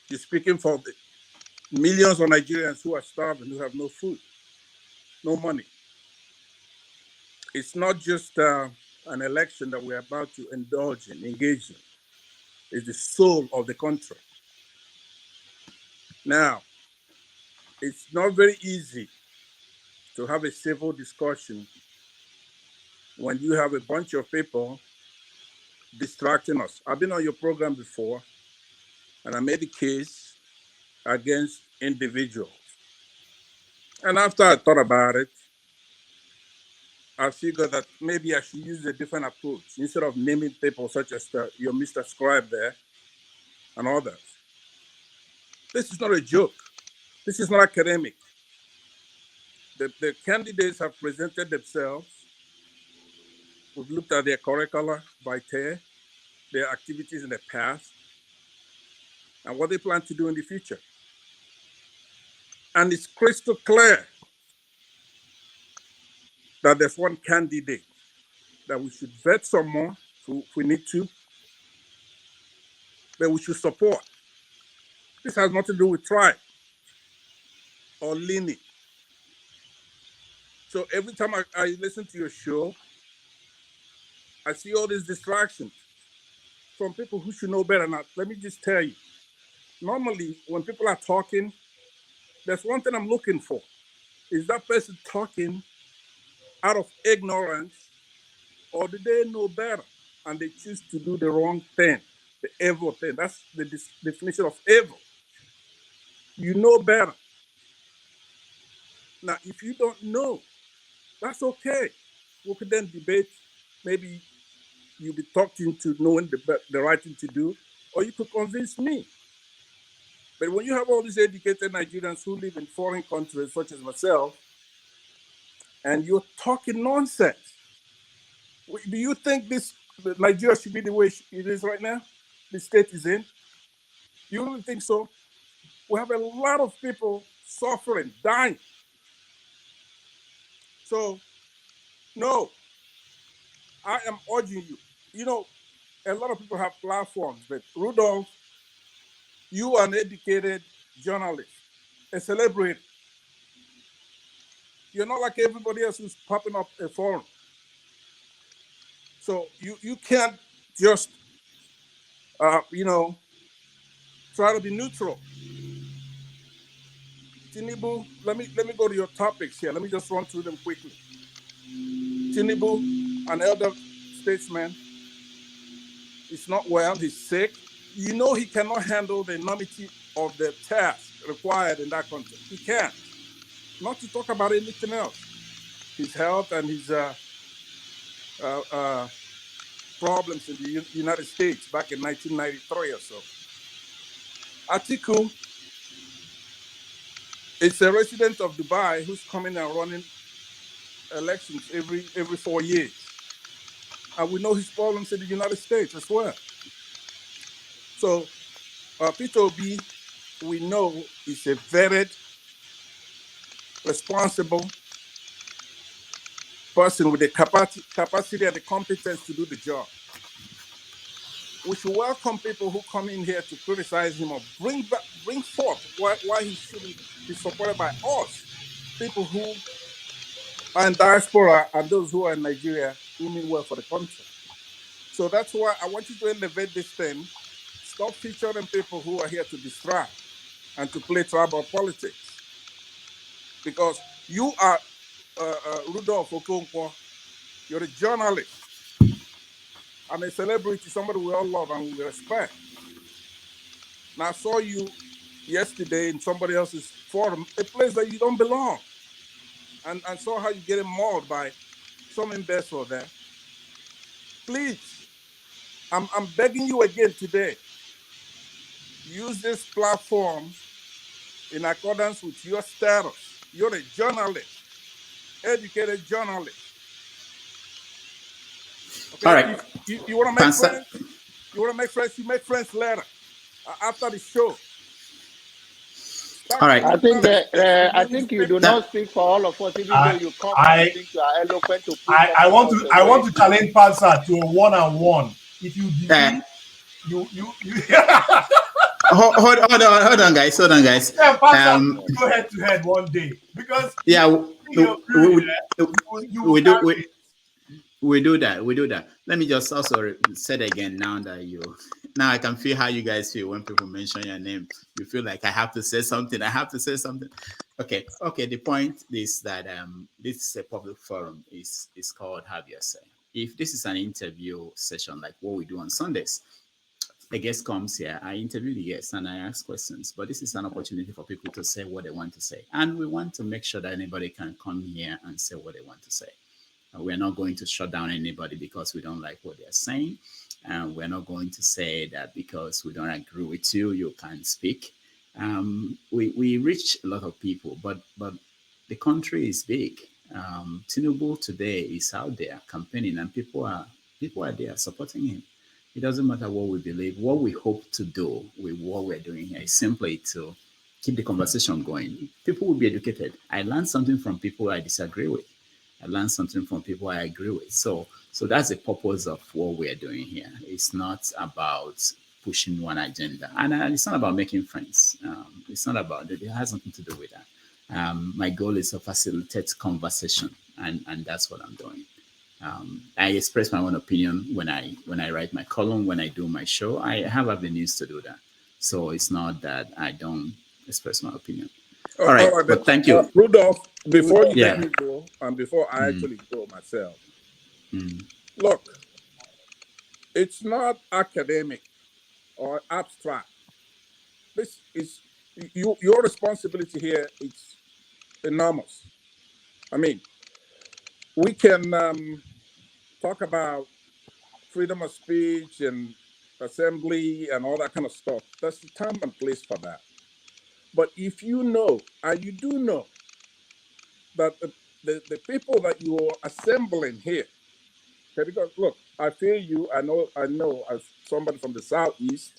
C: You're speaking for the millions of Nigerians who are starving, who have no food, no money. It's not just an election that we're about to indulge in, engage in. It's the soul of the country. Now, it's not very easy to have a civil discussion when you have a bunch of people distracting us. I've been on your program before, and I made a case against individuals. And after I thought about it, I figured that maybe I should use a different approach instead of naming people such as your Mr. Scribe there and others. This is not a joke. This is not academic. The candidates have presented themselves. We've looked at their curricula vitae, their activities in the past, and what they plan to do in the future. And it's crystal clear that there's one candidate that we should vet someone if we need to, that we should support. This has nothing to do with tribe or lineage. So every time I listen to your show, I see all these distractions from people who should know better. Now, let me just tell you, normally when people are talking, there's one thing I'm looking for. Is that person talking out of ignorance, or do they know better and they choose to do the wrong thing, the evil thing? That's the definition of evil. You know better. Now, if you don't know, that's okay. We could then debate. Maybe you'll be talked into knowing the right thing to do, or you could convince me. But when you have all these educated Nigerians who live in foreign countries, such as myself, and you're talking nonsense, do you think Nigeria should be the way it is right now? The state is in? You really think so? We have a lot of people suffering, dying. So, no, I am urging you. You know, a lot of people have platforms, but Rudolph, you are an educated journalist, a celebrity. You're not like everybody else who's popping up a forum. So you can't just, try to be neutral. Tinubu, let me go to your topics here. Let me just run through them quickly. Tinubu, an elder statesman, is not well. He's sick. You know he cannot handle the enormity of the task required in that country. He can't. Not to talk about anything else. His health and his problems in the United States back in 1993 or so. Atiku is a resident of Dubai who's coming and running elections every 4 years. And we know his problems in the United States as well. So Peter Obi, we know, is a vetted, responsible person with the capacity and the competence to do the job. We should welcome people who come in here to criticize him or bring forth why he shouldn't be supported by us, people who are in diaspora and those who are in Nigeria who mean well for the country. So that's why I want you to elevate this thing. Stop featuring people who are here to distract and to play tribal politics. Because you are Rudolph Okonkwo. You're a journalist and a celebrity, somebody we all love and we respect. Now, I saw you yesterday in somebody else's forum, a place that you don't belong. And I saw how you getting mauled by some investor there. Please, I'm begging you again today, use this platform in accordance with your status. You're a journalist, educated journalist. Okay?
E: All right.
C: You want to make friends? You want to make friends? You make friends later, after the show.
E: All right.
O: I think you do not speak for all of us, even though you come and think you are eloquent to put
N: I want to challenge Pansa to a one-on-one. If you believe, you
E: hold on, guys.
N: Yeah, Pansa, go head to head one day because
E: we do that. Let me just also say it again now now I can feel how you guys feel when people mention your name. You feel like I have to say something. Okay. The point is that this is a public forum. It's called Have Your Say. If this is an interview session like what we do on Sundays, a guest comes here, I interview the guest and I ask questions, but this is an opportunity for people to say what they want to say. And we want to make sure that anybody can come here and say what they want to say. We're not going to shut down anybody because we don't like what they're saying. And we're not going to say that because we don't agree with you, you can't speak. We reach a lot of people, but the country is big. Tinubu today is out there campaigning and people are there supporting him. It doesn't matter what we believe. What we hope to do with what we're doing here is simply to keep the conversation going. People will be educated. I learned something from people I disagree with. I learn something from people I agree with. So that's the purpose of what we're doing here. It's not about pushing one agenda, and it's not about making friends. It's not about that. It has nothing to do with that. My goal is to facilitate conversation, and that's what I'm doing. I express my own opinion when I write my column, when I do my show. I have avenues to do that. So it's not that I don't express my opinion. All right, but thank you.
C: Rudolph, before you
E: Yeah.
C: let me go, and before I actually go myself, look, it's not academic or abstract. This is your responsibility here. It's enormous. I mean, we can talk about freedom of speech and assembly and all that kind of stuff. That's the time and place for that. But if you know, and you do know, that the people that you are assembling here, okay, because look, I feel you, I know as somebody from the Southeast,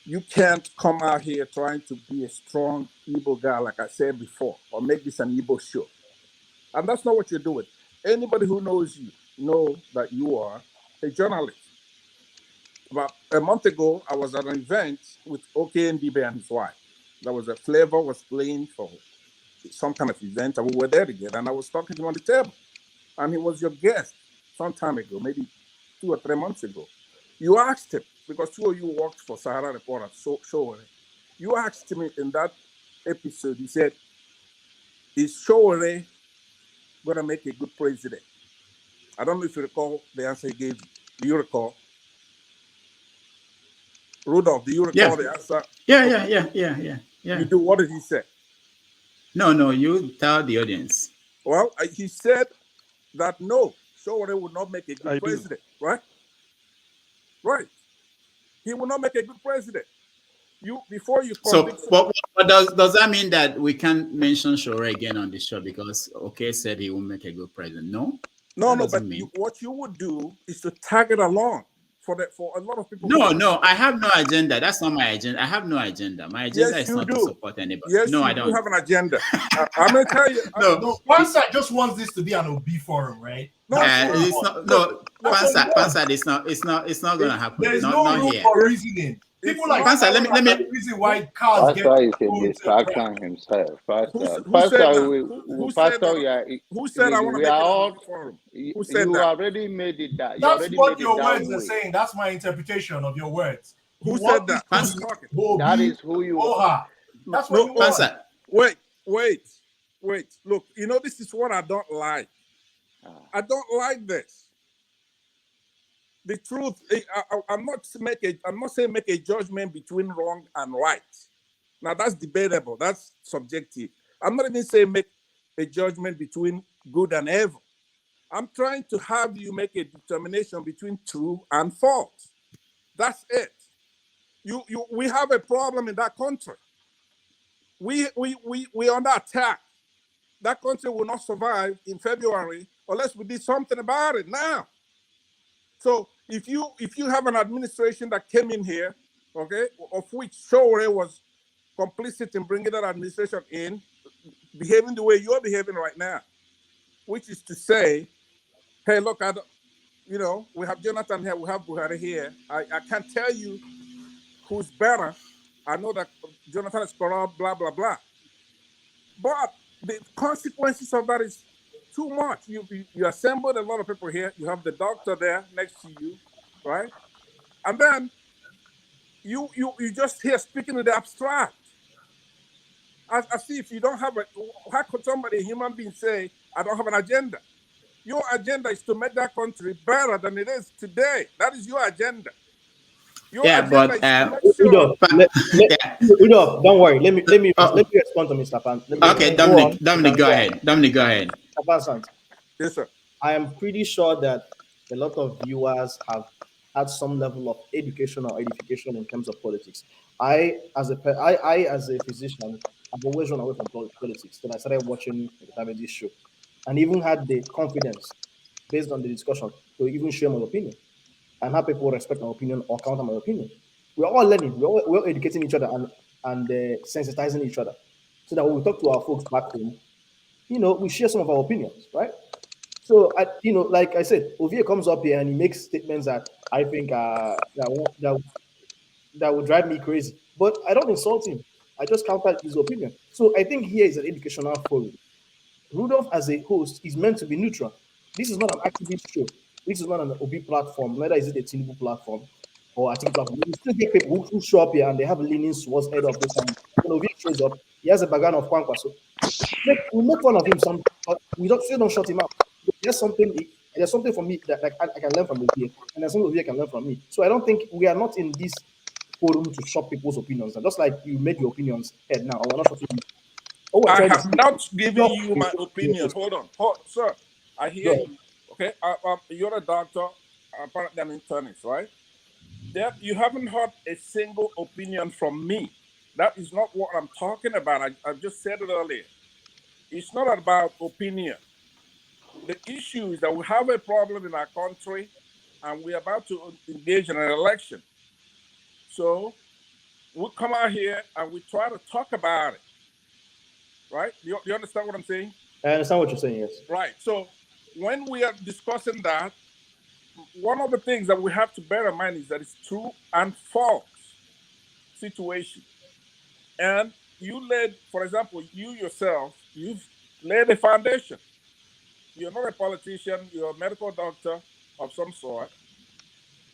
C: you can't come out here trying to be a strong Igbo guy, like I said before, or make this an Igbo show. And that's not what you're doing. Anybody who knows you know that you are a journalist. About a month ago, I was at an event with OKNDB and his wife. There was a Flavor was playing for some kind of event, and we were there together, and I was talking to him on the table. And he was your guest some time ago, maybe 2 or 3 months ago. You asked him, because 2 of you worked for Sahara Reporter, Showore. You asked him in that episode, he said, is Showore going to make a good president? I don't know if you recall the answer he gave you. Do you recall? Rudolph, do you recall the answer?
E: Yeah.
C: You do. What did he say?
E: No, you tell the audience.
C: Well, he said that no, Showore would not make a good president, right? Right. He will not make a good president. Before you convict.
E: So, but does that mean that we can't mention Showore again on the show because said he will make a good president? No.
C: No, but what you would do is to tag it along for a lot of people.
E: No, I have no agenda. That's not my agenda. I have no agenda. My agenda is not to support anybody.
C: Yes,
E: no,
C: I don't. You have an agenda. I'm gonna tell you.
N: No, one side just wants this to be an Obi forum, right?
E: It's not. No, Pansa, it's not gonna happen.
N: There is
E: no
N: room
E: here.
N: for reasoning. People like
E: Pansa, let me
N: reason why cars get.
O: Pastor is a distraction himself. Pastor,
C: who said I want to make a forum? Who said
O: you
C: that?
O: already made it that.
N: That's what your words are saying. That's my interpretation of your words.
C: Who said that?
O: That is who you are.
N: That's what you
E: Pansa.
C: Wait. Look, this is what I don't like. I don't like this. The truth, I'm not saying make a judgment between wrong and right. Now that's debatable. That's subjective. I'm not even saying make a judgment between good and evil. I'm trying to have you make a determination between true and false. That's it. We have a problem in that country. We're under attack. That country will not survive in February unless we did something about it now. So if you have an administration that came in here, okay, of which Showore was complicit in bringing that administration in, behaving the way you're behaving right now, which is to say, hey, look, we have Jonathan here, we have Buhari here. I can't tell you who's better. I know that Jonathan is corrupt, blah, blah, blah. But the consequences of that is too much. You assembled a lot of people here. You have the doctor there next to you, right? And then you just here speaking in the abstract. As if you don't have how could somebody, a human being, say, I don't have an agenda? Your agenda is to make that country better than it is today. That is your agenda.
B: Udo, don't worry. Let me respond to Mr. Pan.
E: Okay, Dominic, go ahead. Dominic, go ahead.
C: Yes, sir.
B: I am pretty sure that a lot of viewers have had some level of education or edification in terms of politics. I, as a physician, I've always run away from politics. Then I started watching the Panelist show, and even had the confidence, based on the discussion, to even share my opinion and have people respect my opinion or counter my opinion. We're all learning. We're educating each other and sensitizing each other, so that when we talk to our folks back home, we share some of our opinions, right? So, like I said, Ovie comes up here and he makes statements that I think that would drive me crazy. But I don't insult him. I just counter his opinion. So I think here is an educational forum. Rudolph, as a host, is meant to be neutral. This is not an activist show. This is not an OB platform. Neither is it a Tinubu platform or Atiku platform. You still get people who show up here and they have leanings towards head of this. And when OB shows up, he has a background of Kwankwa. So we make fun of him some, but we don't still don't shut him out. There's something for me that like, I can learn from OB, and there's something OB can learn from me. So I don't think we are not in this forum to shop people's opinions. And just like you made your opinions head now, we're not shutting you. Oh,
C: I have not given you my opinion. Hold on, sir. I hear you. Okay, you're a doctor. Apparently, an internist, right? You haven't heard a single opinion from me. That is not what I'm talking about. I just said it earlier. It's not about opinion. The issue is that we have a problem in our country, and we're about to engage in an election. So we come out here and we try to talk about it. Right? You understand what I'm saying?
B: I understand what you're saying, yes.
C: Right. So when we are discussing that, one of the things that we have to bear in mind is that it's true and false situation. And for example, you yourself, you've laid a foundation. You're not a politician, you're a medical doctor of some sort.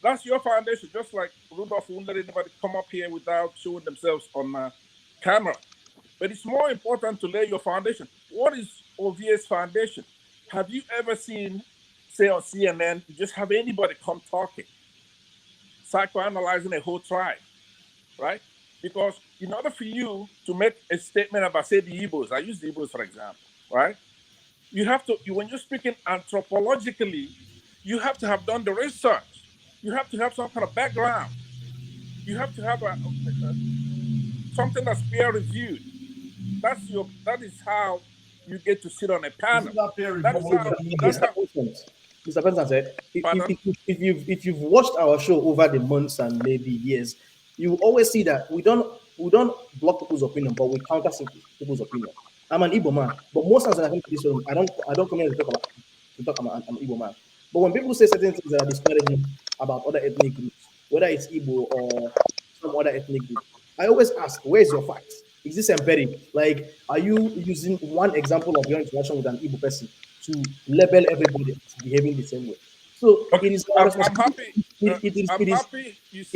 C: That's your foundation, just like Rudolph won't let anybody come up here without showing themselves on camera. But it's more important to lay your foundation. What is OVA's foundation? Have you ever seen, say on CNN, you just have anybody come talking, psychoanalyzing a whole tribe, right? Because in order for you to make a statement about, say, the Igbos, I use the Igbos for example, right? You have to, when you're speaking anthropologically, you have to have done the research. You have to have some kind of background. You have to have something that's peer reviewed. That is how you get to sit on a panel.
B: Mr. Benson said, if you've watched our show over the months and maybe years, you always see that we don't block people's opinion, but we counter people's opinion. I'm an Igbo man, but most times when I come to this room, I don't come here to talk about an Igbo man. But when people say certain things that are disparaging about other ethnic groups, whether it's Igbo or some other ethnic group, I always ask, where's your facts? Is this empiric? Like, are you using one example of your interaction with an Igbo person to label everybody as behaving the same way? So it is our responsibility. It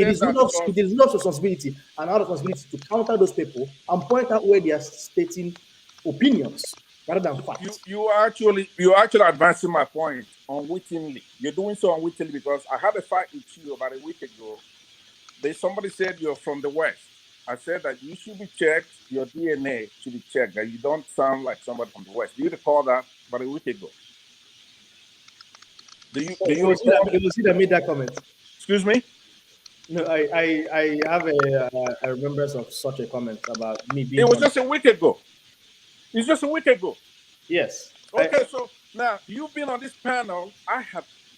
B: is not responsibility and our responsibility to counter those people and point out where they are stating opinions rather than facts.
C: You are actually advancing my point unwittingly. You're doing so unwittingly because I had a fight with you about a week ago. Somebody said you're from the West. I said that you should be checked, your DNA should be checked, that you don't sound like somebody from the West. Do you recall that about a week ago?
B: It was you that made that comment.
C: Excuse me?
B: No, I have a remembrance of such a comment about me being.
C: It was just a week ago. It's just a week ago.
B: Yes.
C: Okay, so now you've been on this panel.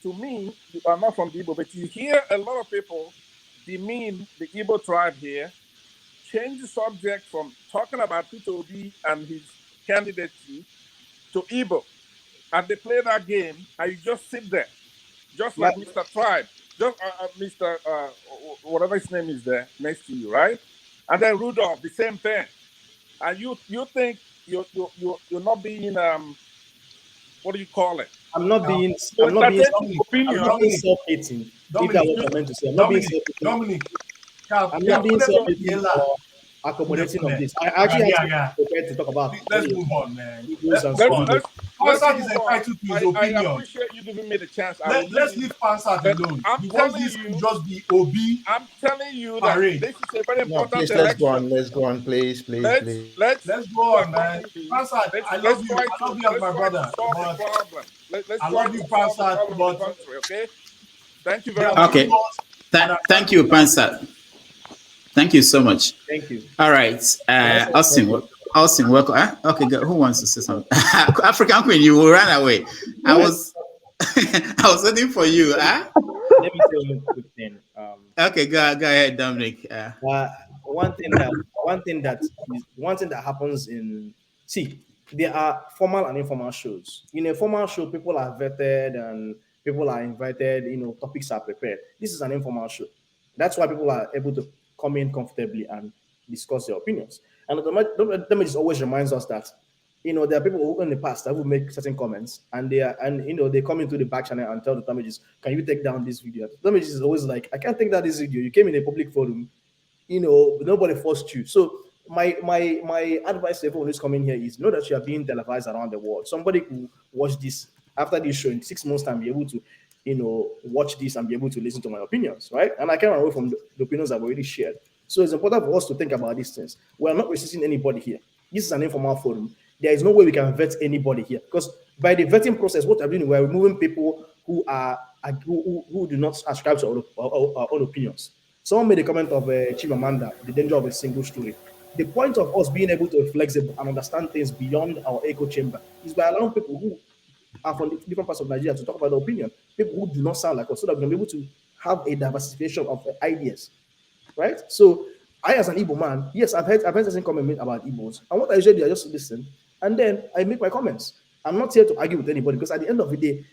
C: To me, you are not from the Igbo, but you hear a lot of people demean the Igbo tribe here, change the subject from talking about Peter Obi and his candidacy to Igbo. And they play that game, and you just sit there, just like Mr. Tribe, just Mr. Whatever his name is there next to you, right? And then Rudolph, the same thing. And you think you're not being what do you call it?
B: I'm not being self-hating. If that was meant to say, I'm not being self-hating.
N: Dominic,
B: I'm not being self-hating or accommodating of this. I actually have to talk about.
N: Let's move on, man.
C: Pansat
N: is entitled to his opinion.
C: I appreciate you giving me the chance.
N: Let's leave Pansat alone.
C: I'm telling you,
N: just be Obi.
C: I'm telling you that this is a very important
I: election. Let's go on, please.
N: Let's go on, man. Pansat, I love you. I love you as my brother. I love you, Pansat. But
C: okay, thank you very much.
E: Okay, thank you, Pansat. Thank you so much.
B: Thank you.
E: All right, Austin, welcome. Okay, good. Who wants to say something? African Queen, you will run away. I was waiting for you.
B: Let me say one quick thing.
E: Okay, go ahead, Dominic.
B: One thing that happens there are formal and informal shows. In a formal show, people are vetted and people are invited, topics are prepared. This is an informal show. That's why people are able to come in comfortably and discuss their opinions. And the damage always reminds us that, there are people who in the past that will make certain comments and they come into the back channel and tell the damages, can you take down this video? The damages is always like, I can't take down this video. You came in a public forum, nobody forced you. So my advice to everyone who's coming here is know that you are being televised around the world. Somebody who watch this after this show in 6 months' time be able to, watch this and be able to listen to my opinions, right? And I can't run away from the opinions I've already shared. So it's important for us to think about these things. We are not resisting anybody here. This is an informal forum. There is no way we can vet anybody here because by the vetting process, what we're doing, we're removing people who who do not ascribe to our own opinions. Someone made a comment of Chief Amanda, the danger of a single story. The point of us being able to be flexible and understand things beyond our echo chamber is by allowing people who are from different parts of Nigeria to talk about their opinion. People who do not sound like us, so that we can be able to have a diversification of ideas, right? So I, as an Igbo man, yes, I've heard certain comment about Igbos, and what I usually do, I just listen and then I make my comments. I'm not here to argue with anybody because at the end of the day,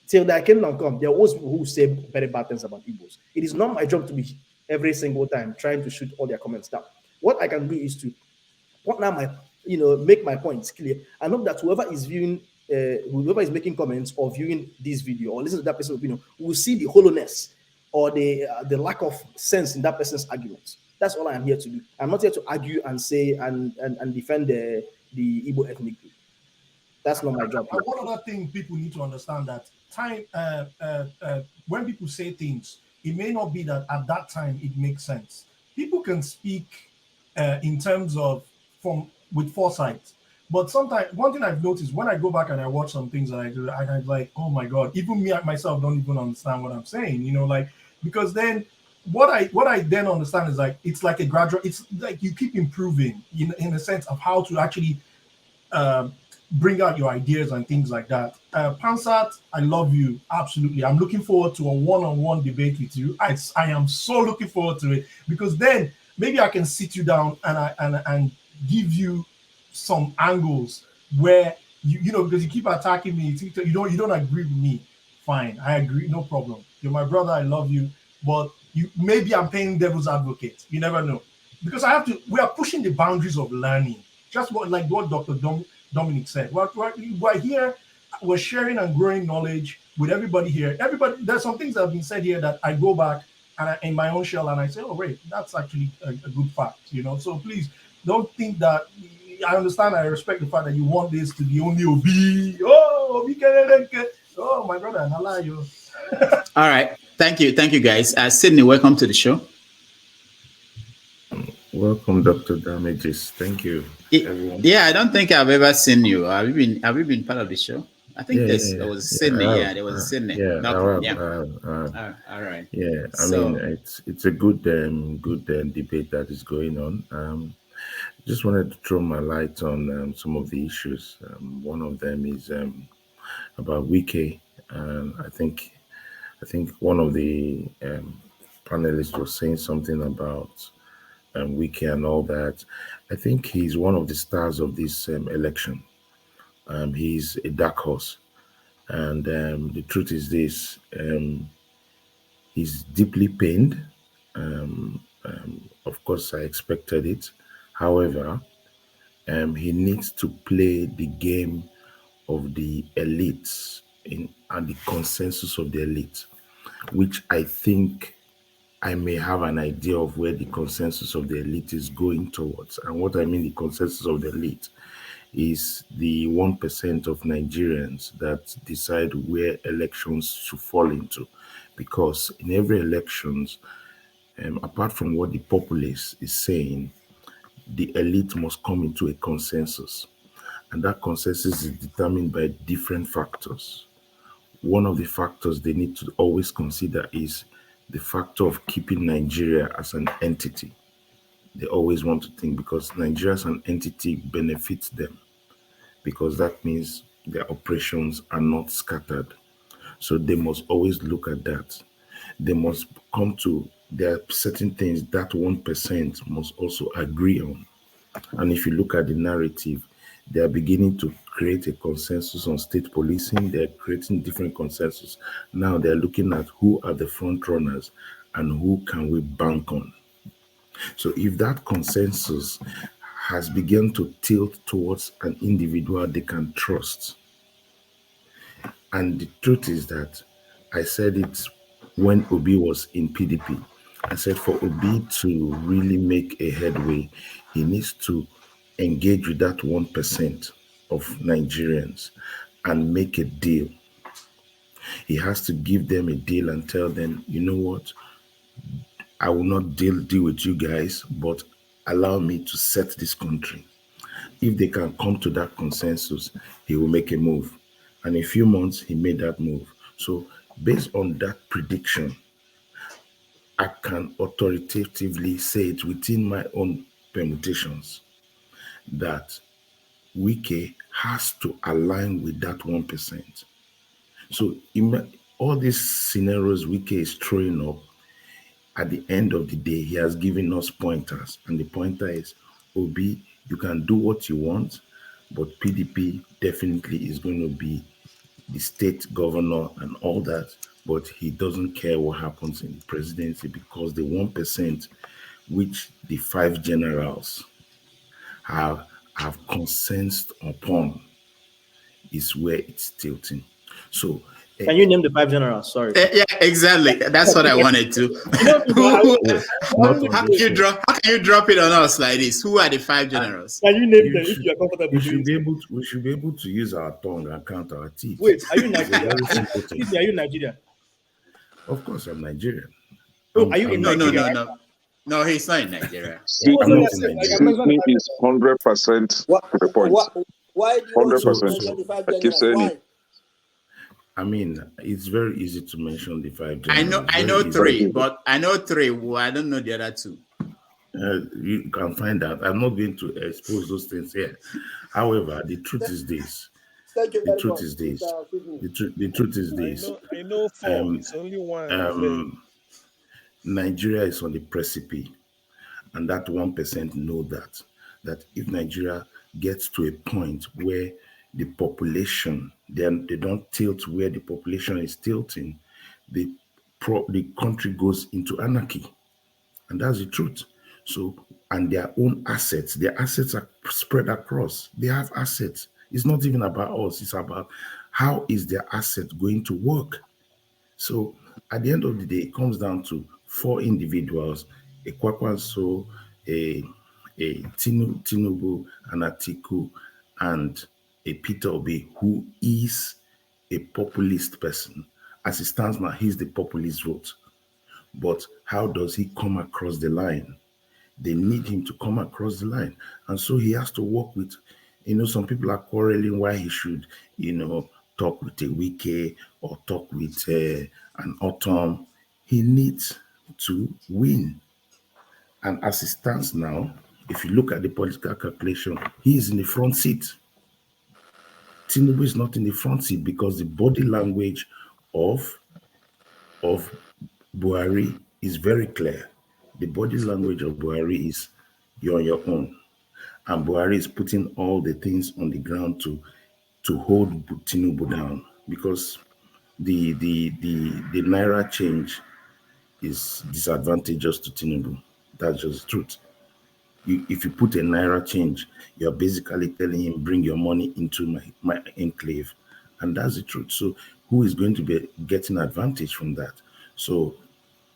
B: till the kingdom come, there are always people who say very bad things about Igbos. It is not my job to be every single time trying to shoot all their comments down. What I can do is to make my points clear. I know that whoever is viewing, whoever is making comments or viewing this video or listen to that person's opinion will see the hollowness or the lack of sense in that person's arguments. That's all I am here to do. I'm not here to argue and say and defend the Igbo ethnic group. That's not my job.
N: One other thing people need to understand that time when people say things, it may not be that at that time it makes sense. People can speak in terms of with foresight, but sometimes one thing I've noticed when I go back and I watch some things that I do, I'm like, oh my god, even me myself don't even understand what I'm saying, because then what I then understand is like it's like a gradual. It's like you keep improving in a sense of how to actually bring out your ideas and things like that. Pansat, I love you. Absolutely. I'm looking forward to a one-on-one debate with you. I am so looking forward to it because then maybe I can sit you down and give you some angles where because you keep attacking me, you don't agree with me. Fine, I agree, no problem. You're my brother, I love you, but maybe I'm playing devil's advocate. You never know. Because we are pushing the boundaries of learning. Just what Dr. Dominic said. We're here, we're sharing and growing knowledge with everybody here. There's some things that have been said here that I go back and in my own shell and I say, oh wait, that's actually a good fact, So please don't think that. I understand, I respect the fact that you want this to be only Obi. Oh my brother, I lie you.
E: All right, thank you guys. Sydney, welcome to the show.
P: Welcome, Dr. Damages. Thank you, everyone.
E: Yeah, I don't think I've ever seen you. Have you been part of the show? I think there was Sydney. There was a Sydney.
P: Yeah,
E: all right.
P: Yeah, I mean it's a good debate that is going on. Just wanted to throw my light on some of the issues. One of them is about Wike. I think one of the panelists was saying something about Wike and all that. I think he's one of the stars of this election. He's a dark horse, and the truth is this: he's deeply pained. Of course, I expected it. However, he needs to play the game of the elites and the consensus of the elites, which I think I may have an idea of where the consensus of the elite is going towards. And what I mean, the consensus of the elite is the 1% of Nigerians that decide where elections should fall into. Because in every elections, apart from what the populace is saying, the elite must come into a consensus. And that consensus is determined by different factors. One of the factors they need to always consider is the factor of keeping Nigeria as an entity. They always want to think because Nigeria as an entity benefits them, because that means their operations are not scattered. So they must always look at that. They must come to, there are certain things that 1% must also agree on. And if you look at the narrative, They are beginning to create a consensus on state policing. They're creating different consensus. Now they're looking at who are the front runners and who can we bank on. So if that consensus has begun to tilt towards an individual they can trust, and the truth is that I said it when Obi was in PDP. I said for Obi to really make a headway, he needs to engage with that 1% of Nigerians and make a deal. He has to give them a deal and tell them, you know what, I will not deal with you guys, but allow me to set this country. If they can come to that consensus, he will make a move. And in a few months, he made that move. So based on that prediction, I can authoritatively say it within my own permutations that Wike has to align with that 1%. So all these scenarios Wike is throwing up, at the end of the day, he has given us pointers. And the pointer is, Obi, you can do what you want, but PDP definitely is going to be the state governor and all that, but he doesn't care what happens in the presidency because the 1%, which the 5 generals have consensus upon, is where it's tilting. So
B: can you name the 5 generals? Sorry.
E: Yeah, exactly. That's what I wanted to. How can you drop it on us like this? Who are the 5 generals?
B: Can you name them if you are comfortable?
P: We should be able to use our tongue and count our teeth.
B: Wait, are you Nigerian? Are you Nigerian?
P: Of course, I'm Nigerian.
B: Oh, are you in Nigeria?
E: No, he's not in Nigeria.
P: I'm not in Nigeria.
K: He is 100% to the point.
R: Why do you want to mention the 5 generals? Why?
P: I mean, it's very easy to mention the 5 generals.
E: I know 3, but I know 3. Well, I don't know the other 2.
P: You can find out. I'm not going to expose those things here. However, the truth is this. The truth is this. The truth is this.
Q: I know 4. It's only 1.
P: Nigeria is on the precipice, and that 1% know that if Nigeria gets to a point where the population, then they don't tilt where the population is tilting, the country goes into anarchy. And that's the truth. So, and their own assets are spread across. They have assets. It's not even about us. It's about how is their asset going to work. So at the end of the day, it comes down to 4 individuals, a Kwakwanso, a Tinubu, an Atiku, and a Peter Obi, who is a populist person. As it stands now, he's the populist vote. But how does he come across the line? They need him to come across the line. And so he has to work with, some people are quarreling why he should, talk with a Wike or talk with an Autumn. He needs to win. And as it stands now, if you look at the political calculation, he is in the front seat. Tinubu is not in the front seat because the body language of Buhari is very clear. The body language of Buhari is you're on your own. And Buhari is putting all the things on the ground to hold Tinubu down because the Naira change is disadvantageous to Tinubu. That's just the truth. If you put a Naira change, you're basically telling him, bring your money into my enclave. And that's the truth. So who is going to be getting advantage from that? So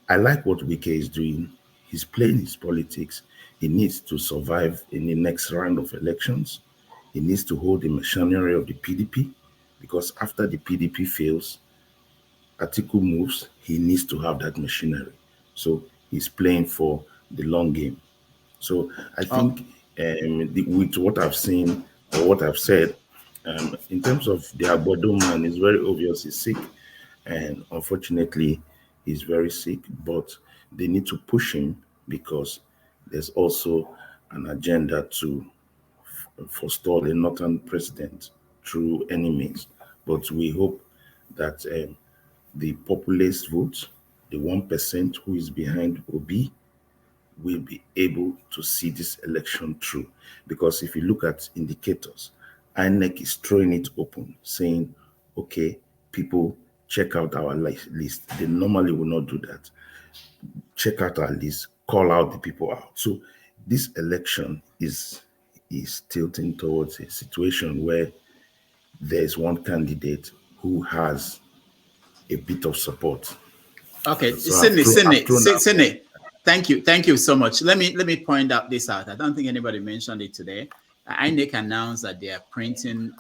P: I like what Wike is doing. He's playing his politics. He needs to survive in the next round of elections. He needs to hold the machinery of the PDP because after the PDP fails, Atiku moves, he needs to have that machinery. So he's playing for the long game. So I think with what I've seen or what I've said, in terms of the Abodo man, it's very obvious he's sick. And unfortunately, he's very sick, but they need to push him because there's also an agenda to forestall a northern president through any means. But we hope that the populist vote, the 1% who is behind Obi, will be able to see this election through. Because if you look at indicators, INEC is throwing it open, saying, okay, people check out our list. They normally will not do that. Check out our list, call out the people out. So this election is tilting towards a situation where there's one candidate who has a bit of support.
E: Okay,
P: so
E: Sydney, thank you so much. Let me point out this out. I don't think anybody mentioned it today. INEC announced that they are printing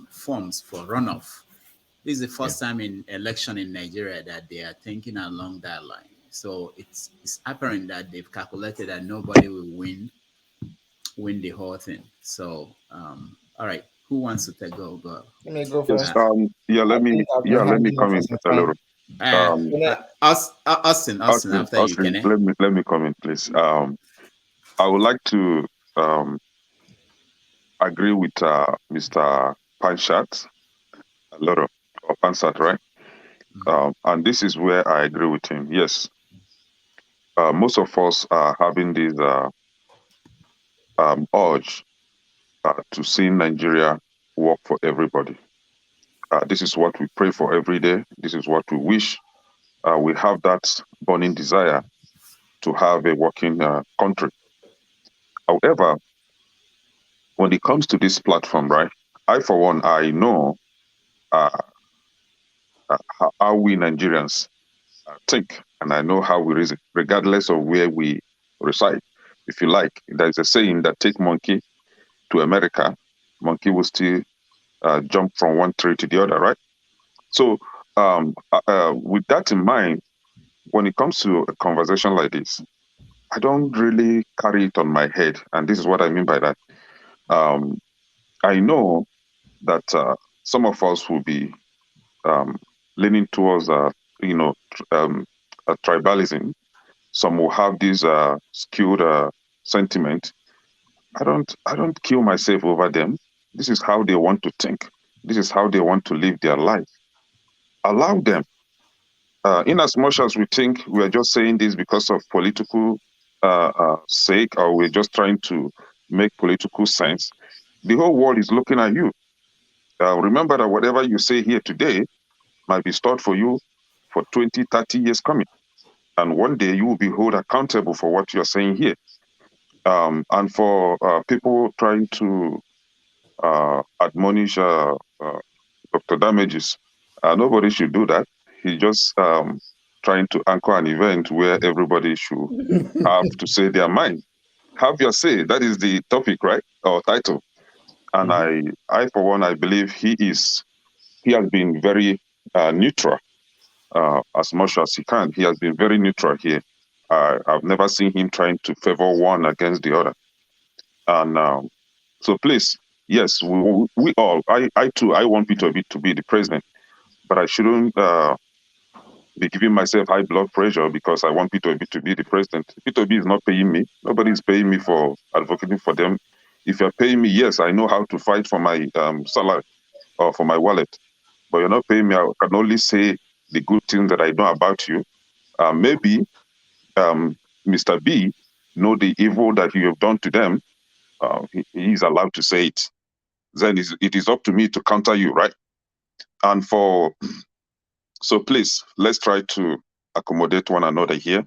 E: forms for runoff. This is the first time in election in Nigeria that they are thinking along that line. So it's apparent that they've calculated that nobody will win the whole thing. So all right, who wants to go?
I: Let me go
K: Yes,
I: first.
K: let me come in a little.
E: Austin, after you, can I?
K: Let me come in, please. I would like to agree with Mr. Panshat, a lot of Pansat, right? And this is where I agree with him. Yes, most of us are having this urge to see Nigeria work for everybody. This is what we pray for every day. This is what we wish. We have that burning desire to have a working country. However, when it comes to this platform, right, I, for one, I know how we Nigerians think, and I know how we reason, regardless of where we reside. If you like, there's a saying that take monkey to America, monkey will still jump from one tree to the other, right? So with that in mind, when it comes to a conversation like this, I don't really carry it on my head. And this is what I mean by that. I know that some of us will be leaning towards, tribalism. Some will have this skewed sentiment. I don't kill myself over them. This is how they want to think. This is how they want to live their life. Allow them. In as much as we think we are just saying this because of political sake, or we're just trying to make political sense, the whole world is looking at you. Remember that whatever you say here today might be stored for you for 20, 30 years coming. And one day you will be held accountable for what you're saying here. And for people trying to admonish Dr. Damages, nobody should do that. He's just trying to anchor an event where everybody should have to say their mind. Have your say. That is the topic, right? Or title. And I, for one, I believe he has been very neutral as much as he can. He has been very neutral here. I've never seen him trying to favor one against the other. And so please, yes, we all, I too, I want Peter Obi to be the president, but I shouldn't be giving myself high blood pressure because I want Peter Obi to be the president. Peter Obi is not paying me. Nobody is paying me for advocating for them. If you're paying me, yes, I know how to fight for my salary or for my wallet, but you're not paying me. I can only say the good things that I know about you. Maybe Mr. B know the evil that you have done to them. He is allowed to say it. Then it is up to me to counter you, right? And so please, let's try to accommodate one another here.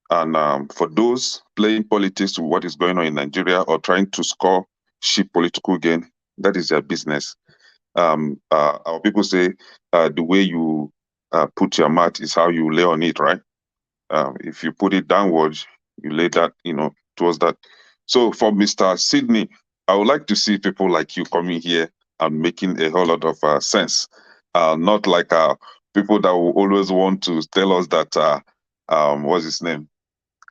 K: And for those playing politics with what is going on in Nigeria or trying to score cheap political gain, that is their business. Our people say the way you put your mat is how you lay on it, right? If you put it downwards, you lay that, towards that. So for Mr. Sydney, I would like to see people like you coming here and making a whole lot of sense. Not like people that will always want to tell us that, what's his name?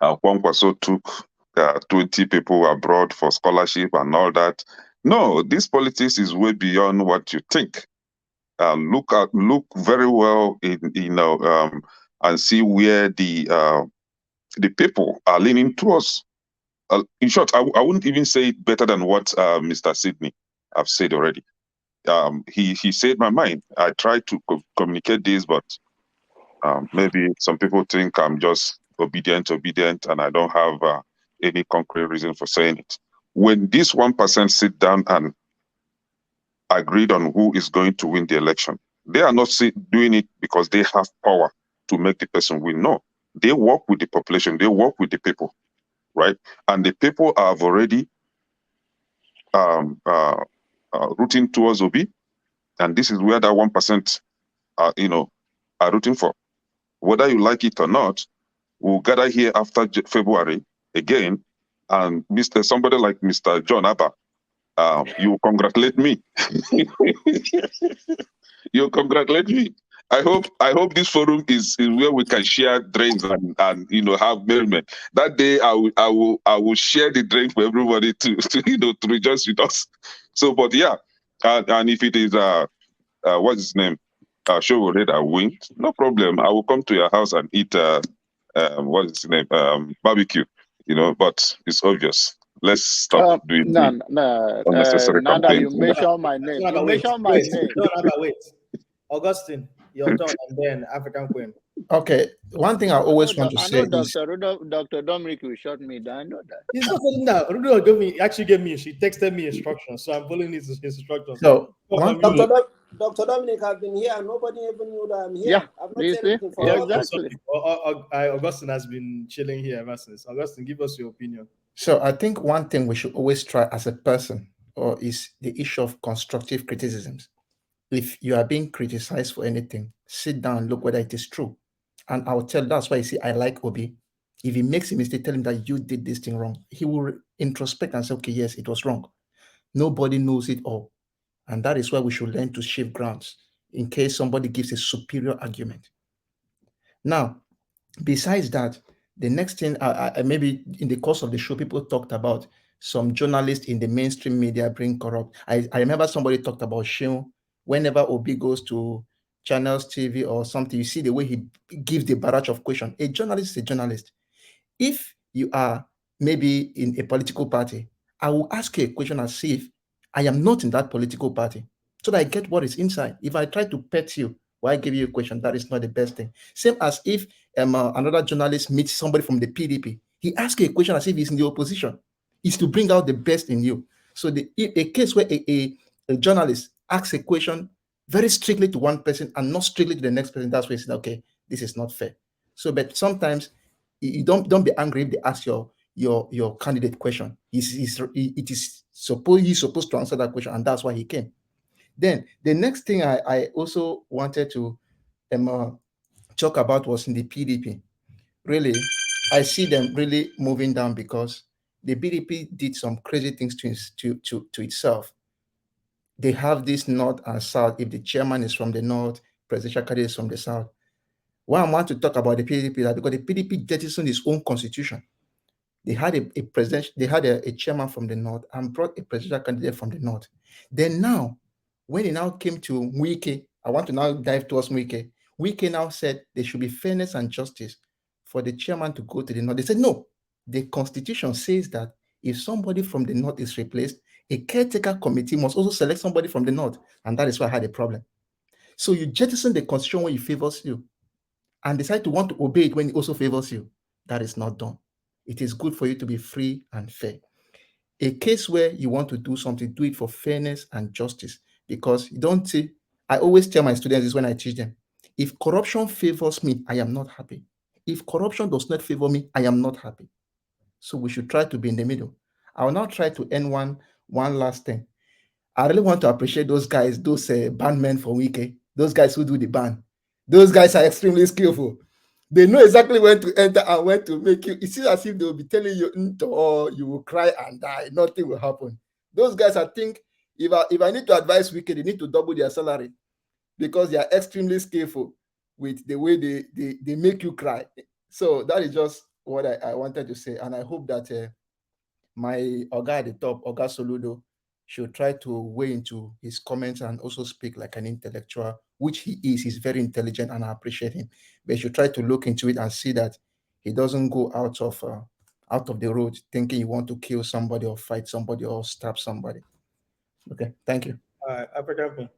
K: Kwankwaso took 20 people abroad for scholarship and all that. No, this politics is way beyond what you think. Look very well and see where the people are leaning towards. In short, I wouldn't even say it better than what Mr. Sydney have said already. He said my mind. I tried to communicate this, but maybe some people think I'm just obedient, and I don't have any concrete reason for saying it. When this 1% sit down and agreed on who is going to win the election. They are not doing it because they have power to make the person win. No, they work with the population, they work with the people, right? And the people have already rooting towards Obi, and this is where that 1% are rooting for. Whether you like it or not, we'll gather here after February again, and somebody like Mr. John Abba, you congratulate me. You congratulate me. I hope this forum is where we can share drinks and have merriment. That day I will share the drink for everybody to to rejoice with us. So, but yeah, and if it is what's his name, Showore that win, no problem. I will come to your house and eat what's his name, barbecue. But it's obvious. Let's stop doing the unnecessary
O: now that
K: campaign.
O: you mention my name, you mention my name.
B: Wait. Augustine, your turn, and then African Queen.
I: Okay, one thing I always want to say
O: I know
I: is
O: Dr. Dominic will shut me down. I know that.
B: He's not telling that. Rudo actually gave me. She texted me instructions, so I'm following his instructions.
I: so.
R: Dr. Dominic has been here. Nobody even knew that I'm here.
O: Yeah,
R: I've not said anything for
O: exactly.
B: Augustine has been chilling here ever since. Augustine, give us your opinion.
I: So I think one thing we should always try as a person, or is the issue of constructive criticisms. If you are being criticized for anything, sit down and look whether it is true. And I'll tell, that's why you see I like Obi. If he makes a mistake, tell him that you did this thing wrong. He will introspect and say, okay, yes, it was wrong. Nobody knows it all. And that is why we should learn to shift grounds in case somebody gives a superior argument. Now, besides that, the next thing, maybe in the course of the show, people talked about some journalists in the mainstream media being corrupt. I remember somebody talked about Sheung. Whenever Obi goes to Channels TV or something, you see the way he gives the barrage of questions. A journalist is a journalist. If you are maybe in a political party, I will ask you a question as if I am not in that political party, so that I get what is inside. If I try to pet you, why give you a question? That is not the best thing. Same as if another journalist meets somebody from the PDP, he asks a question as if he's in the opposition. It's to bring out the best in you. So a case where a journalist asks a question very strictly to one person and not strictly to the next person, that's where you say, okay, this is not fair. So, but sometimes you don't be angry if they ask your candidate question. He's supposed to answer that question, and that's why he came. Then the next thing I also wanted to talk about was in the PDP. Really, I see them really moving down because the PDP did some crazy things to itself. They have this north and south. If the chairman is from the north, presidential candidate is from the south. Why I want to talk about the PDP is that because the PDP jettisoned its own constitution. They had a president, they had a chairman from the north and brought a presidential candidate from the north. Then now, when it now came to Wike, I want to now dive towards Wike. Wike now said there should be fairness and justice for the chairman to go to the north. They said, no, the constitution says that if somebody from the north is replaced, a caretaker committee must also select somebody from the north. And that is why I had a problem. So you jettison the constitution when it favors you and decide to want to obey it when it also favors you. That is not done. It is good for you to be free and fair. A case where you want to do something, do it for fairness and justice, because you don't see, I always tell my students this when I teach them, if corruption favors me, I am not happy. If corruption does not favor me, I am not happy. So we should try to be in the middle. I will now try to end one last thing. I really want to appreciate those guys, those bandmen for Wike, those guys who do the band. Those guys are extremely skillful. They know exactly when to enter and when to make you. It's as if they will be telling you, or you will cry and die. Nothing will happen. Those guys, I think, if I need to advise Wike, they need to double their salary because they are extremely skillful with the way they make you cry. So that is just what I wanted to say. And I hope that my Oga at the top, Oga Soludo, should try to weigh into his comments and also speak like an intellectual, which he is. He's very intelligent and I appreciate him. But he should try to look into it and see that he doesn't go out of the road thinking you want to kill somebody or fight somebody or stab somebody. Okay, thank you.
B: African.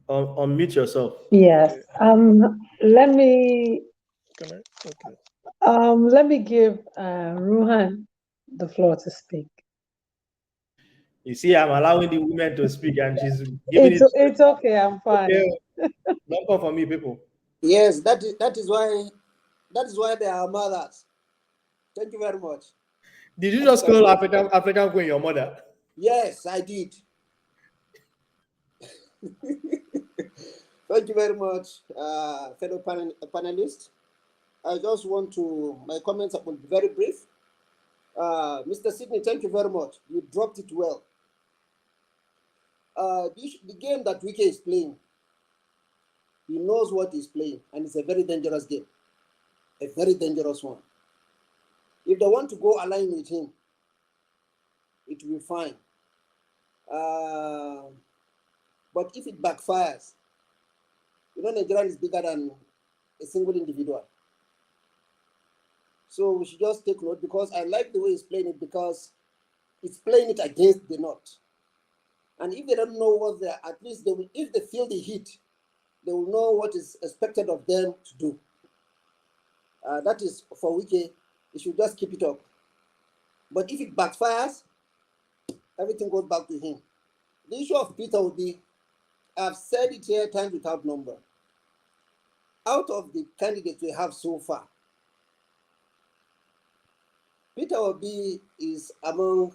B: Unmute yourself.
M: Yes. Let me.
Q: Can I? Okay.
M: Let me give Ruhan the floor to speak.
B: You see, I'm allowing the women to speak, and she's giving it.
M: It's okay. I'm fine.
B: Okay. Don't come for me, people.
R: Yes, that is why they are mothers. Thank you very much.
B: Did you just call African Queen your mother?
R: Yes, I did. Thank you very much, fellow panelists. I just want to, my comments will be very brief. Mr. Sidney, thank you very much. You dropped it well. The game that Wike is playing, he knows what he's playing, and it's a very dangerous game, a very dangerous one. If they want to go align with him, it will be fine. But if it backfires, Nigeria is bigger than a single individual. So we should just take note, because I like the way he's playing it, because it's playing it against the North. And if they don't know what they're, at least they will, if they feel the heat, they will know what is expected of them to do. That is for Wike. He should just keep it up. But if it backfires, everything goes back to him. The issue of Peter Obi, I've said it here times without number. Out of the candidates we have so far, Peter Obi is among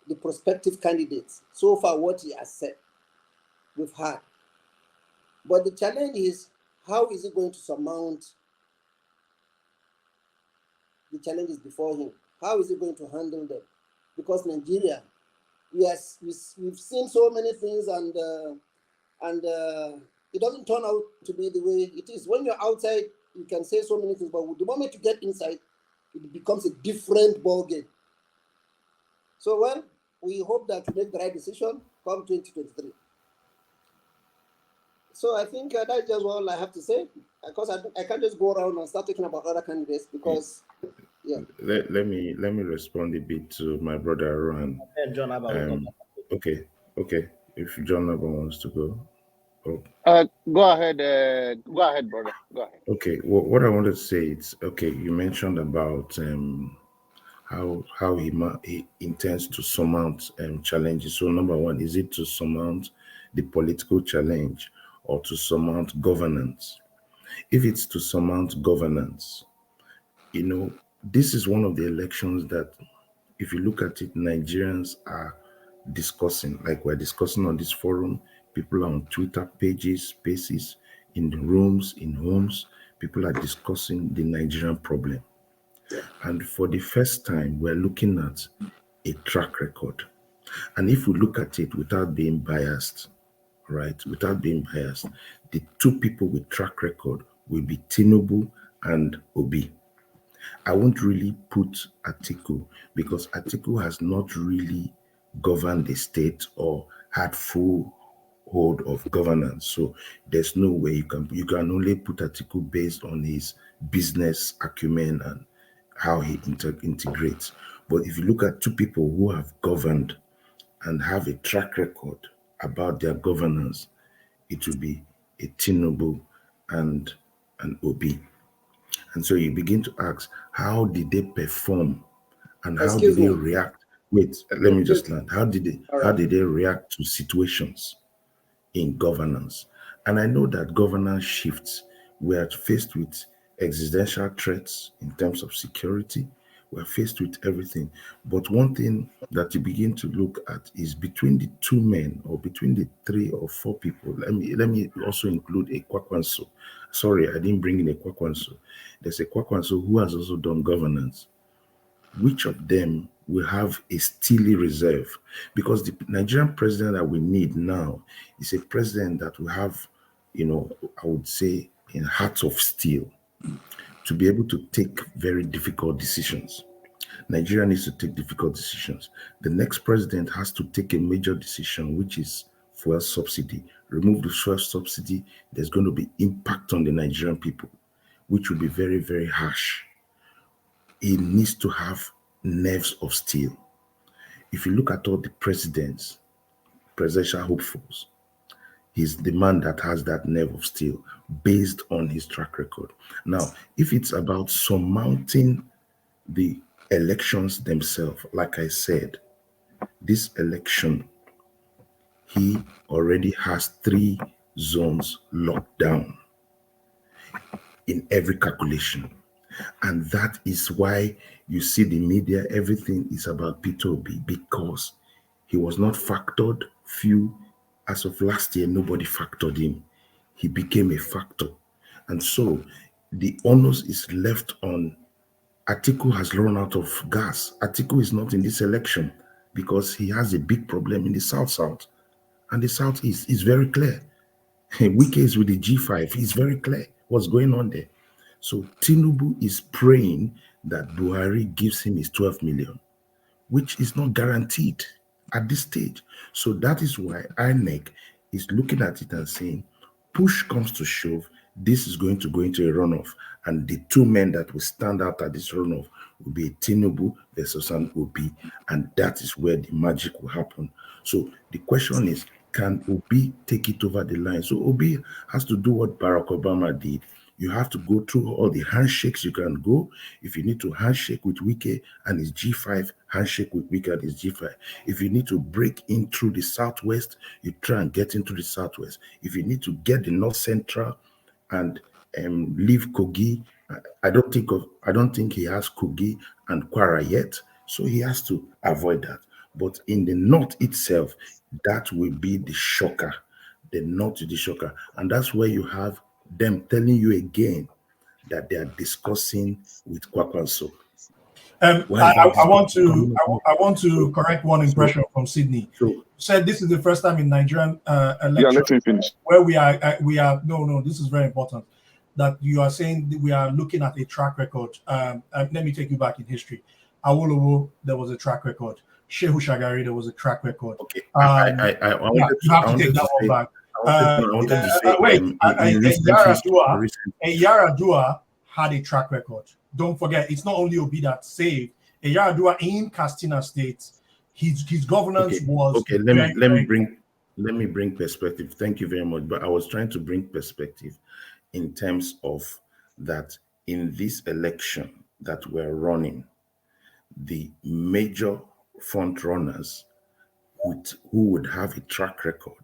R: the prospective candidates. So far, what he has said, we've had. But the challenge is, how is he going to surmount the challenges before him? How is he going to handle them? Because Nigeria, yes, we've seen so many things, and it doesn't turn out to be the way it is. When you're outside, you can say so many things, but the moment you get inside, it becomes a different ballgame. So, well, we hope that we make the right decision come 2023. So I think that's just all I have to say, because I can't just go around and start talking about other candidates, because, yeah.
P: Let me respond a bit to my brother Rohan.
B: John
P: Okay. If John Abba wants to go.
O: Go ahead, brother. Go ahead.
P: Okay. What I wanted to say is, okay, you mentioned about how he intends to surmount challenges. So number one, is it to surmount the political challenge or to surmount governance? If it's to surmount governance, this is one of the elections that, if you look at it, Nigerians are discussing, like we're discussing on this forum. People are on Twitter pages, spaces, in the rooms, in homes. People are discussing the Nigerian problem. And for the first time, we're looking at a track record. And if we look at it without being biased, right, the two people with track record will be Tinubu and Obi. I won't really put Atiku, because Atiku has not really governed the state or had full hold of governance. So there's no way you can only put Atiku based on his business acumen and how he integrates. But if you look at two people who have governed and have a track record about their governance, it will be a Tinubu and an Obi. And so you begin to ask, how did they perform and how did they react? Wait, let me just land. How did they react to situations in governance? And I know that governance shifts. We are faced with existential threats in terms of security. We're faced with everything. But one thing that you begin to look at is between the two men, or between the 3 or 4 people. Let me also include a Kwakwanso. Sorry, I didn't bring in a Kwakwanso. There's a Kwakwanso who has also done governance. Which of them will have a steely reserve? Because the Nigerian president that we need now is a president that will have, I would say, a heart of steel to be able to take very difficult decisions. Nigeria needs to take difficult decisions. The next president has to take a major decision, which is fuel subsidy. Remove the fuel subsidy, there's going to be impact on the Nigerian people, which will be very, very harsh. He needs to have nerves of steel. If you look at all the presidents, presidential hopefuls, he's the man that has that nerve of steel based on his track record. Now, if it's about surmounting the elections themselves, like I said, this election, he already has 3 zones locked down in every calculation. And that is why you see the media, everything is about Peter Obi, because he was not factored. Few, as of last year, nobody factored him. He became a factor. And so the onus is left on Atiku. Has run out of gas. Atiku is not in this election because he has a big problem in the South. And the Southeast is very clear. Wike is with the G5. It's very clear what's going on there. So Tinubu is praying that Buhari gives him his 12 million, which is not guaranteed at this stage. So that is why INEC is looking at it and saying, push comes to shove, this is going to go into a runoff. And the 2 men that will stand out at this runoff will be Tinubu versus an Obi. And that is where the magic will happen. So the question is, can Obi take it over the line? So Obi has to do what Barack Obama did. You have to go through all the handshakes you can go. If you need to handshake with Wike and his G5, handshake with Wike and his G5. If you need to break in through the Southwest, you try and get into the Southwest. If you need to get the North Central and leave Kogi, I don't think he has Kogi and Kwara yet, so he has to avoid that. But in the North itself, that will be the shocker. The North is the shocker, and that's where you have them telling you again that they are discussing with Kwakwanso.
N: I want to correct one impression from Sydney. You said this is the first time in Nigerian election.
K: Yeah, let me finish.
N: Where we are. No. This is very important. That you are saying that we are looking at a track record. Let me take you back in history. Awolowo, there was a track record. Shehu Shagari, there was a track record.
P: Okay,
N: you have to take that one back. Yaradua had a track record. Don't forget, it's not only Obi that saved. Yaradua in Katsina State, his governance was
P: okay. Let me bring perspective. Thank you very much. But I was trying to bring perspective in terms of that in this election that we're running, the major front runners who would have a track record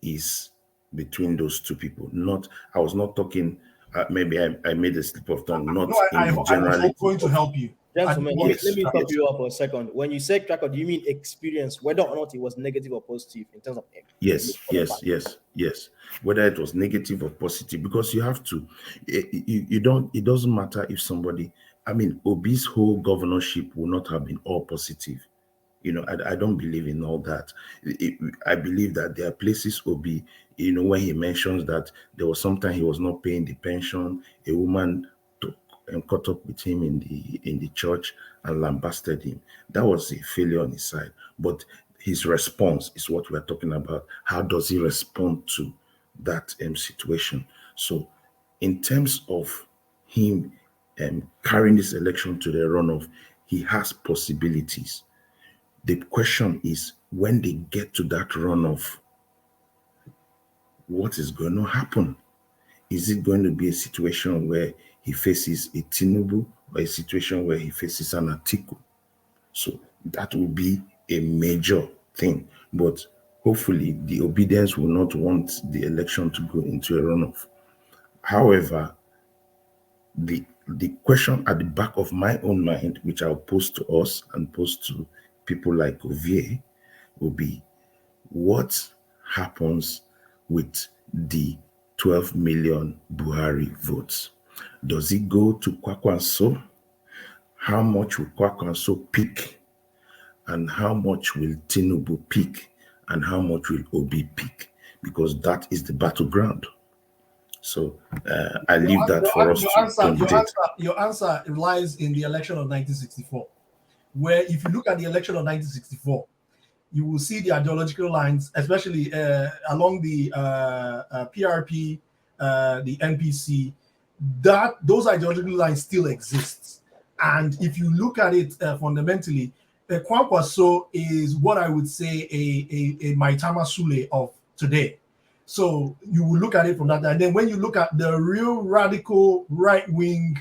P: is between those 2 people. I was not talking. Maybe I made a slip of tongue.
N: I was going to help you.
B: Gentlemen, let me stop you up for a second. When you say track record, do you mean experience, whether or not it was negative or positive in terms of
P: Yes. Whether it was negative or positive, because you have to. It doesn't matter if somebody. I mean, Obi's whole governorship will not have been all positive. I don't believe in all that. I believe that there are places Obi, when he mentions that there was sometime he was not paying the pension, a woman took and caught up with him in the church and lambasted him. That was a failure on his side. But his response is what we're talking about. How does he respond to that situation? So in terms of him carrying this election to the runoff, he has possibilities. The question is, when they get to that runoff, what is going to happen? Is it going to be a situation where he faces a Tinubu or a situation where he faces an Atiku? So that will be a major thing. But hopefully the obedience will not want the election to go into a runoff. However, the question at the back of my own mind, which I'll pose to us and pose to people like Ovie, will be, what happens with the 12 million Buhari votes? Does it go to Kwakwanso? How much will Kwakwanso pick? And how much will Tinubu pick? And how much will Obi pick? Because that is the battleground. So I leave that for us to
N: your answer lies in the election of 1964, where if you look at the election of 1964, you will see the ideological lines, especially along the PRP, the NPC, that those ideological lines still exist. And if you look at it fundamentally, Kwankwaso is what I would say a Maitama Sule of today. So you will look at it from that. And then when you look at the real radical right-wing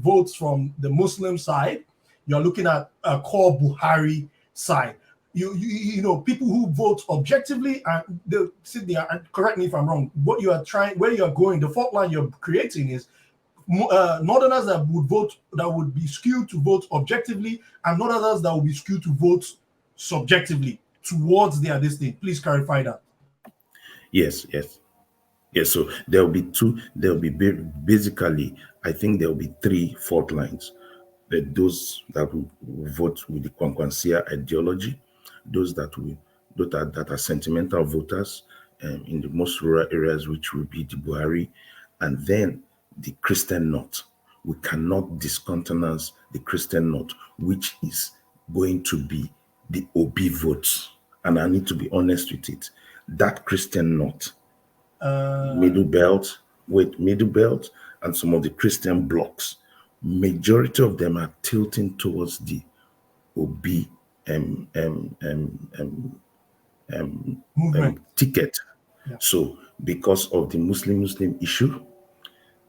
N: votes from the Muslim side, you're looking at a core Buhari side. You know, people who vote objectively, and they'll sit there and correct me if I'm wrong. What you are trying, where you're going, the fault line you're creating is Northerners that would vote, that would be skewed to vote objectively, and Northerners that will be skewed to vote subjectively towards their this thing. Please clarify that.
P: Yes. So there'll be two. There'll be basically, I think there'll be three fault lines. Those that will vote with the Kwankwansia ideology, those that are sentimental voters in the most rural areas, which will be the Buhari, and then the Christian North. We cannot discountenance the Christian North, which is going to be the Obi votes. And I need to be honest with it. That Christian North, Middle Belt, and some of the Christian blocks, majority of them are tilting towards the Obi ticket.
N: Yeah.
P: So because of the Muslim issue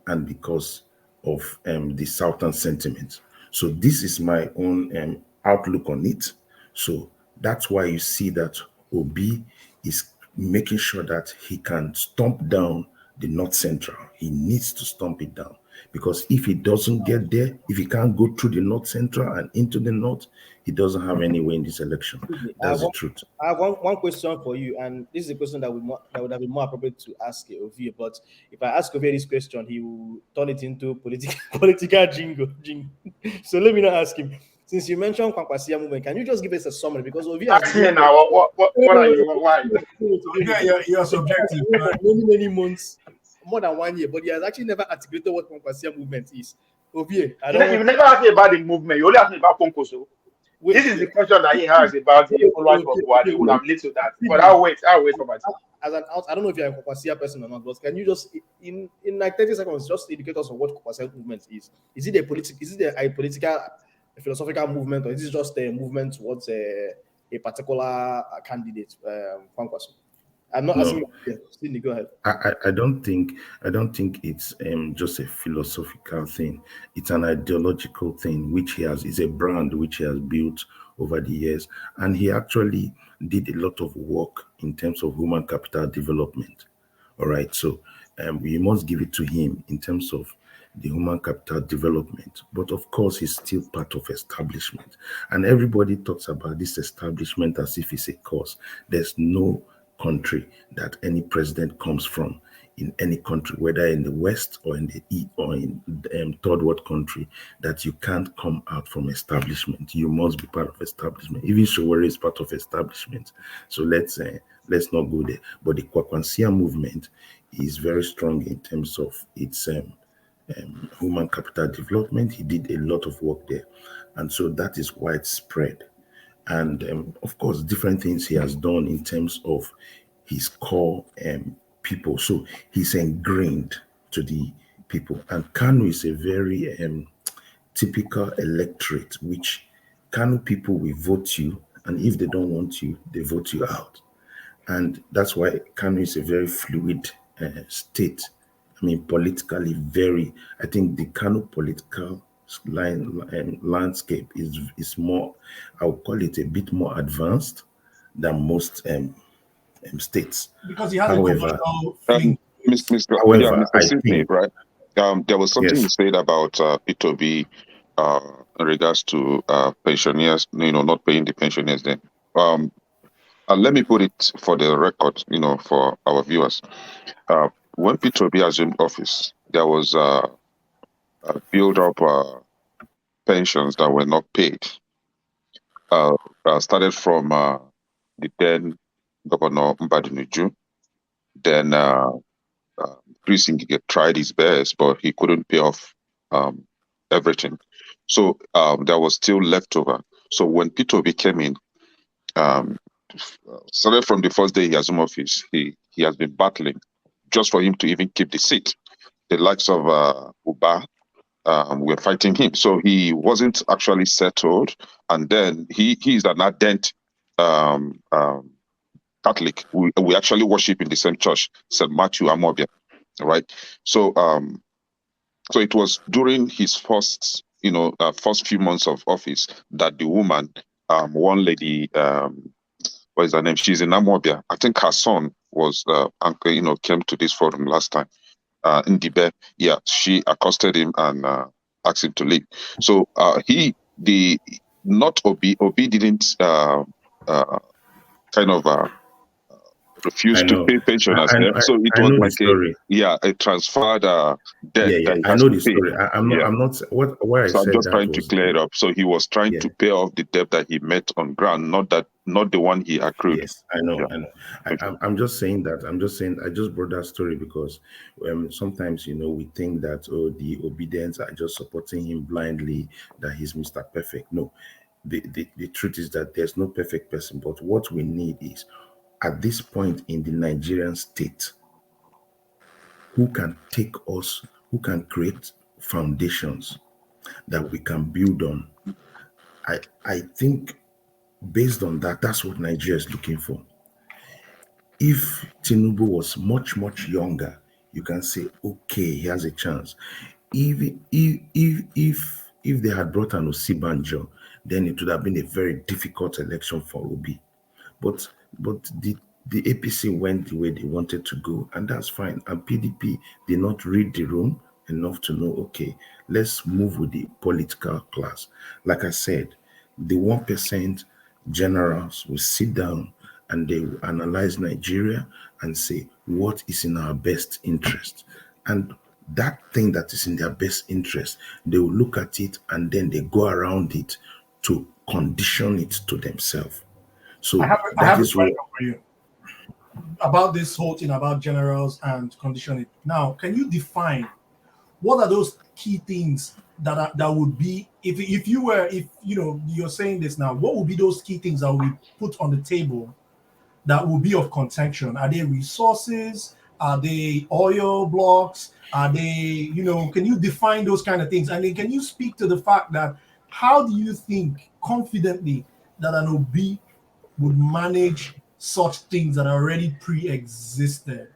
P: and because of the Southern sentiment. So this is my own outlook on it. So that's why you see that Obi is making sure that he can stomp down the North Central. He needs to stomp it down, because if he doesn't get there, if he can't go through the North Central and into the North, he doesn't have any way in this election. That's the truth.
B: I have one question for you, and this is a question that would have been more appropriate to ask Ovie. But if I ask Ovie this question, he will turn it into political jingle. So let me not ask him. Since you mentioned Kwankwasia movement, can you just give us a summary? Because Ovie has
G: now, what are you? Why?
N: Yeah, you're subjective.
B: Many months, more than 1 year, but he has actually never articulated what Kwankwasia movement is. Ovie,
G: You've never asked me about the movement. You only asked me about Konkoso. This is the question that he has about the followers of Buhari. Would have led to that. But I'll wait for my time.
B: As an out, I don't know if you're a Kwankwasia person or not, but can you just in like 30 seconds just indicate us on what Kwankwasia movement is? Is it a political, a philosophical movement, or is it just a movement towards a particular candidate, Kwankwaso? I'm not asking you. Cindy, go ahead.
P: I don't think it's just a philosophical thing. It's an ideological thing, which he has, is a brand which he has built over the years. And he actually did a lot of work in terms of human capital development. All right. So we must give it to him in terms of the human capital development. But of course, he's still part of establishment. And everybody talks about this establishment as if it's a cause. There's no country that any president comes from, in any country, whether in the West or in the East or in third world country, that you can't come out from establishment. You must be part of establishment. Even Showore is part of establishment. So let's not go there. But the Kwankwansia movement is very strong in terms of its human capital development. He did a lot of work there, and so that is widespread. And of course, different things he has done in terms of his core people. So he's ingrained to the people. And Kanu is a very typical electorate, which Kanu people will vote you. And if they don't want you, they vote you out. And that's why Kanu is a very fluid state. I mean, politically I think the Kanu political landscape is more, I would call it a bit more advanced than most states.
N: Because he has
P: however,
K: Mr. Sidney, right? There was something you said about P2B in regards to pensioners, not paying the pensioners then. Let me put it for the record, for our viewers. When P2B assumed office, there was a build-up pensions that were not paid. Started from the then Governor Mbadinuju. Then Chris Ngige tried his best, but he couldn't pay off everything. So there was still leftover. So when P2B came in, started from the first day he assumed office, he has been battling just for him to even keep the seat. The likes of Uba were fighting him. So he wasn't actually settled. And then he is an ardent Catholic. We actually worship in the same church, St. Matthew Amobia, right? So so it was during his first few months of office that the woman, one lady, what is her name? She's in Amobia. I think her son was came to this forum last time. Ndibe, yeah, she accosted him and asked him to leave. So not Obi didn't kind of
P: I
K: refused to
P: know.
K: pay pensioners there. So it
P: I
K: was
P: know the
K: like
P: story.
K: a transferred debt
P: Yeah,
K: that he
P: I
K: has
P: know
K: to
P: the
K: pay.
P: story. I'm not. What why I
K: So I'm
P: said
K: just
P: that
K: trying to
P: was,
K: clear it up. So he was trying
P: yeah.
K: to pay off the debt that he met on ground, not the one he accrued.
P: Yes, I know.
K: Yeah.
P: I know. I'm just saying that. I'm just saying. I just brought that story because sometimes we think that the obedience are just supporting him blindly, that he's Mr. Perfect. No, the truth is that there's no perfect person. But what we need is, at this point in the Nigerian state, who can take us, who can create foundations that we can build on. I think based on that, that's what Nigeria is looking for. If Tinubu was much younger, you can say, okay, he has a chance. If they had brought an Osibanjo, then it would have been a very difficult election for Obi. But the APC went the way they wanted to go, and that's fine. And PDP did not read the room enough to know, okay, let's move with the political class. Like I said, the 1% generals will sit down and they will analyze Nigeria and say what is in our best interest. And that thing that is in their best interest, they will look at it and then they go around it to condition it to themselves. So
N: I
P: that
N: have a
P: is what.
N: question for you about this whole thing about generals and conditioning. Now, can you define what are those key things that would be if you're saying this now? What would be those key things that will be put on the table that will be of contention? Are they resources? Are they oil blocks? Are they, can you define those kind of things? And then can you speak to the fact that how do you think confidently that an OB would manage such things that are already pre-existed,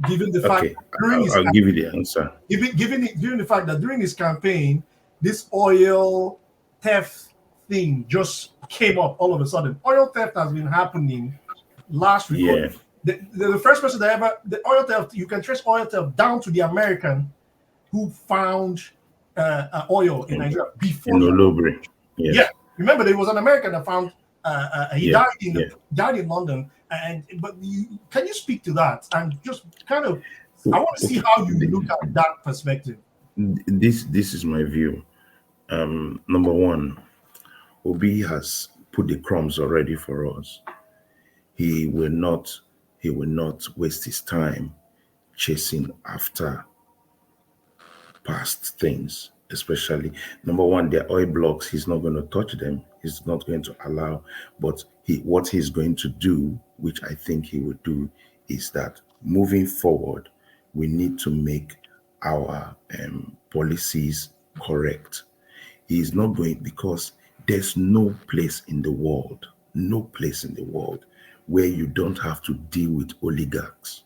N: given the fact
P: Okay,
N: that during his
P: I'll give you the answer.
N: given the fact that during his campaign, this oil theft thing just came up all of a sudden. Oil theft has been happening last week.
P: Yeah.
N: The first person that ever the oil theft, you can trace oil theft down to the American who found oil in Nigeria before
P: In
N: the
P: Olobre. Yes.
N: yeah. Remember, there was an American that found he
P: Yeah,
N: died in London, can you speak to that and just kind of I want to see how you look at that perspective.
P: This is my view. Number one, Obi has put the crumbs already for us. He will not waste his time chasing after past things, especially number one, their oil blocks. He's not going to touch them. He's not going to allow. But what he's going to do, which I think he would do, is that moving forward, we need to make our policies correct. He's not going, because there's no place in the world where you don't have to deal with oligarchs.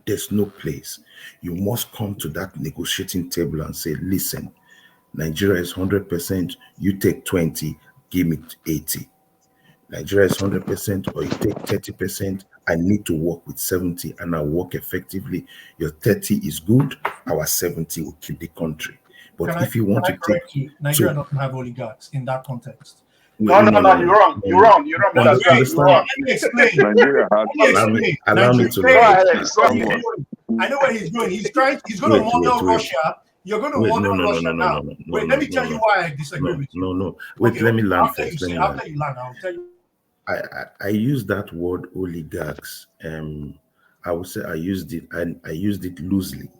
P: There's no place. You must come to that negotiating table and say, listen, Nigeria is 100%, you take 20, give me 80. Nigeria is 100%, or you take 30%, I need to work with 70 and I work effectively. Your 30 is good, our 70 will keep the country. But if you want to
N: correct you, Nigeria
P: so,
N: doesn't have oligarchs in that context.
G: No, you're wrong. You're wrong, Mr. Strong. You're wrong.
N: Let me explain.
K: Nigeria has
P: allow me to
N: I know where he's going. He's going to model Russia. You're going to model Russia now. Wait, let me tell you why I disagree with you.
P: No. Wait, let me land first.
N: After you land, I'll tell you.
P: I use that word oligarchs. I would say I used it loosely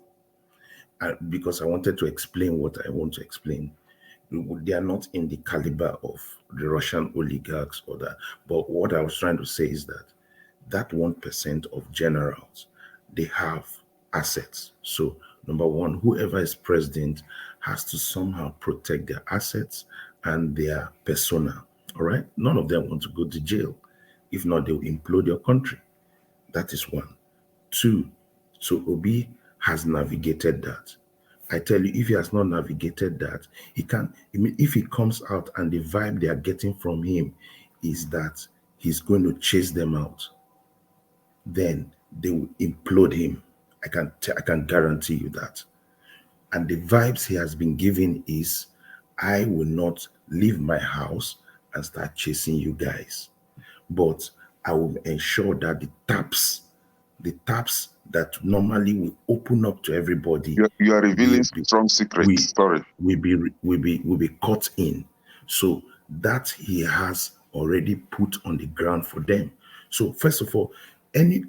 P: because I wanted to explain what I want to explain. They are not in the caliber of the Russian oligarchs or that. But what I was trying to say is that 1% of generals, they have assets. So number one, whoever is president has to somehow protect their assets and their persona. All right. None of them want to go to jail. If not, they will implode your country. That is one. Two, so Obi has navigated that. I tell you, if he has not navigated that, he can. I mean, if he comes out and the vibe they are getting from him is that he's going to chase them out, then they will implode him. I can guarantee you that. And the vibes he has been giving is, I will not leave my house and start chasing you guys, but I will ensure that the taps that normally will open up to everybody,
K: You are revealing strong
P: we
K: secrets. Sorry.
P: will be cut in. So that he has already put on the ground for them. So first of all, any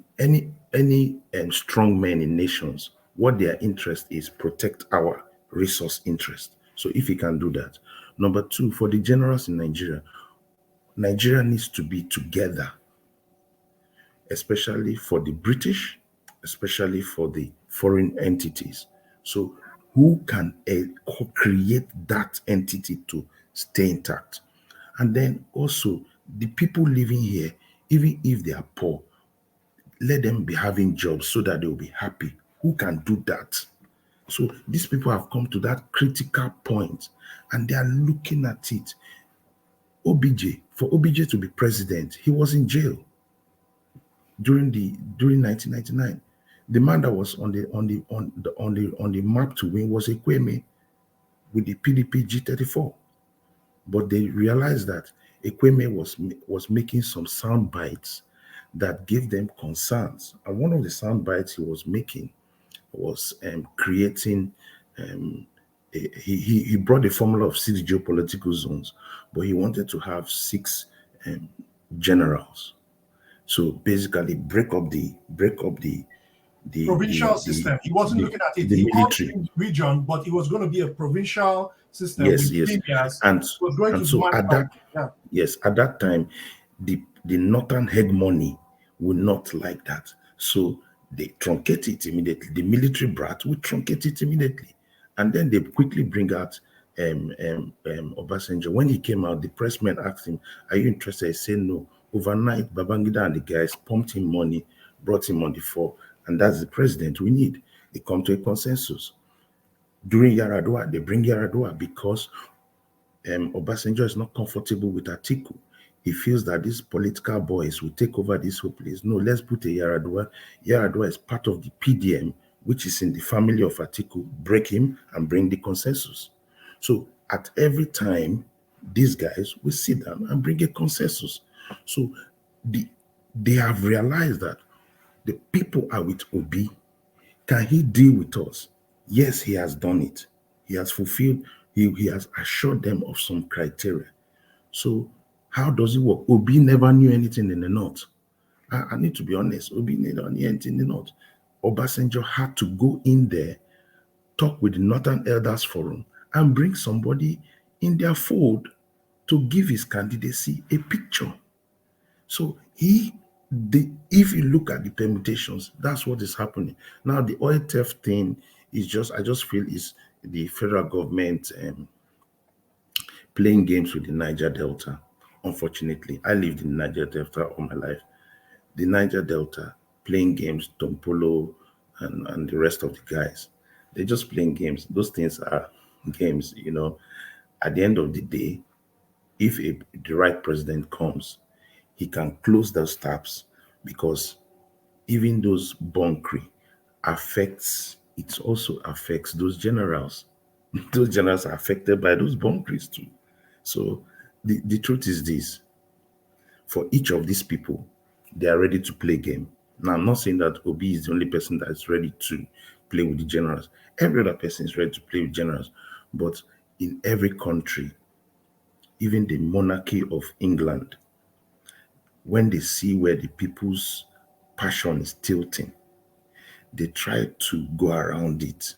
P: strong men in nations, what their interest is protect our resource interest. So if he can do that. Number two, for the generals in Nigeria, Nigeria needs to be together, especially for the British, especially for the foreign entities. So who can create that entity to stay intact? And then also the people living here, even if they are poor, let them be having jobs so that they will be happy. Who can do that? So these people have come to that critical point and they are looking at it. For OBJ to be president, he was in jail during 1999. The man that was on the map to win was Ekweme with the PDP G34. But they realized that Ekweme was making some sound bites that gave them concerns. And one of the sound bites he was making was creating he brought the formula of 6 geopolitical zones, but he wanted to have 6 generals. So basically break up the
N: provincial system. He wasn't looking at it.
P: The
N: He
P: military
N: called it region, but it was going to be a provincial system
P: yes,
N: with
P: yes.
N: premiers.
P: And
N: was going to
P: so at that yes, at that time, the northern hegemony would not like that. So they truncate it immediately. The military brat would truncate it immediately. And then they quickly bring out Obasanjo. When he came out, the pressmen asked him, "Are you interested?" He said no. Overnight, Babangida and the guys pumped him money, brought him on the fore, and that's the president we need. They come to a consensus. During Yaradua, they bring Yaradua because Obasanjo is not comfortable with Atiku. He feels that these political boys will take over this whole place. No, let's put a Yaradua. Yaradua is part of the PDM, which is in the family of Atiku. Break him and bring the consensus. So at every time, these guys will sit down and bring a consensus. So they have realized that the people are with Obi. Can he deal with us? Yes, he has done it. He has fulfilled, he has assured them of some criteria. So how does it work? Obi never knew anything in the north. I need to be honest. Obi never knew anything in the north. Obasanjo had to go in there, talk with the Northern Elders Forum, and bring somebody in their fold to give his candidacy a picture. So if you look at the permutations, that's what is happening. Now the oil theft thing is I just feel is the federal government playing games with the Niger Delta. Unfortunately, I lived in the Niger Delta all my life. The Niger Delta playing games, Tompolo and the rest of the guys, they're just playing games. Those things are games, At the end of the day, if the right president comes, he can close those taps because even those bunkering also affects those generals. Those generals are affected by those bunkeries too. So the truth is this: for each of these people, they are ready to play game. Now, I'm not saying that Obi is the only person that is ready to play with the generals. Every other person is ready to play with generals. But in every country, even the monarchy of England, when they see where the people's passion is tilting, they try to go around it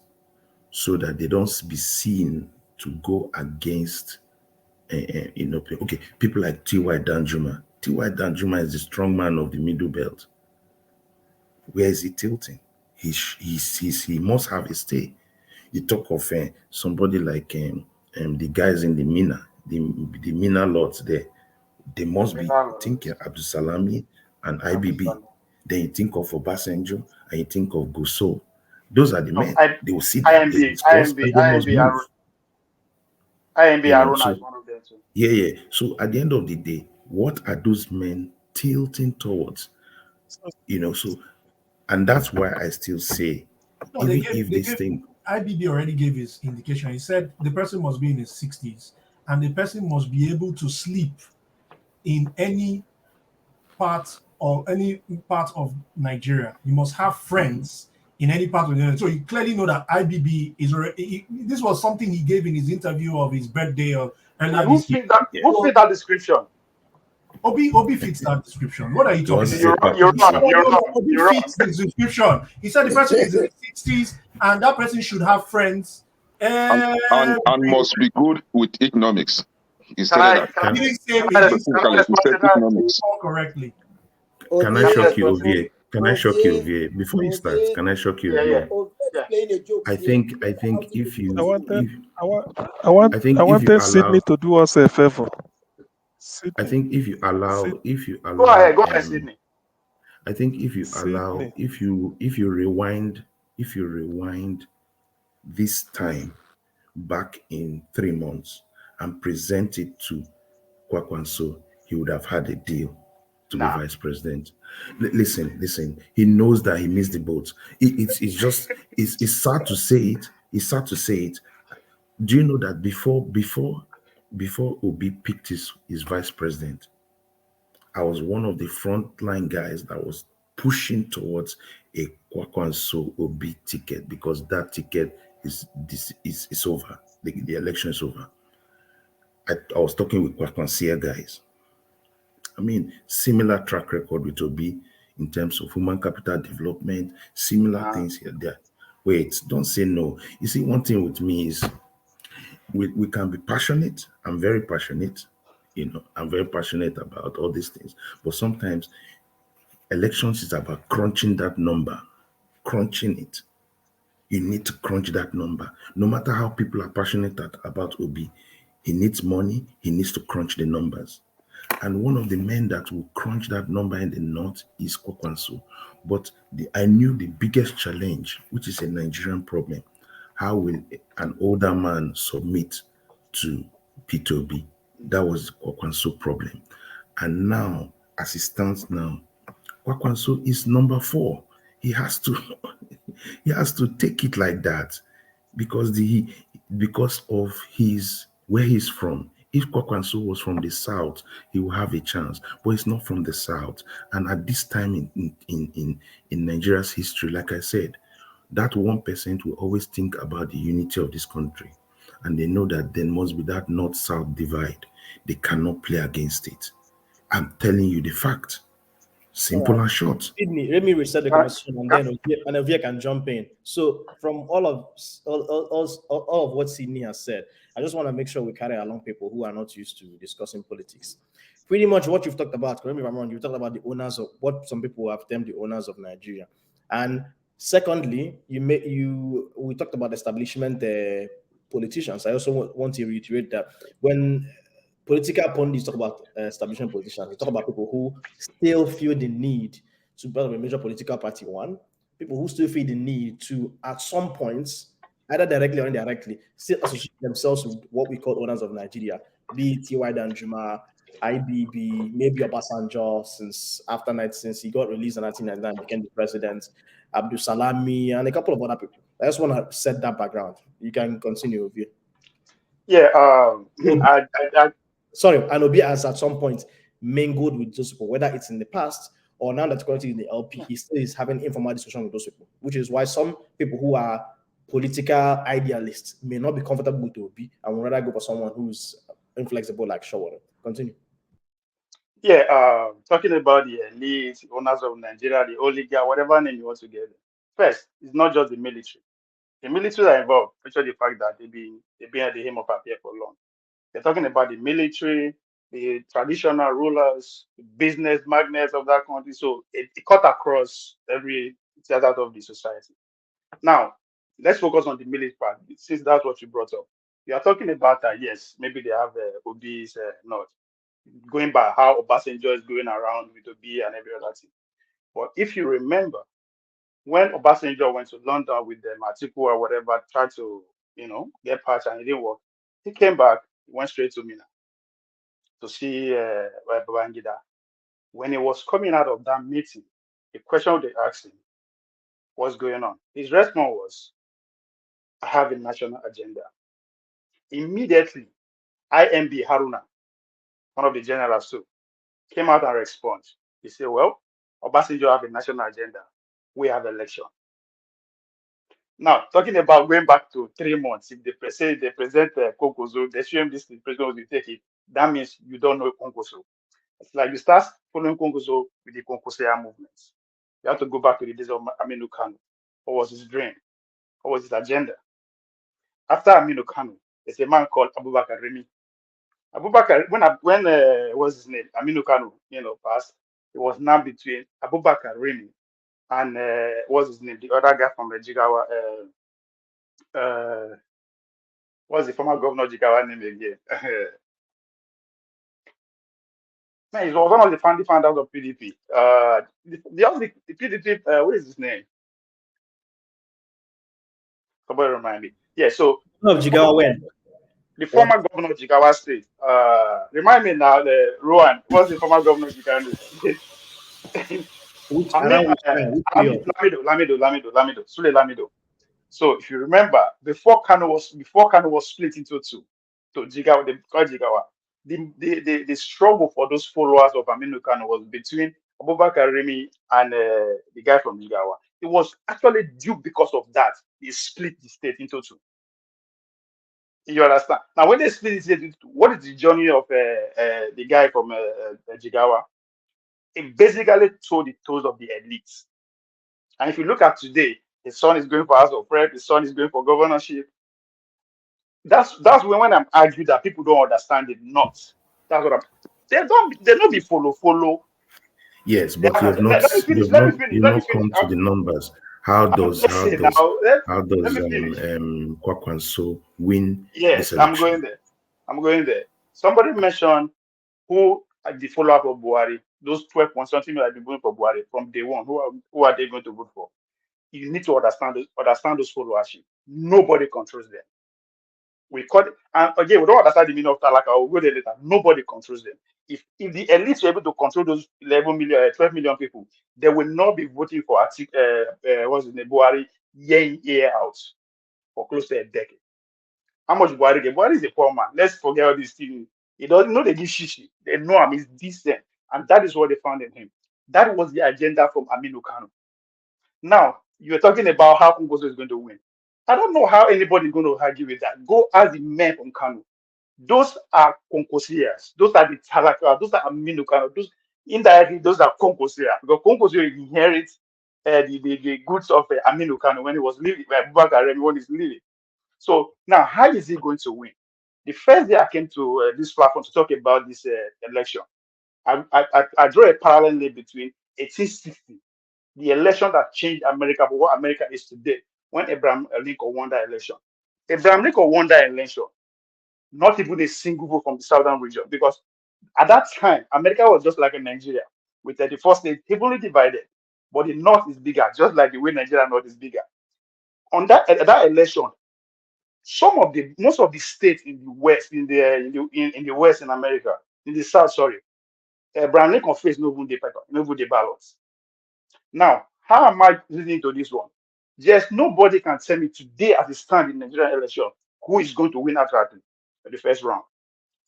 P: so that they don't be seen to go against, okay, people like T.Y. Danjuma. T.Y. Danjuma is the strong man of the Middle Belt. Where is he tilting? He must have a stay. You talk of somebody like the guys in the Mina, the Mina lords there. They must be thinking Abdul Salami and IBB. Then you think of Obasanjo and you think of Gusau. Those are the men. They will sit down, they
G: IMB,
P: discuss,
G: IMB,
P: and they must move.
G: IMB
P: You know,
G: Aruna
P: so
G: is one of them too.
P: yeah. So at the end of the day, what are those men tilting towards? You know, so and that's why I still say,
N: No,
P: even if this thing,
N: IBB already gave his indication. He said the person must be in his 60s and the person must be able to sleep in any part of Nigeria. You must have friends in any part of Nigeria. So you clearly know that IBB is already. This was something he gave in his interview of his birthday or earlier
G: Who
N: this year.
G: fit that description?
N: Obi fits that description. What are you talking about?
G: You're wrong.
N: Obi fits the description. He said the person is in his 60s and that person should have friends.
K: And must be good with economics. He said that.
N: He didn't say
K: He said economics.
N: correctly.
P: Can I shock you, Ovie? Can I shock you, Ovie? Before you start, can I shock you, Ovie? I think if you,
Q: I wanted Sydney to do us a favor.
P: I think if you allow,
G: Go ahead, Sydney.
P: I think if you allow, if you rewind this time back in 3 months and present it to Kwakwanso, he would have had a deal to be vice president. Listen. He knows that he missed the boat. It's sad to say it. It's sad to say it. Do you know that before Obi picked his vice president, I was one of the frontline guys that was pushing towards a Kwakwanso Obi ticket because that ticket is over. The election is over. I was talking with Kwakwansia guys. I mean, similar track record with Obi in terms of human capital development, similar things here, there. Wait, don't say no. You see, one thing with me is we can be passionate. I'm very passionate. I'm very passionate about all these things. But sometimes elections is about crunching that number, crunching it. You need to crunch that number. No matter how people are passionate about Obi, he needs money. He needs to crunch the numbers. And one of the men that will crunch that number in the north is Kwakwanso. But I knew the biggest challenge, which is a Nigerian problem. How will an older man submit to P2B? That was Kwakwanso problem. And now, as it stands now, Kwakwanso is number 4. He has to take it like that because of where he's from. If Kwakwanso was from the south, he will have a chance, but he's not from the south. And at this time in Nigeria's history, like I said, that 1% will always think about the unity of this country. And they know that there must be that north-south divide. They cannot play against it. I'm telling you the fact. Simple and short.
B: Sydney, let me reset the conversation and then Ovie can jump in. So from all of what Sydney has said, I just want to make sure we carry along people who are not used to discussing politics. Pretty much what you've talked about, correct me if I'm wrong, you talked about the owners of what some people have termed the owners of Nigeria. And secondly, we talked about establishment politicians. I also want to reiterate that when political pundits talk about establishment politicians, they talk about people who still feel the need to build a major political party. One, people who still feel the need to, at some points, either directly or indirectly, still associate themselves with what we call owners of Nigeria, be it T.Y. Danjuma, IBB, maybe Obasanjo, since he got released in 1999, became the president, Abdul Salami, and a couple of other people. I just want to set that background. You can continue with you.
G: Yeah.
B: And Obi has at some point mingled with those people, whether it's in the past or now that currently in the LP, he still is having informal discussion with those people, which is why some people who are political idealists may not be comfortable with Obi and would rather go for someone who's inflexible like Shawara. Continue.
G: Yeah, talking about the elite, owners of Nigeria, the oligarch, whatever name you want to give it. First, it's not just the military. The military are involved, especially the fact that they've been at the helm of affairs for long. They're talking about the military, the traditional rulers, the business magnates of that country. So it cut across every theater of the society. Now, let's focus on the military part, since that's what you brought up. You are talking about yes, maybe they have Obi's not going by how Obasanjo is going around with Obi and every other thing. But if you remember, when Obasanjo went to London with them, Atiku or whatever, tried to, get patch and it didn't work, he came back, he went straight to Mina to see Babangida. When he was coming out of that meeting, the question they asked him, what's going on? His response was, I have a national agenda. Immediately, IMB Haruna, one of the generals too, came out and responded. He said, well, Obasanjo have a national agenda. We have election. Now, talking about going back to 3 months, if they say they present Konkoso, they show him this, the president will take it. That means you don't know Konkoso. It's like you start following Konkoso with the Konkosea movements. You have to go back to the days of Aminu Kano. What was his dream? What was his agenda? After Aminu Kano, there's a man called Abubakar Remi. Abubakar, when what's his name? Aminu Kano, passed, it was now between Abubakar Remi and what's his name? The other guy from Jigawa. What's the former governor Jigawa name again? Man, he was one of the founding founders of PDP. The PDP, what is his name? Somebody remind me. Yeah, so
B: of Jigawa when?
G: The former governor of Jigawa State. Remind me now, Rowan, what's the former governor of Jigawa State? Lamido, Sule Lamido. So if you remember, before Kano was split into two, to Jigawa, they called Jigawa. The struggle for those followers of Aminu Kano was between Abubakar Remi and the guy from Jigawa. It was actually due because of that. They split the state into two. You understand? Now, when they split the state into two, what is the journey of the guy from Jigawa? It basically told the toes of the elites. And if you look at today, his son is going for House of Rep, his son is going for governorship. That's when I'm arguing that people don't understand it. Not that's what I'm. They don't be follow.
P: Yes, but you've not come to the numbers. How does Kwakwanso win this election?
G: I'm going there. Somebody mentioned who are the follow-up of Buhari, those 12 point something that have been voting for Buhari from day one. Who are they going to vote for? You need to understand those followership. Nobody controls them. We call it, and again, we don't understand the meaning of Talaka. We'll go there later. Nobody controls them. If the elites were able to control those 12 million people, they will not be voting for what's his name, Buhari year in, year out for close to a decade. How much Buhari get? Buhari is a poor man. Let's forget all these things. He doesn't know they give shishi. They know him. He's decent. And that is what they found in him. That was the agenda from Aminu Kano. Now, you're talking about how Kongoso is going to win. I don't know how anybody is going to argue with that. Go ask the men from Kano. Those are Konkosias. Those are the Talaka. Those are Aminu Kano. Those indirectly, those are Konkosia. Because Konkosia inherits the goods of Aminu Kano when he was living, Abubakar Remi when he's living. So now, how is he going to win? The first day I came to this platform to talk about this election, I draw a parallel between 1860, the election that changed America for what America is today, when Abraham Lincoln won that election. Abraham Lincoln won that election, not even a single vote from the southern region, because at that time, America was just like a Nigeria, with 34 states heavily divided, but the north is bigger, just like the way Nigeria north is bigger. On that election, most of the states in the west, in the west in America, in the south, sorry, Abraham Lincoln faced no even the ballots. Now, how am I listening to this one? Yes, nobody can tell me today as it stands in Nigerian election who is going to win outrightly the first round.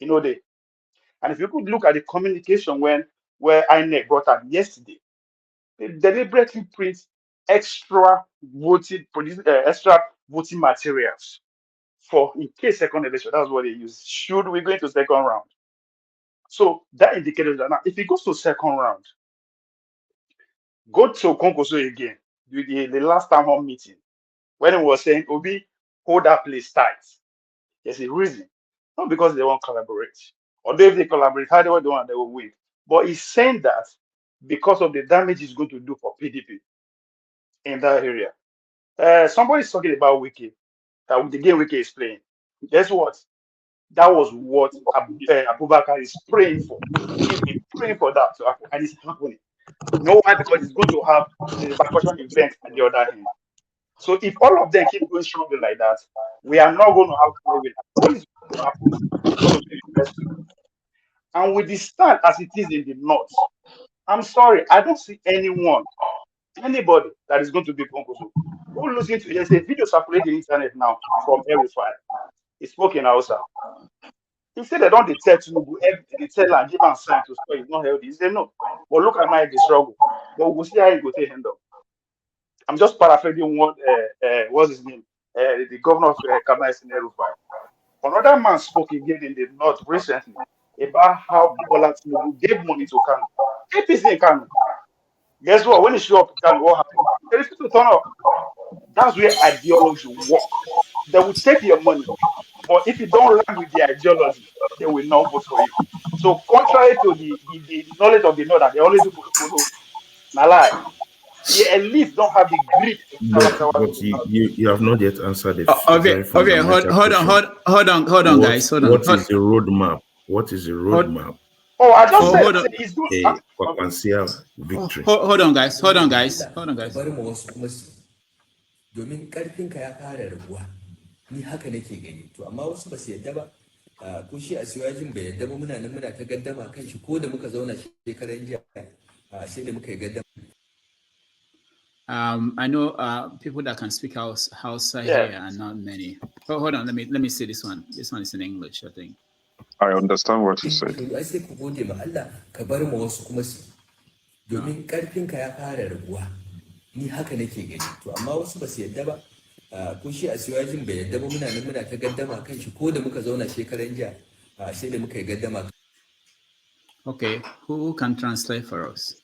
G: And if you could look at the communication where INEC brought out yesterday, they deliberately print extra voting materials for in case second election. That's what they use. Should we go into second round? So that indicated that now if it goes to second round, go to Konkoso again, the last town hall meeting, when he was saying, Obi, hold that place tight. There's a reason. Not because they won't collaborate. Although if they collaborate, how they want, they will win. But he's saying that because of the damage it's going to do for PDP in that area. Somebody's talking about Wike, the game Wike is playing. Guess what? That was what Abubakar is praying for. He's been praying for that to happen, and it's happening. No, why? Because it's going to have the repercussion event at the other end. So if all of them keep going strongly like that, we are not going to have free will. What is going to happen is going to be the question. And with the stand as it is in the north, I'm sorry, I don't see anybody that is going to be Ponkoso. Go listen to, there's a video circulating the internet now from Verify. He spoke in Hausa. He said they don't detect Tinubu, everything they tell and give and sign to stop it's not healthy. He said no. But look at my struggle. But we'll see how he go take hand up. I'm just paraphrasing what's his name? The governor of Kabay Erufai. Another man spoke again in the north recently about how Bola Tinubu gave money to Kano. APC in Kano. Guess what? When he show up in Kano, what happened? They refuse to turn up. That's where ideology work. They will take your money, but if you don't land with the ideology, they will not vote for you. So contrary to the knowledge of the know that they only do photo, na lie. The elites don't have the grit to
P: But you have not yet answered the
E: Okay,
P: very fundamental
E: hold on, guys. Hold on.
P: What is the roadmap? What is the roadmap?
G: Oh, I just said it's good.
P: A Kwankwansia victory.
E: Hold on, guys.
A: Domin karfinka ya fara rabuwa, ni haka nake gani. To amma wasu ba su yadda ba. Ko shi a siwajin bai yadda ba, muna nan muna ta gaddama kan shi ko da muka zauna shekaran jiya sai da muka yi gaddama.
E: I know people that can speak Hausa here are not many. Oh, hold on, let me see this one. This one is in English, I think.
K: I understand what you said.
A: To ai sai ku gode ma Allah ka bar ma wasu kuma su. Domin karfinka ya fara rabuwa. Ni haka nake gani. To amma wasu ba su yadda ba. Ko shi a siwajin bai yadda ba, muna nan muna ta gaddama kan shi ko da muka zauna shekaran jiya sai da muka yi gaddama.
E: Okay, who can translate for us?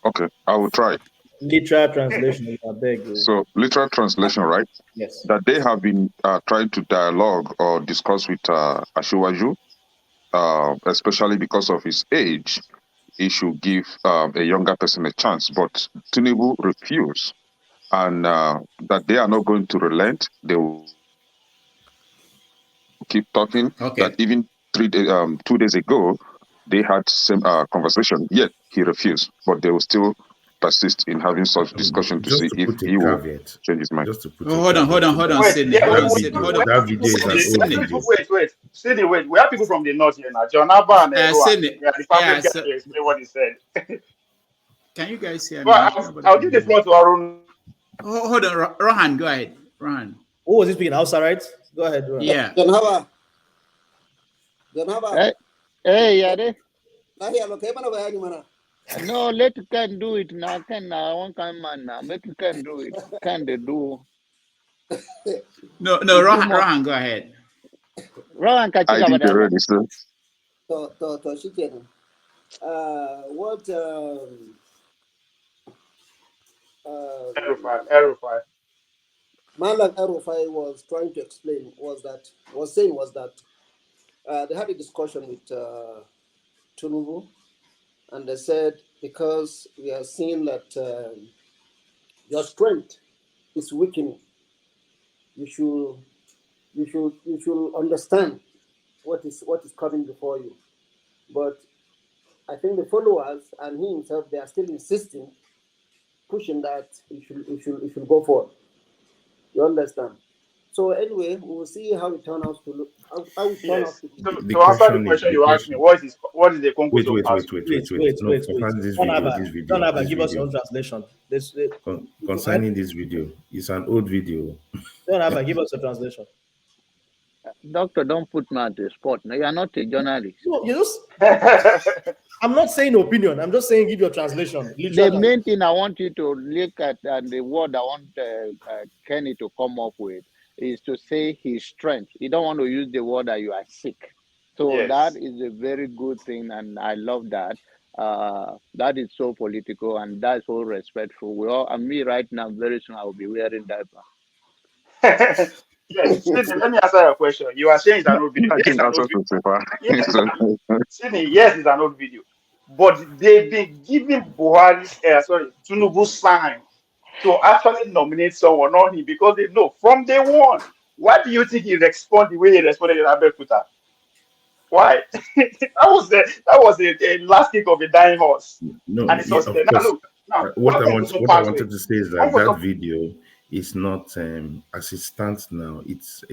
K: Okay, I will try.
B: Literal translation, I beg you.
K: So, literal translation, right?
B: Yes.
K: That they have been trying to dialogue or discuss with Ashiwaju, especially because of his age, he should give a younger person a chance. But Tinubu refused, and that they are not going to relent. They will keep talking.
E: Okay.
K: That even 2 days ago, they had same conversation. Yet he refused, but they will still persist in having such discussion to see if he will change his mind.
P: Just to put
E: hold on, Sydney.
P: That video is an old video.
G: Wait. Sydney, wait. We have people from the north here now. John Abba and
E: Sydney.
G: Yeah, the family guy to explain what he said.
E: Can you guys hear me?
G: Well, I'll give the floor to Arun.
E: Hold on, Rohan, go ahead. Rohan.
B: Who was he speaking? Hausa, right? Go ahead, Rohan.
E: Yeah.
R: John Haba.
O: Hey, Yade. No, let can do it now. Can I want can man now? Let can do it. Can they do?
E: No, Rohan, go ahead.
O: Rohan,
K: I did already, sir.
R: What
G: Erufai.
R: Malak Erufai was trying to explain was that they had a discussion with Tinubu, and they said because we are seeing that your strength is weakening, you should understand what is coming before you. But I think the followers and he himself, they are still insisting, pushing that he should go forward. You understand? So anyway, we will see how it turns out to look. How it turns out to be.
G: To answer the question you asked me, what is the conclusion?
P: Wait.
B: Don't ever give us your own translation.
P: Concerning this video, it's an old video.
B: Don't ever give us a translation.
O: Doctor, don't put me at the spot. No, you are not a journalist.
B: No, you just. I'm not saying opinion. I'm just saying give your translation.
O: The main thing I want you to look at, and the word I want Kenny to come up with, is to say his strength. You don't want to use the word that you are sick. So
G: Yes.
O: that is a very good thing, and I love that. That is so political, and that's so respectful. And me right now, very soon I will be wearing diaper.
G: Yes, Sydney, let me answer your question. You are saying it's an old video.
K: I
G: Yes,
K: think
G: an
K: that's
G: old
K: also
G: video. Sydney, yes, it's an old video. But they've been giving Tinubu sign to actually nominate someone on him because they know from day one. Why do you think he responded the way he responded in Abeokuta? Why? that was a last kick of a dying horse,
P: No,
G: and it
P: yeah,
G: was
P: of
G: there. Now
P: course.
G: look, now
P: What I
G: nothing will
P: want,
G: so
P: what I
G: pass away.
P: wanted to say is that that video is not, as it stands now. It's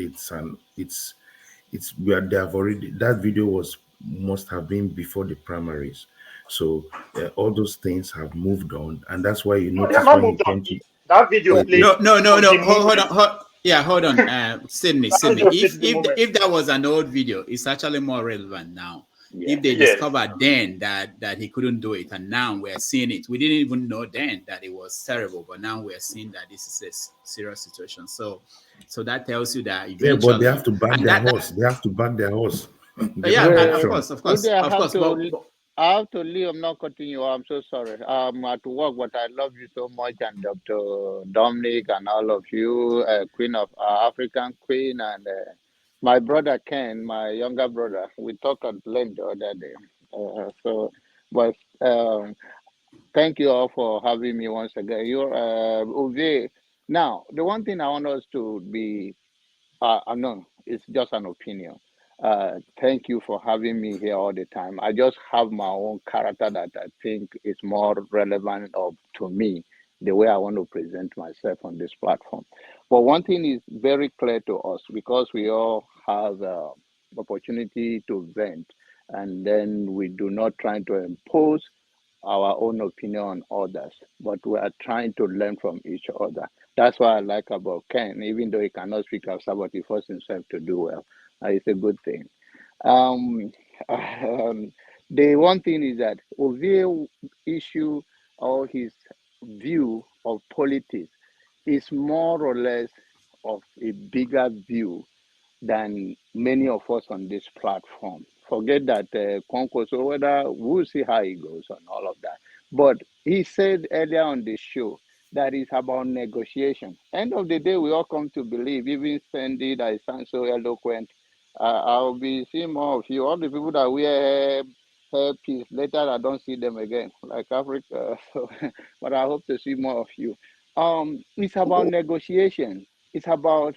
P: where they have already. That video must have been before the primaries, so all those things have moved on, and that's why you
G: No, they are
P: notice
G: not
P: when he
G: moved on.
P: came to.
G: That video played
E: No.
G: the
E: Hold
G: movement.
E: on. Yeah, hold on. Sydney.
G: That video played
E: If
G: the movement.
E: if that was an old video, it's actually more relevant now.
G: Yeah.
E: If they
G: Yes.
E: discovered then that he couldn't do it, and now we're seeing it. We didn't even know then that it was terrible, but now we're seeing that this is a serious situation. So that tells you that
P: Yeah,
E: eventually,
P: but they have to back
E: and
P: their horse. They have to back their horse. They
E: yeah,
P: don't have
E: of
P: option.
E: course.
O: I have to leave. I'm not cutting you. I'm so sorry. I'm at work, but I love you so much, and Dr. Dominic and all of you, Queen of African Queen, and my brother Ken, my younger brother. We talked at length the other day. But thank you all for having me once again. You're Uwe. Now, the one thing I want us to be no, it's just an opinion. Thank you for having me here all the time. I just have my own character that I think is more relevant to me, the way I want to present myself on this platform. But one thing is very clear to us because we all have opportunity to vent, and then we do not try to impose our own opinion on others, but we are trying to learn from each other. That's what I like about Ken, even though he cannot speak outside, but he forced himself to do well. It's a good thing. The one thing is that Ovie's issue or his view of politics is more or less of a bigger view than many of us on this platform. Forget that concourse or whether we'll see how it goes and all of that. But he said earlier on the show that it's about negotiation. End of the day, we all come to believe, even Sandy that is so eloquent. I'll be seeing more of you. All the people that wear hairpiece, later I don't see them again, like Africa. So, but I hope to see more of you. It's about negotiation. It's about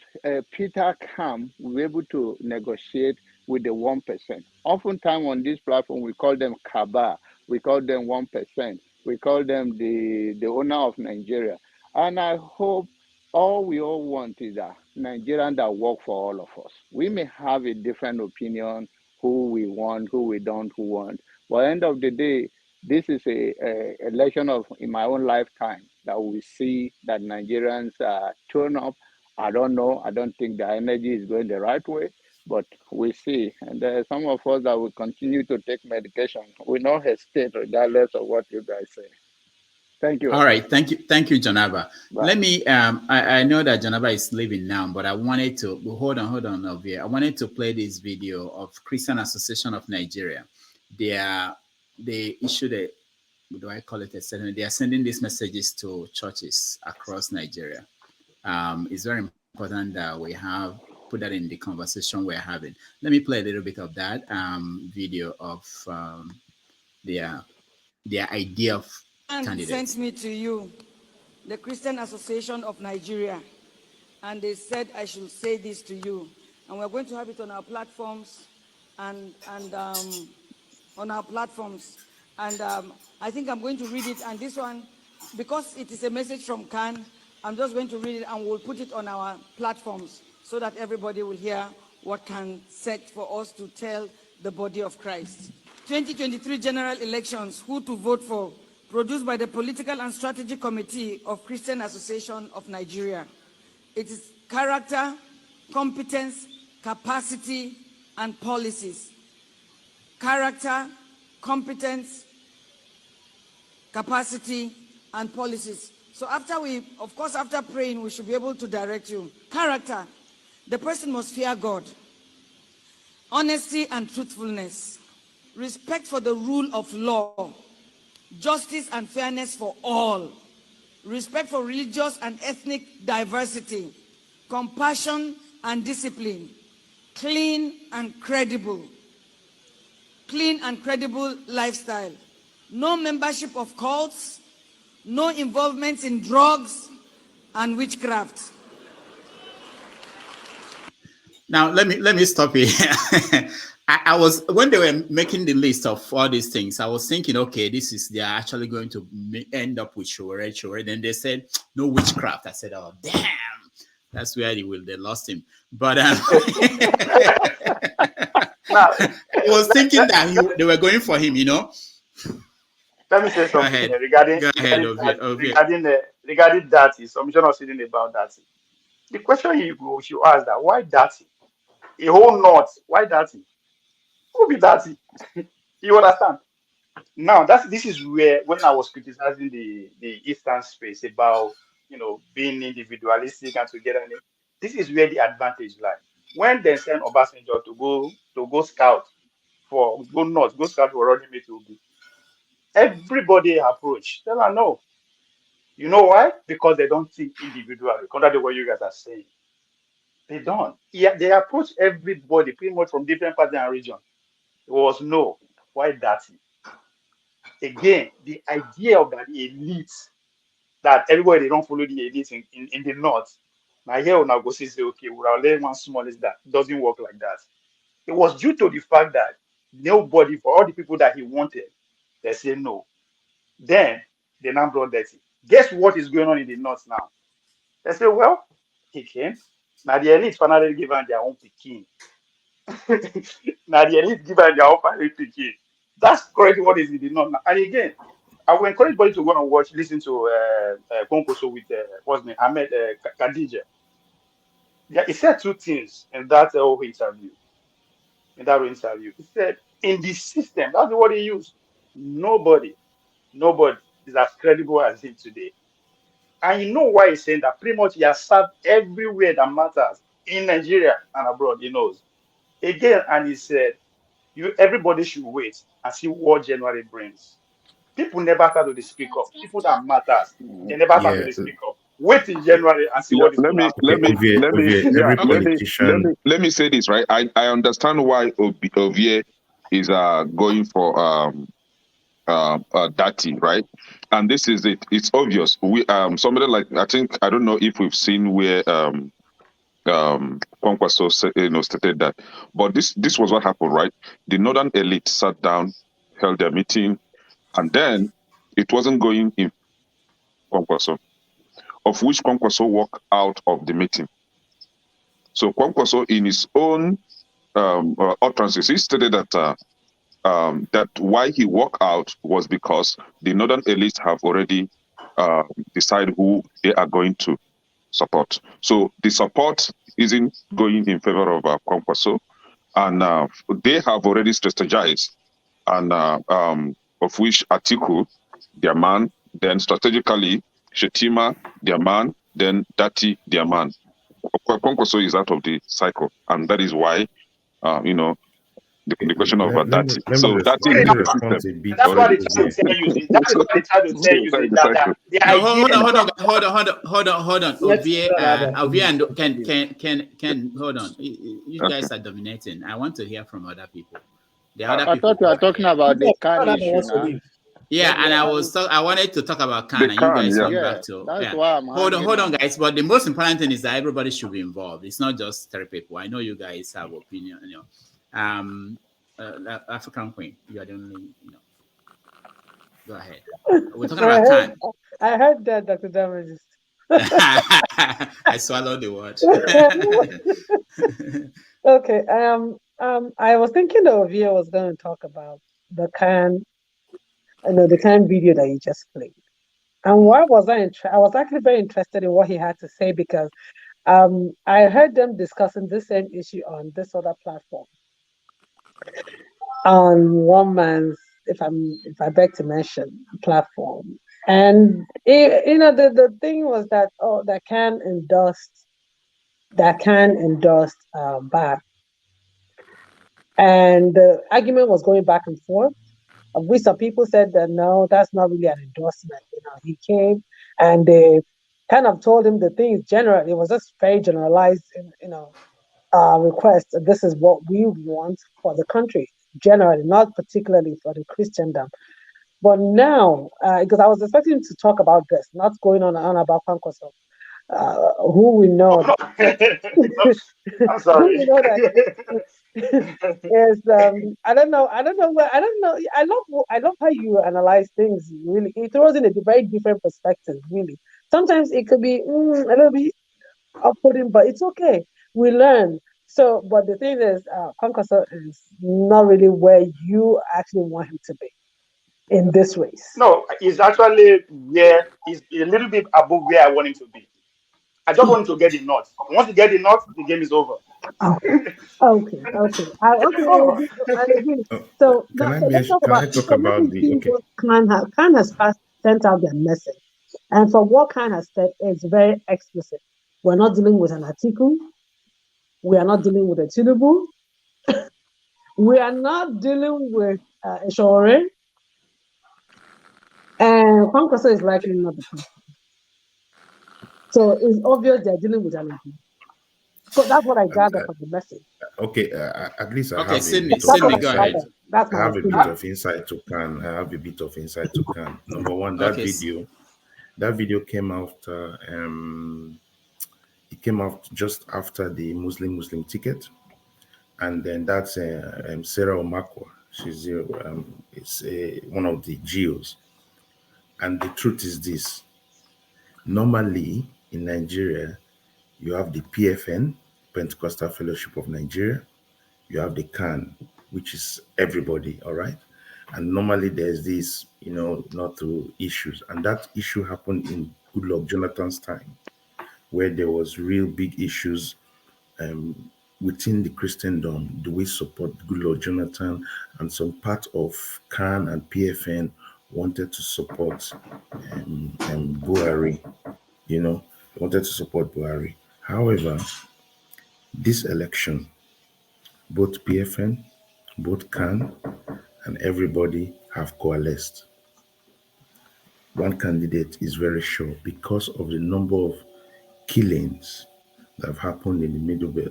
O: Peter Kam will be able to negotiate with the 1%. Oftentimes on this platform, we call them Kaba, we call them 1%, we call them the owner of Nigeria. And I hope all we all want is a Nigerian that work for all of us. We may have a different opinion, who we want, who we don't want. But at the end of the day, this is a election of in my own lifetime that we see that Nigerians turn up. I don't know. I don't think the energy is going the right way, but we see. And there are some of us that will continue to take medication. We not hesitate regardless of what you guys say. Thank you.
E: All right. Thank you, Janaba. Let me, I know that Janaba is leaving now, but I wanted to, hold on, Ovie. I wanted to play this video of Christian Association of Nigeria. They issued a, what do I call it, a statement? They are sending these messages to churches across Nigeria. It's very important that we put that in the conversation we're having. Let me play a little bit of that video of their idea of candidates.
H: Sent me to you, the Christian Association of Nigeria, and they said I should say this to you, and we're going to have it on our platforms and on our platforms, and I think I'm going to read it. And this one, because it is a message from Khan, I'm just going to read it and we'll put it on our platforms so that everybody will hear what Khan said for us to tell the body of Christ. 2023 general elections, who to vote for, produced by the Political and Strategy Committee of Christian Association of Nigeria. It is character, competence, capacity, and policies. Character, competence, capacity, and policies. So after praying, we should be able to direct you. Character, the person must fear God. Honesty and truthfulness. Respect for the rule of law. Justice and fairness for all. Respect for religious and ethnic diversity. Compassion and discipline. Clean and credible. Clean and credible lifestyle. No membership of cults. No involvement in drugs and witchcraft.
E: Now let me stop here. I was, when they were making the list of all these things, I was thinking, okay, they're actually going to end up with Shore. Then they said no witchcraft. I said, oh damn, that's where they lost him. But
G: Now,
E: I was thinking that they were going for him,
G: let me say
E: Go
G: something
E: ahead.
G: regarding
E: Go ahead,
G: regarding that is submission of feeling about that. The question you should ask that why that? A whole knot, why that? Who be that? You understand? Now this is where when I was criticizing the Eastern space about being individualistic and together, this is where the advantage lies. When they send Obasanjo to go scout go scout for running mate will be everybody approach. Tell her no. You know why? Because they don't think individually, contrary to what you guys are saying. They don't. Yeah, they approach everybody pretty much from different parts and region. It was no. Why that? Again, the idea of that elite, that everybody they don't follow the elite in the north. Now here now go say, okay, we'll let one small is that doesn't work like that. It was due to the fact that nobody, for all the people that he wanted, they say no. Then they now brought that. Guess what is going on in the north now? They say, well, he came. Now the elite finally given their own picking. Now the elite given their own family picking. That's correctly what is in the north now. And again, I will encourage everybody to go and listen to Konkoso with what's name, Ahmed Khadija. Yeah, he said two things in that whole interview. He said, in the system, that's the word he used. Nobody is as credible as him today. And you know why he's saying that? Pretty much he has served everywhere that matters in Nigeria and abroad. He knows. Again, and he said, everybody should wait and see what January brings. People never start to speak up. People that matters, they never start
P: Yeah,
G: to speak up. Wait in January and see
K: Yeah,
G: what is going to happen.
P: every politician.
K: let me say this, right. I understand why Ovie is going for Dati, right? And this is it. It's obvious. We somebody like, I don't know if we've seen where Kwankwaso stated that, but this was what happened, right? The northern elite sat down, held their meeting, and then it wasn't going in Kwankwaso, of which Kwankwaso walked out of the meeting. So Kwankwaso, in his own utterances, he stated that that why he walked out was because the northern elites have already decided who they are going to support. So the support isn't going in favor of Kwankwaso, and they have already strategized, and of which Atiku, their man, then strategically Shetima, their man, then Dati, their man. Kwankwaso is out of the cycle, and that is why, the question of Dati. So Dati is in the system.
G: That's why they try to tell you. That is why they try to tell you that the idea.
E: Hold on. Ovie and can hold on. You guys are dominating. I want to hear from other people.
O: I thought you were talking about the Khan issue now.
E: Yeah, and I wanted to talk about Khan, and you guys went back to.
O: That's why I'm
E: hold on, guys. But the most important thing is that everybody should be involved. It's not just 3 people. I know you guys have opinion. African Queen, you are the only. Go ahead. We're talking about Khan.
M: I heard that, Dr. Damages.
E: I swallowed the word.
M: Okay. I was thinking that Ovia was going to talk about the Khan video that he just played. And why was I was actually very interested in what he had to say, because I heard them discussing this same issue on this other platform. On one man's, if I beg to mention, platform. And the thing was that that can endorse back. And the argument was going back and forth. Of which some people said that no, that's not really an endorsement. He came and they kind of told him the things generally. It was just very generalized, request. This is what we want for the country generally, not particularly for the Christendom. But now, because I was expecting him to talk about this, not going on about Kwankwaso, who we know.
G: I'm sorry.
M: Is I don't know where I don't know. I love how you analyze things. Really, it throws in a very different perspective. Really, sometimes it could be a little bit off-putting, but it's okay. We learn. So, but the thing is, Concourse is not really where you actually want him to be in this race.
G: No, he's actually where he's a little bit above where I want him to be. I just want him to get the nuts. Once you get the nuts, the game is over.
M: Okay. I agree. So, so let's talk
P: can
M: about.
P: I talk
M: So let
P: about
M: me
P: the
M: see
P: okay?
M: what Khan has sent out their message, and from what Khan has said, it's very explicit. We're not dealing with an Atiku. We are not dealing with a Tinubu. We are not dealing with a Shore. And Concourse is likely not the person. So it's obvious they're dealing with an MP. So that's what I gather from the message.
P: Okay, at least I
E: Okay,
P: have a
E: Sydney,
P: bit of
E: Sydney, go
P: insight.
E: ahead.
M: That's
P: I
M: my
P: have a
M: opinion.
P: bit of insight to Khan. I have a bit of insight to Khan. Number one,
E: Okay.
P: that video came after it came out just after the Muslim ticket, and then that's Sarah Omakwa. She's one of the GEOs, and the truth is this: normally in Nigeria, you have the PFN, Pentecostal Fellowship of Nigeria. You have the CAN, which is everybody, all right? And normally there's this, not to issues. And that issue happened in Goodluck Jonathan's time, where there was real big issues within the Christendom. Do we support Goodluck Jonathan? And some part of CAN and PFN wanted to support Buhari, wanted to support Buhari. However, this election, both PFN, both CAN, and everybody have coalesced. One candidate is very sure because of the number of killings that have happened in the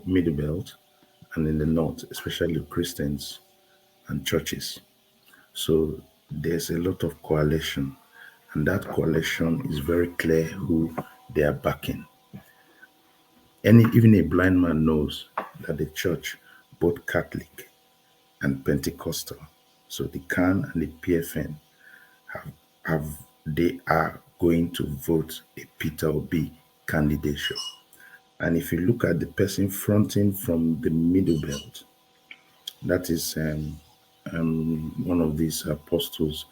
P: middle belt and in the north, especially Christians and churches. So there's a lot of coalition, and that coalition is very clear who they are backing. Even a blind man knows that the church, both Catholic and Pentecostal, so the CAN and the PFN, they are going to vote a Peter Obi candidature. And if you look at the person fronting from the middle belt, that is one of these apostles,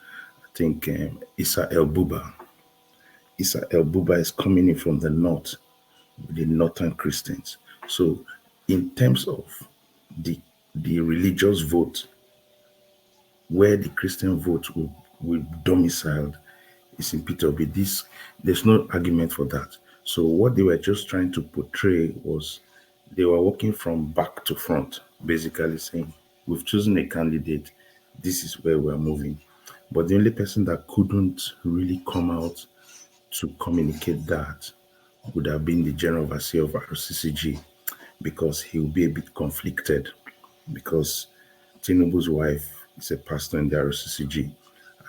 P: I think Issa El Buba. Issa El Buba is coming in from the north, the northern Christians. So in terms of the religious vote, where the Christian vote will domiciled is in Peter Obi. There's no argument for that. So what they were just trying to portray was they were working from back to front, basically saying, we've chosen a candidate, this is where we're moving. But the only person that couldn't really come out to communicate that would have been the General Overseer of RCCG, because he will be a bit conflicted, because Tinubu's wife is a pastor in the RCCG.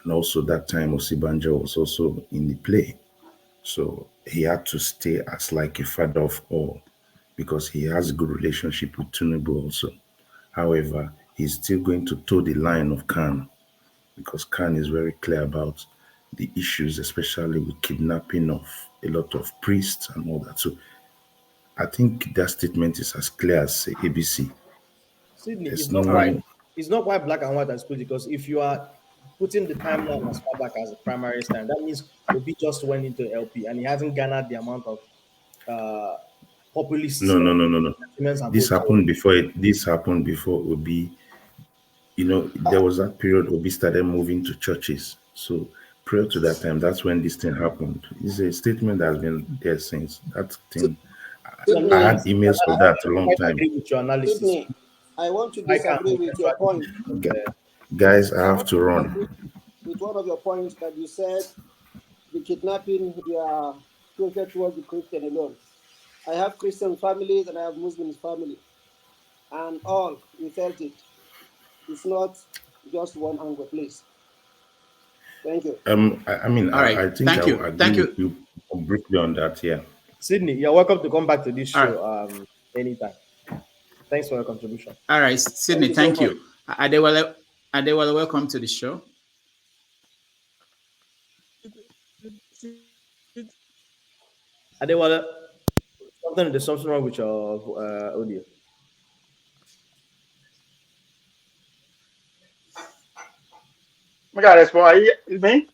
P: And also that time Osibanjo was also in the play. So he had to stay as like a father of all, because he has a good relationship with Tinubu also. However, he's still going to toe the line of Khan, because Khan is very clear about the issues, especially with kidnapping of a lot of priests and all that. So I think that statement is as clear as ABC.
B: Sydney,
P: There's
B: it's not
P: no
B: quite it's not quite black and white as put, because if you are putting the timeline as far back as the primary stand, that means Obi just went into LP and he hasn't garnered the amount of populist
P: no.
B: sentiments and
P: This
B: votes.
P: happened before Obi. There was that period Obi started moving to churches. So prior to that time, that's when this thing happened. It's a statement that has been there since. That thing, I had emails of that a long time.
B: Agree with your analysis.
R: Sydney, I want to disagree with your point.
P: Guys, I have
R: want
P: to run.
R: disagree with one of your points that you said the kidnapping, they are tilted towards the Christian alone. I have Christian families and I have Muslim families, and all we felt it. It's not just one angle, please. Thank you.
P: I think I will agree with you briefly on that. Yeah.
B: Sydney, you're welcome to come back to this show anytime. Thanks for your contribution.
E: All right, Sydney, thank you. Adewale, welcome to the show.
B: Adewale, there's something wrong with your audio.
G: I got respond. Are you it's me?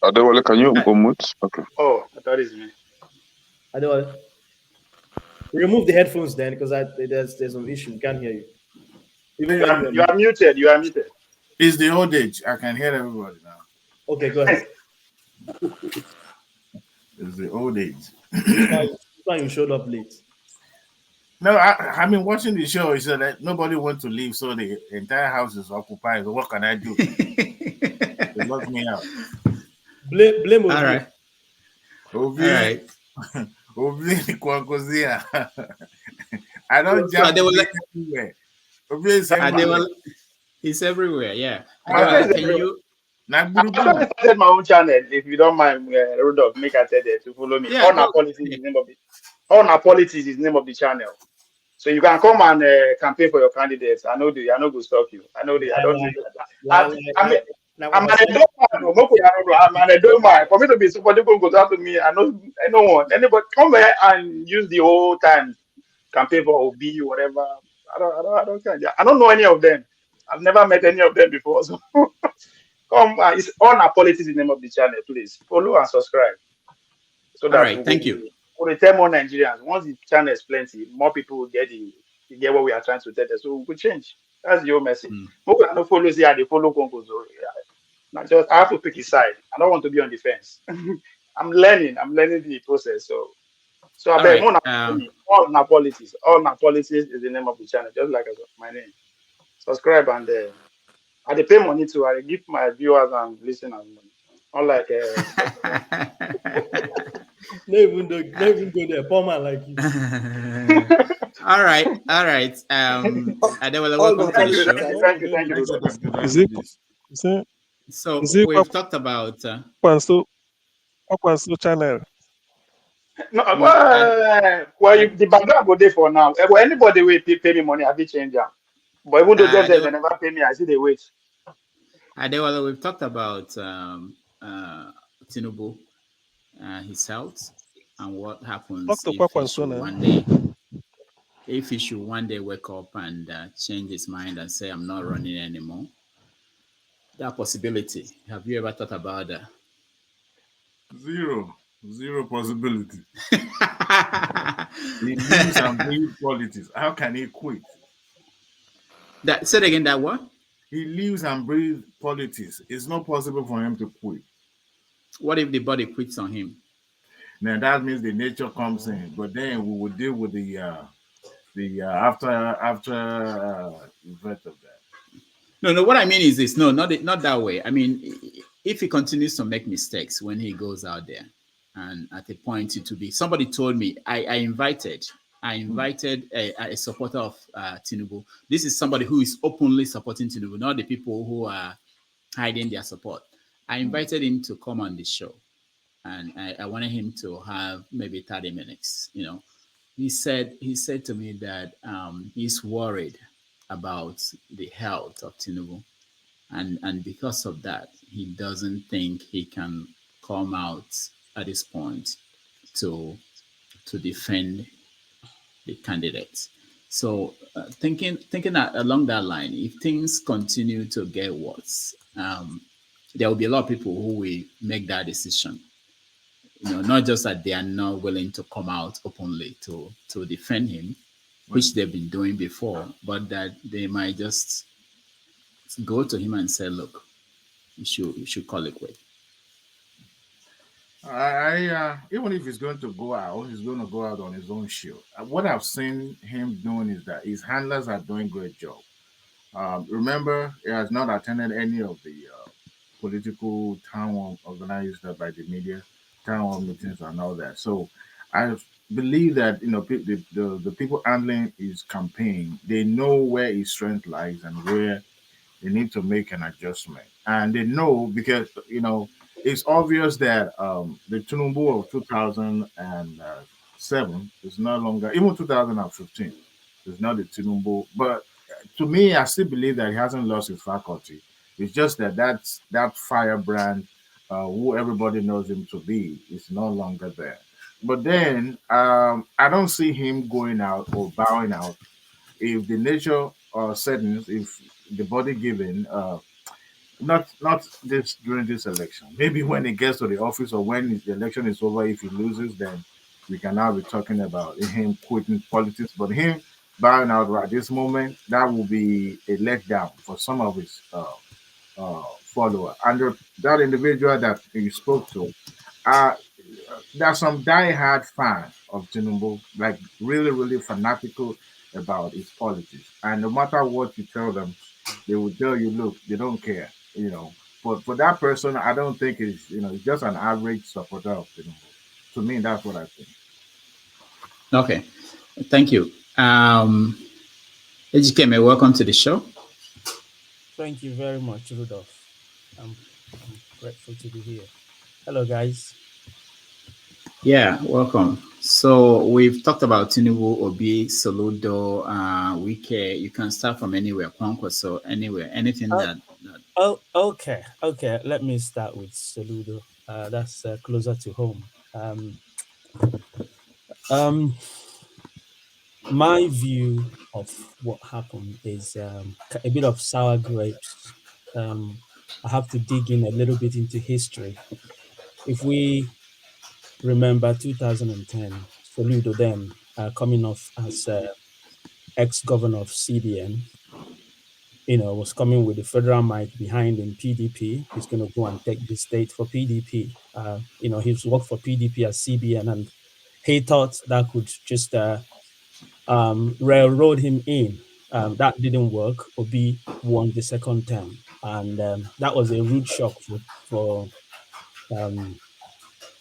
K: Adewale, can you unmute? Okay.
G: Oh, I thought it's me.
B: Adewale, remove the headphones then, because there's some issue. We can't hear you. Even
G: You are muted. You are muted.
U: It's the old age. I can hear everybody now.
B: Okay, go ahead.
U: It's the old age.
B: Why you showed up late?
U: No, I mean, watching the show, is that nobody wants to leave, so the entire house is occupied. So what can I do? They lock me out.
B: Blame
U: All right.
E: Obi. All right.
U: Obi Kwakozia. I don't jump everywhere. Obi is everywhere.
E: He's everywhere, yeah.
G: Can you? I started my own channel. If you don't mind, Rudolph, make a tell there to follow me.
E: Yeah,
G: All our politics is the name of it. All our politics is the name of the channel. So you can come and campaign for your candidates. I know go stop you. I know I don't think that. I'm an Edoma. For me to be somebody who goes out to me, I don't want anybody come here and use the whole time campaign for Obi or whatever. I don't know any of them. I've never met any of them before. So come, it's all our politics is the name of the channel. Please follow and subscribe. So that
E: all right, thank you.
G: We'll tell more Nigerians. Once the channel is plenty, more people will get what we are trying to tell them. So we will change. That's your message. Most people follow here, they follow Congo. So not just I have to pick a side. I don't want to be on the fence. I'm learning the process. So I bet all our politics is the name of the channel, just like my name. Subscribe and I pay money to I give my viewers and listeners money. Unlike
B: no even go there, poor man like you.
E: all right. Welcome to the show.
G: Thank you.
E: So we've talked about
Q: Kwanso channel.
G: No, well, the background go there for now. Well, anybody will pay me money, I will change them. But even though they never pay me, I see they wait.
E: Adewale, we've talked about Tinubu, his health, and what happens if he should one day wake up and change his mind and say, I'm not running anymore. That possibility. Have you ever thought about that?
U: Zero possibility. He lives and breathes politics. How can he quit?
E: Say it again, that what?
U: He lives and breathes politics. It's not possible for him to quit.
E: What if the body quits on him?
U: Now that means the nature comes in, but then we will deal with the after event of that.
E: No. What I mean is this. No, not that way. I mean, if he continues to make mistakes when he goes out there, and at a point to be, somebody told me I invited a supporter of Tinubu. This is somebody who is openly supporting Tinubu, not the people who are hiding their support. I invited him to come on the show, and I wanted him to have maybe 30 minutes. You know, he said to me that he's worried about the health of Tinubu, and because of that, he doesn't think he can come out at this point to defend the candidates. So thinking along that line, if things continue to get worse, there will be a lot of people who will make that decision. You know, not just that they are not willing to come out openly to defend him, which they've been doing before, but that they might just go to him and say, "Look, you should call it quit."
U: Even if he's going to go out, he's going to go out on his own show. What I've seen him doing is that his handlers are doing a great job. Remember, he has not attended any of the political town hall organized by the media, town hall meetings and all that. So I believe that the people handling his campaign, they know where his strength lies and where they need to make an adjustment. And they know because it's obvious that the Tinubu of 2007 is no longer, even 2015,
J: It's not the Tinubu. But to me, I still believe that he hasn't lost his faculty. It's just that that firebrand, who everybody knows him to be, is no longer there. But then I don't see him going out or bowing out if the nature settings, if the body given, not this during this election. Maybe when he gets to the office or when the election is over, if he loses, then we can now be talking about him quitting politics. But him bowing out right this moment, that will be a letdown for some of his followers. And that individual that you spoke to, uh, there's some die-hard fan of Tinubu, like really, really fanatical about his politics. And no matter what you tell them, they will tell you, look, they don't care, you know. But for that person, I don't think it's, it's just an average supporter of Tinubu. To me, that's what I think.
E: Okay, thank you. Ejikeme, welcome to the show.
T: Thank you very much, Rudolph. I'm grateful to be here. Hello, guys.
E: Yeah, welcome. So we've talked about Tinubu, Obi, Soludo, Wike. You can start from anywhere, Kwankwa, so anywhere, anything that.
T: Oh, okay. Let me start with Soludo. That's closer to home. My view of what happened is a bit of sour grapes. I have to dig in a little bit into history. If we remember 2010, Soludo then coming off as ex-governor of CBN, was coming with the federal might behind him, PDP. He's going to go and take the state for PDP. He's worked for PDP as CBN, and he thought that could just railroad him in. That didn't work. Obi won the second term, and that was a rude shock for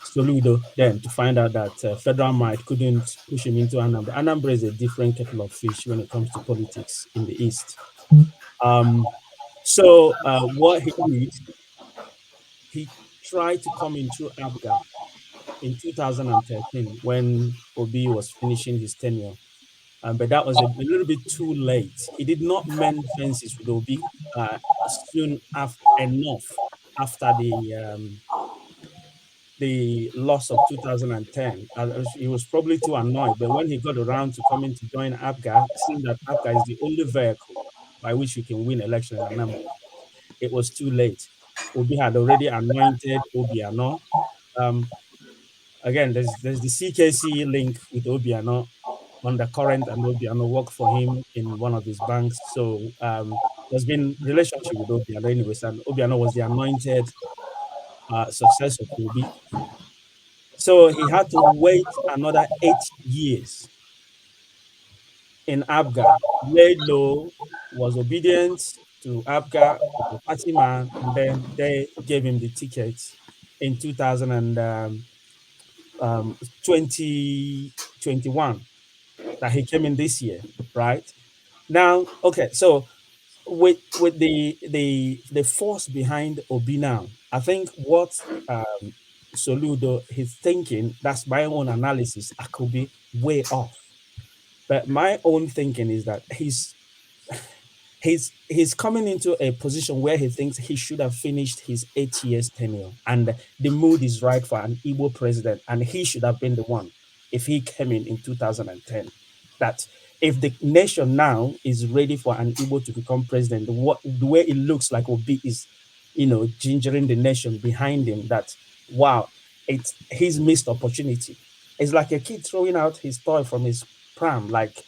T: Soludo then to find out that federal might couldn't push him into Anambra. Anambra is a different kettle of fish when it comes to politics in the East. So what he did, he tried to come in through ABGA in 2013 when Obi was finishing his tenure. But that was a little bit too late. He did not mend fences with Obi soon enough after the loss of 2010. He was probably too annoyed, but when he got around to coming to join ABGA, seeing that ABGA is the only vehicle by which you can win election in Anambra, it was too late. Obi had already anointed Obiano. Again, there's the CKC link with Obiano on the current, and Obiano worked for him in one of his banks. So there's been relationship with Obiano anyways, and Obiano was the anointed successor to Obi. So he had to wait another 8 years in ABGA. Laid low, was obedient to ABGA, was a party man, and then they gave him the ticket in 2021 that he came in this year, right? Now, okay, so with the force behind Obi now, I think what Soludo he's thinking, that's my own analysis, I could be way off. But my own thinking is that he's coming into a position where he thinks he should have finished his 8 years tenure, and the mood is right for an Igbo president, and he should have been the one if he came in 2010. That if the nation now is ready for an Igbo to become president, the way it looks like Obi is, gingering the nation behind him, that wow, it's his missed opportunity. It's like a kid throwing out his toy from his pram, like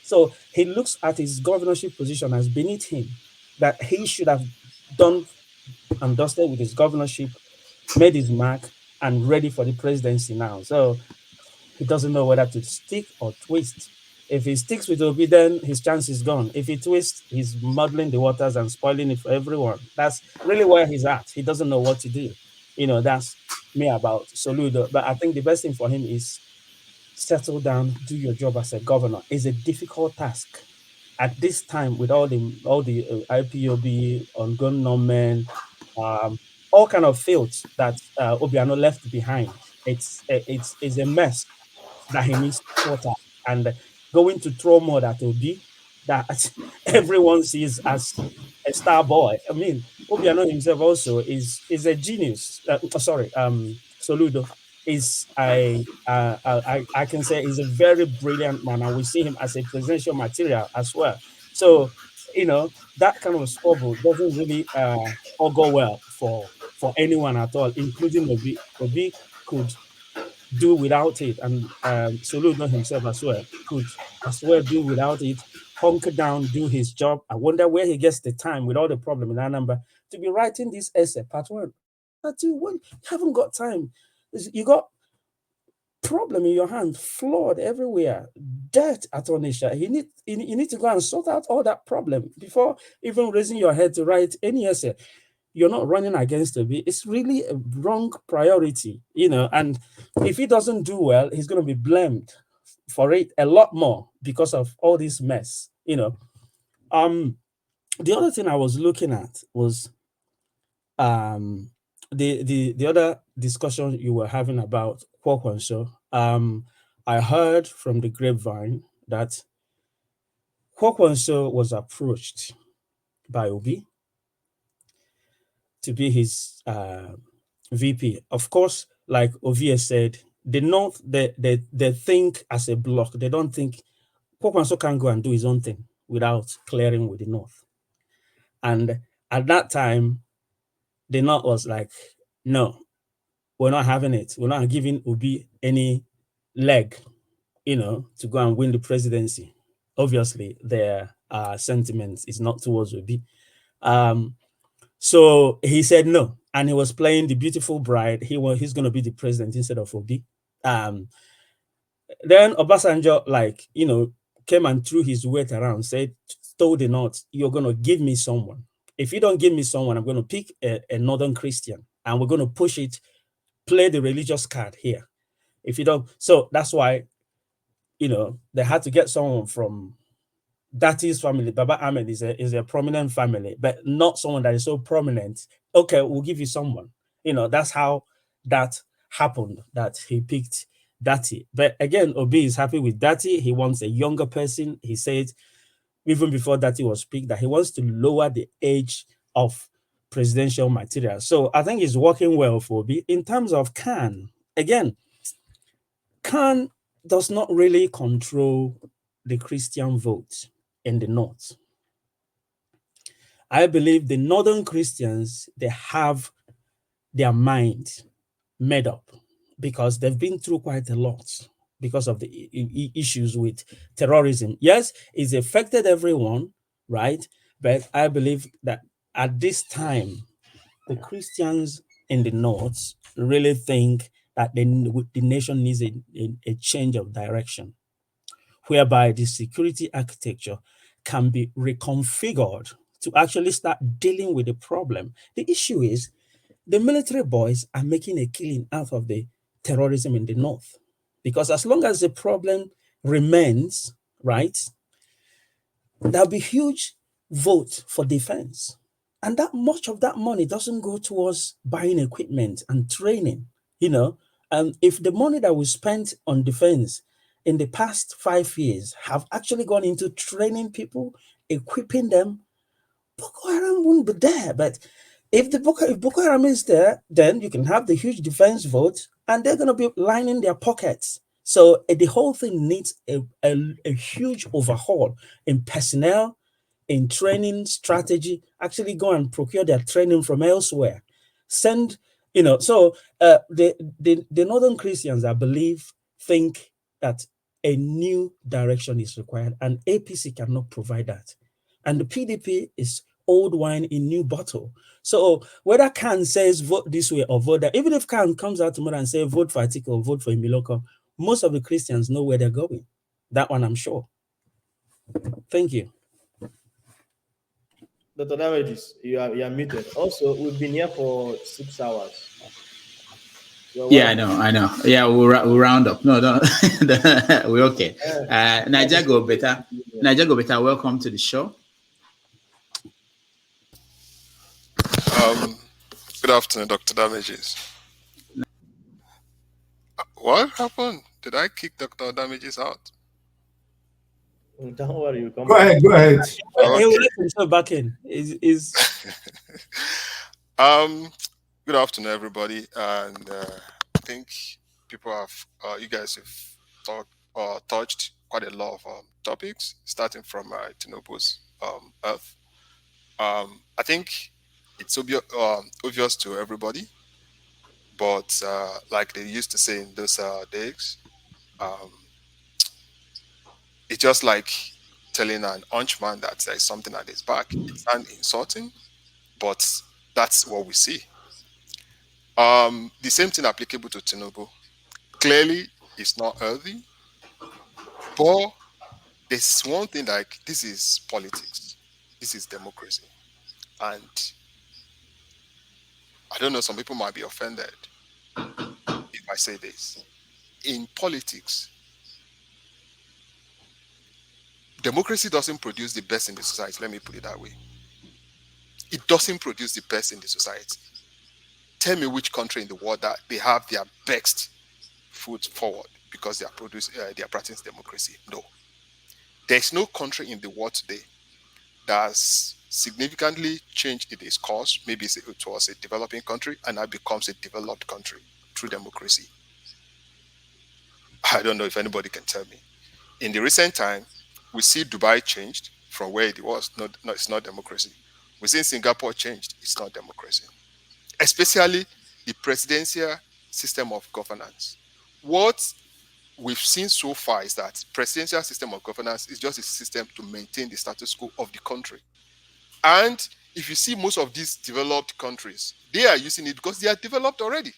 T: so he looks at his governorship position as beneath him, that he should have done and dusted with his governorship, made his mark, and ready for the presidency now. So he doesn't know whether to stick or twist. If he sticks with Obi, then his chance is gone. If he twists, he's muddling the waters and spoiling it for everyone. That's really where he's at. He doesn't know what to do. That's me about Soludo. But I think the best thing for him is settle down, do your job as a governor. It's a difficult task at this time with all the IPOB, ongoing non-men, all kind of fields that Obiano left behind. It's a mess that he needs to sort out. And going to throw mud at Obi that everyone sees as a star boy. I mean, Obiano himself also is a genius. Soludo is I can say is a very brilliant man, and we see him as a presidential material as well. So that kind of squabble doesn't really all go well for anyone at all, including Obi. Obi could do without it, and Soludo himself as well could as well do without it, hunker down, do his job. I wonder where he gets the time with all the problem in that number to be writing this essay, part one. Part two, you haven't got time. You got problem in your hand, flawed everywhere, dirt at Onisha. You need to go and sort out all that problem before even raising your head to write any essay. You're not running against Obi. It's really a wrong priority, and if he doesn't do well, he's going to be blamed for it a lot more because of all this mess, The other thing I was looking at was the other discussion you were having about Kwokwanso. I heard from the grapevine that Kwokwanso was approached by Obi to be his VP. Of course, like Ovie said, the North, they think as a bloc. They don't think Kwokwanso can go and do his own thing without clearing with the North. And at that time, the North was like, no, we're not having it. We're not giving Obi any leg, to go and win the presidency. Obviously, their sentiment is not towards Obi. So he said no, and he was playing the beautiful bride. He's going to be the president instead of Obi. Then Obasanjo, came and threw his weight around, told the North, you're going to give me someone. If you don't give me someone, I'm going to pick a Northern Christian, and we're going to push it, play the religious card here. If you don't, so that's why, they had to get someone from Dati's family. Baba Ahmed is a prominent family, but not someone that is so prominent. Okay, we'll give you someone. That's how that happened, that he picked Dati. But again, Obi is happy with Dati. He wants a younger person. He said, even before Dati was picked, that he wants to lower the age of presidential material. So I think it's working well for Obi. In terms of Khan, again, Khan does not really control the Christian vote in the North. I believe the Northern Christians, they have their mind made up because they've been through quite a lot because of the issues with terrorism. Yes, it's affected everyone, right? But I believe that at this time, the Christians in the North really think that the nation needs a change of direction, whereby the security architecture can be reconfigured to actually start dealing with the problem. The issue is the military boys are making a killing out of the terrorism in the North. Because as long as the problem remains, right, there'll be huge vote for defense. And that much of that money doesn't go towards buying equipment and training, if the money that we spent on defense in the past 5 years have actually gone into training people, equipping them, Boko Haram wouldn't be there. But if Boko Haram is there, then you can have the huge defense vote, and they're going to be lining their pockets. So the whole thing needs a huge overhaul in personnel, in training strategy. Actually go and procure their training from elsewhere. Send, so the Northern Christians, I believe, think that a new direction is required, and APC cannot provide that. And the PDP is old wine in new bottle. So whether Khan says vote this way or vote that, even if Khan comes out tomorrow and say vote for Atiku or vote for Imiloko, most of the Christians know where they're going. That one, I'm sure. Thank you.
B: Dr. Damages, you are muted. Also, we've been here for 6 hours.
E: Yeah, I know. Yeah, we'll round up. No, we're okay. Niger Go Better, welcome to the show.
F: Good afternoon, Dr. Damages. What happened? Did I kick Dr. Damages out?
B: Don't worry, you come
U: Go
B: back.
U: ahead, go ahead.
T: He will
F: Okay.
T: let himself back in. Is
F: Good afternoon, everybody, and I think people have, you guys have touched quite a lot of topics, starting from Tinubu's Earth. I think it's obvious to everybody, but like they used to say in those days, um, it's just like telling an hunchman that there's something at his back. It's an insulting, but that's what we see. The same thing applicable to Tinubu. Clearly, it's not healthy, but there's one thing like this is politics, this is democracy, and I don't know. Some people might be offended if I say this. In politics, democracy doesn't produce the best in the society. Let me put it that way. It doesn't produce the best in the society. Tell me which country in the world that they have their best foot forward because they are practicing democracy. No, there's no country in the world today that has significantly changed its course. Maybe it was a developing country and now becomes a developed country through democracy. I don't know if anybody can tell me. In the recent time, we see Dubai changed from where it was. No, it's not democracy. We see Singapore changed. It's not democracy. Especially the presidential system of governance. What we've seen so far is that presidential system of governance is just a system to maintain the status quo of the country. And if you see most of these developed countries, they are using it because they are developed already.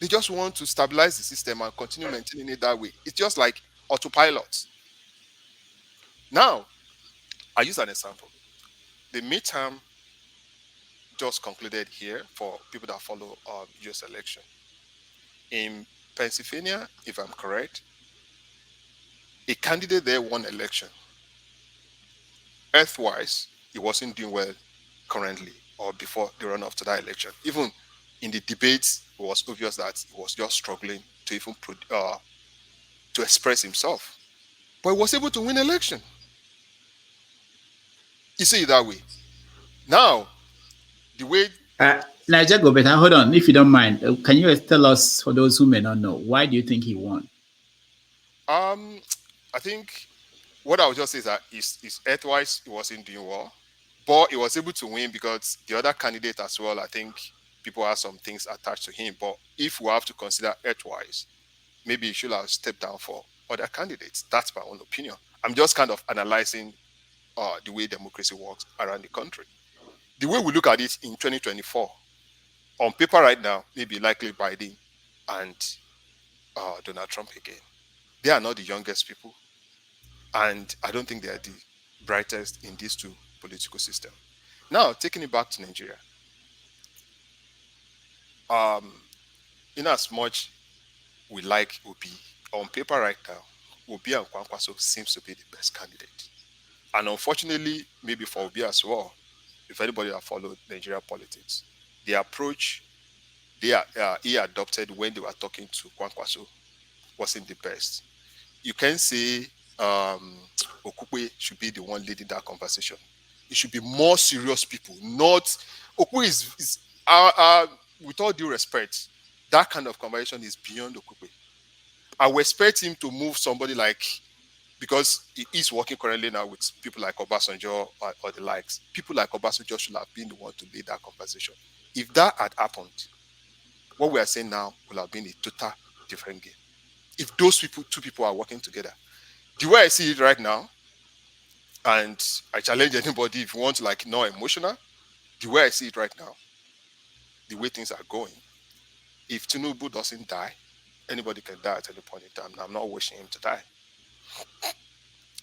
F: They just want to stabilize the system and continue maintaining it that way. It's just like autopilot. Now, I use an example. The midterm just concluded here for people that follow US election. In Pennsylvania, if I'm correct, a candidate there won election. Earthwise, he wasn't doing well currently or before the runoff to that election. Even in the debates, it was obvious that he was just struggling to even to express himself. But he was able to win election. You see it that way. Now, the way
E: Niger go better. Hold on, if you don't mind, can you tell us, for those who may not know, why do you think he won?
F: I think what I would just say is that his earthwise he wasn't doing well, but he was able to win because the other candidate as well. I think people have some things attached to him. But if we have to consider earthwise, maybe he should have stepped down for other candidates. That's my own opinion. I'm just kind of analyzing the way democracy works around the country. The way we look at it in 2024, on paper right now, maybe likely Biden and Donald Trump again. They are not the youngest people, and I don't think they are the brightest in these two political systems. Now, taking it back to Nigeria, in as much we like Obi, on paper right now, Obi and Kwankwaso seems to be the best candidate. And unfortunately, maybe for Obi as well, if anybody that followed Nigeria politics, the approach he adopted when they were talking to Kwankwaso wasn't the best. You can say Okukwe should be the one leading that conversation. It should be more serious people, not Okukwe is with all due respect, that kind of conversation is beyond Okukwe. I would expect him to move somebody like, because he is working currently now with people like Obasanjo or the likes. People like Obasanjo should have been the one to lead that conversation. If that had happened, what we are saying now will have been a total different game. If those two people are working together, the way I see it right now, and I challenge anybody if you want to like not emotional, the way I see it right now, the way things are going, if Tinubu doesn't die, anybody can die at any point in time. Now, I'm not wishing him to die.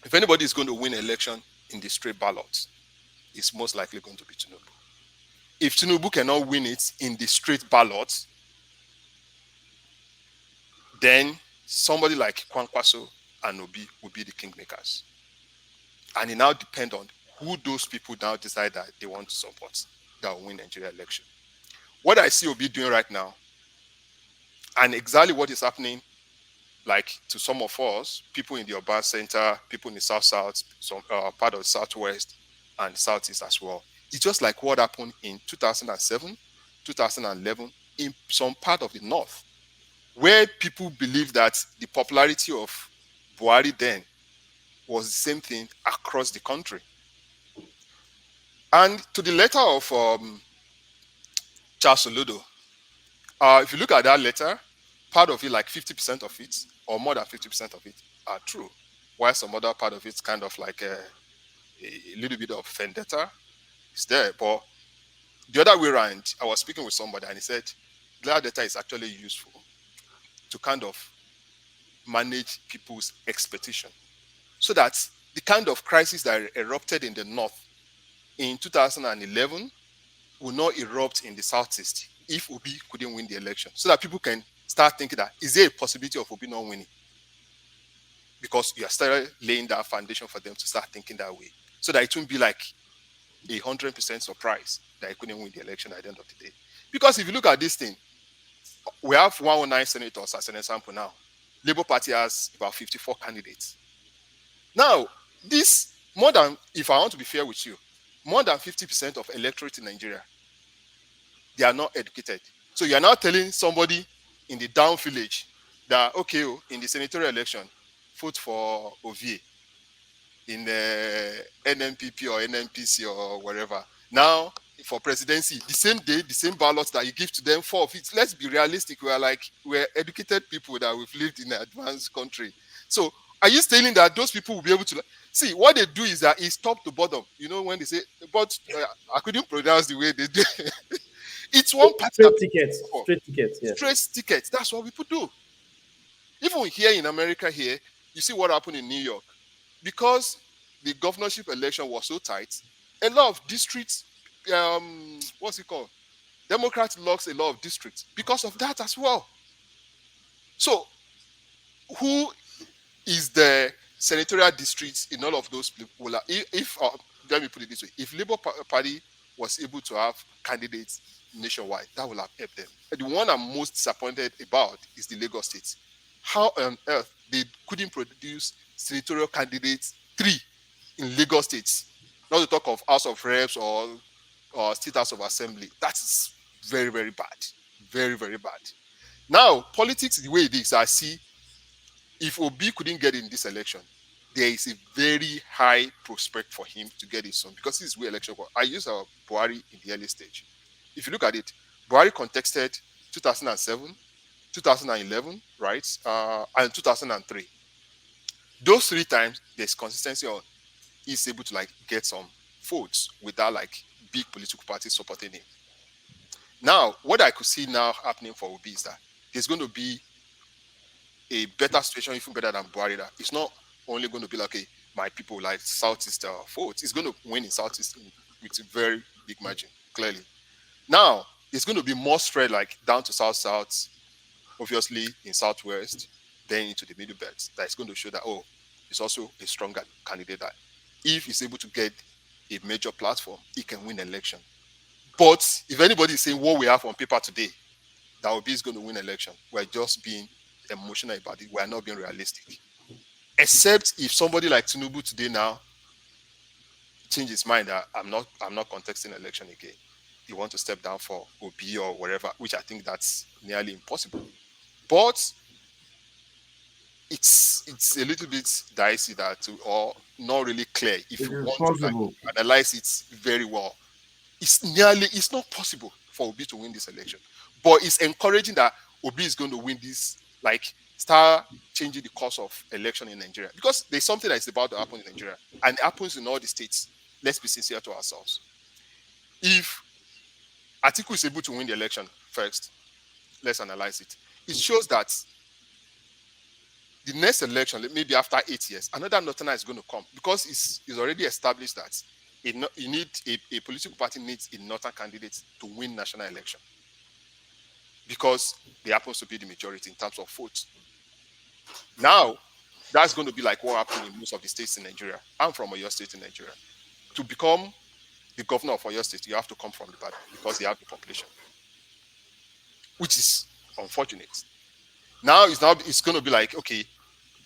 F: If anybody is going to win an election in the straight ballots, it's most likely going to be Tinubu. If Tinubu cannot win it in the straight ballots, then somebody like Kwankwaso and Obi will be the kingmakers. And it now depends on who those people now decide that they want to support that will win Nigeria election. What I see Obi doing right now, and exactly what is happening like to some of us, people in the urban center, people in the south, some part of the southwest and southeast as well. It's just like what happened in 2007, 2011 in some part of the north, where people believe that the popularity of Buhari then was the same thing across the country. And to the letter of Charles Soludo, if you look at that letter, part of it, like 50% of it, or more than 50% of it, are true, while some other part of it's kind of like a little bit of vendetta is there. But the other way around, I was speaking with somebody and he said that data is actually useful to kind of manage people's expectation, so that the kind of crisis that erupted in the north in 2011 will not erupt in the southeast if Obi couldn't win the election, so that people can start thinking that is there a possibility of Obi not winning? Because you are still laying that foundation for them to start thinking that way, so that it won't be like 100% surprise that he couldn't win the election at the end of the day. Because if you look at this thing, we have 109 senators as an example now. Labour Party has about 54 candidates. Now, this more than, if I want to be fair with you, more than 50% of electorate in Nigeria, they are not educated. So you are now telling somebody in the down village that, okay, in the senatorial election, vote for OVA in the NMPP or NMPC or wherever. Now, for presidency, the same day, the same ballots that you give to them, 4 of it. Let's be realistic. We're educated people that we've lived in an advanced country. So are you saying that those people will be able to see what they do is that it's top to bottom? You know, when they say, but I couldn't pronounce the way they do. It's one part.
B: Straight tickets. Straight tickets. Yeah.
F: Straight tickets. That's what people do. Even here in America, here, you see what happened in New York. Because the governorship election was so tight, a lot of districts, what's it called? Democrats lost a lot of districts because of that as well. So, who is the senatorial districts in all of those people? If let me put it this way: if Labour Party was able to have candidates nationwide, that will have helped them. And the one I'm most disappointed about is the Lagos State. How on earth they couldn't produce senatorial candidates 3 in Lagos State? Not to talk of House of Reps or State House of Assembly. That's very, very bad. Very, very bad. Now, politics, the way it is, I see if Obi couldn't get in this election, there is a very high prospect for him to get it soon, because this is where election was. I used Buhari in the early stage. If you look at it, Buhari contested 2007, 2011, right, and 2003. Those 3 times, there's consistency on he's able to get some votes without big political parties supporting him. Now, what I could see now happening for Obi is that there's going to be a better situation, even better than Buhari. That it's not only going to be like, okay, my people like Southeast votes. It's going to win in Southeast with a very big margin, clearly. Now, it's going to be more spread down to South, obviously in Southwest, then into the middle belt. That's going to show that, it's also a stronger candidate that if he's able to get a major platform, he can win an election. But if anybody is saying what we have on paper today, that Obi is going to win an election, we're just being emotional about it. We're not being realistic. Except if somebody like Tinubu today now change his mind that I'm not contesting an election again. He wants to step down for Obi or whatever, which I think that's nearly impossible. But it's a little bit dicey or not really clear if you want to analyze it very well. It's not possible for Obi to win this election. But it's encouraging that Obi is going to win this, start changing the course of election in Nigeria. Because there's something that's about to happen in Nigeria. And it happens in all the states. Let's be sincere to ourselves. If Atiku is able to win the election first, let's analyze it. It shows that the next election, maybe after 8 years, another Northerner is going to come, because it's already established that you need a political party needs a Northern candidate to win national election, because they happens to be the majority in terms of votes. Now, that's going to be like what happened in most of the states in Nigeria. I'm from Oyo State in Nigeria. To become the governor of Oyo State, you have to come from the party because they have the population, which is unfortunate. Now it's going to be like, okay,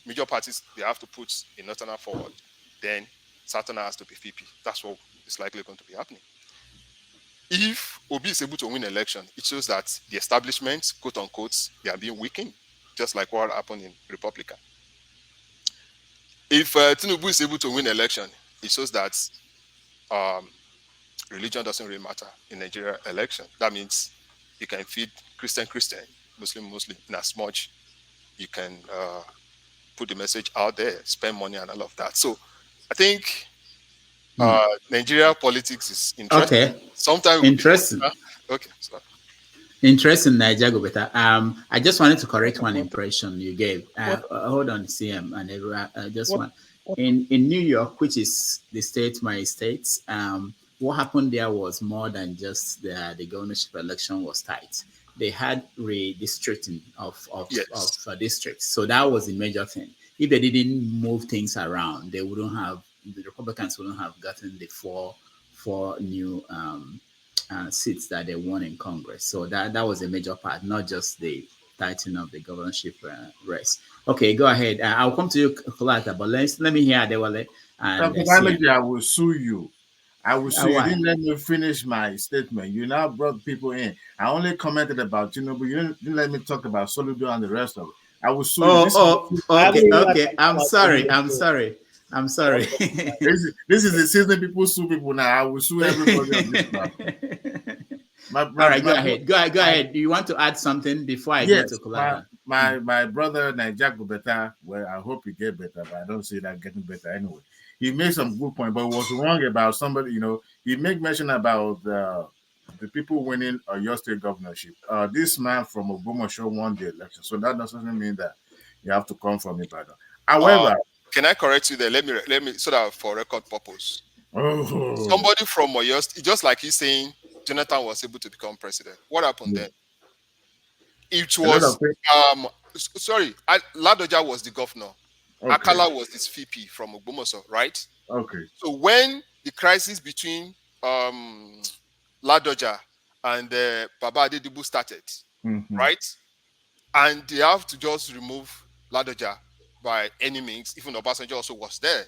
F: major parties, they have to put a northerner forward. Then Southern has to be VP. That's what is likely going to be happening. If Obi is able to win election, it shows that the establishment, quote unquote, they are being weakened, just like what happened in Republican. If Tinubu is able to win election, it shows that religion doesn't really matter in Nigeria election. That means you can feed Christian, Muslim, in as much you can put the message out there, spend money and all of that. So I think Nigeria politics is interesting.
E: Okay.
F: Sometimes
E: Interesting.
F: Okay. So.
E: Interesting, Nigeria better. I just wanted to correct one impression you gave. Hold on, CM and everyone. Just one. In New York, which is the state, my state, what happened there was more than just the governorship election was tight. They had redistricting of districts, so that was the major thing. If they didn't move things around, the Republicans wouldn't have gotten the four new seats that they won in Congress. So that was a major part, not just the tightening of the governorship race. Okay, go ahead. I'll come to you, Kolata, but let me hear Adewale.
J: I will sue you. I will sue you. You didn't let me finish my statement. You now brought people in. I only commented about Tinubu. You didn't let me talk about Soludo and the rest of it. I will sue you.
E: Okay. I'm sorry.
J: This is the season people sue people now. I will sue everybody on this platform.
E: All right, go ahead. Do you want to add something before I go to Kolata?
J: My brother Niger go better. Well, I hope he get better, but I don't see that getting better anyway. He made some good point, but was wrong about somebody. He made mention about the people winning your state governorship. This man from Ogbomoso won the election, so that doesn't mean that you have to come from Ibadan. However,
F: can I correct you there? Let me so that for record purpose. Somebody from Oyo, just like he's saying, Jonathan was able to become president. What happened then? It was Ladoja was the governor. Okay. Akala was this VP from Ogbomoso, right?
J: Okay.
F: So when the crisis between Ladoja and Baba Adedibu started, right? And they have to just remove Ladoja by any means. Even Obasanjo also was there.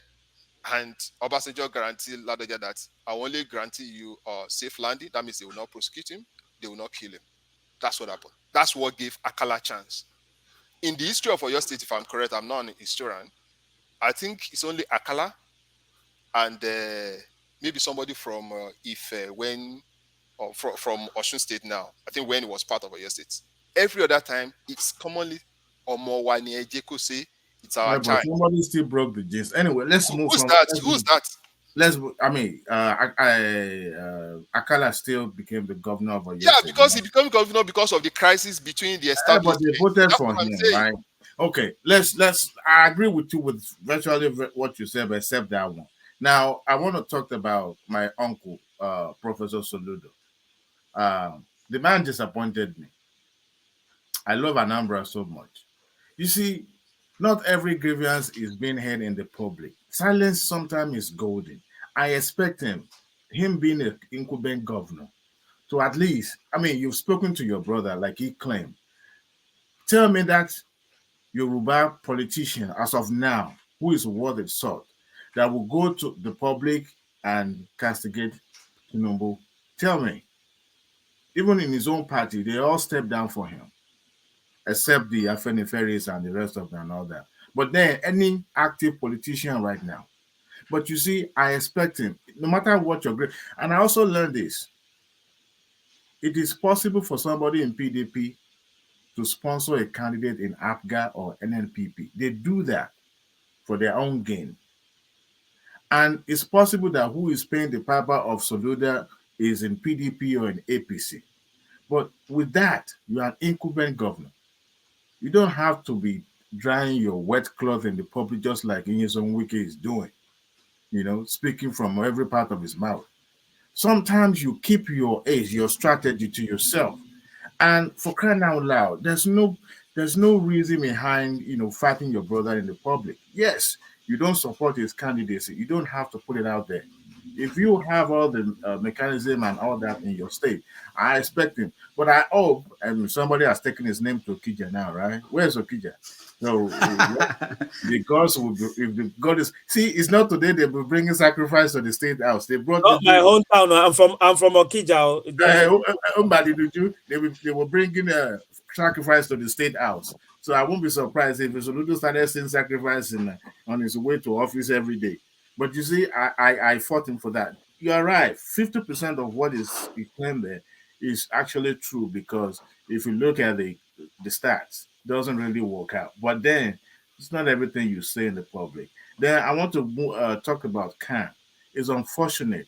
F: And Obasanjo guaranteed Ladoja that I only guarantee you safe landing. That means they will not prosecute him. They will not kill him. That's what happened. That's what gave Akala a chance. In the history of Oyo State, if I'm correct, I'm not an historian, I think it's only Akala and maybe somebody from Ife from Osun State now. I think when it was part of Oyo State. Every other time, it's commonly Omowani Ejeko say it's our child.
J: Somebody still broke the gist. Anyway, let's move on.
F: Who's that?
J: Akala still became the governor of Oyo State.
F: Yeah, because he became governor because of the crisis between the establishment.
J: But they voted for him, right? Okay, I agree with you with virtually what you said, except that one. Now, I want to talk about my uncle, Professor Soludo. The man disappointed me. I love Anambra so much. You see, not every grievance is being heard in the public. Silence sometimes is golden. I expect him being an incumbent governor, to at least, you've spoken to your brother like he claimed. Tell me that Yoruba politician, as of now, who is worth its salt, that will go to the public and castigate Tinubu. Tell me. Even in his own party, they all step down for him, except the Afeniferis and the rest of them and all that. But then, any active politician right now. But you see, I expect him, no matter what your grade. And I also learned this. It is possible for somebody in PDP to sponsor a candidate in APGA or NNPP. They do that for their own gain. And it's possible that who is paying the piper of Soludo is in PDP or in APC. But with that, you are an incumbent governor. You don't have to be drying your wet cloth in the public just like Nyesom Wike is doing, speaking from every part of his mouth. Sometimes you keep your strategy to yourself. And for crying out loud, there's no reason behind, fighting your brother in the public. Yes, you don't support his candidacy. You don't have to put it out there. If you have all the mechanism and all that in your state, I expect him. But I hope, and somebody has taken his name to Okija now, right? Where's Okija? So the gods will be, if the god is, see, it's not today they will bringing sacrifice to the state house. They brought
T: Not my hometown. I'm from Okija.
J: They were bringing a sacrifice to the state house. So I won't be surprised if Soludo started seeing sacrifice on his way to office every day. But you see, I fought him for that. You are right. 50% of what is claimed there is actually true, because if you look at the stats, it doesn't really work out. But then it's not everything you say in the public. Then I want to talk about Khan. It's unfortunate.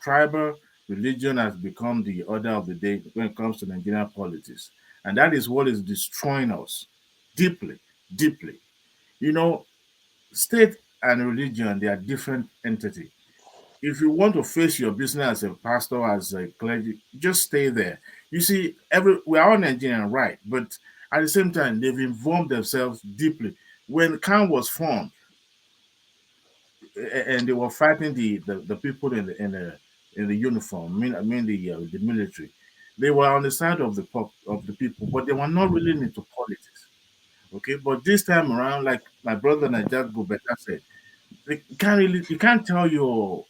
J: Tribal religion has become the order of the day when it comes to Nigerian politics. And that is what is destroying us deeply, deeply. You know, state and religion, they are different entities. If you want to face your business as a pastor, as a clergy, just stay there. You see, we are all Nigerian, right? But at the same time, they've involved themselves deeply. When Khan was formed, and they were fighting the people in the uniform, I mean the military, they were on the side of the people, but they were not really into politics. Okay, but this time around, like my brother Najat Gubeta said, you can't tell your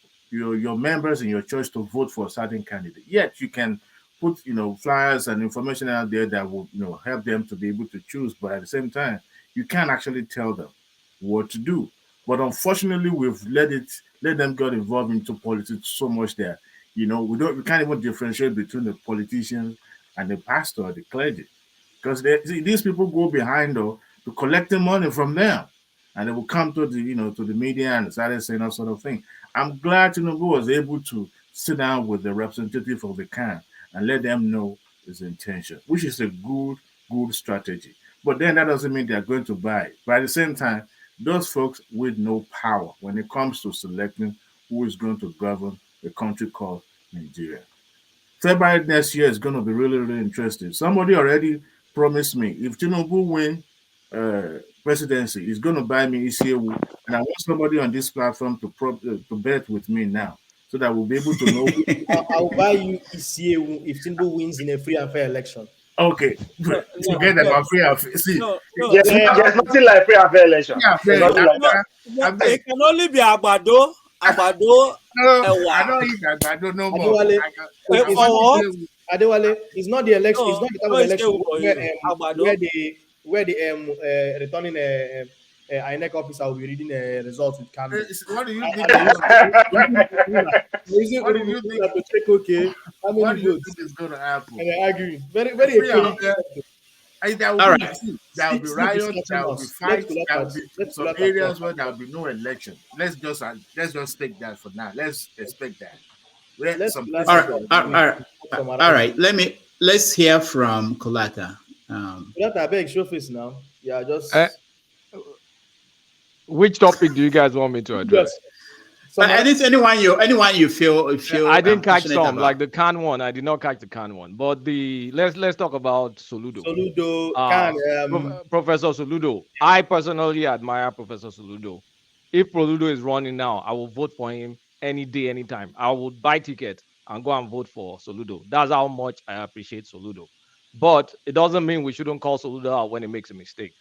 J: members in your church to vote for a certain candidate. Yet you can put flyers and information out there that will help them to be able to choose. But at the same time, you can't actually tell them what to do. But unfortunately, we've let them get involved into politics so much that we can't even differentiate between the politicians and the pastor or the clergy, because these people go behind to collecting money from them, and they will come to the media and start saying that sort of thing. I'm glad Tinubu was able to sit down with the representative of the Khan and let them know his intention, which is a good strategy. But then that doesn't mean they're going to buy it. But at the same time, those folks with no power when it comes to selecting who is going to govern the country called Nigeria. February next year is going to be really, really interesting. Somebody already promised me if Tinubu win presidency, he's going to buy me ECAU, and I want somebody on this platform to bet with me now, so that we'll be able to know.
B: I'll buy you ECAU if Tinubu wins in a free and fair election.
J: Okay, forget about free and fair. See,
G: there's nothing like free and fair election.
T: It can only be Agbado.
J: No, I don't eat Agbado no more.
B: Adewale, it's not the election. It's not the type of election where the returning INEC officer will be reading results with camera.
J: What do you think?
B: What do you think? To check, okay, how many
J: what do you
B: votes?
J: think is going to happen?
B: And I agree. Very, very.
J: There will be riots, there will be fights, there will be some areas where there will be no election. Let's just take that for now. Let's expect that.
E: All right. Let's hear from Kolata.
B: Kolata, beg, show face now. Yeah, just.
L: Which topic do you guys want me to address?
E: Anyone you feel
L: I didn't catch some about. Like the Khan one. I did not catch the Khan one. But let's talk about Soludo. Professor Soludo. Yeah. I personally admire Professor Soludo. If Soludo is running now, I will vote for him any day, anytime. I would buy ticket and go and vote for Soludo. That's how much I appreciate Soludo. But it doesn't mean we shouldn't call Soludo out when he makes a mistake.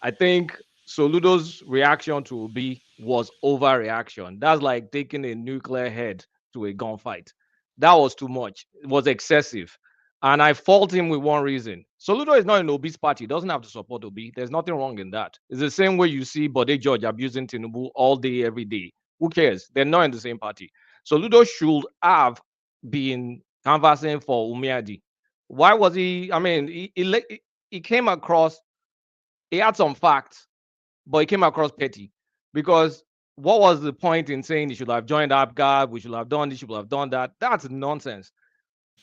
L: I think Soludo's reaction to Obi was overreaction. That's like taking a nuclear head to a gunfight. That was too much. It was excessive. And I fault him with one reason. Soludo is not in Obi's party. He doesn't have to support Obi. There's nothing wrong in that. It's the same way you see Bode George abusing Tinubu all day, every day. Who cares? They're not in the same party. Soludo should have been canvassing for Umiadi. Why was he? I mean, he came across, he had some facts, but he came across petty, because what was the point in saying he should have joined APGA, we should have done this, should have done that? That's nonsense.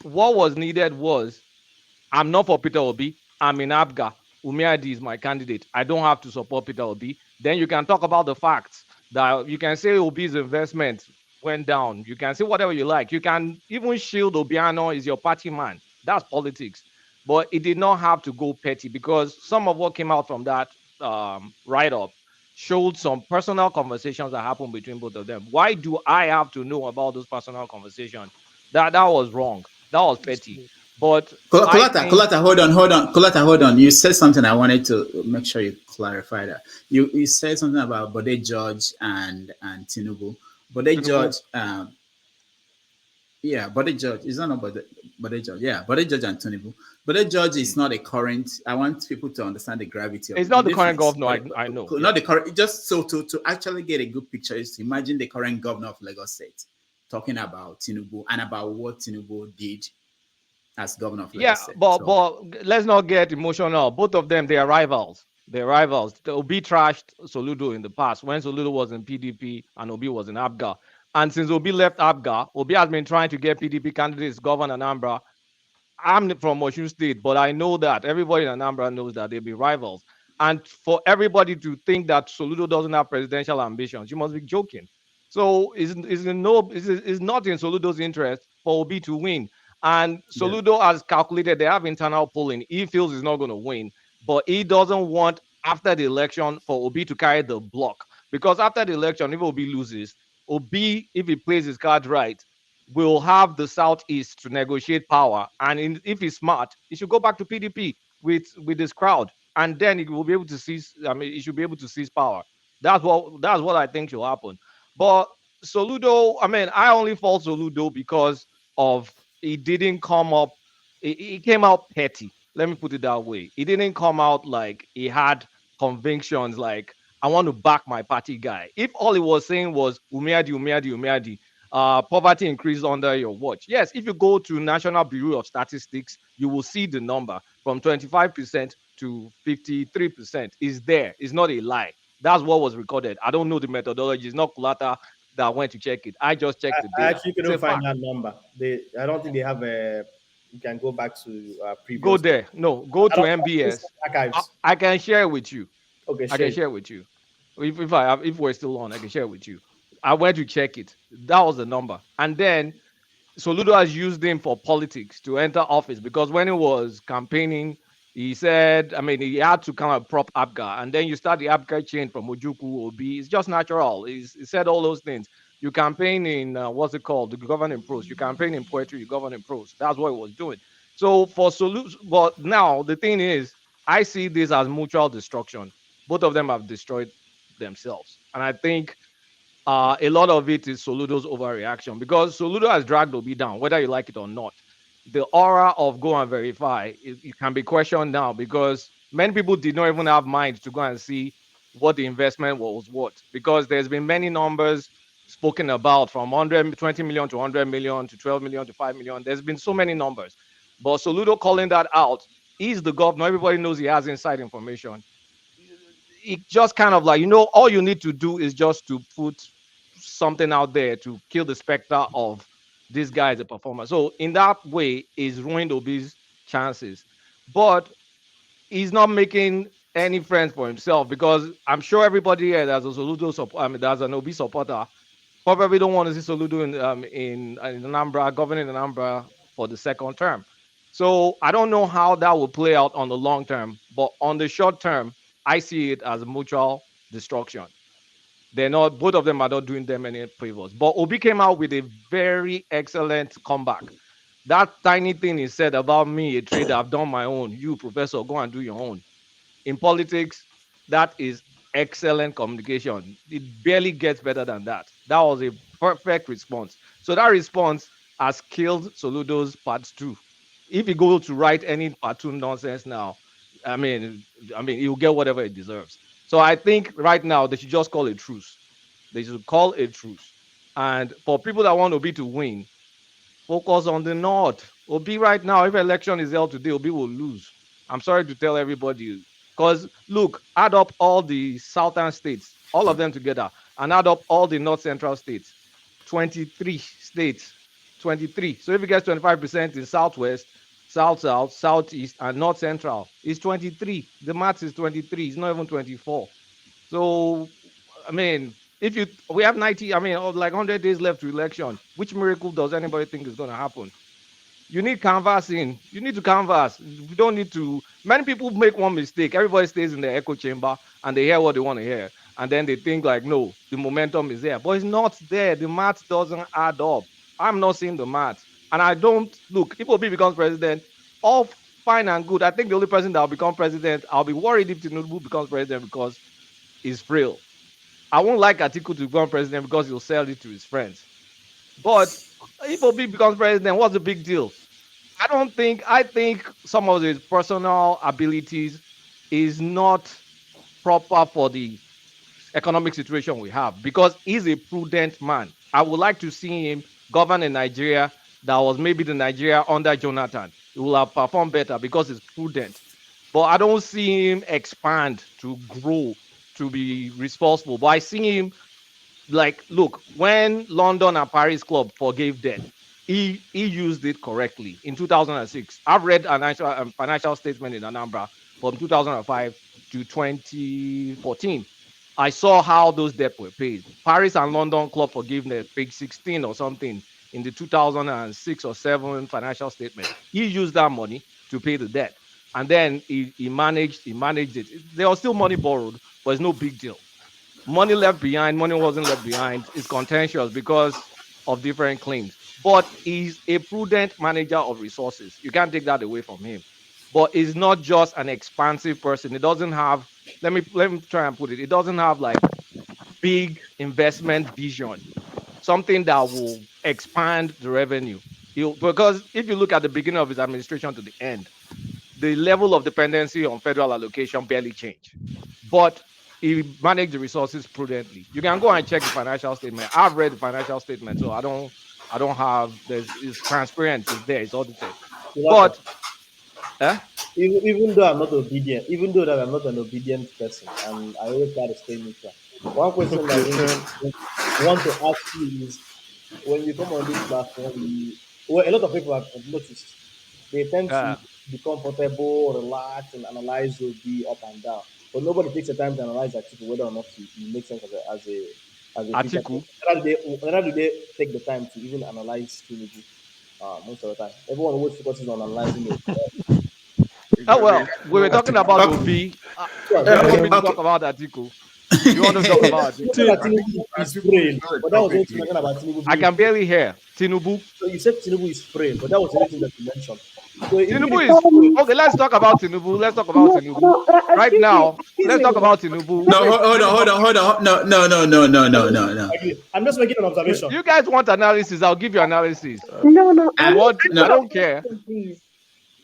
L: What was needed was, I'm not for Peter Obi, I'm in APGA. Umiadi is my candidate. I don't have to support Peter Obi. Then you can talk about the facts. That you can say Obi's investment went down. You can say whatever you like. You can even shield Obiano is your party man. That's politics. But it did not have to go petty, because some of what came out from that write-up showed some personal conversations that happened between both of them. Why do I have to know about those personal conversations? That was wrong. That was petty. But I think
E: Colata, hold on. You said something I wanted to make sure you clarify that. You said something about Bode George and Tinubu. Bode
L: Tinubu.
E: George, yeah, Bode George is not about Bode George. Yeah, Bode George and Tinubu. Bode George is not a current. I want people to understand the gravity of
L: It's
E: the
L: not the current
E: difference.
L: governor. I know.
E: Not the current. Just so to actually get a good picture is to imagine the current governor of Lagos State talking about Tinubu and about what Tinubu did as governor of
L: Yeah,
E: Lagos State.
L: but let's not get emotional. Both of them, they are rivals. They're rivals. Obi trashed Soludo in the past when Soludo was in PDP and Obi was in ABGA. And since Obi left ABGA, Obi has been trying to get PDP candidates govern Anambra. I'm from Osun State, but I know that everybody in Anambra knows that they'll be rivals. And for everybody to think that Soludo doesn't have presidential ambitions, you must be joking. So it's not in Soludo's interest for Obi to win. And Soludo has calculated they have internal polling. He feels he's not going to win, but he doesn't want after the election for Obi to carry the block. Because after the election, if Obi loses, Obi, if he plays his cards right, will have the Southeast to negotiate power. And if he's smart, he should go back to PDP with his crowd. And then he will be able to seize, I mean, he should be able to seize power. That's what I think should happen. But Soludo, I mean, I only fault Soludo because of he didn't come up, he came out petty. Let me put it that way. He didn't come out like he had convictions like I want to back my party guy. If all he was saying was Umiadi, Umiadi, Umiadi, poverty increased under your watch. Yes, if you go to National Bureau of Statistics, you will see the number from 25% to 53% is there. It's not a lie. That's what was recorded. I don't know the methodology. It's not Kulata that went to check it. I just checked the
B: I
L: data.
B: actually
L: It's
B: couldn't
L: a
B: find
L: fact.
B: that number. I don't think they have a. You can go back to previous.
L: Go there. No, go to
B: I don't think
L: MBS.
B: archives.
L: I can share it with you.
B: Okay,
L: I can share it with you. If we're still on, I can share it with you. I went to check it. That was the number. And then Soludo has used him for politics to enter office because when he was campaigning, he said, I mean, he had to kind of prop ABGA. And then you start the ABGA chain from Ojuku, Obi. It's just natural. He said all those things. You campaign in, what's it called? The governing prose. You campaign in poetry, you govern in prose. That's what he was doing. So for Soludo, but now the thing is, I see this as mutual destruction. Both of them have destroyed themselves. And I think a lot of it is Soludo's overreaction because Soludo has dragged Obi down, whether you like it or not. The aura of go and verify, it can be questioned now because many people did not even have mind to go and see what the investment was worth because there's been many numbers spoken about from 120 million to 100 million to 12 million to 5 million. There's been so many numbers. But Soludo calling that out, he's the governor. Everybody knows he has inside information. It just kind of like, all you need to do is just to put something out there to kill the specter of this guy as a performer. So in that way, it's ruined Obi's chances. But he's not making any friends for himself because I'm sure everybody here that's a Soludo that's an Obi supporter probably don't want to see Soludo in Anambra, governing Anambra for the second term. So I don't know how that will play out on the long term, but on the short term, I see it as mutual destruction. Both of them are not doing them any favors. But Obi came out with a very excellent comeback. That tiny thing he said about me, a trader, I've done my own. You, professor, go and do your own. In politics, that is excellent communication. It barely gets better than that. That was a perfect response. So that response has killed Soludo's part two. If he goes to write any part two nonsense now, I mean, he'll get whatever he deserves. So I think right now they should just call a truce. They should call a truce. And for people that want Obi to win, focus on the North. Obi right now, if election is held today, Obi will lose. I'm sorry to tell everybody. Because look, add up all the southern states, all of them together, and add up all the north central states. 23 states. 23. So if it gets 25% in southwest, south, southeast, and north central, it's 23. The math is 23. It's not even 24. So, I mean, we have 90, like 100 days left to election. Which miracle does anybody think is going to happen? You need canvassing. You need to canvass. You don't need to. Many people make one mistake. Everybody stays in the echo chamber and they hear what they want to hear. and then they think like, no, the momentum is there, but it's not there. The math doesn't add up. I'm not seeing the math, and I don't look. If Obi becomes president, all fine and good. I think the only person that will become president, I'll be worried if Tinubu becomes president because he's frail. I won't like Atiku to become president because he'll sell it to his friends. But if Obi becomes president, what's the big deal? I think some of his personal abilities is not proper for the economic situation we have because he's a prudent man. I would like to see him govern in Nigeria that was maybe the Nigeria under Jonathan. He will have performed better because he's prudent. But I don't see him expand to grow to be responsible. But I see him like, look, when London and Paris club forgave debt, he used it correctly in 2006. I've read a financial statement in Anambra from 2005 to 2014. I saw how those debts were paid. Paris and London club forgiveness, page 16 or something in the 2006 or 7 financial statement. He used that money to pay the debt, and then he managed it. There was still money borrowed, but it's no big deal. Money left behind, money wasn't left behind. It's contentious because of different claims. But he's a prudent manager of resources. You can't take that away from him. But he's not just an expansive person. It doesn't have, let me try and put it. It doesn't have like big investment vision, something that will expand the revenue. Because if you look at the beginning of his administration to the end, the level of dependency on federal allocation barely changed. But he managed the resources prudently. You can go and check the financial statement. I've read the financial statement, so I don't have, it's transparent, it's there, it's audited. But
B: even though I'm not obedient, even though that I'm not an obedient person, and I always try to stay neutral. One question I want to ask you is, when you come on this platform, a lot of people have noticed they tend to be comfortable, relax, and analyze Obi up and down. But nobody takes the time to analyze Atiku, whether or not he makes sense as a
L: Atiku.
B: Neither do they take the time to even analyze Tinubu most of the time. Everyone always focuses on analyzing it.
L: Oh, well, we were talking about Obi. You want me to talk about Atiku? You want to talk about Atiku? I can barely hear. Tinubu.
B: So you said Tinubu is frail, but that was the only thing that you mentioned. So
L: Tinubu is okay. Let's talk about Tinubu. Let's talk about Tinubu right now. Let's talk about Tinubu.
E: No, hold on. No.
B: I'm just making an observation.
L: You guys want analysis? I'll give you analysis.
S: No.
L: I don't care.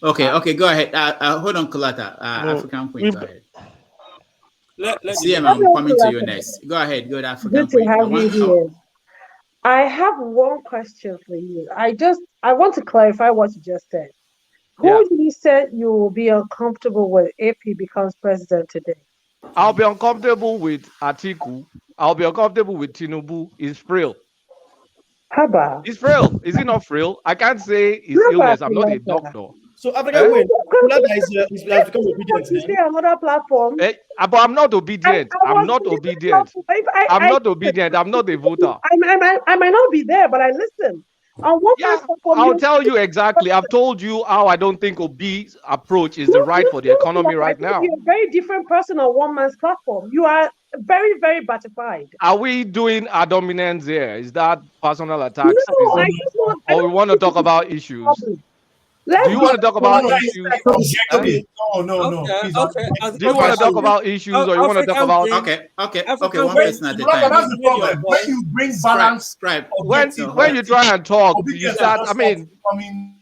E: Okay. Go ahead. Hold on, Kulata. African Queen. Go ahead. CM, I'm coming to you next. Go ahead. Good African
S: Queen. Good to have you here. I have one question for you. I want to clarify what you just said. Who did you say you will be uncomfortable with if he becomes president today?
L: I'll be uncomfortable with Atiku. I'll be uncomfortable with Tinubu. He's frail.
S: Haba.
L: He's frail. Is he not frail? I can't say his illness. I'm not a doctor.
B: So African Queen, is become obedient.
S: You say another platform.
L: But I'm not obedient. I'm not obedient. I'm not obedient. I'm not a voter.
S: I might not be there, but I listen.
L: I'll tell you exactly. I've told you how I don't think Obi's approach is the right for the economy right now.
S: You're a very different person on one man's platform. You are very, very batified.
L: Are we doing our dominance here? Is that personal attacks?
S: No,
L: or we want to talk about issues? Do you want to talk about issues?
N: No.
L: Okay. Do you want to talk about issues, or you want to talk about?
E: Okay. One person at a time.
N: That's the problem. When you bring balance,
L: when you try and talk, you start. I mean,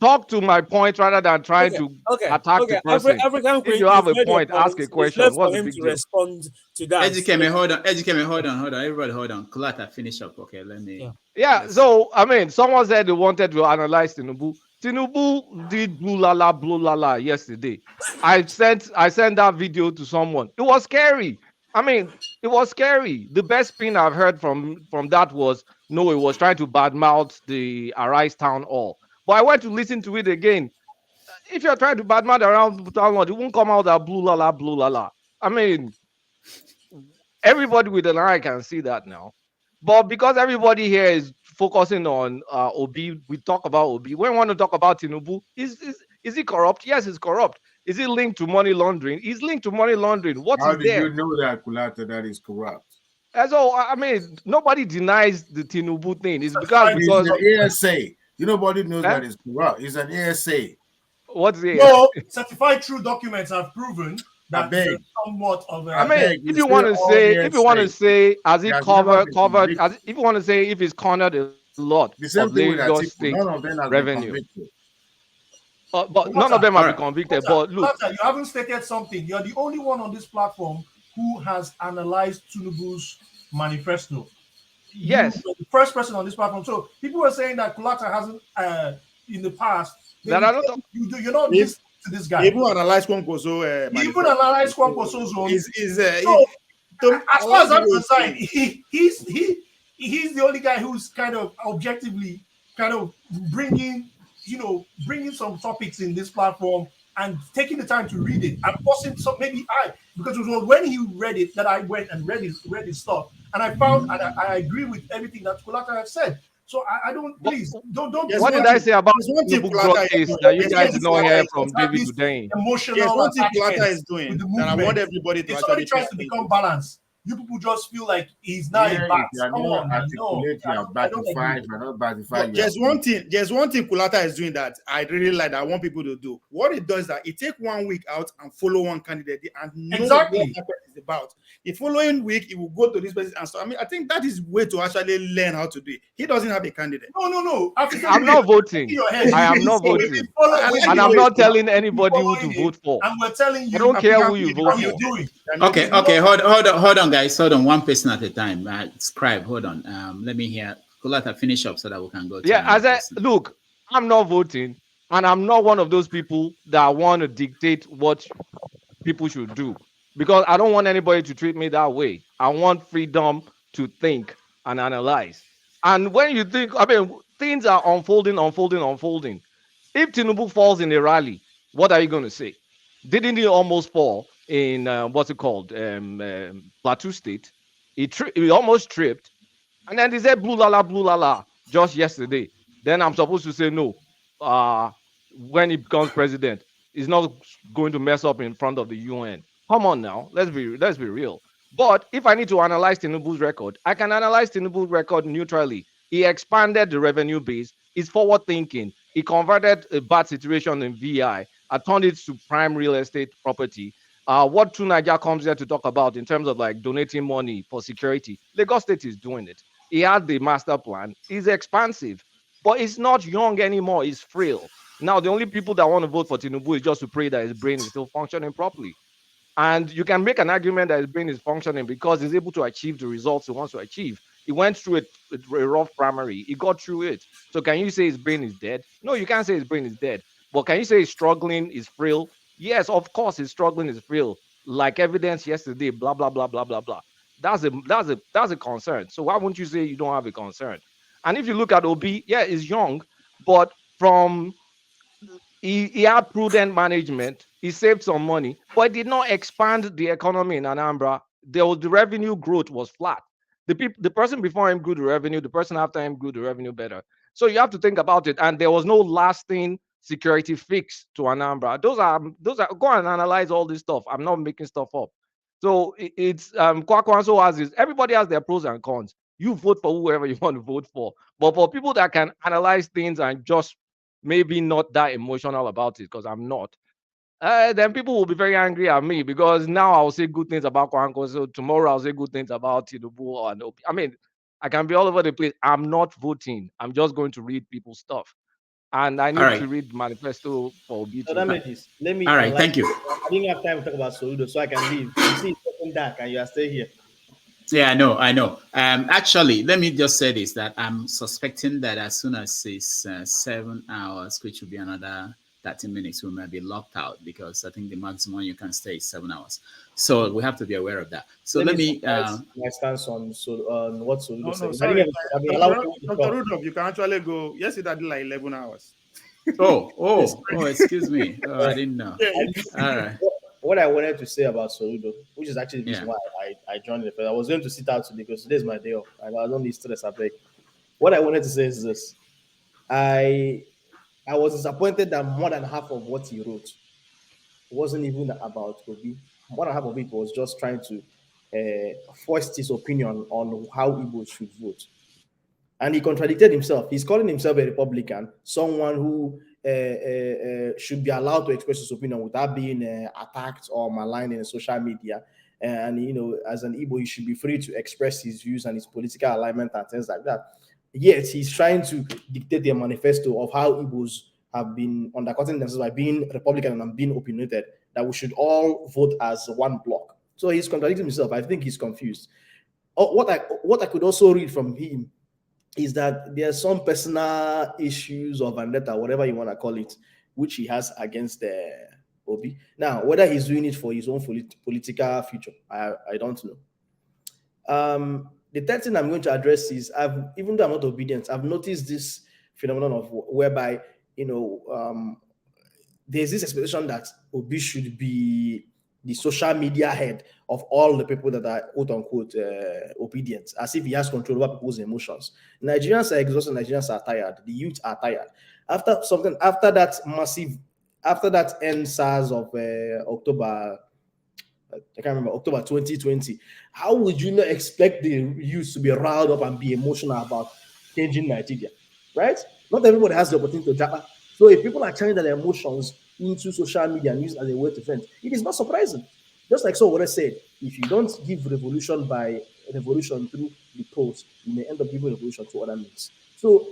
L: talk to my point rather than trying to attack the person. If you have a point, ask a question. What's the big deal?
V: Respond to that.
E: Educate me. Hold on. Everybody, hold on. Kulata, finish up. Okay, let me.
L: Yeah. So I mean, someone said they wanted to analyze Tinubu. Tinubu did blue la yesterday. I sent that video to someone. It was scary. I mean, it was scary. The best thing I've heard from that was it was trying to badmouth the Arise Town Hall. But I went to listen to it again. If you're trying to badmouth around Town Hall, it won't come out that blue la. I mean, everybody with an eye can see that now. But because everybody here is focusing on Obi, we talk about Obi. When we want to talk about Tinubu, is he corrupt? Yes, he's corrupt. Is it linked to money laundering? He's linked to money laundering. How
J: did you know that, Kulata, that is corrupt?
L: And so I mean, nobody denies the Tinubu thing. It's because
J: It's
L: because
J: an ASA. Nobody knows
L: eh?
J: that it's corrupt. It's an ASA.
L: What's the
N: No, certified true documents have proven
J: I
N: that
J: beg.
N: there's somewhat of
L: I
N: a.
L: mean,
J: beg.
L: if
J: It's
L: you
J: still
L: want to
J: all
L: say, has
J: He
L: it
J: has never
L: covered
J: been
L: covered?
J: convicted.
L: If you want to say if it's cornered a lot
J: The
L: of
J: same thing with
L: Lagos
J: Atiku.
L: state
J: None of them has been
L: revenue,
J: convicted.
L: but none of them have been convicted. But look,
N: You haven't stated something. You're the only one on this platform who has analyzed Tinubu's manifesto. You
L: yes,
N: were the first person on this platform. So people were saying that Kulata hasn't in the past. They
L: that
N: will
L: I don't
N: tell
L: talk.
N: you you're not
U: If
N: listening to this guy.
U: even analyze Kwankwaso
N: He even
U: manifesto.
N: analyzed Kwankwaso's own.
U: Is
N: So
U: I
N: as far
U: like
N: as
U: the
N: I'm
U: way
N: concerned,
U: it's
N: he's the only guy who's kind of objectively kind of bringing some topics in this platform and taking the time to read it and forcing some because it was when he read it that I went and read his stuff and I found and I agree with everything that Kulata has said. So I don't please don't
L: What did I say about
U: there's one thing
L: Tinubu drug
U: Kulata is
L: case
U: doing.
L: that you
U: There's
L: guys
U: one thing
L: did not
U: Kulata
L: hear
U: is
L: from
U: doing.
L: David Udain?
U: There's
N: Emotional
U: one thing Kulata
N: attachment
U: is doing
N: with the
U: that I want
N: movement.
U: everybody to
N: If
U: actually
N: somebody tries
U: pay
N: to
U: attention
N: become balanced, you people just feel like he's not a
J: Yeah,
N: bat.
J: if you are
N: Come
J: not
N: on, man. No,
J: articulate, you are
N: I don't agree.
J: batified. If you are not batified, you are
U: There's one thing Kulata is doing that I really like that I want people to do. What it does is that it take 1 week out and follow one candidate and know
N: Exactly.
U: what that person is about. The following week, he will go to this person and so I mean I think that is way to actually learn how to do it. He doesn't have a candidate.
N: No.
L: I'm not voting. I am not voting. And I'm not telling anybody who to vote for.
N: And we're telling you,
L: I don't care who you vote
N: what he's
L: for.
N: doing.
E: Okay, hold on, guys. Hold on, one person at a time. Scribe, hold on. Let me hear Kulata finish up so that we can go to
L: Yeah,
E: another
L: look, I'm not voting, and I'm not one of those people that want to dictate what people should do because I don't want anybody to treat me that way. I want freedom to think and analyze. And when you think, I mean, things are unfolding. If Tinubu falls in a rally, what are you going to say? Didn't he almost fall in what's it called, Plateau State? He almost tripped, and then they said blue lala just yesterday. Then I'm supposed to say no. When he becomes president, he's not going to mess up in front of the UN. Come on now, let's be real. But if I need to analyze Tinubu's record, I can analyze Tinubu's record neutrally. He expanded the revenue base. He's forward thinking. He converted a bad situation in VI, turned it to prime real estate property. What True Niger comes here to talk about in terms of like donating money for security, Lagos State is doing it. He had the master plan. He's expansive, but he's not young anymore. He's frail. Now, the only people that want to vote for Tinubu is just to pray that his brain is still functioning properly. And you can make an argument that his brain is functioning because he's able to achieve the results he wants to achieve. He went through a rough primary. He got through it. So can you say his brain is dead? No, you can't say his brain is dead. But can you say he's struggling, is frail? Yes, of course he's struggling, is frail. Like evidence yesterday, blah, blah, blah, blah, blah, blah. That's a concern. So why wouldn't you say you don't have a concern? And if you look at Obi, yeah, he's young, but he had prudent management. He saved some money, but did not expand the economy in Anambra. The revenue growth was flat. The person before him grew the revenue. The person after him grew the revenue better. So you have to think about it. And there was no lasting security fix to Anambra. Those are go and analyze all this stuff. I'm not making stuff up. So it's Kwakwanso has this. Everybody has their pros and cons. You vote for whoever you want to vote for. But for people that can analyze things and just maybe not that emotional about it, because I'm not, then people will be very angry at me because now I'll say good things about Kwanko. So tomorrow I'll say good things about Tinubu. And I mean, I can be all over the place. I'm not voting. I'm just going to read people's stuff. And I need to read manifesto for Obi.
B: So that makes this. Let me.
E: All right, thank you.
B: I didn't have time to talk about Soludo, so I can leave. You see, it's getting dark, and you are still here.
E: Yeah, I know. Actually, let me just say this: that I'm suspecting that as soon as it's 7 hours, which will be another 30 minutes, we might be locked out because I think the maximum you can stay is 7 hours. So we have to be aware of that. So let me
B: my stance on what Soludo
U: No,
B: said.
U: sorry.
B: Dr.
U: Rudolph, you can actually go. Yesterday I did like 11 hours.
E: Excuse me. I didn't know. All right.
B: What I wanted to say about Soludo, which is actually the reason why I joined the I was going to sit out today because today's my day off. I don't need stress. I beg. What I wanted to say is this: I was disappointed that more than half of what he wrote wasn't even about Obi. More than half of it was just trying to voiced his opinion on how Igbos should vote. And he contradicted himself. He's calling himself a Republican, someone who should be allowed to express his opinion without being attacked or maligned in social media. And as an Igbo, he should be free to express his views and his political alignment and things like that. Yet he's trying to dictate a manifesto of how Igbos have been undercutting themselves by being Republican and being opinionated, that we should all vote as one block. So he's contradicting himself. I think he's confused. What I could also read from him is that there are some personal issues or vendetta, whatever you want to call it, which he has against Obi. Now, whether he's doing it for his own political future, I don't know. The third thing I'm going to address is, even though I'm not obedient, I've noticed this phenomenon of whereby there's this expectation that Obi should be the social media head of all the people that are quote unquote obedient, as if he has control over people's emotions. Nigerians are exhausted, Nigerians are tired, the youth are tired. After that end SARS of October, I can't remember, October 2020, how would you not expect the youth to be riled up and be emotional about changing Nigeria, right? Not everybody has the opportunity to japa. So if people are channeling their emotions into social media and use it as a way to vent, it is not surprising. Just like Sowore said, if you don't give revolution by revolution through the polls, you may end up giving revolution to other means. So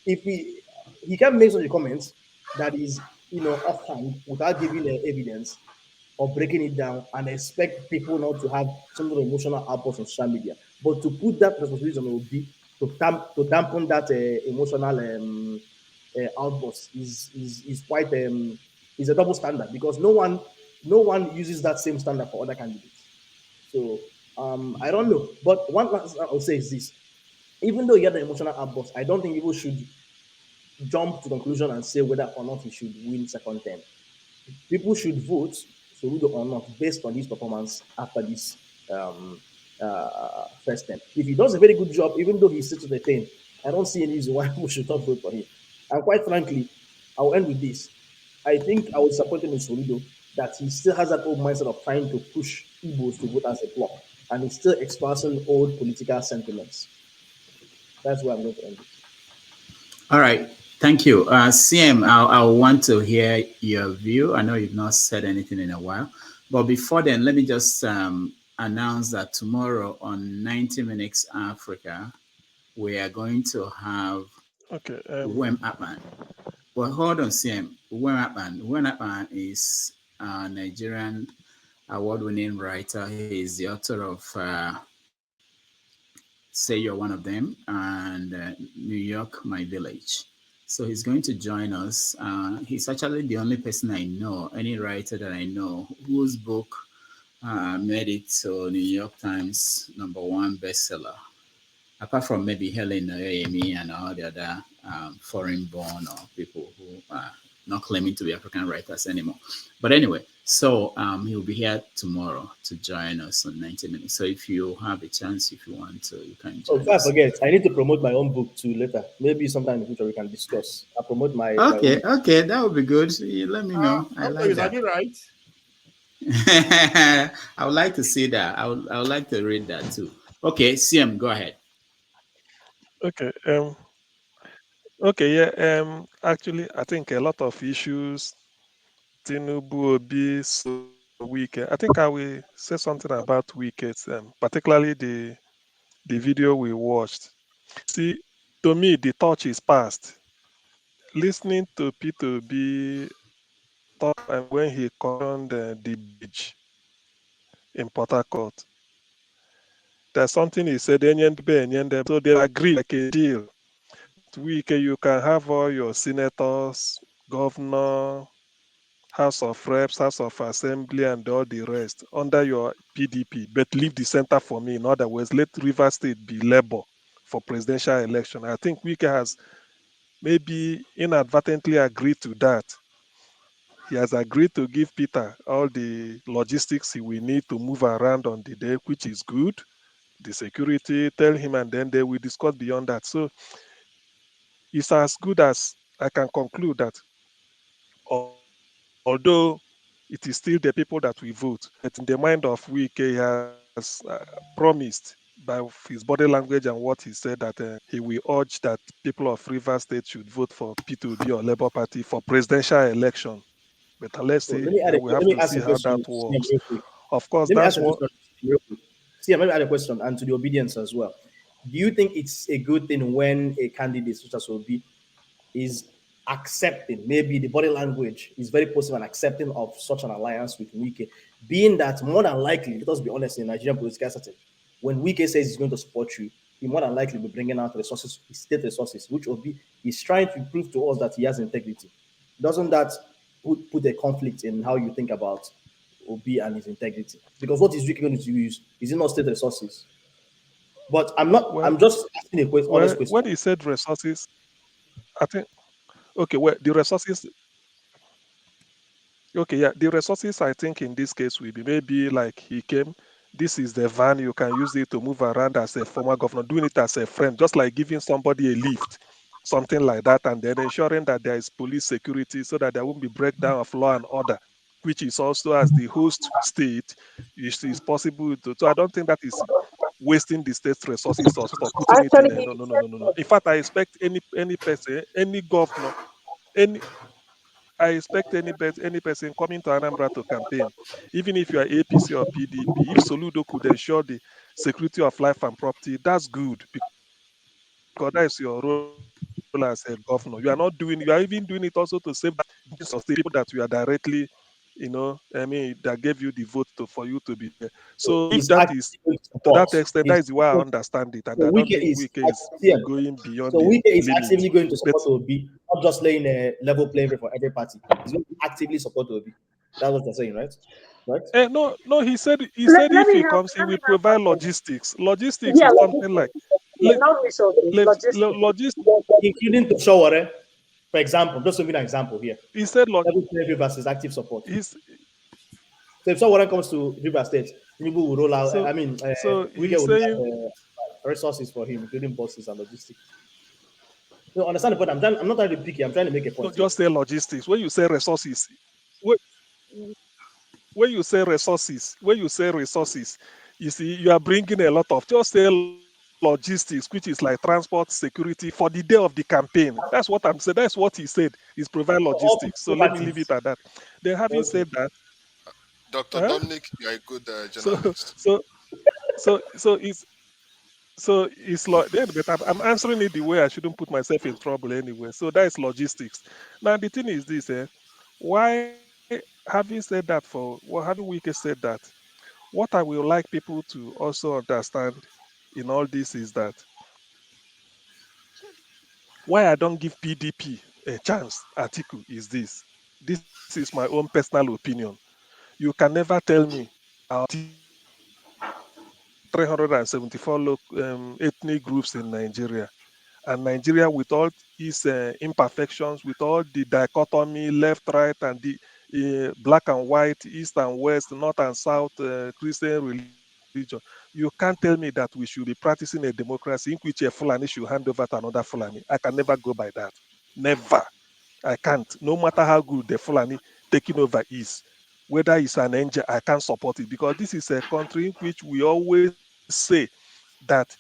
B: if he can make such a comment that is offhand without giving evidence or breaking it down and expect people not to have some sort of emotional outburst on social media, but to put that responsibility on Obi to dampen that emotional outburst is quite is a double standard, because no one uses that same standard for other candidates. So I don't know, but one last thing I'll say is this: even though you had the emotional outburst, I don't think people should jump to conclusion and say whether or not he should win second term. People should vote Soludo or not based on his performance after this first term. If he does a very good job, even though he sits with the team, I don't see any reason why we should not vote for him. And quite frankly, I'll end with this. I think I was disappointed in Soludo that he still has that old mindset of trying to push Igbos to vote as a bloc, and he's still expressing old political sentiments. That's where I'm going to end it.
E: All right. Thank you. CM, I want to hear your view. I know you've not said anything in a while, but before then, let me just announce that tomorrow on 90 Minutes Africa, we are going to have Wem Atman. Well, hold on, CM. Wem Atman. Wem Atman is a Nigerian award-winning writer. He is the author of Say You're One of Them and New York, My Village. So he's going to join us. He's actually the only person I know, any writer that I know, whose book made it to New York Times #1 bestseller. Apart from maybe Helen Oyemi and all the other foreign-born or people who are not claiming to be African writers anymore. But anyway, so he'll be here tomorrow to join us on 90 Minutes. So if you have a chance, if you want to, you can join
B: I
E: us.
B: forget, I need to promote my own book too later. Maybe sometime in the future we can discuss. I'll promote my
E: Okay,
B: my
E: okay, that would be good. Let me know. I like
U: Is
E: that.
U: right?
E: I would like to see that. I would like to read that too. Okay, CM, go ahead.
Q: Okay. Okay. Yeah. Actually, I think a lot of issues. Tinubu, Obi, Wike. I think I will say something about Wike, particularly the video we watched. See, to me, the touch is past. Listening to P2B talk and when he conned the bridge in Port Harcourt, there's something he said, so they agree like a deal. Wike, you can have all your senators, governor, House of Reps, House of Assembly, and all the rest under your PDP, but leave the center for me. In other words, let Rivers State be Labour for presidential election. I think Wike has maybe inadvertently agreed to that. He has agreed to give Peter all the logistics he will need to move around on the day, which is good. The security, tell him, and then they will discuss beyond that. So it's as good as I can conclude that although it is still the people that we vote, but in the mind of Wike, he has promised by his body language and what he said that he will urge that people of Rivers State should vote for P2B or Labour Party for presidential election. But let's
B: So
Q: see.
B: let me add
Q: We
B: let
Q: have
B: me
Q: to
B: ask
Q: see
B: a
Q: how
B: question
Q: that
B: to CM
Q: works.
B: real quick.
Q: Of course,
B: Let me
Q: that's
B: ask a
Q: what.
B: question to CM real quick. CM, let me add a question and to the obedience as well. Do you think it's a good thing when a candidate such as Obi is accepting, maybe the body language is very positive and accepting of such an alliance with Wike, being that more than likely, let us be honest, in Nigerian political setting, when Wike says he's going to support you, he more than likely will be bringing out resources, state resources, which Obi is trying to prove to us that he has integrity. Doesn't that put a conflict in how you think about Obi and his integrity? Because what is Wike going to use? Is it not state resources? But I'm not.
Q: Well,
B: I'm just asking a honest question.
Q: when he said resources, I think okay. Well, the resources. Okay, yeah, the resources I think in this case will be maybe like he came. This is the van, you can use it to move around as a former governor, doing it as a friend, just like giving somebody a lift, something like that, and then ensuring that there is police security so that there won't be breakdown of law and order, which is also as the host state, is possible to. So I don't think that is wasting the state's resources or sort of putting it in
S: Actually,
Q: a no,
S: he
Q: no, no,
S: said
Q: no, no, no.
S: so.
Q: In fact, I expect any person, any governor, any I expect any person coming to Anambra to campaign, even if you are APC or PDP, if Soludo could ensure the security of life and property, that's good because that is your role as a governor. You are not doing, you are even doing it also to save that of the people that you are directly, I mean, that gave you the vote for you to be there.
B: So
Q: So if
B: he's
Q: that is
B: actively going to
Q: to
B: support.
Q: that extent, that
B: He's
Q: is the way I understand it, and
B: so
Q: I don't
B: Wike
Q: think
B: is
Q: Wike is
B: CM.
Q: going beyond
B: So
Q: the
B: Wike is
Q: limit.
B: actively going to
Q: But
B: support Obi, not just laying a level playing field for every party. He's going to actively support Obi. That's what they're saying, right? Right?
Q: No, no. He said
S: Let
Q: if
S: me
Q: he
S: help.
Q: comes, he
S: Let me
Q: will
S: help
Q: provide
S: answer.
Q: logistics. Logistics
S: Yeah,
Q: is something like
S: logistics. Yeah, not resources, logistics.
Q: logistics.
B: Including to Shaware, for example, just to give an example here.
Q: He said
B: Level playing field versus active support.
Q: he's
B: So if someone comes to River State, Tinubu will roll out.
Q: so
B: I mean,
Q: so
B: Wike
Q: he's
B: will roll
Q: saying
B: out resources for him, including buses and logistics. You understand the point? I'm not trying to be picky. I'm trying to make a
Q: no,
B: point here.
Q: just say logistics. When you say resources, when, when you say resources, you see you are bringing a lot of. Just say logistics, which is like transport, security for the day of the campaign. That's what I'm saying. That's what he said. Is provide
B: So all
Q: logistics. So let me leave
B: parties.
Q: it at that. Then having
B: Okay.
Q: said that,
F: Dr.
Q: huh?
F: Dominic, you're a good
Q: so
F: journalist.
Q: so so it's like then, but I'm answering it the way I shouldn't put myself in trouble anyway. So that is logistics. Now the thing is this, why having said that having Wike said that, what I will like people to also understand in all this is that why I don't give PDP a chance, Atiku, is this. This is my own personal opinion. You can never tell me our 374 ethnic groups in Nigeria. And Nigeria, with all its imperfections, with all the dichotomy, left, right, and the black and white, east and west, north and south, Christian religion, you can't tell me that we should be practicing a democracy in which a Fulani should hand over to another Fulani. I can never go by that. Never. I can't. No matter how good the Fulani taking over is, whether it's an angel, I can't support it because this is a country in which we always say that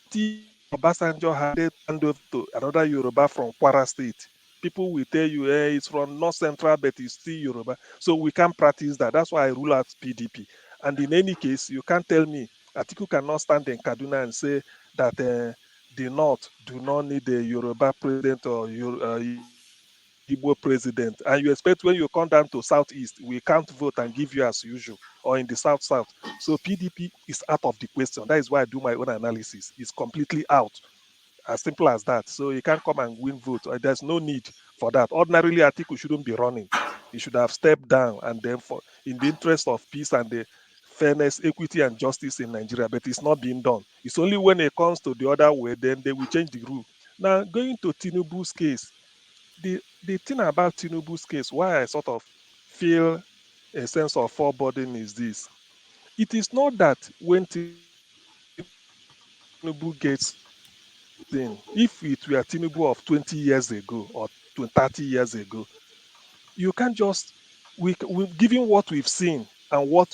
Q: Obasanjo handed hand over to another Yoruba from Kwara State. People will tell you, it's from North Central, but it's still Yoruba. So we can't practice that. That's why I rule out PDP. And in any case, you can't tell me Atiku cannot stand in Kaduna and say that the North do not need a Yoruba president or Igbo president. And you expect when you come down to Southeast, we can't vote and give you as usual, or in the South. So PDP is out of the question. That is why I do my own analysis. It's completely out. As simple as that. So you can't come and win vote. There's no need for that. Ordinarily, Atiku shouldn't be running. He should have stepped down and then for in the interest of peace and the fairness, equity, and justice in Nigeria. But it's not being done. It's only when it comes to the other way, then they will change the rule. Now, going to Tinubu's case, the thing about Tinubu's case, why I sort of feel a sense of foreboding is this. It is not that when Tinubu gets in, if it were Tinubu of 20 years ago or 30 years ago, you can't just given what we've seen and what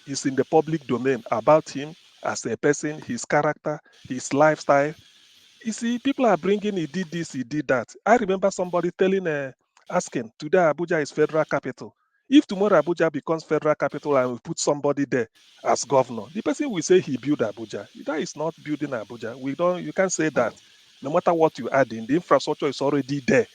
Q: is in the public domain about him as a person, his character, his lifestyle. You see, people are bringing he did this, he did that. I remember somebody asking, today Abuja is federal capital. If tomorrow Abuja becomes federal capital and we put somebody there as governor, the person will say he built Abuja. That is not building Abuja. You can't say that. No matter what you add in, the infrastructure is already there.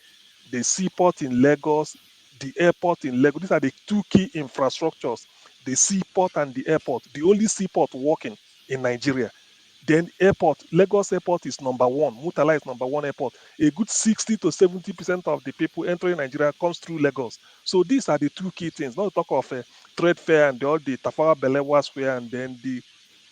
Q: The seaport in Lagos, the airport in Lagos. These are the two key infrastructures: the seaport and the airport. The only seaport working in Nigeria. Then airport, Lagos airport is number one. Murtala is number one airport. A good 60 to 70% of the people entering Nigeria comes through Lagos. So these are the two key things. Not to talk of trade fair and all the Tafawa Balewa Square and then the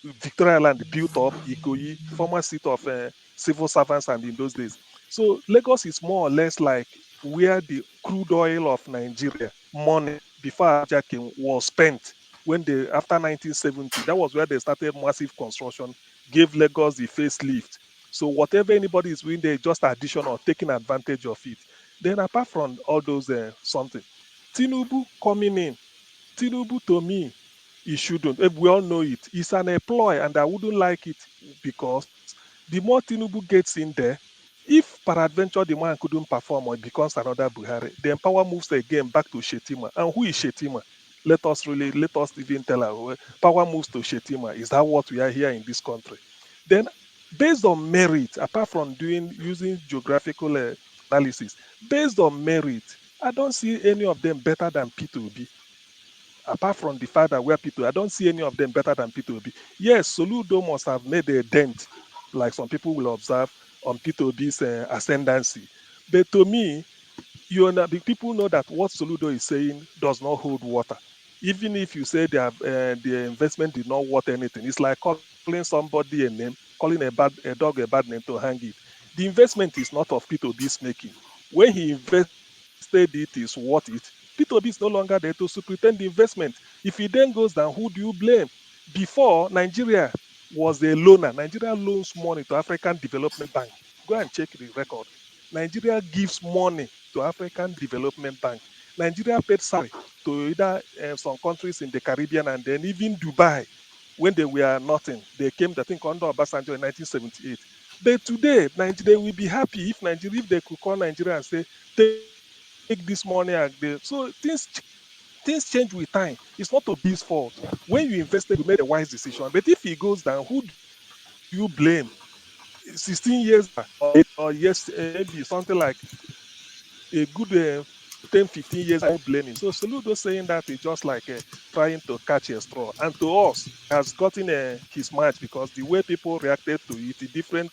Q: Victoria Land built up, Ikoyi, former seat of civil servants and in those days. So Lagos is more or less like where the crude oil of Nigeria money before Abuja came was spent when they after 1970. That was where they started massive construction, gave Lagos the facelift. So whatever anybody is doing there, just addition or taking advantage of it. Then apart from all those something, Tinubu coming in, Tinubu to me, he shouldn't. We all know it. It's an employ, and I wouldn't like it because the more Tinubu gets in there, if peradventure the man couldn't perform or it becomes another Buhari, then power moves again back to Shetima. And who is Shetima? Let us even tell her. Power moves to Shetima. Is that what we are here in this country? Then, based on merit, apart from using geographical analysis, based on merit, I don't see any of them better than P2B. Apart from the fact that we're P2, I don't see any of them better than P2B. Yes, Soludo must have made a dent, like some people will observe, on P2B's ascendancy. But to me, the people know that what Soludo is saying does not hold water. Even if you say the investment did not worth anything, it's like calling somebody a name, calling a dog a bad name to hang it. The investment is not of P2B's making. When he invested it is worth it. P2B is no longer there to superintend the investment. If he then goes down, who do you blame? Before, Nigeria was a loaner. Nigeria loans money to African Development Bank. Go and check the record. Nigeria gives money to African Development Bank. Nigeria paid salary to either some countries in the Caribbean and then even Dubai when they were nothing. They came, I think, under Obasanjo in 1978. But today, Nigeria will be happy if they could call Nigeria and say, take this money. So things change with time. It's not Obi's fault. When you invested, you made a wise decision. But if he goes down, who do you blame? 16 years or yes, maybe something like a good 10, 15 years, I won't blame him. So Soludo saying that is just like trying to catch a straw. And to us, has gotten his match because the way people reacted to it, the different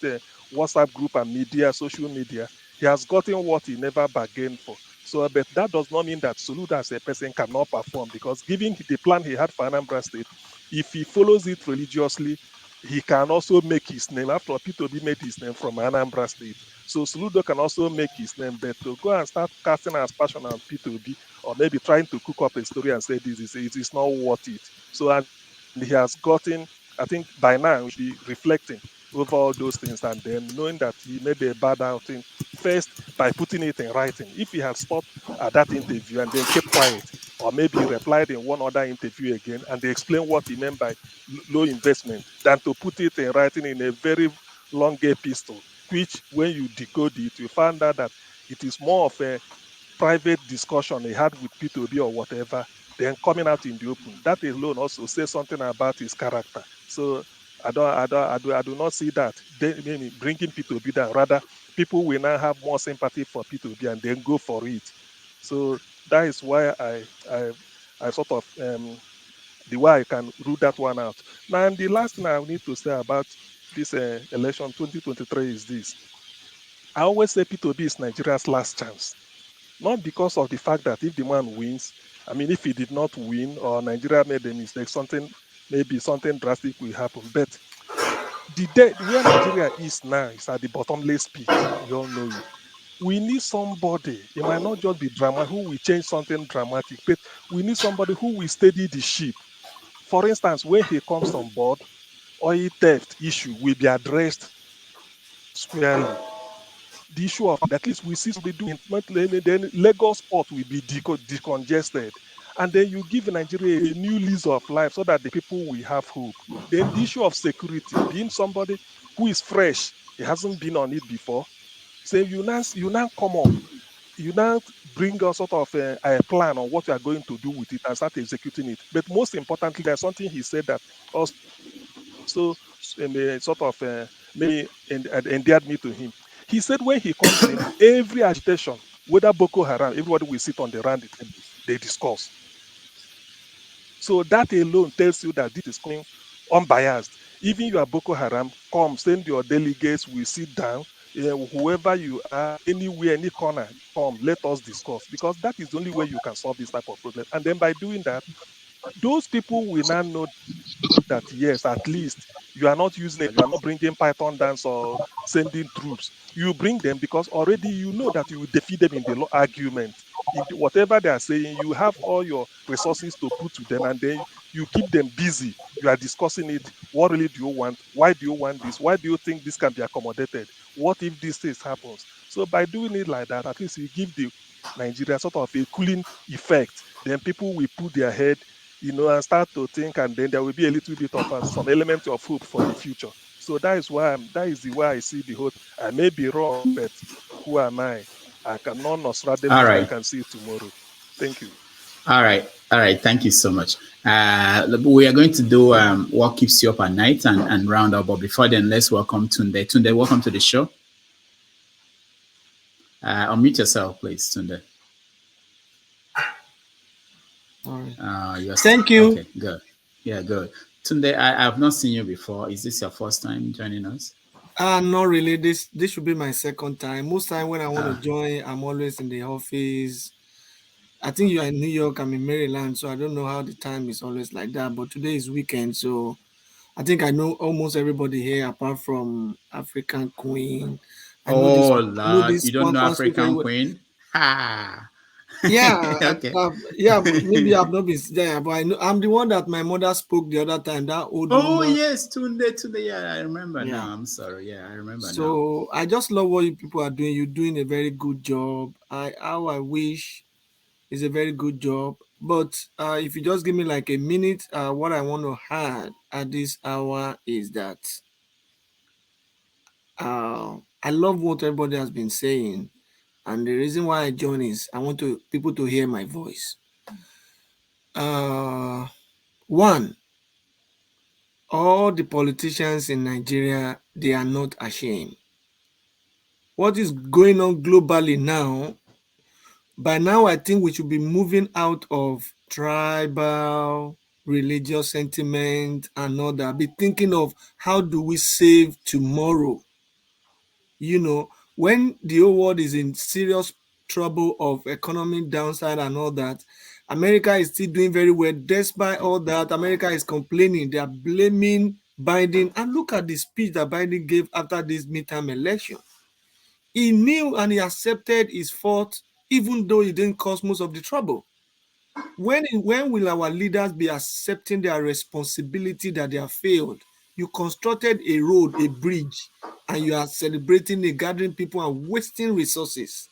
Q: WhatsApp group and media, social media, he has gotten what he never bargained for. So, but that does not mean that Soludo as a person cannot perform because given the plan he had for Anambra State, if he follows it religiously, he can also make his name. After all, P2B made his name from Anambra State. So Soludo can also make his name, but to go and start casting aspersion on P2B or maybe trying to cook up a story and say it is not worth it. So and he has gotten, I think by now we should be reflecting over all those things and then knowing that he made a bad outing first by putting it in writing. If he had stopped at that interview and then kept quiet, or maybe replied in one other interview again and they explain what he meant by low investment, than to put it in writing in a very long epistle, which when you decode it, you find out that it is more of a private discussion he had with P2B or whatever, then coming out in the open. That alone also says something about his character. So I do not see that bringing P2B down. Rather, people will now have more sympathy for P2B and then go for it. So that is why I sort of the way I can rule that one out. Now, and the last thing I need to say about this election 2023 is this. I always say P2B is Nigeria's last chance. Not because of the fact that if the man wins, I mean, if he did not win or Nigeria made a mistake, maybe something drastic will happen. But where Nigeria is now is at the bottomless pit. We all know it. We need somebody. It might not just be drama who will change something dramatic, but we need somebody who will steady the ship. For instance, when he comes on board, oil theft issue will be addressed squarely. The issue of at least we see somebody doing it, then Lagos port will be decongested. and then you give Nigeria a new lease of life so that the people will have hope. Then the issue of security, being somebody who is fresh, he hasn't been on it before. So you now come up, you now bring a sort of a plan on what you are going to do with it and start executing it. But most importantly, there's something he said that also sort of maybe endeared me to him. He said when he comes in, every agitation, whether Boko Haram, everybody will sit on the round the tables, they discuss. So that alone tells you that this is coming unbiased. Even you are Boko Haram, come, send your delegates, we sit down, whoever you are, anywhere, any corner, come, let us discuss. Because that is the only way you can solve this type of problem. And then by doing that, those people will now know that yes, at least you are not using it, you are not bringing Python dance or sending troops. You bring them because already you know that you will defeat them in the argument. In whatever they are saying, you have all your resources to put to them, and then you keep them busy. You are discussing it. What really do you want? Why do you want this? Why do you think this can be accommodated? What if this thing happens? So by doing it like that, at least you give the Nigeria sort of a cooling effect. Then people will put their head, and start to think, and then there will be a little bit of some element of hope for the future. So that is the way I see the hope. I may be wrong, but who am I? I cannot
E: All
Q: Nostradamus that
E: right.
Q: can see tomorrow. Thank you.
E: All right. All right. Thank you so much. We are going to do what keeps you up at night and round up. But before then, let's welcome Tunde. Tunde, welcome to the show. Unmute yourself, please, Tunde.
D: All right. Thank you.
E: Okay, good. Yeah, good. Tunde, I have not seen you before. Is this your first time joining us?
D: Not really. This should be my second time. Most time when I want to join, I'm always in the office. I think you are in New York, I'm in Maryland, so I don't know how the time is always like that. But today is weekend, so I think I know almost everybody here apart from African Queen. I know this.
E: Lord, you don't know African Queen? Ha!
D: Yeah,
E: Okay.
D: maybe I've not been there, but I know I'm the one that my mother spoke the other time. That old woman.
E: Yes, Tunde. Yeah, I remember now. I'm sorry. Yeah, I remember now.
D: So I just love what you people are doing. You're doing a very good job. How I wish is a very good job. But if you just give me like a minute, what I want to add at this hour is that I love what everybody has been saying. And the reason why I join is I want people to hear my voice. One, all the politicians in Nigeria, they are not ashamed. What is going on globally now, by now I think we should be moving out of tribal, religious sentiment and all that. Be thinking of how do we save tomorrow? When the whole world is in serious trouble of economic downside and all that, America is still doing very well. Despite all that, America is complaining. They are blaming Biden. And look at the speech that Biden gave after this midterm election. He knew and he accepted his fault, even though he didn't cause most of the trouble. When will our leaders be accepting their responsibility that they have failed? You constructed a road, a bridge, and you are celebrating it, gathering people and wasting resources.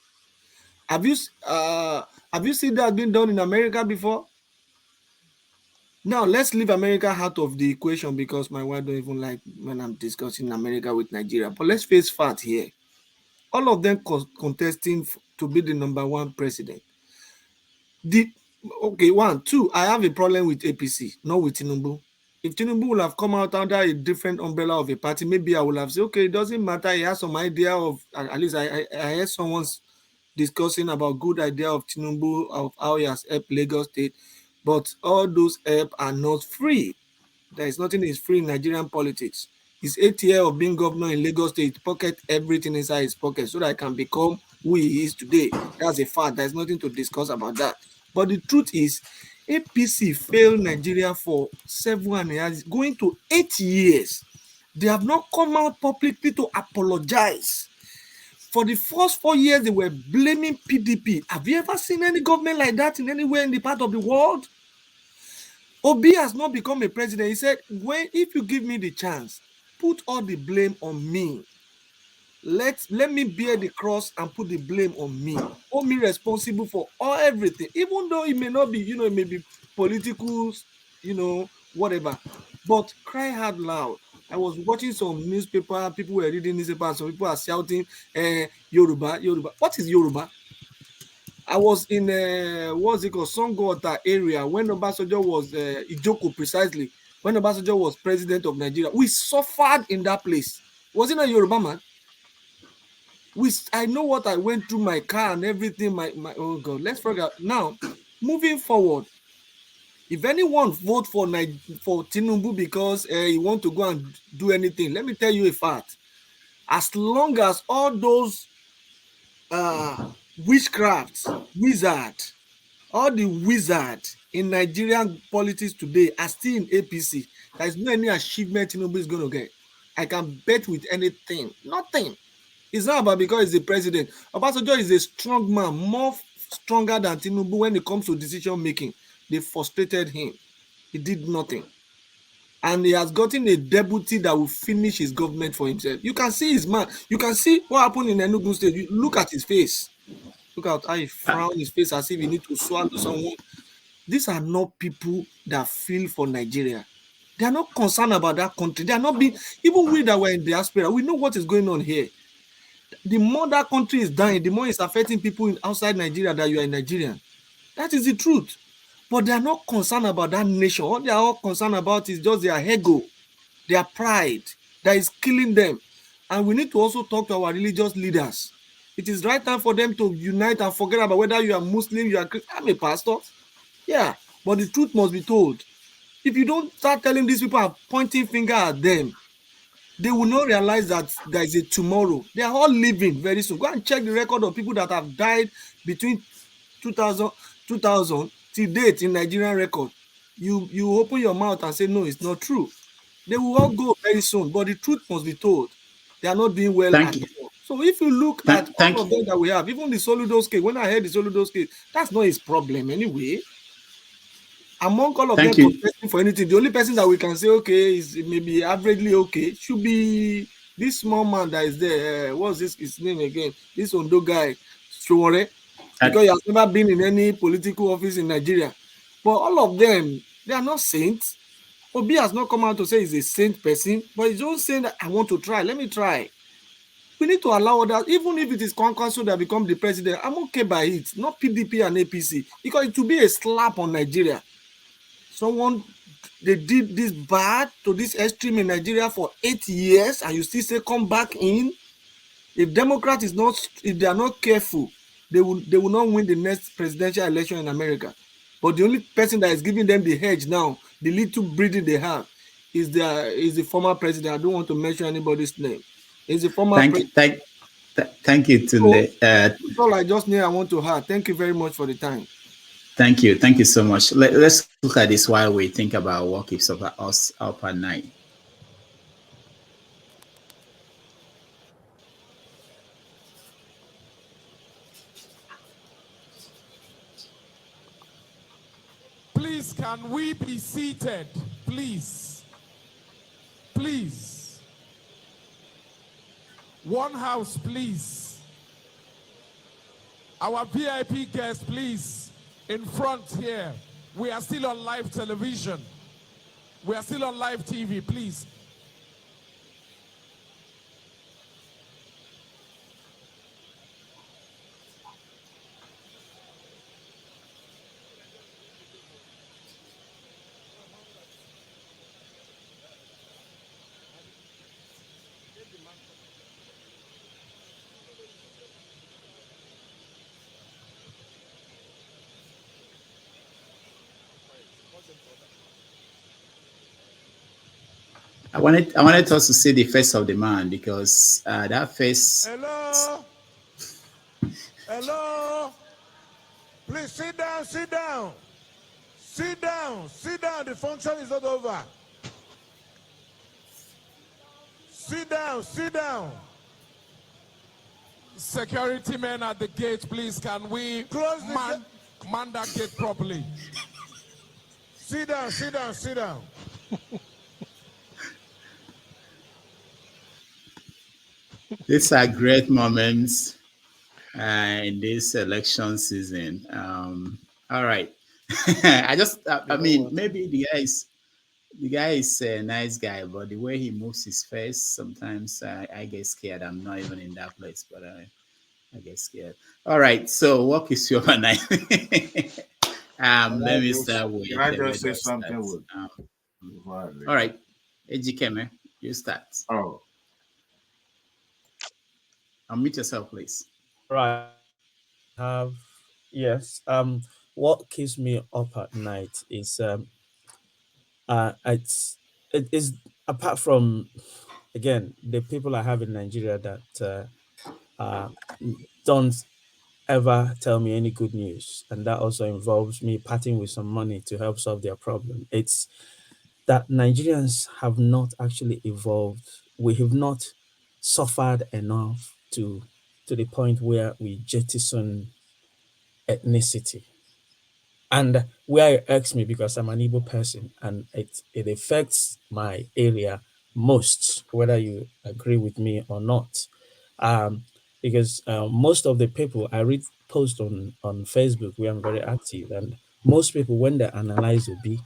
D: Have you seen that being done in America before? Now let's leave America out of the equation because my wife don't even like when I'm discussing America with Nigeria. But let's face fact here. All of them contesting to be the number one president. I have a problem with APC, not with Tinubu. If Tinubu will have come out under a different umbrella of a party, maybe I will have said, okay, it doesn't matter. He has some idea of, at least I heard someone's discussing about good idea of Tinubu, of how he has helped Lagos State. But all those help are not free. There is nothing is free in Nigerian politics. His 8 years of being governor in Lagos State, pocket everything inside his pocket so that I can become who he is today. That's a fact. There's nothing to discuss about that. But the truth is, APC failed Nigeria for 7 years, going to 8 years. They have not come out publicly to apologize. For the first 4 years, they were blaming PDP. Have you ever seen any government like that in anywhere in the part of the world? Obi has not become a president. He said, if you give me the chance, put all the blame on me. Let me bear the cross and put the blame on me. Hold me responsible for everything, even though it may not be, it may be political, whatever. But cry out loud. I was watching some newspaper, people were reading newspaper, and some people are shouting, Yoruba, Yoruba. What is Yoruba? I was in what's it called, Songota area when Obasanjo was Ijoko precisely, when Obasanjo was president of Nigeria. We suffered in that place. Was it not Yoruba man? I know what I went through, my car and everything. My oh God, let's forget. Now, moving forward, if anyone vote for Tinubu because he want to go and do anything, let me tell you a fact. As long as all those witchcraft, all the wizards in Nigerian politics today are still in APC, there is no any achievement Tinubu is going to get. I can bet with anything, nothing. It's not about because he's the president. Obasanjo is a strong man, more stronger than Tinubu when it comes to decision making. They frustrated him. He did nothing. And he has gotten a deputy that will finish his government for himself. You can see his man. You can see what happened in Enugu State. You look at his face. Look at how he frowned his face as if he need to swallow someone. These are not people that feel for Nigeria. They are not concerned about that country. They are not being, even we that were in diaspora, we know what is going on here. The more that country is dying, the more it's affecting people outside Nigeria that you are in Nigerian. That is the truth. But they are not concerned about that nation. All they are all concerned about is just their ego, their pride that is killing them. And we need to also talk to our religious leaders. It is right time for them to unite and forget about whether you are Muslim, you are Christian. I'm a pastor. Yeah, but the truth must be told. If you don't start telling these people and pointing finger at them, they will not realize that there is a tomorrow. They are all living very soon. Go and check the record of people that have died between 2000 till date in Nigerian record. You open your mouth and say, no, it's not true. They will all go very soon, but the truth must be told. They are not doing well at all. So if you look at all of them that we have, even the Soludo's case, when I heard the Soludo's case, that's not his problem anyway. Among all of them contesting for anything, the only person that we can say, okay, is maybe averagely okay, should be this small man that is there. What's his name again? This Ondo guy, Showore, because he has never been in any political office in Nigeria. But all of them, they are not saints. Obi has not come out to say he's a saint person, but he's just saying that I want to try. Let me try. We need to allow others, even if it is Kwankwaso that become the president, I'm okay by it, not PDP and APC, because it will be a slap on Nigeria. They did this bad to this extreme in Nigeria for 8 years, and you still say come back in. If Democrats if they are not careful, they will not win the next presidential election in America. But the only person that is giving them the hedge now, the little breathing they have, is the former president. I don't want to mention anybody's name. Is the former president.
E: Thank you, Tunde.
D: That's all I just need. I want to have. Thank you very much for the time.
E: Thank you so much. Let's look at this while we think about what keeps us up at night.
C: Please, can we be seated? Please. Please. One house, please. Our VIP guests, please, in front here. We are still on live television. We are still on live TV, please.
E: I wanted us to see the face of the man, because that face.
C: Hello? Hello? Please sit down, sit down. Sit down, sit down. The function is not over. Sit down, sit down. Security men at the gate, please, can we man that gate properly? Sit down, sit down, sit down.
E: These are great moments in this election season. All right. I
B: You know
E: mean,
B: what?
E: maybe the guy is a nice guy, but the way he moves his face, sometimes I get scared. I'm not even in that place, but I get scared. All right. So, what is your night? Let me start with
J: Can I
E: the
J: just say
E: radio
J: something
E: stats.
J: with before I
E: All
J: leave?
E: right. Ejikeme, you start.
J: Oh,
E: Unmute yourself, please.
T: Right. Have yes. What keeps me up at night is it is apart from again the people I have in Nigeria that uh don't ever tell me any good news, and that also involves me parting with some money to help solve their problem. It's that Nigerians have not actually evolved. We have not suffered enough to the point where we jettison ethnicity. And where it irks me because I'm an Igbo person and it affects my area most, whether you agree with me or not. Because most of the people I read post on Facebook where I'm very active, and most people when they analyze Obi,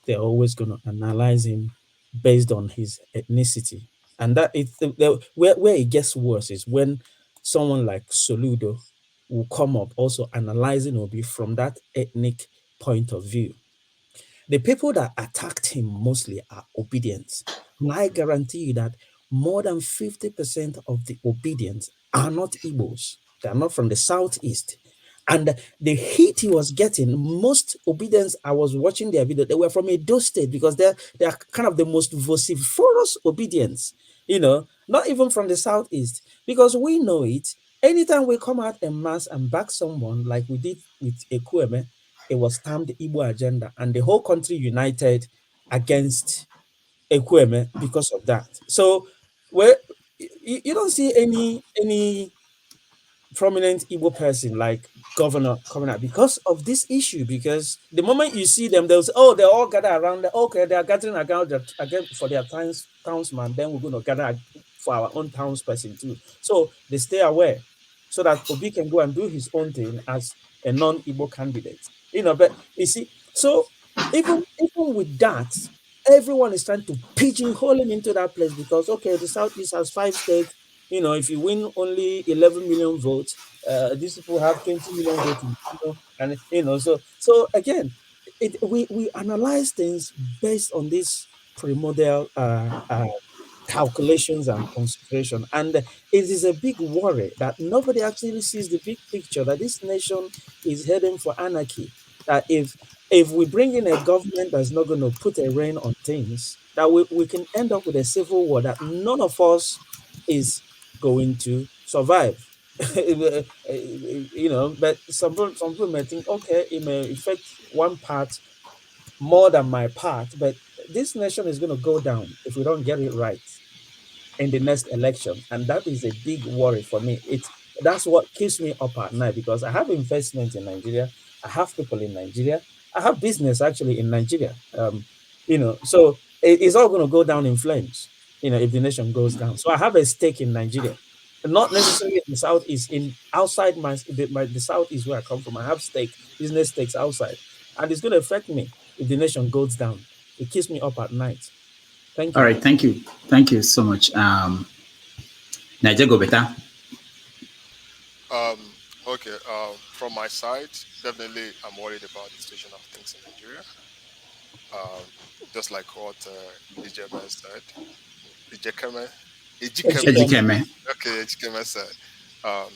T: they're always going to analyze him based on his ethnicity. And that where it gets worse is when someone like Soludo will come up also analyzing Obi from that ethnic point of view. The people that attacked him mostly are obedient. And I guarantee you that more than 50% of the obedience are not Igbos. They are not from the southeast. And the heat he was getting, most obedience, I was watching their video, they were from Edo State because they're kind of the most vociferous obedience, not even from the southeast. Because we know it. Anytime we come out en mass and back someone like we did with Ekweme, it was termed the Igbo agenda, and the whole country united against Ekweme because of that. So, where you don't see any prominent Igbo person like governor coming out because of this issue. Because the moment you see them, they'll say, "Oh, they all gather around. Okay, they are gathering again for their townsman. Then we're going to gather for our own townsperson too." So they stay aware so that Obi can go and do his own thing as a non-Igbo candidate. But you see, so even with that, everyone is trying to pigeonhole him into that place because okay, the Southeast has 5 states. If you win only 11 million votes, these people have 20 million voting. And so again, we analyze things based on this primordial calculations and consideration. And it is a big worry that nobody actually sees the big picture that this nation is heading for anarchy. That if we bring in a government that's not going to put a rein on things, that we can end up with a civil war that none of us is going to survive. But some people may think, okay, it may affect one part more than my part, but this nation is going to go down if we don't get it right in the next election, and that is a big worry for me. That's what keeps me up at night because I have investment in Nigeria, I have people in Nigeria, I have business actually in Nigeria. So it's all going to go down in flames. If the nation goes down. So I have a stake in Nigeria, not necessarily in the southeast, in outside the southeast where I come from. I have business stakes outside, and it's going to affect me if the nation goes down. It keeps me up at night. Thank
E: All
T: you.
E: right. Thank you. Thank you so much. Niger go better.
F: Okay. From my side, definitely, I'm worried about the situation of things in Nigeria. Just like what DJ Man said, Ejikeme.
E: Ejikeme.
F: Okay, Ejikeme said. Um,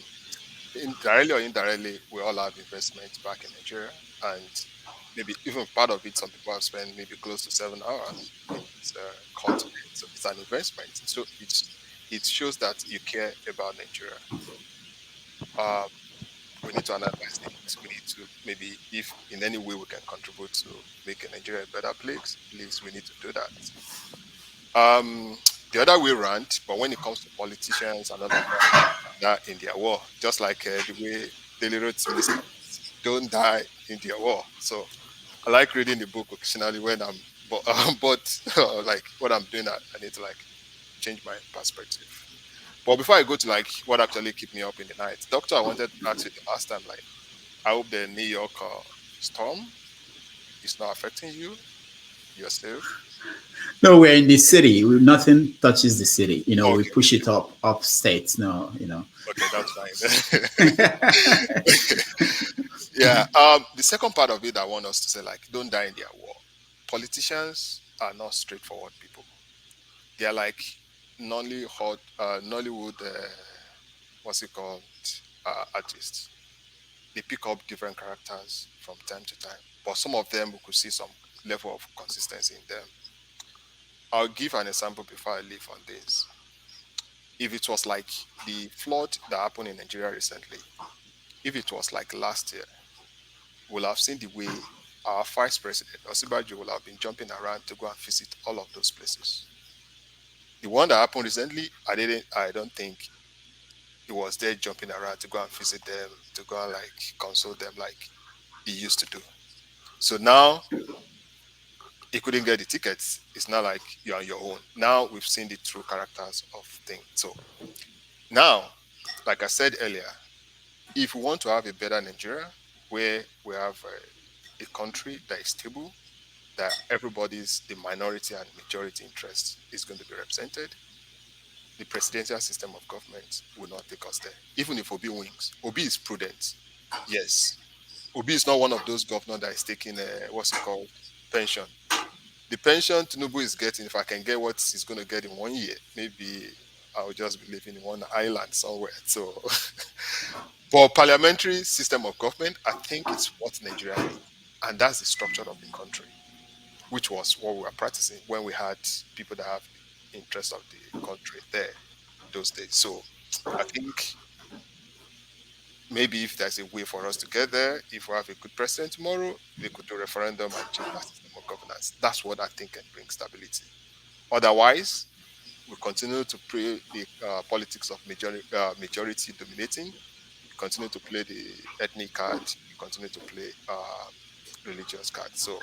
F: Directly or indirectly, we all have investments back in Nigeria, and maybe even part of it, some people have spent maybe close to 7 hours in this continent. So it's an investment. So it shows that you care about Nigeria. We need to analyze things. We need to maybe, if in any way we can contribute to making Nigeria a better place, please, we need to do that. The other way around, but when it comes to politicians and all of that in their war, just like the way Daily wrote to me, don't die in their war. So I like reading the book occasionally when I'm, but like what I'm doing, I need to like change my perspective. But before I go to like what actually keep me up in the night, Doctor, I wanted to ask you the last time, like, I hope the New York storm is not affecting you. You're safe.
E: No, we're in the city. Nothing touches the city. We
F: Okay,
E: push it up states. No,
F: okay, that's fine. Yeah. The second part of it, I want us to say, like, don't die in their war. Politicians are not straightforward people. They are like Nollywood, what's it called, artists. They pick up different characters from time to time, but some of them we could see some level of consistency in them. I'll give an example before I leave on this. If it was like the flood that happened in Nigeria recently, if it was like last year, we'll have seen the way our vice president, Osibajo, will have been jumping around to go and visit all of those places. The one that happened recently, I don't think he was there jumping around to go and visit them, to go and like console them like he used to do. So now he couldn't get the tickets. It's not like you're on your own. Now we've seen the true characters of things. So now, like I said earlier, if we want to have a better Nigeria, where we have a country that is stable, that everybody's, the minority and majority interest is going to be represented, the presidential system of government will not take us there. Even if Obi wins, Obi is prudent. Yes. Obi is not one of those governors that is taking what's it called, pension. The pension Tinubu is getting, if I can get what he's going to get in 1 year, maybe I'll just be living in one island somewhere. So, but parliamentary system of government, I think it's what Nigeria needs. And that's the structure of the country, which was what we were practicing when we had people that have interest of the country there those days. So I think maybe if there's a way for us to get there, if we have a good president tomorrow, they could do a referendum and change that system of governance. That's what I think can bring stability. Otherwise, we continue to play the politics of majority dominating. We continue to play the ethnic card. We continue to play religious card. So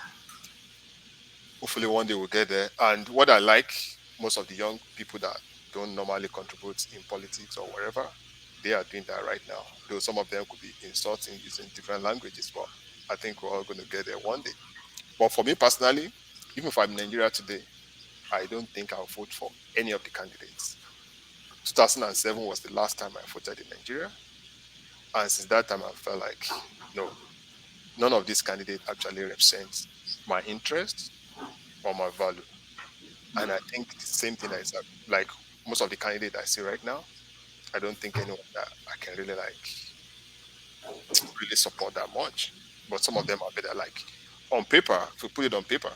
F: hopefully one day we'll get there. And what I like, most of the young people that don't normally contribute in politics or wherever, they are doing that right now. Though some of them could be insulting using different languages, but I think we're all going to get there one day. But for me personally, even if I'm in Nigeria today, I don't think I'll vote for any of the candidates. 2007 was the last time I voted in Nigeria. And since that time, I felt like, no, none of these candidates actually represents my interest or my value. And I think the same thing is like most of the candidates I see right now, I don't think anyone that I can really really support that much. But some of them are better. Like on paper, if we put it on paper,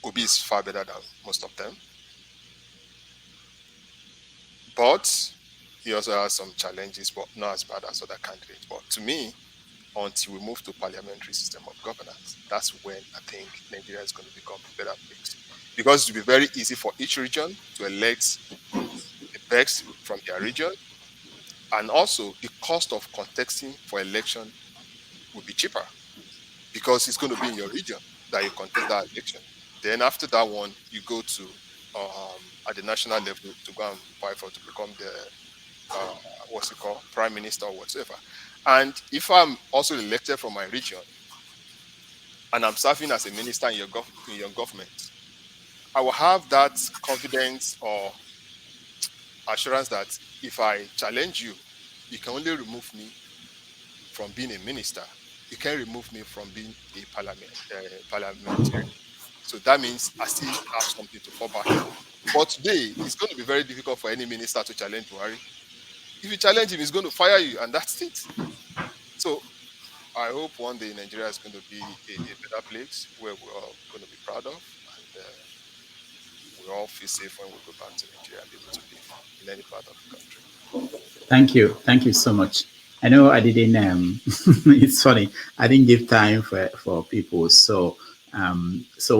F: Obi is far better than most of them. But he also has some challenges, but not as bad as other candidates. But to me, until we move to parliamentary system of governance, that's when I think Nigeria is going to become a better place. Because it will be very easy for each region to elect the best from their region. And also, the cost of contesting for election will be cheaper because it's going to be in your region that you contest that election. Then after that one, you go to at the national level to go and fight for to become the what's it called, prime minister or whatever. And if I'm also elected from my region and I'm serving as a minister in your government, I will have that confidence or assurance that if I challenge you, you can only remove me from being a minister. You can't remove me from being a parliamentarian. So that means I still have something to fall back on. But today, it's going to be very difficult for any minister to challenge Buhari. If you challenge him, he's going to fire you, and that's it. So I hope one day Nigeria is going to be a better place where we're all going to be proud of, and we all feel safe when we go back to Nigeria and be able to live in any part of the country.
E: Thank you so much. I know I didn't. It's funny. I didn't give time for people. So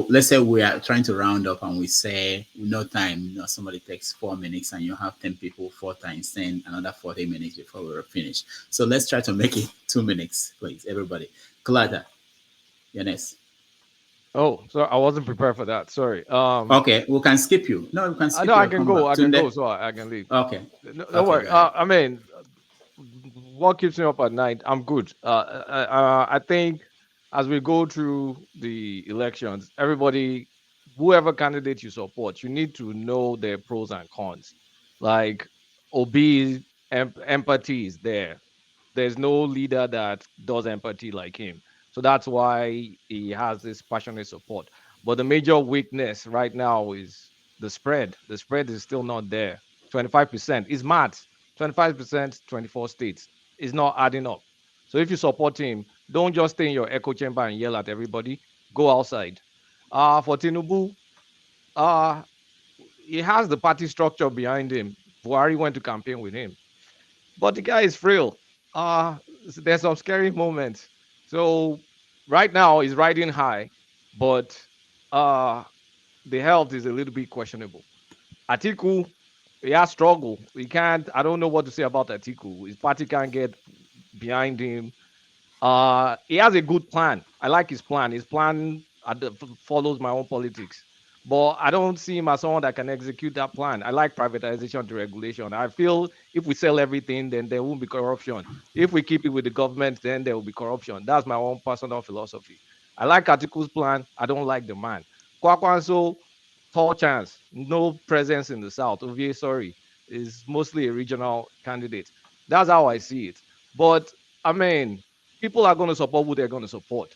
E: let's say we are trying to round up and we say no time. Somebody takes 4 minutes and you have 10 people 4 times 10, another 40 minutes before we're finished. So let's try to make it 2 minutes, please, everybody. Kalata, you're next.
L: Oh, so I wasn't prepared for that. Sorry.
E: Okay, we can skip you. No, we can
L: I
E: skip
L: know
E: you
L: I
E: and
L: can
E: come
L: go.
E: back.
L: I can
E: Tunde.
L: go, so I can leave.
E: Okay.
L: Don't
E: Okay,
L: worry.
E: go ahead.
L: I mean, what keeps me up at night? I'm good. I think as we go through the elections, everybody, whoever candidate you support, you need to know their pros and cons. Like Obi, empathy is there. There's no leader that does empathy like him. So that's why he has this passionate support. But the major weakness right now is the spread. The spread is still not there. 25% is mad. 25%, 24 states is not adding up. So if you support him, don't just stay in your echo chamber and yell at everybody. Go outside. For Tinubu, uh, he has the party structure behind him. Buhari went to campaign with him, but the guy is frail. Uh, there's some scary moments. So right now he's riding high, but uh, the health is a little bit questionable. Atiku, he has struggle. He can't. I don't know what to say about Atiku. His party can't get behind him. He has a good plan. I like his plan. His plan follows my own politics, but I don't see him as someone that can execute that plan. I like privatization to regulation. I feel if we sell everything, then there won't be corruption. If we keep it with the government, then there will be corruption. That's my own personal philosophy. I like Atiku's plan. I don't like the man. Kwakwanso, tall chance, no presence in the south. Ovie, sorry, is mostly a regional candidate. That's how I see it. But I mean, people are going to support who they're going to support.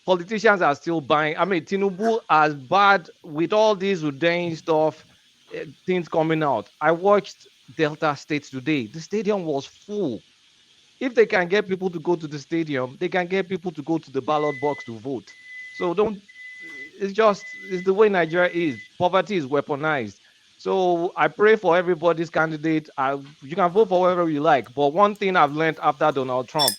L: Politicians are still buying. I mean, Tinubu, as bad with all these ordained stuff, things coming out. I watched Delta State today. The stadium was full. If they can get people to go to the stadium, they can get people to go to the ballot box to vote. So don't. It's the way Nigeria is. Poverty is weaponized. So I pray for everybody's candidate. You can vote for whoever you like. But one thing I've learned after Donald Trump: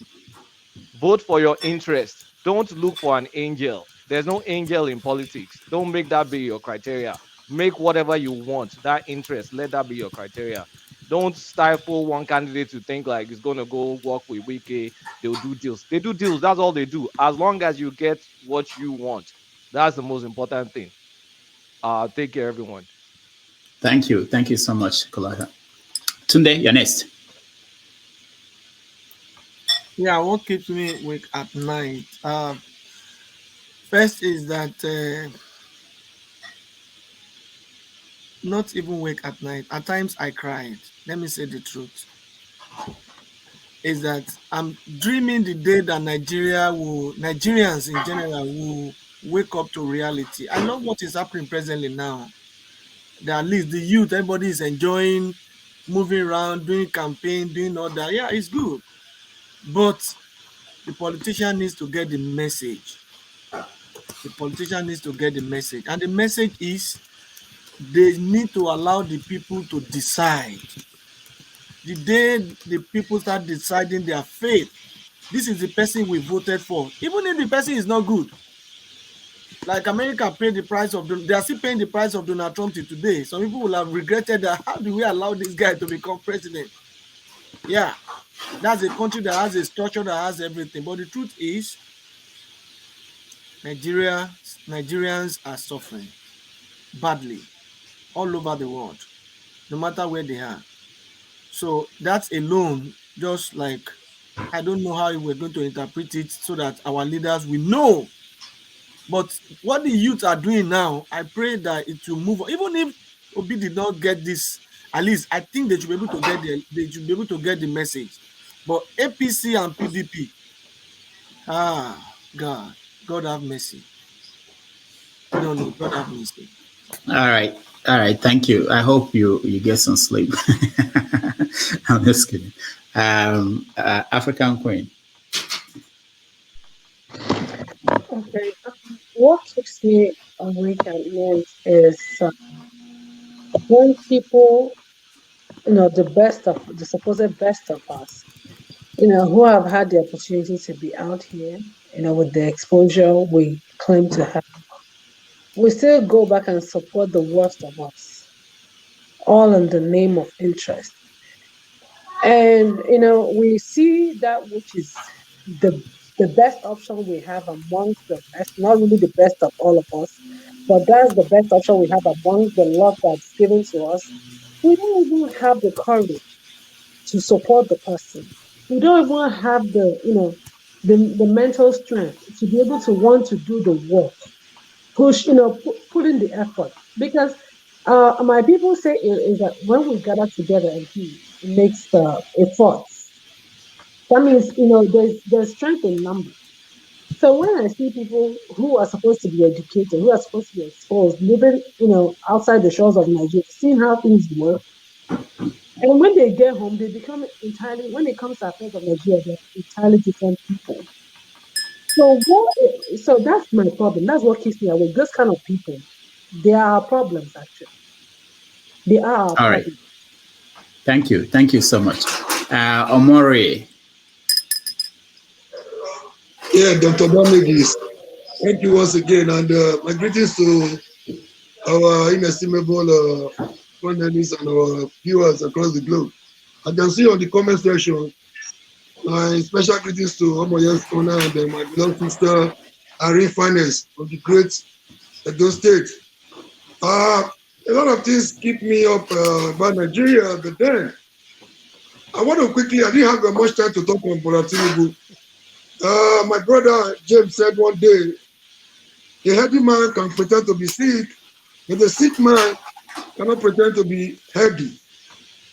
L: vote for your interest. Don't look for an angel. There's no angel in politics. Don't make that be your criteria. Make whatever you want, that interest, let that be your criteria. Don't stifle one candidate to think like it's going to go work with Wike. They'll do deals. They do deals. That's all they do. As long as you get what you want, that's the most important thing. Take care, everyone.
E: Thank you. Thank you so much, Kolaka. Tunde, you're next.
D: Yeah, what keeps me awake at night? First is that not even wake at night. At times I cried. Let me say the truth. Is that I'm dreaming the day that Nigerians in general will wake up to reality. I love what is happening presently now. That at least the youth, everybody is enjoying moving around, doing campaign, doing all that. Yeah, it's good. But the politician needs to get the message. The politician needs to get the message. And the message is they need to allow the people to decide. The day the people start deciding their fate, this is the person we voted for. Even if the person is not good. Like America paid the price of, they are still paying the price of Donald Trump till today. Some people will have regretted that. How do we allow this guy to become president? Yeah, that's a country that has a structure that has everything. But the truth is, Nigerians are suffering badly all over the world, no matter where they are. So that alone, just like, I don't know how we're going to interpret it so that our leaders will know. But what the youth are doing now, I pray that it will move on. Even if Obi did not get this, at least I think they should be able to get the message. But APC and PDP, God have mercy. No, God have mercy.
E: All right. All right. Thank you. I hope you get some sleep. I'm just kidding. African Queen.
S: Okay. What keeps me awake at night is when people, the supposed best of us, who have had the opportunity to be out here, with the exposure we claim to have, we still go back and support the worst of us, all in the name of interest. And, we see that which is the
M: the best option we have amongst the best, not really the best of all of us, but that's the best option we have among the lot that's given to us. We don't even have the courage to support the person. We don't even have the mental strength to be able to want to do the work, push, put in the effort. Because my people say is that when we gather together and it makes the efforts. That means, there's strength in numbers. So when I see people who are supposed to be educated, who are supposed to be exposed, living, outside the shores of Nigeria, seeing how things work, and when they get home, they become entirely, when it comes to affairs of Nigeria, they're entirely different people. So that's my problem. That's what keeps me away. Those kind of people, they are our problems, actually. They are our
E: All right.
M: problems.
E: Thank you. Thank you so much. Omori.
I: Yeah, Dr. Bamigis, thank you once again. And my greetings to our inestimable panelists and our viewers across the globe. I can see on the comment section, my special greetings to Omoyes Kona and my beloved sister, Irene Finance of the great Edo State. A lot of things keep me up about Nigeria, but then I want to quickly, I didn't have much time to talk on Bola Tinubu. My brother James said one day, a healthy man can pretend to be sick, but the sick man cannot pretend to be healthy.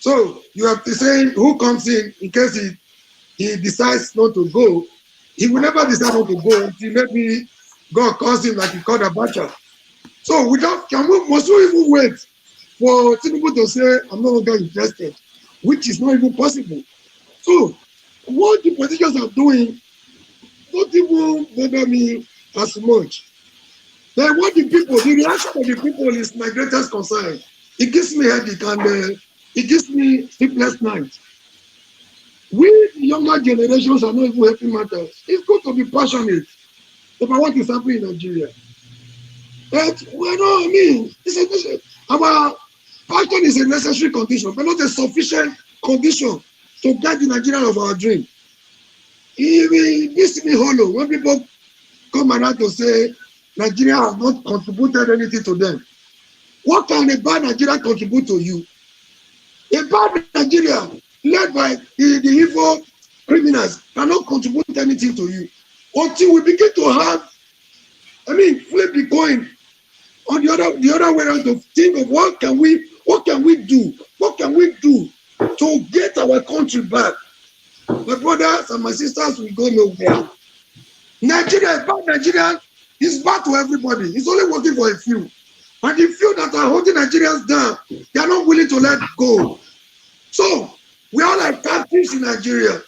I: So you have to say who comes in case he decides not to go. He will never decide not to go until maybe God calls him like he called Abacha. So must we even wait for Tinubu to say, I'm no longer interested, which is not even possible. So what the politicians are doing don't even bother me as much. Then what the reaction of the people is my greatest concern. It gives me headache and it gives me sleepless nights. We, the younger generations, are not even helping matters. It's good to be passionate about what is happening in Nigeria. But our passion is a necessary condition, but not a sufficient condition to guide the Nigerian of our dream. It gives me hollow when people come around to say Nigeria has not contributed anything to them. What can a bad Nigeria contribute to you? A bad Nigeria led by the evil criminals cannot contribute anything to you until we begin to have, flip the coin on the other way around to think of what can we do to get our country back. My brothers and my sisters will go nowhere. Nigeria, bad Nigeria is bad to everybody. It's only working for a few. And the few that are holding Nigerians down, they are not willing to let go. So we are like captives in Nigeria.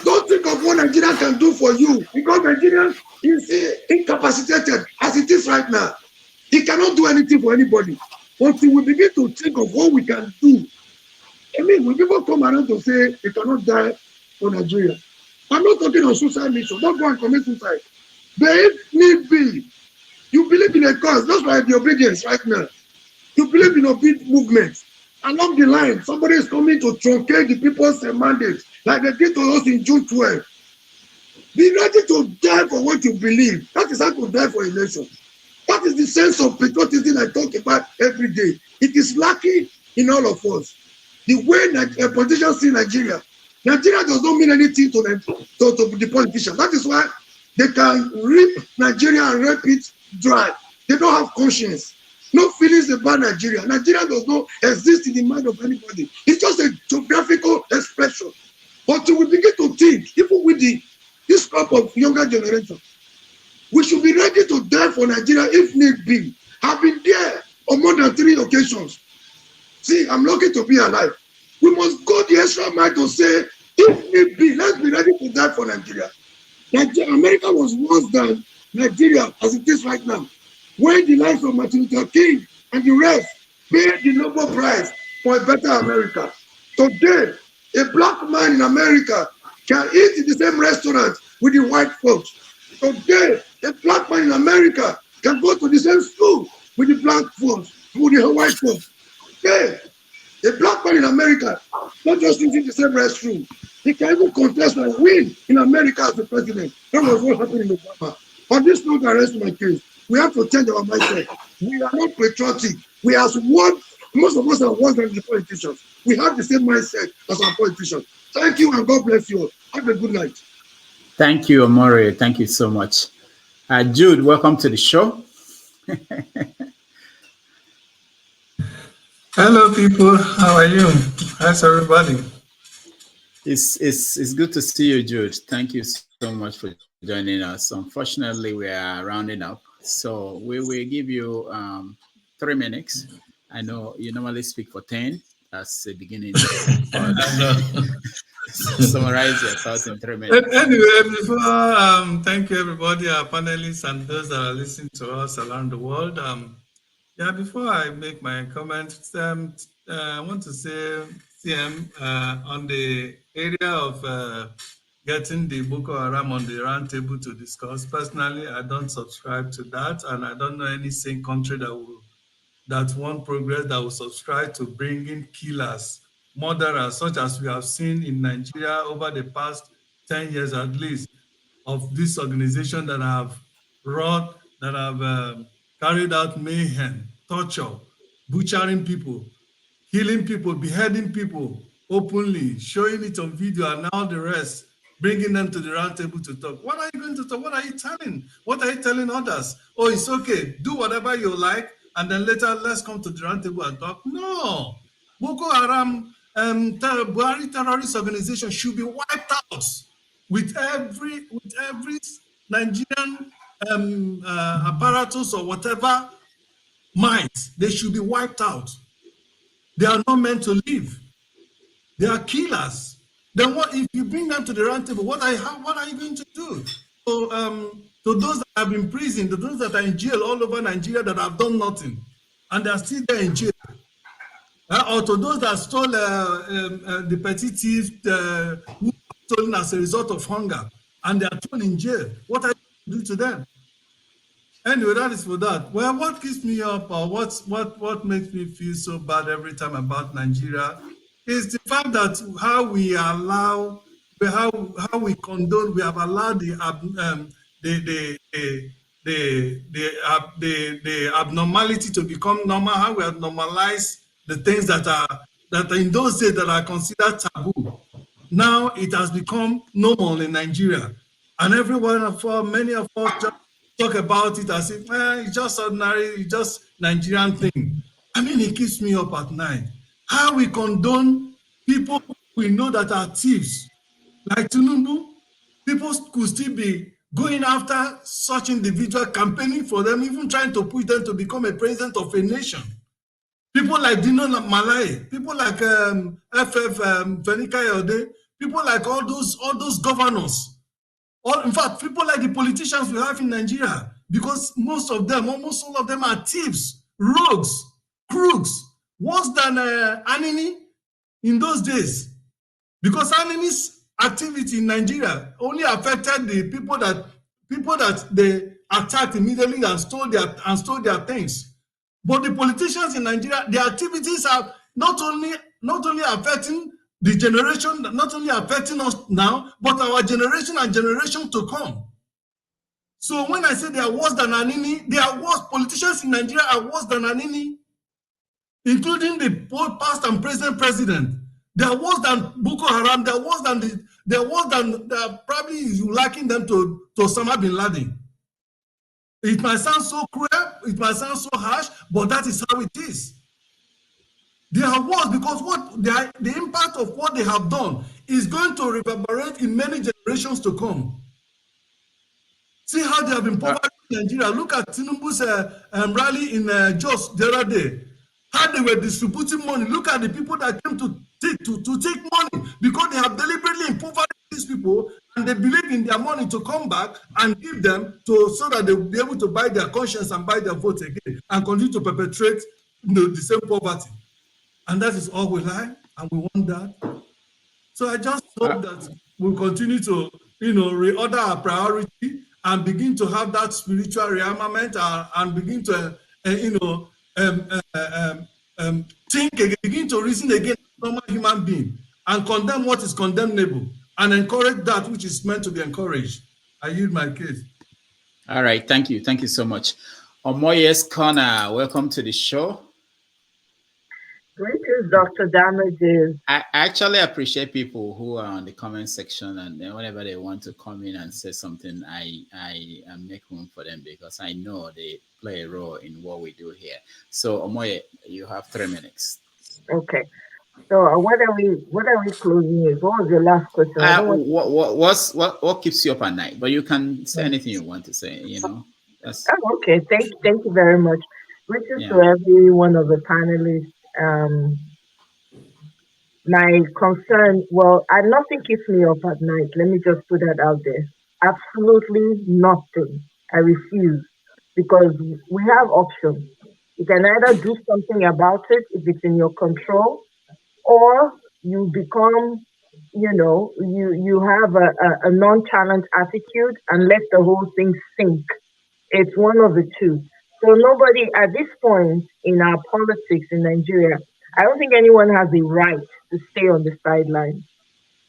I: Don't think of what Nigeria can do for you, because Nigeria is incapacitated as it is right now. It cannot do anything for anybody until we begin to think of what we can do. When people come around to say they cannot die for Nigeria, I'm not talking on suicide mission. Don't go and commit suicide. But if need be, you believe in a cause, that's why the obedience right now. You believe in a big movement. Along the line, somebody is coming to truncate the people's mandate, like they did to us in June 12. Be ready to die for what you believe. That is how to die for a nation. That is the sense of patriotism I talk about every day. It is lacking in all of us. The way that politicians see Nigeria does not mean anything to the politicians. That is why they can rip Nigeria and rape it dry. They don't have conscience. No feelings about Nigeria. Nigeria does not exist in the mind of anybody. It's just a geographical expression. Until we begin to think, even with this crop of younger generation, we should be ready to die for Nigeria if need be. I've been there on more than 3 occasions. See, I'm lucky to be alive. We must go the extra mile to say, if need be, let's be ready to die for Nigeria. America was worse than Nigeria as it is right now. When the likes of Martin Luther King and the rest paid the Nobel Prize for a better America. Today, a black man in America can eat in the same restaurant with the white folks. Today, a black man in America can go to the same school with the black folks, with the white folks. Today, a black man in America not just using the same restroom, He can even contest and win in America as the president. That was what happened in Obama. But this not the rest of my case. We have to change our mindset. We are not patriotic. We are what most of us are worse than the politicians. We have the same mindset as our politicians. Thank you and God bless you. Have a good night.
E: Thank you, Omori. Thank you so much. Jude, welcome to the show.
A: Hello, people. How are you? How's everybody?
E: It's good to see you, Jude. Thank you so much for joining us. Unfortunately, we are rounding up, so we will give you 3 minutes. I know you normally speak for 10. That's the beginning. But summarize your thoughts in 3 minutes.
A: Anyway, before thank you everybody, our panelists and those that are listening to us around the world. Yeah, before I make my comments, I want to say, CM, on the area of getting the Boko Haram on the round table to discuss. Personally, I don't subscribe to that, and I don't know any same country that want progress that will subscribe to bringing killers, murderers, such as we have seen in Nigeria over the past 10 years at least, of this organization that have wrought, that have carried out mayhem, torture, butchering people, killing people, beheading people openly, showing it on video, and now the rest, bringing them to the round table to talk. What are you going to talk? What are you telling? What are you telling others? Oh, it's okay. Do whatever you like, and then later let's come to the round table and talk. No. Boko Haram, Buhari terrorist organization should be wiped out with every Nigerian apparatus or whatever might. They should be wiped out. They are not meant to live. They are killers. Then what if you bring them to the round table? What are you going to do? So to those that have been in prison, to those that are in jail all over Nigeria that have done nothing, and they are still there in jail, or to those that stole the petty thieves who were stolen as a result of hunger, and they are thrown in jail. What are you going to do to them? Anyway, that is for that. Well, what keeps me up, or what makes me feel so bad every time about Nigeria, is the fact that how we allow, how we condone, we have allowed the abnormality to become normal. How we have normalized the things that are in those days that are considered taboo. Now it has become normal in Nigeria, and every one of us, many of us, just talk about it as if it's just ordinary, it's just Nigerian thing. I mean, it keeps me up at night. How we condone people we know that are thieves, like Tinubu. People could still be going after such individual, campaigning for them, even trying to push them to become a president of a nation. People like Dino Malai, people like FF Fenika, people like all those governors. In fact, people like the politicians we have in Nigeria, because most of them, almost all of them, are thieves, rogues, crooks, worse than Anini in those days. Because Anini's activity in Nigeria only affected the people that they attacked immediately and stole their things. But the politicians in Nigeria, their activities are not only affecting the generation, not only affecting us now, but our generation and generation to come. So when I say they are worse than Anini, they are worse. Politicians in Nigeria are worse than Anini, including the past and present president. They are worse than Boko Haram. They are probably you liken them to Osama bin Laden. It might sound so cruel, it might sound so harsh, but that is how it is. They are worse because the impact of what they have done is going to reverberate in many generations to come. See how they have impoverished Nigeria. Look at Tinubu's rally in Jos the other day. How they were distributing money. Look at the people that came to take money because they have deliberately impoverished these people, and they believe in their money to come back and give them so that they will be able to buy their conscience and buy their votes again and continue to perpetrate the same poverty. And that is all we like, and we want that. So I just hope that we'll continue to, reorder our priority and begin to have that spiritual rearmament and begin to, think again, begin to reason again as a normal human being. and condemn what is condemnable and encourage that which is meant to be encouraged. I yield my case.
E: All right, thank you. Thank you so much. Omoye's Corner, welcome to the show.
H: Greetings, Dr. Damages.
E: I actually appreciate people who are on the comment section, and then whenever they want to come in and say something, I make room for them because I know they play a role in what we do here. So Omoye, you have 3 minutes.
H: Okay. So what are we closing with? What was your last question? I don't want
E: what keeps you up at night? But you can say anything you want to say, you know. That's
H: okay. Thank you very much. Greetings
E: yeah.
H: to every one of the panelists. My concern, well, nothing keeps me up at night. Let me just put that out there. Absolutely nothing. I refuse because we have options. You can either do something about it if it's in your control, or you become, you have a nonchalant attitude and let the whole thing sink. It's one of the two. So nobody at this point in our politics in Nigeria, I don't think anyone has the right to stay on the sidelines,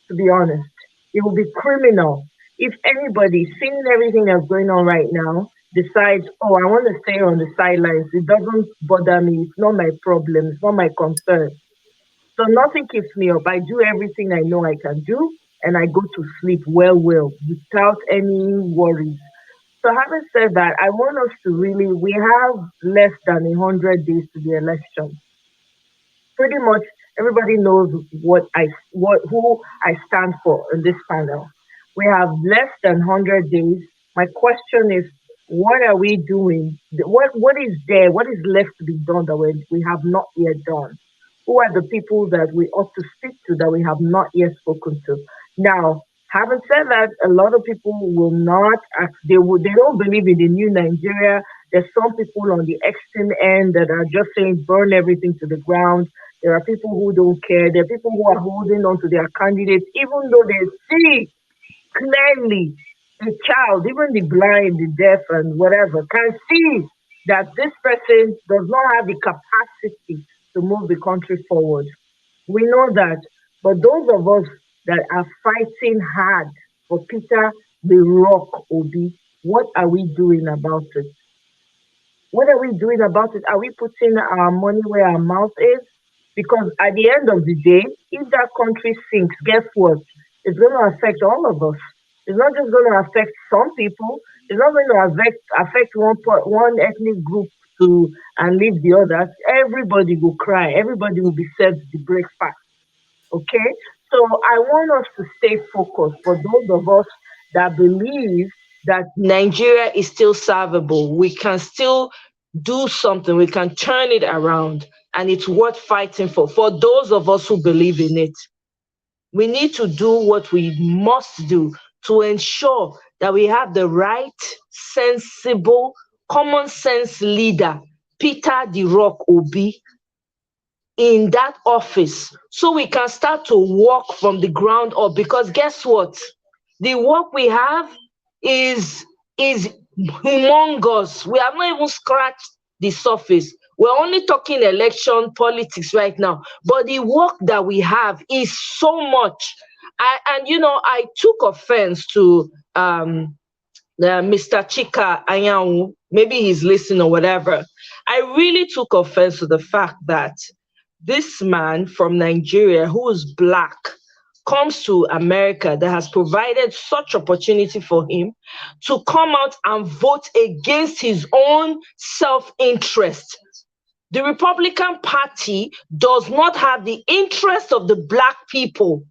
H: to be honest. It will be criminal if anybody, seeing everything that's going on right now, decides, oh, I want to stay on the sidelines. It doesn't bother me. It's not my problem. It's not my concern. So nothing keeps me up. I do everything I know I can do, and I go to sleep well, without any worries. So having said that, I want us to really, we have less than 100 days to the election. Pretty much everybody knows who I stand for in this panel. We have less than 100 days. My question is, what are we doing? What is there? What is left to be done that we have not yet done? Who are the people that we ought to speak to that we have not yet spoken to? Now, having said that, a lot of people will not, they don't believe in the new Nigeria. There's some people on the extreme end that are just saying burn everything to the ground. There are people who don't care. There are people who are holding on to their candidates, even though they see clearly a child, even the blind, the deaf, and whatever, can see that this person does not have the capacity to move the country forward. We know that. But those of us that are fighting hard for Peter the Rock Obi, what are we doing about it? What are we doing about it? Are we putting our money where our mouth is? Because at the end of the day, if that country sinks, guess what? It's going to affect all of us. It's not just going to affect some people. It's not going to affect one ethnic group and leave the others. Everybody will cry. Everybody will be served the breakfast. Okay? So I want us to stay focused for those of us that believe that Nigeria is still servable. We can still do something. We can turn it around, and it's worth fighting for. For those of us who believe in it, we need to do what we must do to ensure that we have the right, sensible, common sense leader, Peter the Rock Obi, in that office, so we can start to walk from the ground up. Because guess what? The work we have is humongous. We have not even scratched the surface. We're only talking election politics right now, but the work that we have is so much. I took offense to Mr. Chika Anyanwu. Maybe he's listening or whatever. I really took offense to the fact that this man from Nigeria, who is black, comes to America that has provided such opportunity for him to come out and vote against his own self-interest. The Republican Party does not have the interest of the black people.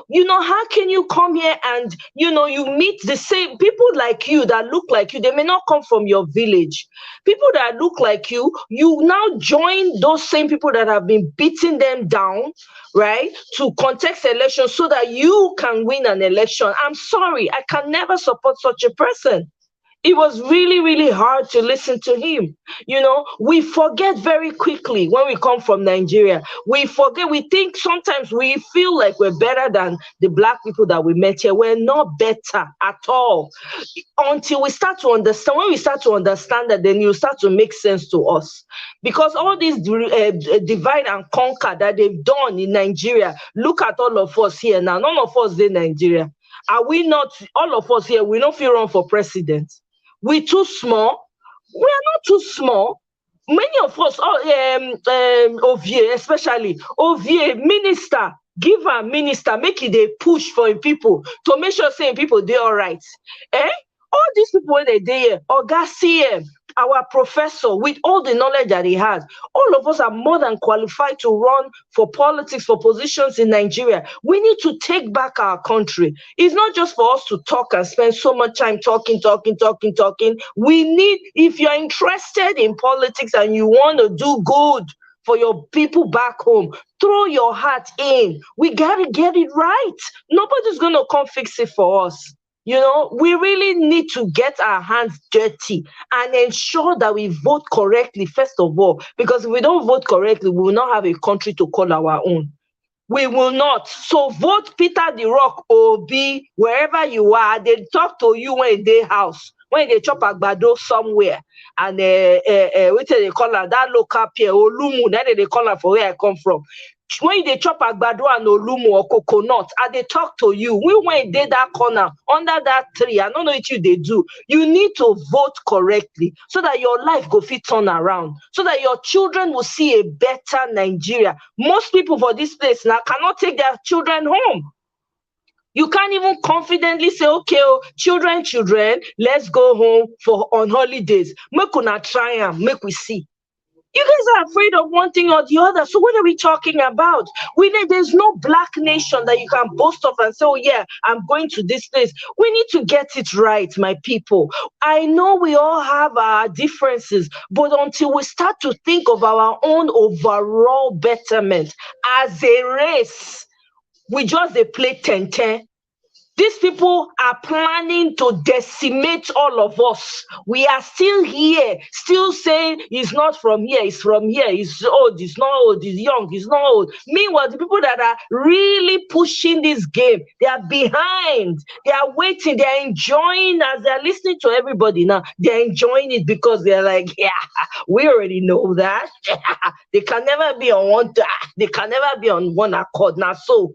H: How can you come here and, you meet the same people like you that look like you? They may not come from your village. People that look like you now join those same people that have been beating them down, right, to contest elections so that you can win an election. I'm sorry, I can never support such a person.
O: It was really, really hard to listen to him. You know, we forget very quickly when we come from Nigeria. We forget, we think sometimes we feel like we're better than the black people that we met here. We're not better at all. Until we start to understand, when we start to understand that, then you start to make sense to us. Because all this divide and conquer that they've done in Nigeria, look at all of us here now. None of us in Nigeria. Are we not, all of us here, we don't feel run for president? We too small? We are not too small. Many of us, Ovie, especially Ovie, minister, give a minister, make it a push for him people to make sure saying people they all right. All these people when they there, Oga CM, our professor, with all the knowledge that he has, all of us are more than qualified to run for politics, for positions in Nigeria. We need to take back our country. It's not just for us to talk and spend so much time talking. We need, if you're interested in politics and you want to do good for your people back home, throw your heart in. We got to get it right. Nobody's going to come fix it for us. You know, we really need to get our hands dirty and ensure that we vote correctly, first of all, because if we don't vote correctly, we will not have a country to call our own. We will not. So vote Peter the Rock, Obi, wherever you are. They talk to you when they house, when they chop agbado somewhere. And what they call that local pier, Olumu, that they call it for where I come from. When they chop agbado and olumu or coconut, and they talk to you, we went there that corner under that tree. I don't know what they do. You need to vote correctly so that your life go fit turn around, so that your children will see a better Nigeria. Most people for this place now cannot take their children home. You can't even confidently say, okay, children, let's go home on holidays. Make una try and make we see. You guys are afraid of one thing or the other. So what are we talking about? There's no black nation that you can boast of and say, oh yeah, I'm going to this place. We need to get it right, my people. I know we all have our differences, but until we start to think of our own overall betterment as a race, we just play 10-10. These people are planning to decimate all of us. We are still here, still saying he's not from here, he's from here, he's old, he's not old, he's young, he's not old. Meanwhile, the people that are really pushing this game, they are behind, they are waiting, they are enjoying as they're listening to everybody now. They're enjoying it because they're like, yeah, we already know that. They can never be on one accord now. So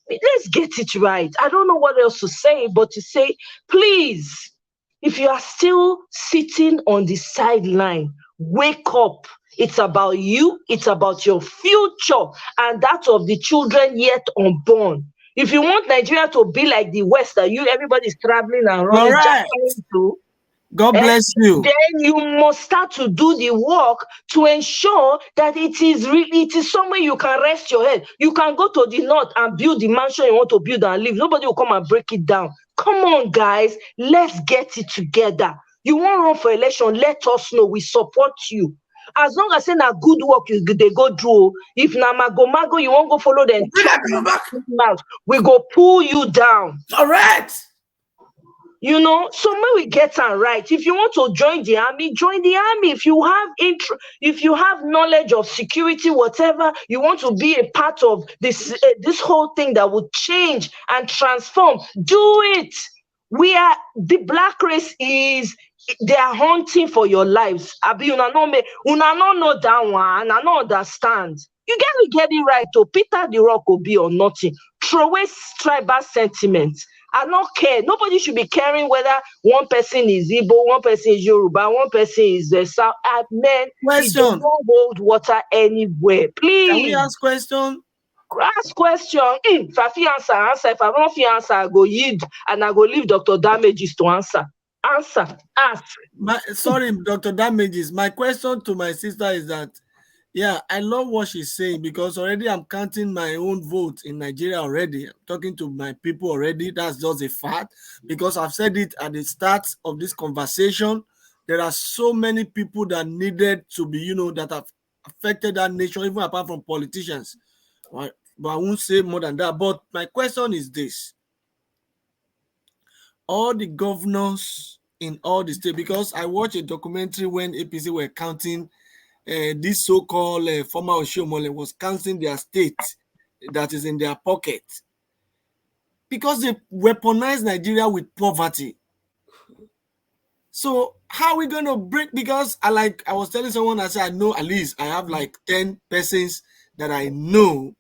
O: let's get it right. I don't know what else to say, but to say, please, if you are still sitting on the sideline, wake up. It's about you. It's about your future and that of the children yet unborn. If you want Nigeria to be like the West that everybody's traveling and running to,
D: God bless you.
O: Then you must start to do the work to ensure that it is somewhere you can rest your head. You can go to the north and build the mansion you want to build and live. Nobody will come and break it down. Come on, guys, let's get it together. You want to run for election? Let us know. We support you. As long as a good work they go through. If na mago, you won't go follow them. We go pull you down.
U: Correct.
O: You know, so when we get it right, if you want to join the army, join the army. If you have if you have knowledge of security, whatever, you want to be a part of this whole thing that would change and transform, do it. The black race is, they are hunting for your lives. Abi, una no know that one, I don't understand. You got to get it right. To Peter the Rock will be or nothing. Throw away tribal sentiments. I don't care. Nobody should be caring whether one person is Igbo, one person is Yoruba, one person is the South. Men, it don't hold water anywhere. Please.
D: Can we ask question?
O: Ask question. If I feel answer. If I don't feel answer, I go yield and I go leave Dr. Damages to answer. Answer. Ask.
D: Sorry, Dr. Damages. My question to my sister is that, yeah, I love what she's saying because already I'm counting my own vote in Nigeria already. I'm talking to my people already. That's just a fact because I've said it at the start of this conversation. There are so many people that needed to be, that have affected that nation, even apart from politicians. Right? But I won't say more than that. But my question is this. All the governors in all the states, because I watched a documentary when APC were counting this so-called former Oshiomhole was counting their state that is in their pocket, because they weaponize Nigeria with poverty. So how are we going to break? Because I was telling someone, I said, I know at least I have like 10 persons that I know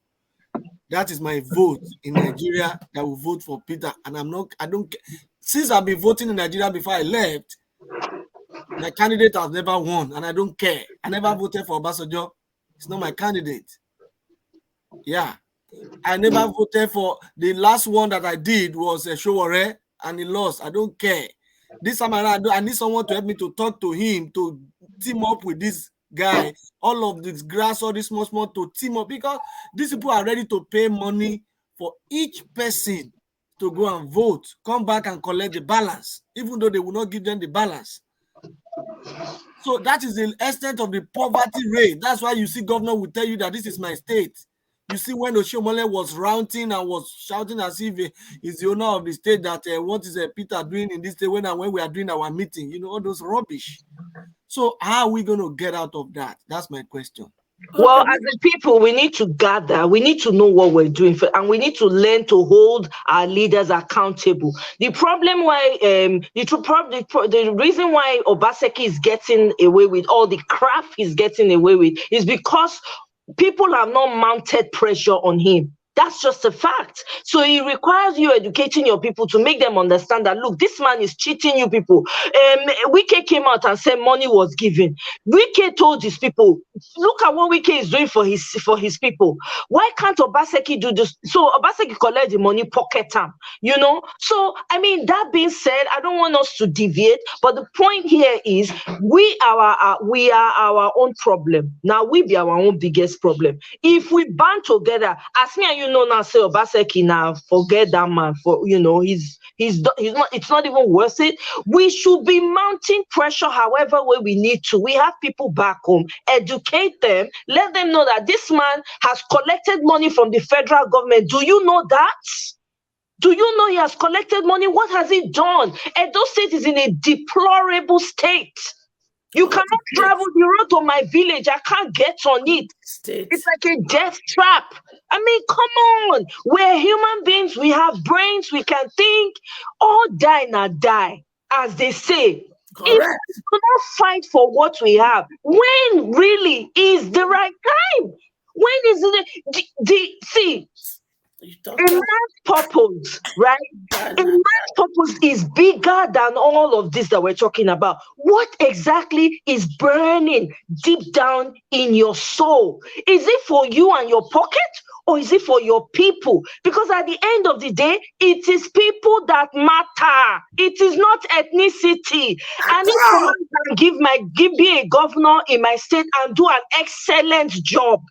D: that is my vote in Nigeria that will vote for Peter. And since I've been voting in Nigeria before I left, my candidate has never won, and I don't care. I never voted for Obasanjo. It's not my candidate. Yeah. I never voted for the last one that I did was Showore, and he lost. I don't care. This time around, I need someone to help me to talk to him, to team up with this guy, all of this grass, all this small to team up, because these people are ready to pay money for each person to go and vote, come back and collect the balance, even though they will not give them the balance. So that is the extent of the poverty rate. That's why you see governor will tell you that this is my state. You see, when Oshiomhole was ranting and was shouting as if he's the owner of the state, that what is Peter doing in this state when we are doing our meeting, all those rubbish. So how are we going to get out of that? That's my question.
O: Well, as a people, we need to gather. We need to know what we're doing, and we need to learn to hold our leaders accountable. The problem why, the reason why Obaseki is getting away with all the crap he's getting away with is because people have not mounted pressure on him. That's just a fact. So it requires you educating your people to make them understand that, look, this man is cheating you people. Wike came out and said money was given. Wike told his people, look at what Wike is doing for his people. Why can't Obaseki do this? So Obaseki collect the money, pocket time, So, I mean, that being said, I don't want us to deviate, but the point here is we are our own problem. Now we be our own biggest problem. If we band together, as me and you know now, say Obaseki now, forget that man. It's not even worth it. We should be mounting pressure however way we need to. We have people back home, educate them, let them know that this man has collected money from the federal government. Do you know that? Do you know he has collected money? What has he done? Edo State is in a deplorable state. You cannot travel the road to my village. I can't get on it. It's like a death trap. I mean, come on. We're human beings. We have brains. We can think. All die not die, as they say. Correct. If we do not fight for what we have, when really is the right time? When is it? A man's purpose, right? A man's purpose is bigger than all of this that we're talking about. What exactly is burning deep down in your soul? Is it for you and your pocket, or is it for your people? Because at the end of the day, it is people that matter. It is not ethnicity. And if someone can give me a governor in my state and do an excellent job,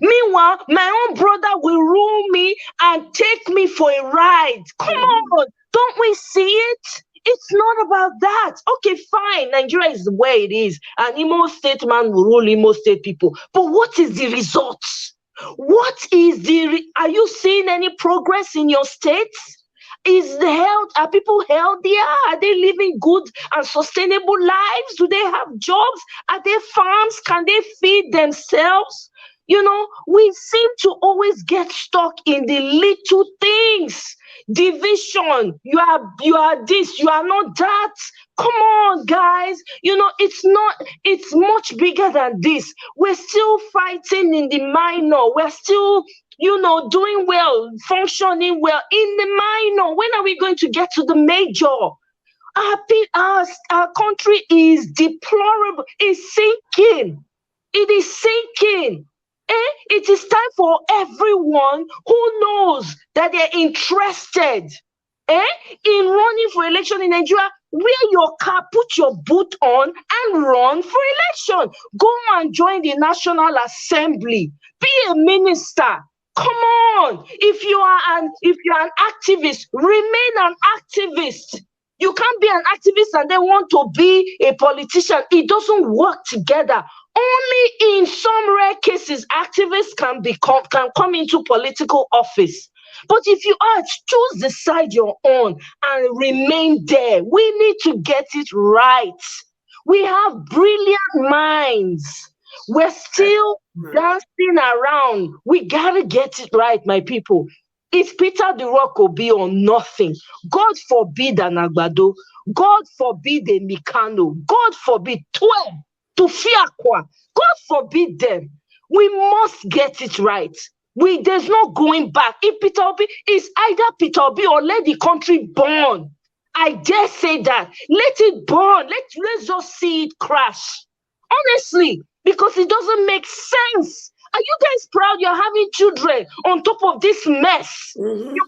O: meanwhile, my own brother will rule me and take me for a ride. Come on, don't we see it? It's not about that. Okay, fine. Nigeria is the way it is. An Imo State man will rule Imo State people. But what is the result? Are you seeing any progress in your states? Are people healthier? Are they living good and sustainable lives? Do they have jobs? Are there farms? Can they feed themselves? We seem to always get stuck in the little things. Division. You are this, you are not that. Come on, guys. It's much bigger than this. We're still fighting in the minor. We're still, doing well, functioning well in the minor. When are we going to get to the major? Our country is deplorable. It's sinking. It is sinking. It is time for everyone who knows that they're interested in running for election in Nigeria. Wear your cap, put your boot on, and run for election. Go and join the National Assembly. Be a minister. Come on. If you are an activist, remain an activist. You can't be an activist and then want to be a politician. It doesn't work together. Only in some rare cases, activists can come into political office. But if you are, choose the side you're on and remain there. We need to get it right. We have brilliant minds. We're still dancing around. We gotta get it right, my people. It's Peter the Rock Obi or nothing. God forbid an Agbado. God forbid a Mikano. God forbid 12 to Fiakwa. God forbid them. We must get it right. There's no going back. If Peter Obi is either Peter Obi or let the country burn. I dare say that. Let it burn. Let's just see it crash. Honestly, because it doesn't make sense. Are you guys proud you're having children on top of this mess? You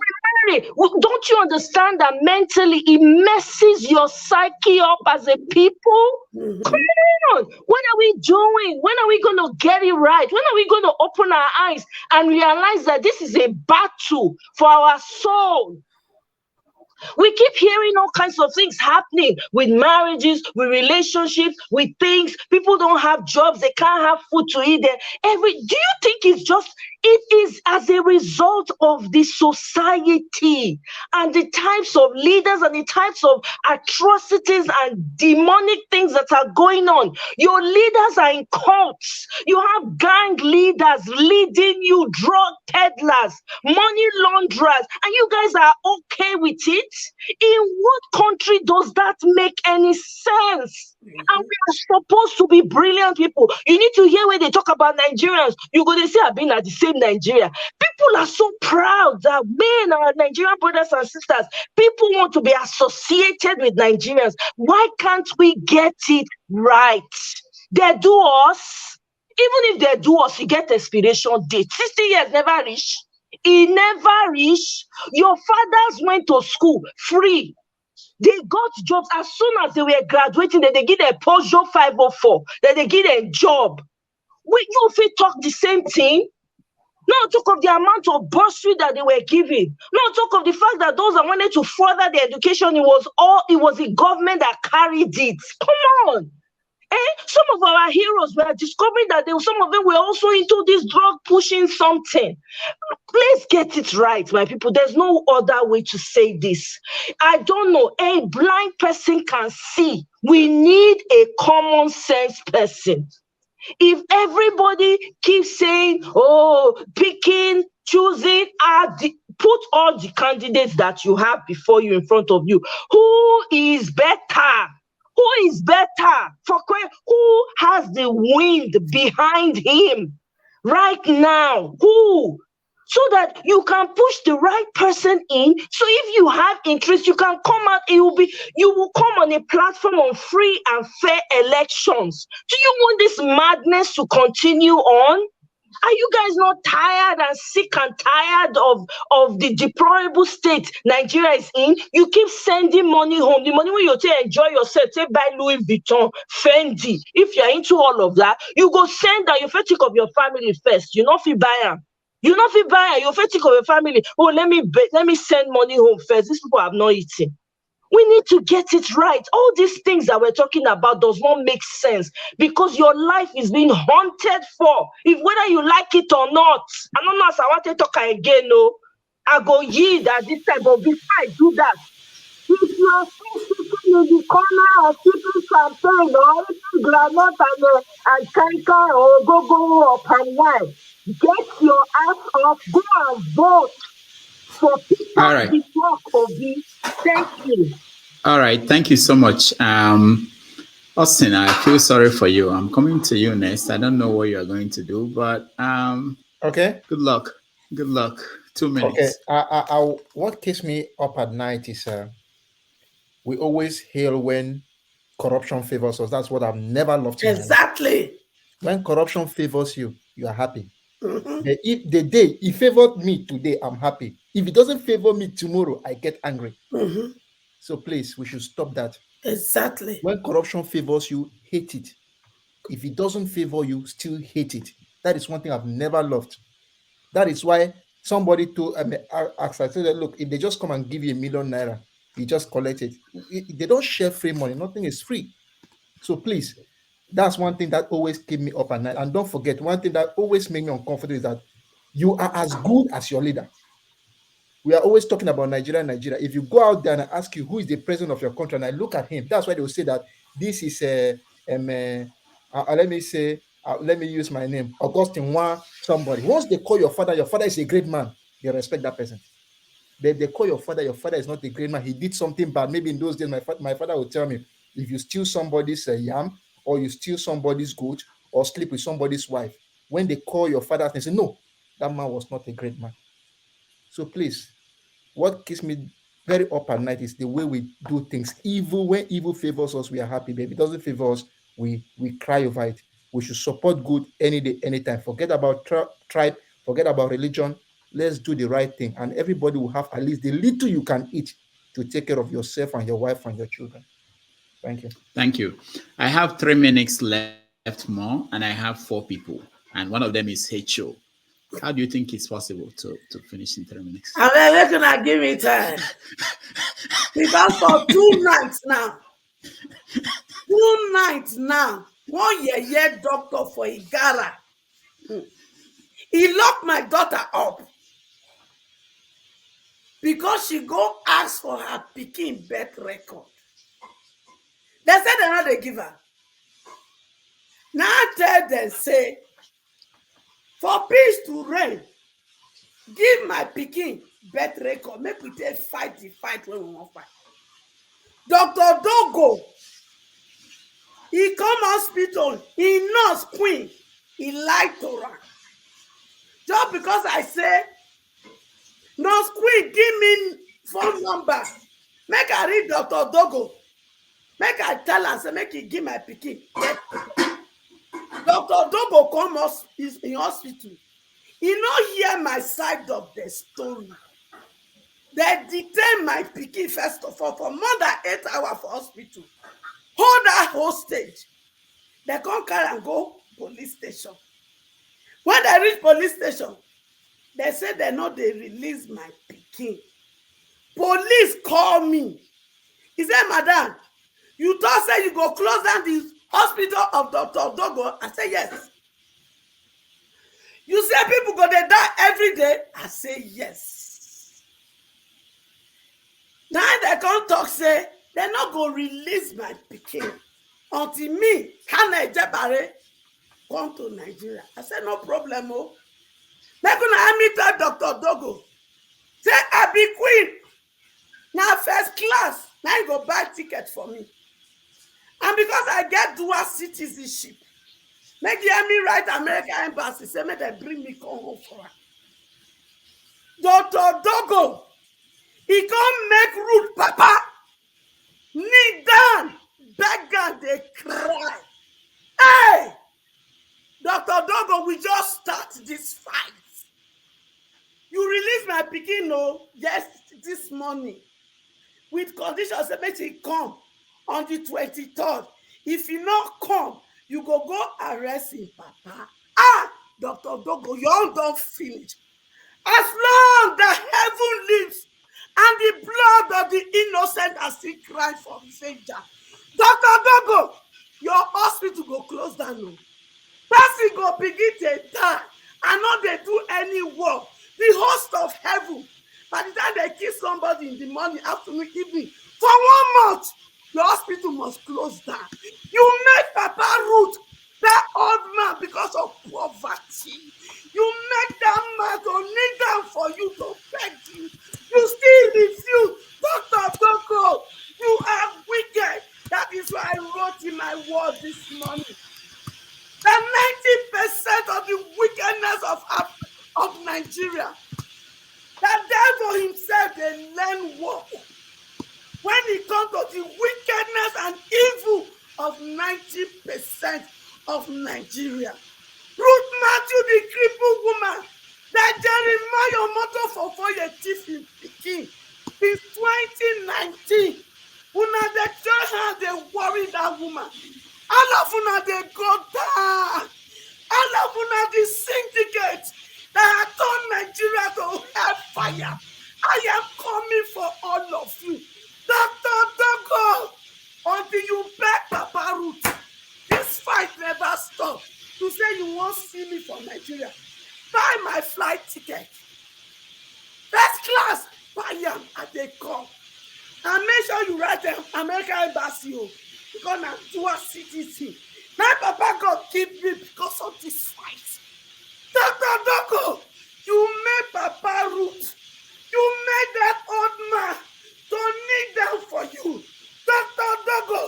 O: marry. Don't you understand that mentally it messes your psyche up as a people? Come on. What are we doing? When are we going to get it right? When are we going to open our eyes and realize that this is a battle for our soul? We keep hearing all kinds of things happening with marriages, with relationships, with things. People don't have jobs. They can't have food to eat. Do you think it is as a result of the society and the types of leaders and the types of atrocities and demonic things that are going on? Your leaders are in cults. You have gang leaders leading you, drug peddlers, money launderers, and you guys are okay with it? In what country does that make any sense? And we are supposed to be brilliant people. You need to hear when they talk about Nigerians. You're going to say, I've been at the same Nigeria. People are so proud that men are Nigerian brothers and sisters. People want to be associated with Nigerians. Why can't we get it right? They do us. Even if they do us, you get expiration date. 60 years never reach. It never reached. Your fathers went to school free. They got jobs as soon as they were graduating. Then they get a Peugeot 504. Then they get a job. You fit talk the same thing. Now talk of the amount of bursary that they were giving. Now talk of the fact that those that wanted to further their education, it was the government that carried it. Come on. Some of our heroes were discovering that some of them were also into this drug pushing something. Let's get it right, my people. There's no other way to say this. I don't know. A blind person can see. We need a common sense person. If everybody keeps saying, picking, choosing, put all the candidates that you have before you in front of you. Who is better? Who is better? Who has the wind behind him right now? Who? So that you can push the right person in. So if you have interest, you can come out. You will come on a platform on free and fair elections. Do you want this madness to continue on? Are you guys not tired and sick and tired of the deplorable state Nigeria is in? You keep sending money home. The money where you take enjoy yourself, take buy Louis Vuitton, Fendi. If you're into all of that, you go send that. You first think of your family first. You know if you buy them. You know if you buy them, you first think of your family. Oh, let me send money home first. These people have not eaten. We need to get it right. All these things that we're talking about does not make sense because your life is being haunted for, if whether you like it or not. I don't know as I want to talk again, no. I go yield at this time, but before I do that, if you are sitting in the corner or sipping champagne or eating granite and kanka or go or palm wine, get your ass off, go and vote for people.
E: All right.
O: Thank you.
E: All right. Thank you so much. Austin, I feel sorry for you. I'm coming to you next. I don't know what you're going to do, but
R: okay.
E: Good luck. Good luck. 2 minutes.
R: Okay. What keeps me up at night is we always hail when corruption favors us. That's what I've never loved.
V: Exactly.
R: When corruption favors you, you are happy. If the day it favored me today, I'm happy. If it doesn't favor me tomorrow, I get angry. So please, we should stop that.
V: Exactly.
R: When corruption favors you, hate it. If it doesn't favor you, still hate it. That is one thing I've never loved. That is why somebody asked, I said, look, if they just come and give you ₦1 million, you just collect it. They don't share free money. Nothing is free. So please, that's one thing that always keep me up at night. And don't forget, one thing that always makes me uncomfortable is that you are as good as your leader. We are always talking about Nigeria, Nigeria. If you go out there and I ask you who is the president of your country, and I look at him, that's why they will say that this is let me say, let me use my name, Augustine Wa, somebody. Once they call your father is a great man, they respect that person. They call your father is not a great man. He did something bad. Maybe in those days, my father would tell me, if you steal somebody's yam, or you steal somebody's goat, or sleep with somebody's wife, when they call your father, they say, no, that man was not a great man. So please, what keeps me very up at night is the way we do things. Evil, when evil favors us, we are happy. But if it doesn't favor us, we cry over it. We should support good any day, anytime. Forget about tribe, forget about religion. Let's do the right thing. And everybody will have at least the little you can eat to take care of yourself and your wife and your children. Thank you.
E: Thank you. I have 3 minutes left more, and I have 4 people, and one of them is HO. How do you think it's possible to finish in 3 minutes?
V: I mean, where can I give me time? Because for 2 nights now, 1 year doctor for Igara, he locked my daughter up because she go ask for her Pikin birth record. They said they're not the giver. Now I tell them, say, for peace to reign, give my Pikin birth record. Make we take fight the fight when we want fight. Dr. Dogo, he come hospital, he nurse queen, he lied to her. Just because I say, nurse queen, give me phone number. Make I read Dr. Dogo. Make I tell her, say, make he give my Pikin. Dr. Dogo come in hospital. He no hear my side of the story. They detain my Pikin first of all for more than 8 hours for hospital. Hold that hostage. They come carry and go police station. When they reach police station, they say they know they release my Pikin. Police call me. He said, madam, you thought say you go close down the hospital of Dr. Dogo? I say, yes. You say people go they die every day? I say, yes. Now they come talk, say, they not go release my Pikin until me, Hannah Ejebare, come to Nigeria. I said, no problem, oh. Make una meet Dr. Dogo. Say, I be queen. Now first class. Now you go buy ticket for me. And because I get dual citizenship, make me write American embassy. Say, make they bring me come home for her. Dr. Dogo, he come make rude papa. Kneel down. Beg and they cry. Hey! Dr. Dogo, we just start this fight. You release my Pikin, no? Yes, this morning. With conditions that make it come on the 23rd. If you not come, you go arrest him, papa. Dr. Dogo, you all don't finish. As long as heaven lives and the blood of the innocent are still crying for Savior, Dr. Dogo, your hospital go close down. No. Person go begin to die and not they do any work. The host of heaven, by the time they kill somebody in the morning, afternoon, evening, for 1 month, your hospital must close down. You make Papa Root, that old man, because of poverty. You make that man to kneel down for you to beg you. You still refuse. Dr. Dogo, you are wicked. That is why I wrote in my word this morning that 90% of the wickedness of Nigeria, that devil himself, they learn war. When it comes to the wickedness and evil of 90% of Nigeria. Ruth Matthew, the crippled woman, that Jeremiah motto for your thief in Peking since 2019. Una they tell her they worry that woman. All of una they go down. All of una the syndicate that turned Nigeria to hellfire. I am coming for all of you. Dr. Dogo, until you beg Papa Root, this fight never stops. To say you won't see me from Nigeria, buy my flight ticket. First class, am as they come. And make sure you write them American Embassy because I'm dual citizen. My papa God keep me because of this fight. Dr. Doko, you made Papa Root. You made that old man to kneel down for you. Dr. Doko,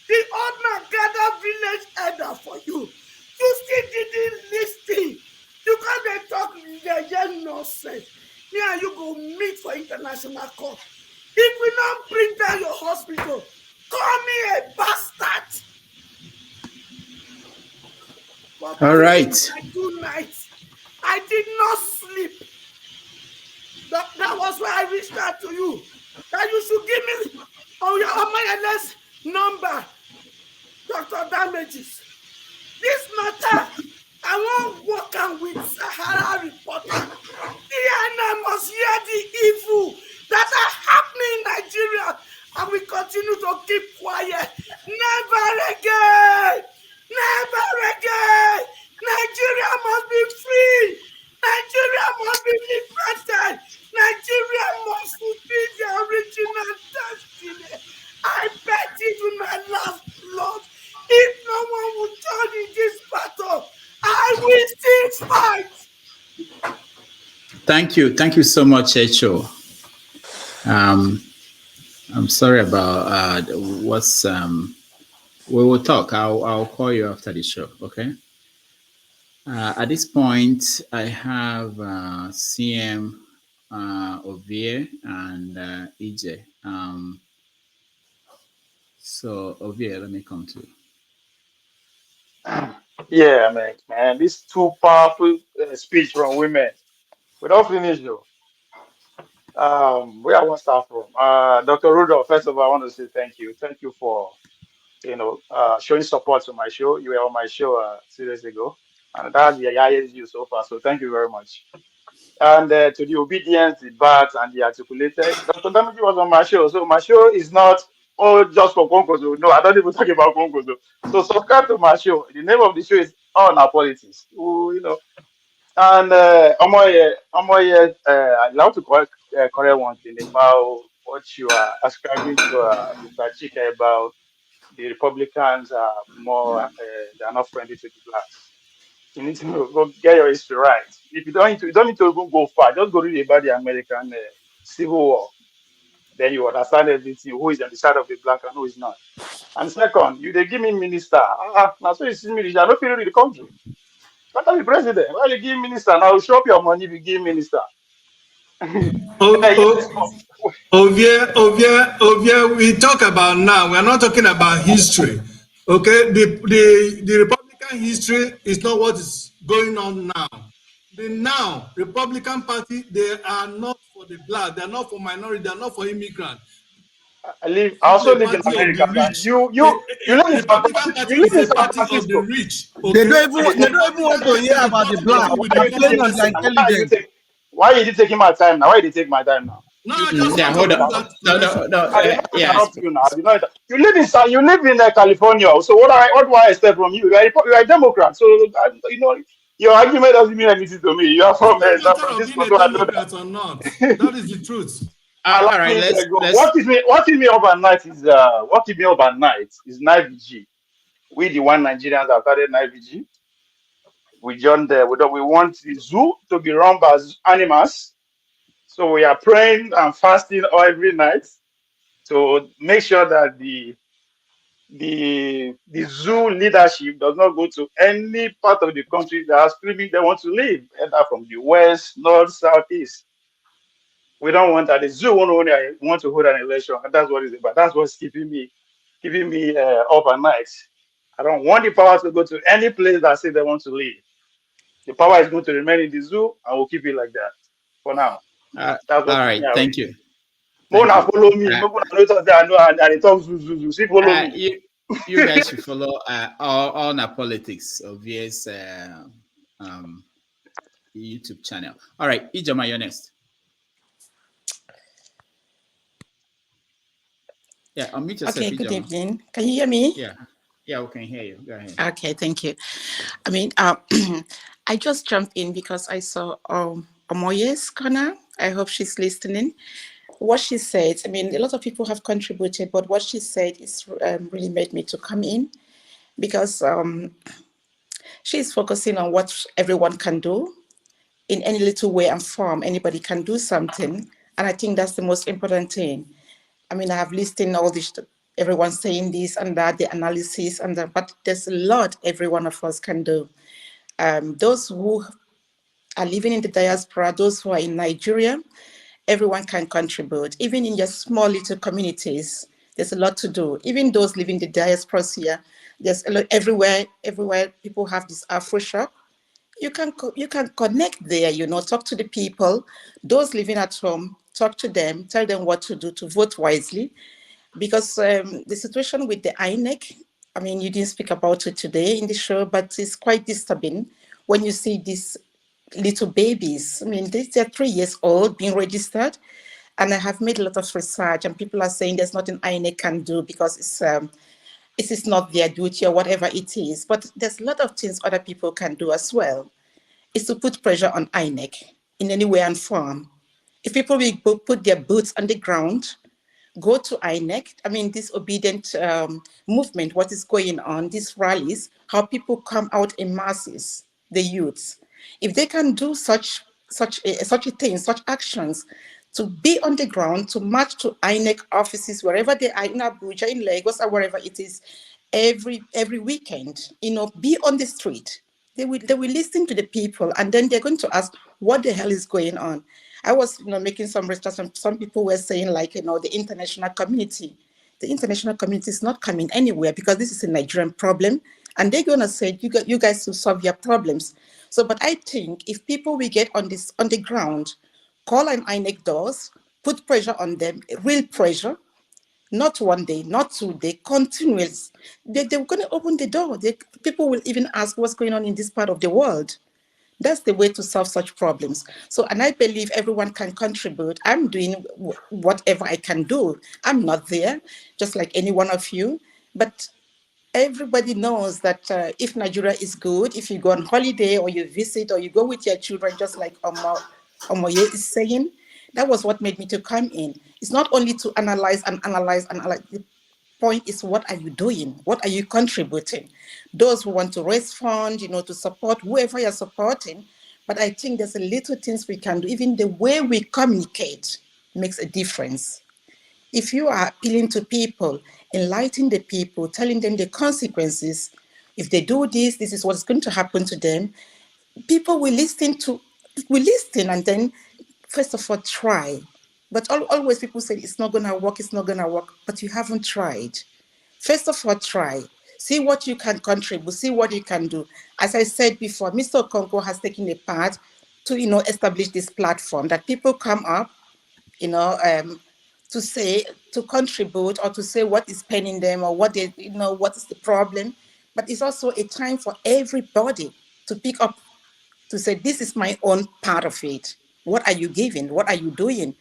V: the old man gathered village elder for you. You still didn't listen. You can't talk the nonsense. Me and you go meet for international court. If we don't bring down your hospital, call me a bastard. But
E: All right.
V: 2 nights, I did not sleep. That was why I reached out to you. That you should give me my LS number, Dr. Damages. This matter, I won't work on with Sahara reporter. The must hear the evil that are happening in Nigeria, and we continue to keep quiet. Never again! Never again! Nigeria must be free! Nigeria must be liberated! Nigeria must fulfill their original destiny! I bet it with my last blood. If no one will join in this battle, I will still fight!
E: Thank you so much, Echo. I'm sorry about what's we will talk. I'll call you after the show, okay? At this point, I have CM, Ovie, and EJ. So, Ovie, let me come to you.
G: Yeah, man, this too powerful speech from women. We don't finish though. Where I want to start from. Dr. Rudolph, first of all, I want to say thank you. Thank you for showing support to my show. You were on my show 2 days ago, and that's the highest view so far. So thank you very much. And to the obedience, the bats, and the articulated, Dr. Damiji was on my show. So my show is not just for Concoso. No, I don't even talk about Concoso. So subscribe to my show. The name of the show is All Our Politics. And I love to correct one thing about what you are ascribing to Mr. Chike about the Republicans are more, they're not friendly to the blacks. You need to go get your history right. If you don't need to even go far. Just go read about the American Civil War. Then you understand everything. Who is on the side of the black and who is not. And second, you they give me minister. Now so you see me, I don't feel in the country. But I'm the president. Why you give minister? Now show up your money if you give minister.
A: Ovie, we talk about now. We're not talking about history. Okay, the Republican history is not what is going on now. The now Republican Party, they are not for the black, they are not for minority, they are not for immigrants.
G: I also live in America. You live in San Francisco. You live in San Francisco.
A: Okay?
D: They don't even want to hear about the black.
G: Why are you taking my time now? Why are you taking my time now?
A: No, hold
E: on.
G: You live in California. So what do I expect from you? You are a Democrat. So your argument doesn't mean anything to me. You are from San Francisco.
A: So Democrat or not? That is the truth.
E: All right, let's
G: what keeps me up at night is night VG. We the one Nigerians have started night VG. We joined there. We want the zoo to be run by animals. So we are praying and fasting every night to make sure that the zoo leadership does not go to any part of the country that are screaming they want to leave, either from the west, north, south, east. We don't want that. The zoo want to hold an election, and that's what it's about. That's what's keeping me up at night. I don't want the power to go to any place that say they want to leave. The power is going to remain in the zoo, and we'll keep it like that for now.
E: That's all right. Thank you.
G: Mona follow me. Follow me.
E: You guys should follow all our politics of VS YouTube channel. All right, Ijoma, you're next. Yeah, unmute yourself.
K: Okay, good evening. Can you hear me?
E: Yeah, we can hear you. Go ahead.
K: Okay, thank you. I mean, I just jumped in because I saw Omoye's corner. I hope she's listening. what she said, I mean, a lot of people have contributed, but what she said is really made me to come in because she's focusing on what everyone can do in any little way and form. Anybody can do something. And I think that's the most important thing. I mean, I have listened all this, everyone saying this and that, the analysis and that, but there's a lot every one of us can do. Those who are living in the diaspora, those who are in Nigeria, everyone can contribute. Even in just small little communities, there's a lot to do. Even those living in the diaspora here, there's a lot everywhere people have this Afro shop. You can connect there, talk to the people. Those living at home, talk to them, tell them what to do to vote wisely. Because the situation with the INEC, I mean, you didn't speak about it today in the show, but it's quite disturbing when you see these little babies. I mean, they're 3 years old being registered. And I have made a lot of research, and people are saying there's nothing INEC can do because it is not their duty or whatever it is. But there's a lot of things other people can do as well. Is to put pressure on INEC in any way and form. If people will put their boots on the ground, go to INEC, I mean, this obedient movement, what is going on, these rallies, how people come out in masses, the youths. If they can do such a thing, such actions, to be on the ground, to march to INEC offices, wherever they are, in Abuja, in Lagos, or wherever it is, every weekend, be on the street. They will listen to the people, and then they're going to ask, what the hell is going on? I was making some research, and some people were saying, like, the international community. The international community is not coming anywhere because this is a Nigerian problem, and they're going to say, you guys will solve your problems. So, but I think if people will get on the ground, call on INEC doors, put pressure on them, real pressure, not one day, not 2 days, continuous. They're going to open the door. People will even ask what's going on in this part of the world. That's the way to solve such problems. So, and I believe everyone can contribute. I'm doing whatever I can do. I'm not there, just like any one of you. But everybody knows that if Nigeria is good, if you go on holiday or you visit or you go with your children, just like Omoye is saying, that was what made me to come in. It's not only to analyze. The point is, what are you doing? What are you contributing? Those who want to raise funds, to support whoever you're supporting. But I think there's a little things we can do. Even the way we communicate makes a difference. If you are appealing to people, enlightening the people, telling them the consequences, if they do this, this is what's going to happen to them, people will listen, and then, first of all, try. But always people say it's not going to work, but you haven't tried. First of all, try. See what you can contribute, see what you can do. As I said before, Mr. Okonkwo has taken a part to, establish this platform that people come up, to contribute or to say what is paining them or what is the problem. But it's also a time for everybody to pick up, to say, this is my own part of it. What are you giving? What are you doing?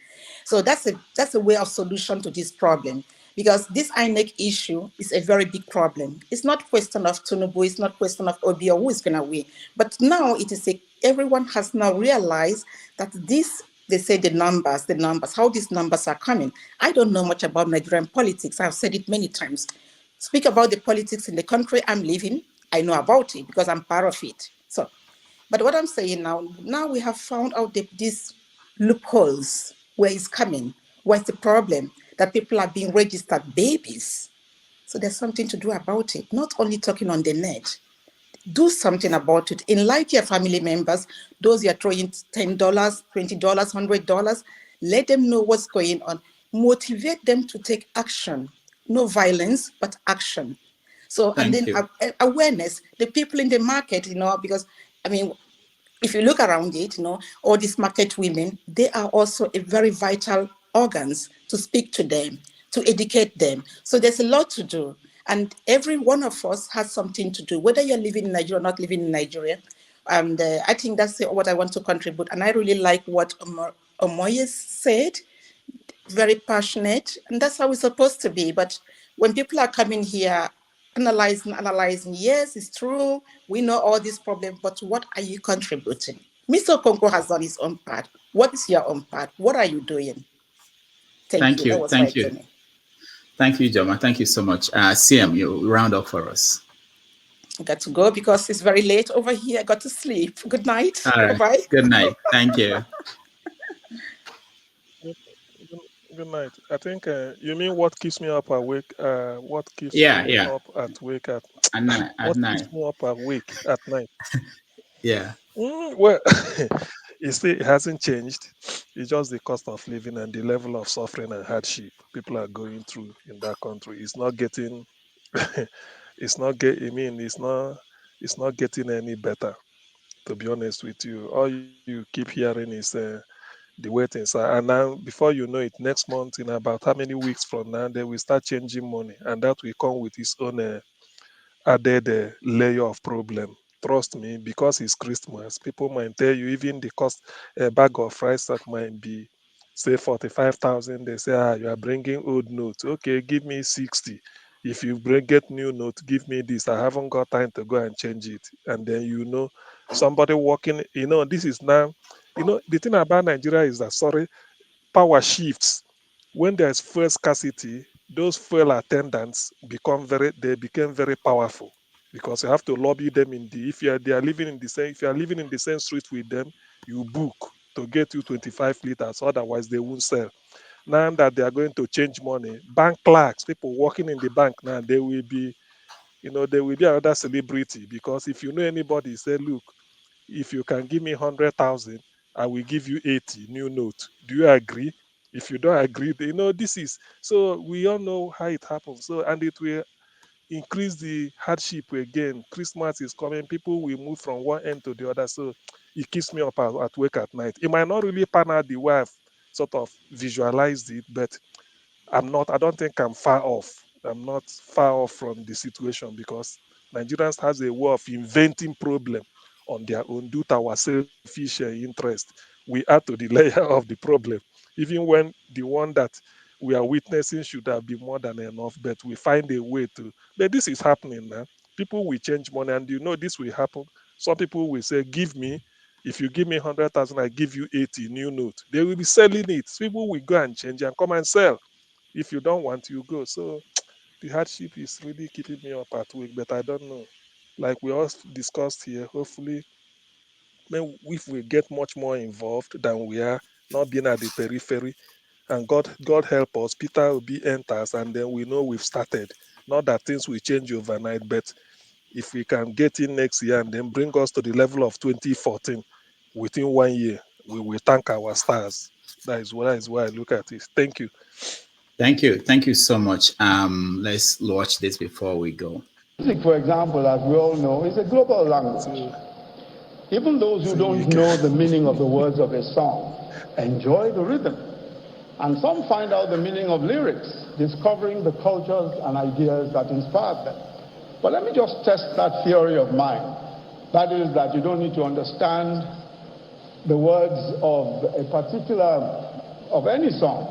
K: So that's a way of solution to this problem, because this INEC issue is a very big problem. It's not question of Tinubu, it's not question of Obi or who is going to win. But now everyone has now realized that they say the numbers, how these numbers are coming. I don't know much about Nigerian politics. I've said it many times. Speak about the politics in the country I'm living. I know about it because I'm part of it. So, but what I'm saying now we have found out these loopholes, where it's coming, what's the problem, that people are being registered babies. So there's something to do about it, not only talking on the net. Do something about it. Enlighten your family members, those you're throwing $10, $20, $100, let them know what's going on. Motivate them to take action. No violence, but action. So, and
E: Thank
K: then
E: you.
K: awareness, the people in the market, because, I mean, if you look around it, all these market women, they are also a very vital organs to speak to them, to educate them. So there's a lot to do. And every one of us has something to do, whether you're living in Nigeria or not living in Nigeria. And I think that's what I want to contribute. And I really like what Omoye said, very passionate. And that's how it's supposed to be. But when people are coming here, analyzing, yes, it's true, we know all these problems, but what are you contributing? Mr. Okonkwo has done his own part. What is your own part? What are you doing? Thank you. That was my journey.
E: Thank you, Joma. Thank you so much. CM, you round up for us.
K: I got to go because it's very late over here. I got to sleep. Good night.
E: All right.
K: Bye-bye.
E: Good night. Thank you.
Q: Good night. I think you mean what keeps me up awake? What keeps me
E: Yeah.
Q: up at wake at
E: night.
Q: what keeps me up awake at night?
E: Yeah.
Q: Well, you see, it hasn't changed. It's just the cost of living and the level of suffering and hardship people are going through in that country. It's not getting. It's not get. I mean, It's not getting any better. To be honest with you, all you keep hearing is the way things are. And now, before you know it, next month, in about how many weeks from now, they will start changing money, and that will come with its own added layer of problem. Trust me, because it's Christmas, people might tell you even the cost a bag of rice that might be say 45,000. They say, you are bringing old notes. Okay, give me 60. If you get new note, give me this. I haven't got time to go and change it. And then somebody walking. This is now. The thing about Nigeria is that power shifts. When there's fuel scarcity, those fuel attendants became very powerful because you have to lobby them they are living in the same if you are living in the same street with them, you book to get you 25 liters, otherwise they won't sell. Now that they are going to change money, bank clerks, people working in the bank now, they will be another celebrity because if you know anybody, say, look, if you can give me 100,000, I will give you 80 new note. Do you agree? If you don't agree, this is so we all know how it happens. So, and it will increase the hardship again. Christmas is coming, people will move from one end to the other. So it keeps me up at work at night. It might not really pan out the way I've sort of visualized it, but I don't think I'm far off. I'm not far off from the situation because Nigerians has a way of inventing problem on their own due to our selfish interest. We add to the layer of the problem, even when the one that we are witnessing should have been more than enough, but we find a way to. But this is happening now. People will change money, and this will happen. Some people will say, give me, if you give me 100,000, I give you 80 new note. They will be selling it. People will go and change and come and sell. If you don't want, you go. So the hardship is really keeping me up at work, but I don't know. Like we all discussed here, hopefully, if we get much more involved than we are, not being at the periphery, and God help us, Peter Obi enters, and then we know we've started. Not that things will change overnight, but if we can get in next year and then bring us to the level of 2014 within 1 year, we will thank our stars. That is why I look at it. Thank you.
E: Thank you. Thank you so much. Let's watch this before we go.
N: Music, for example, as we all know, is a global language. Even those who don't know the meaning of the words of a song enjoy the rhythm. And some find out the meaning of lyrics, discovering the cultures and ideas that inspired them. But let me just test that theory of mine. That is that you don't need to understand the words of of any song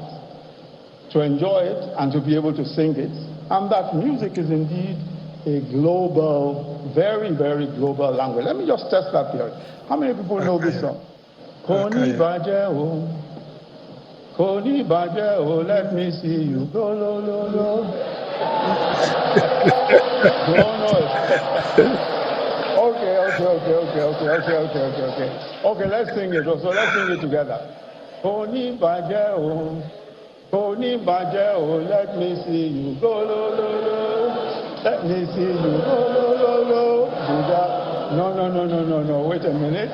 N: to enjoy it and to be able to sing it. And that music is indeed a global, very, very global language. Let me just test that theory. How many people know this song? Koni baje o, Koni baje o, let me see you go lo lo lo. Don't know it. Okay. Okay, let's sing it. So let's sing it together. Koni baje o, Koni baje o, let me see you go lo lo lo. Let me see you go lo lo lo. Buga. No. Wait a minute.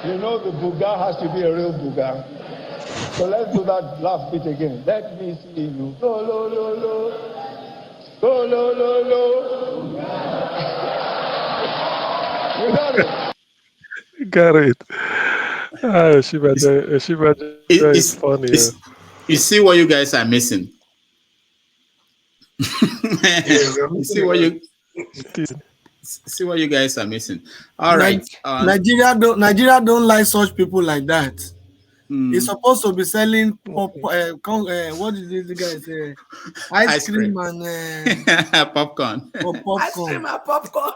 N: You know the buga has to be a real buga. So let's do that last bit again. Let me see you go lo lo lo. Go lo lo lo. You got it.
Q: Got it. Shibaja is funny.
E: You see what you guys are missing. You see what you guys are missing. All right.
D: Nigeria don't like such people like that. It's supposed to be selling what did the guy say? Ice cream and
E: popcorn.
D: Popcorn.
V: Ice cream and popcorn.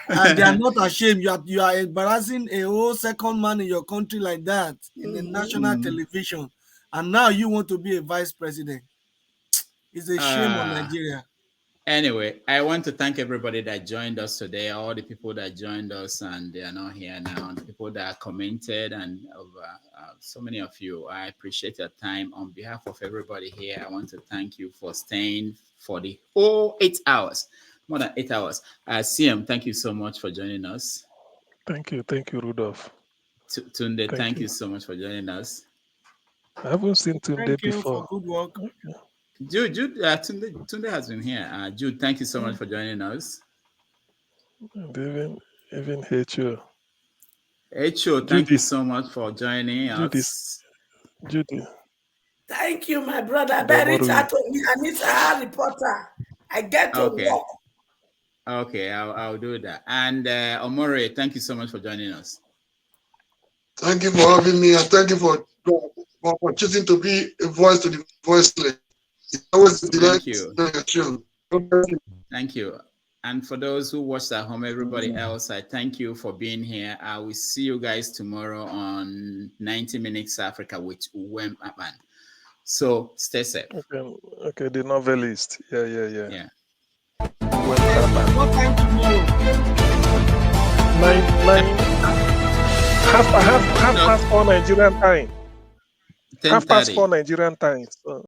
D: And they are not ashamed. You are embarrassing a whole second man in your country like that in the national television. and now you want to be a vice president. It's a shame on Nigeria.
E: Anyway, I want to thank everybody that joined us today, all the people that joined us and they are not here now, the people that commented, and so many of you. I appreciate your time. On behalf of everybody here, I want to thank you for staying for the whole 8 hours, more than 8 hours. CM, thank you so much for joining us.
Q: Thank you, Rudolph.
E: Tunde, thank you so much for joining us.
Q: I haven't seen Tunde before.
D: For good work.
Q: Okay.
E: Jude, Tunde has been here. Jude, thank you so much for joining us.
Q: And even Hecho.
E: Hecho, thank you so much for joining us.
Q: Judy.
V: Thank you, my brother. Very chat to me. I need a reporter. I get to work.
E: Okay, I'll do that. And Omore, thank you so much for joining us.
I: Thank you for having me, and thank you for choosing to be a voice to the voiceless. It's always a delight.
E: Thank you. And for those who watched at home, everybody else, I thank you for being here. I will see you guys tomorrow on 90 Minutes Africa with Uwem Aban. So stay safe.
Q: Okay, the novelist. Yeah.
D: What time tomorrow?
Q: 9. Half past 4 Nigerian time.
E: 10:30.
Q: Half past 4 Nigerian time. So.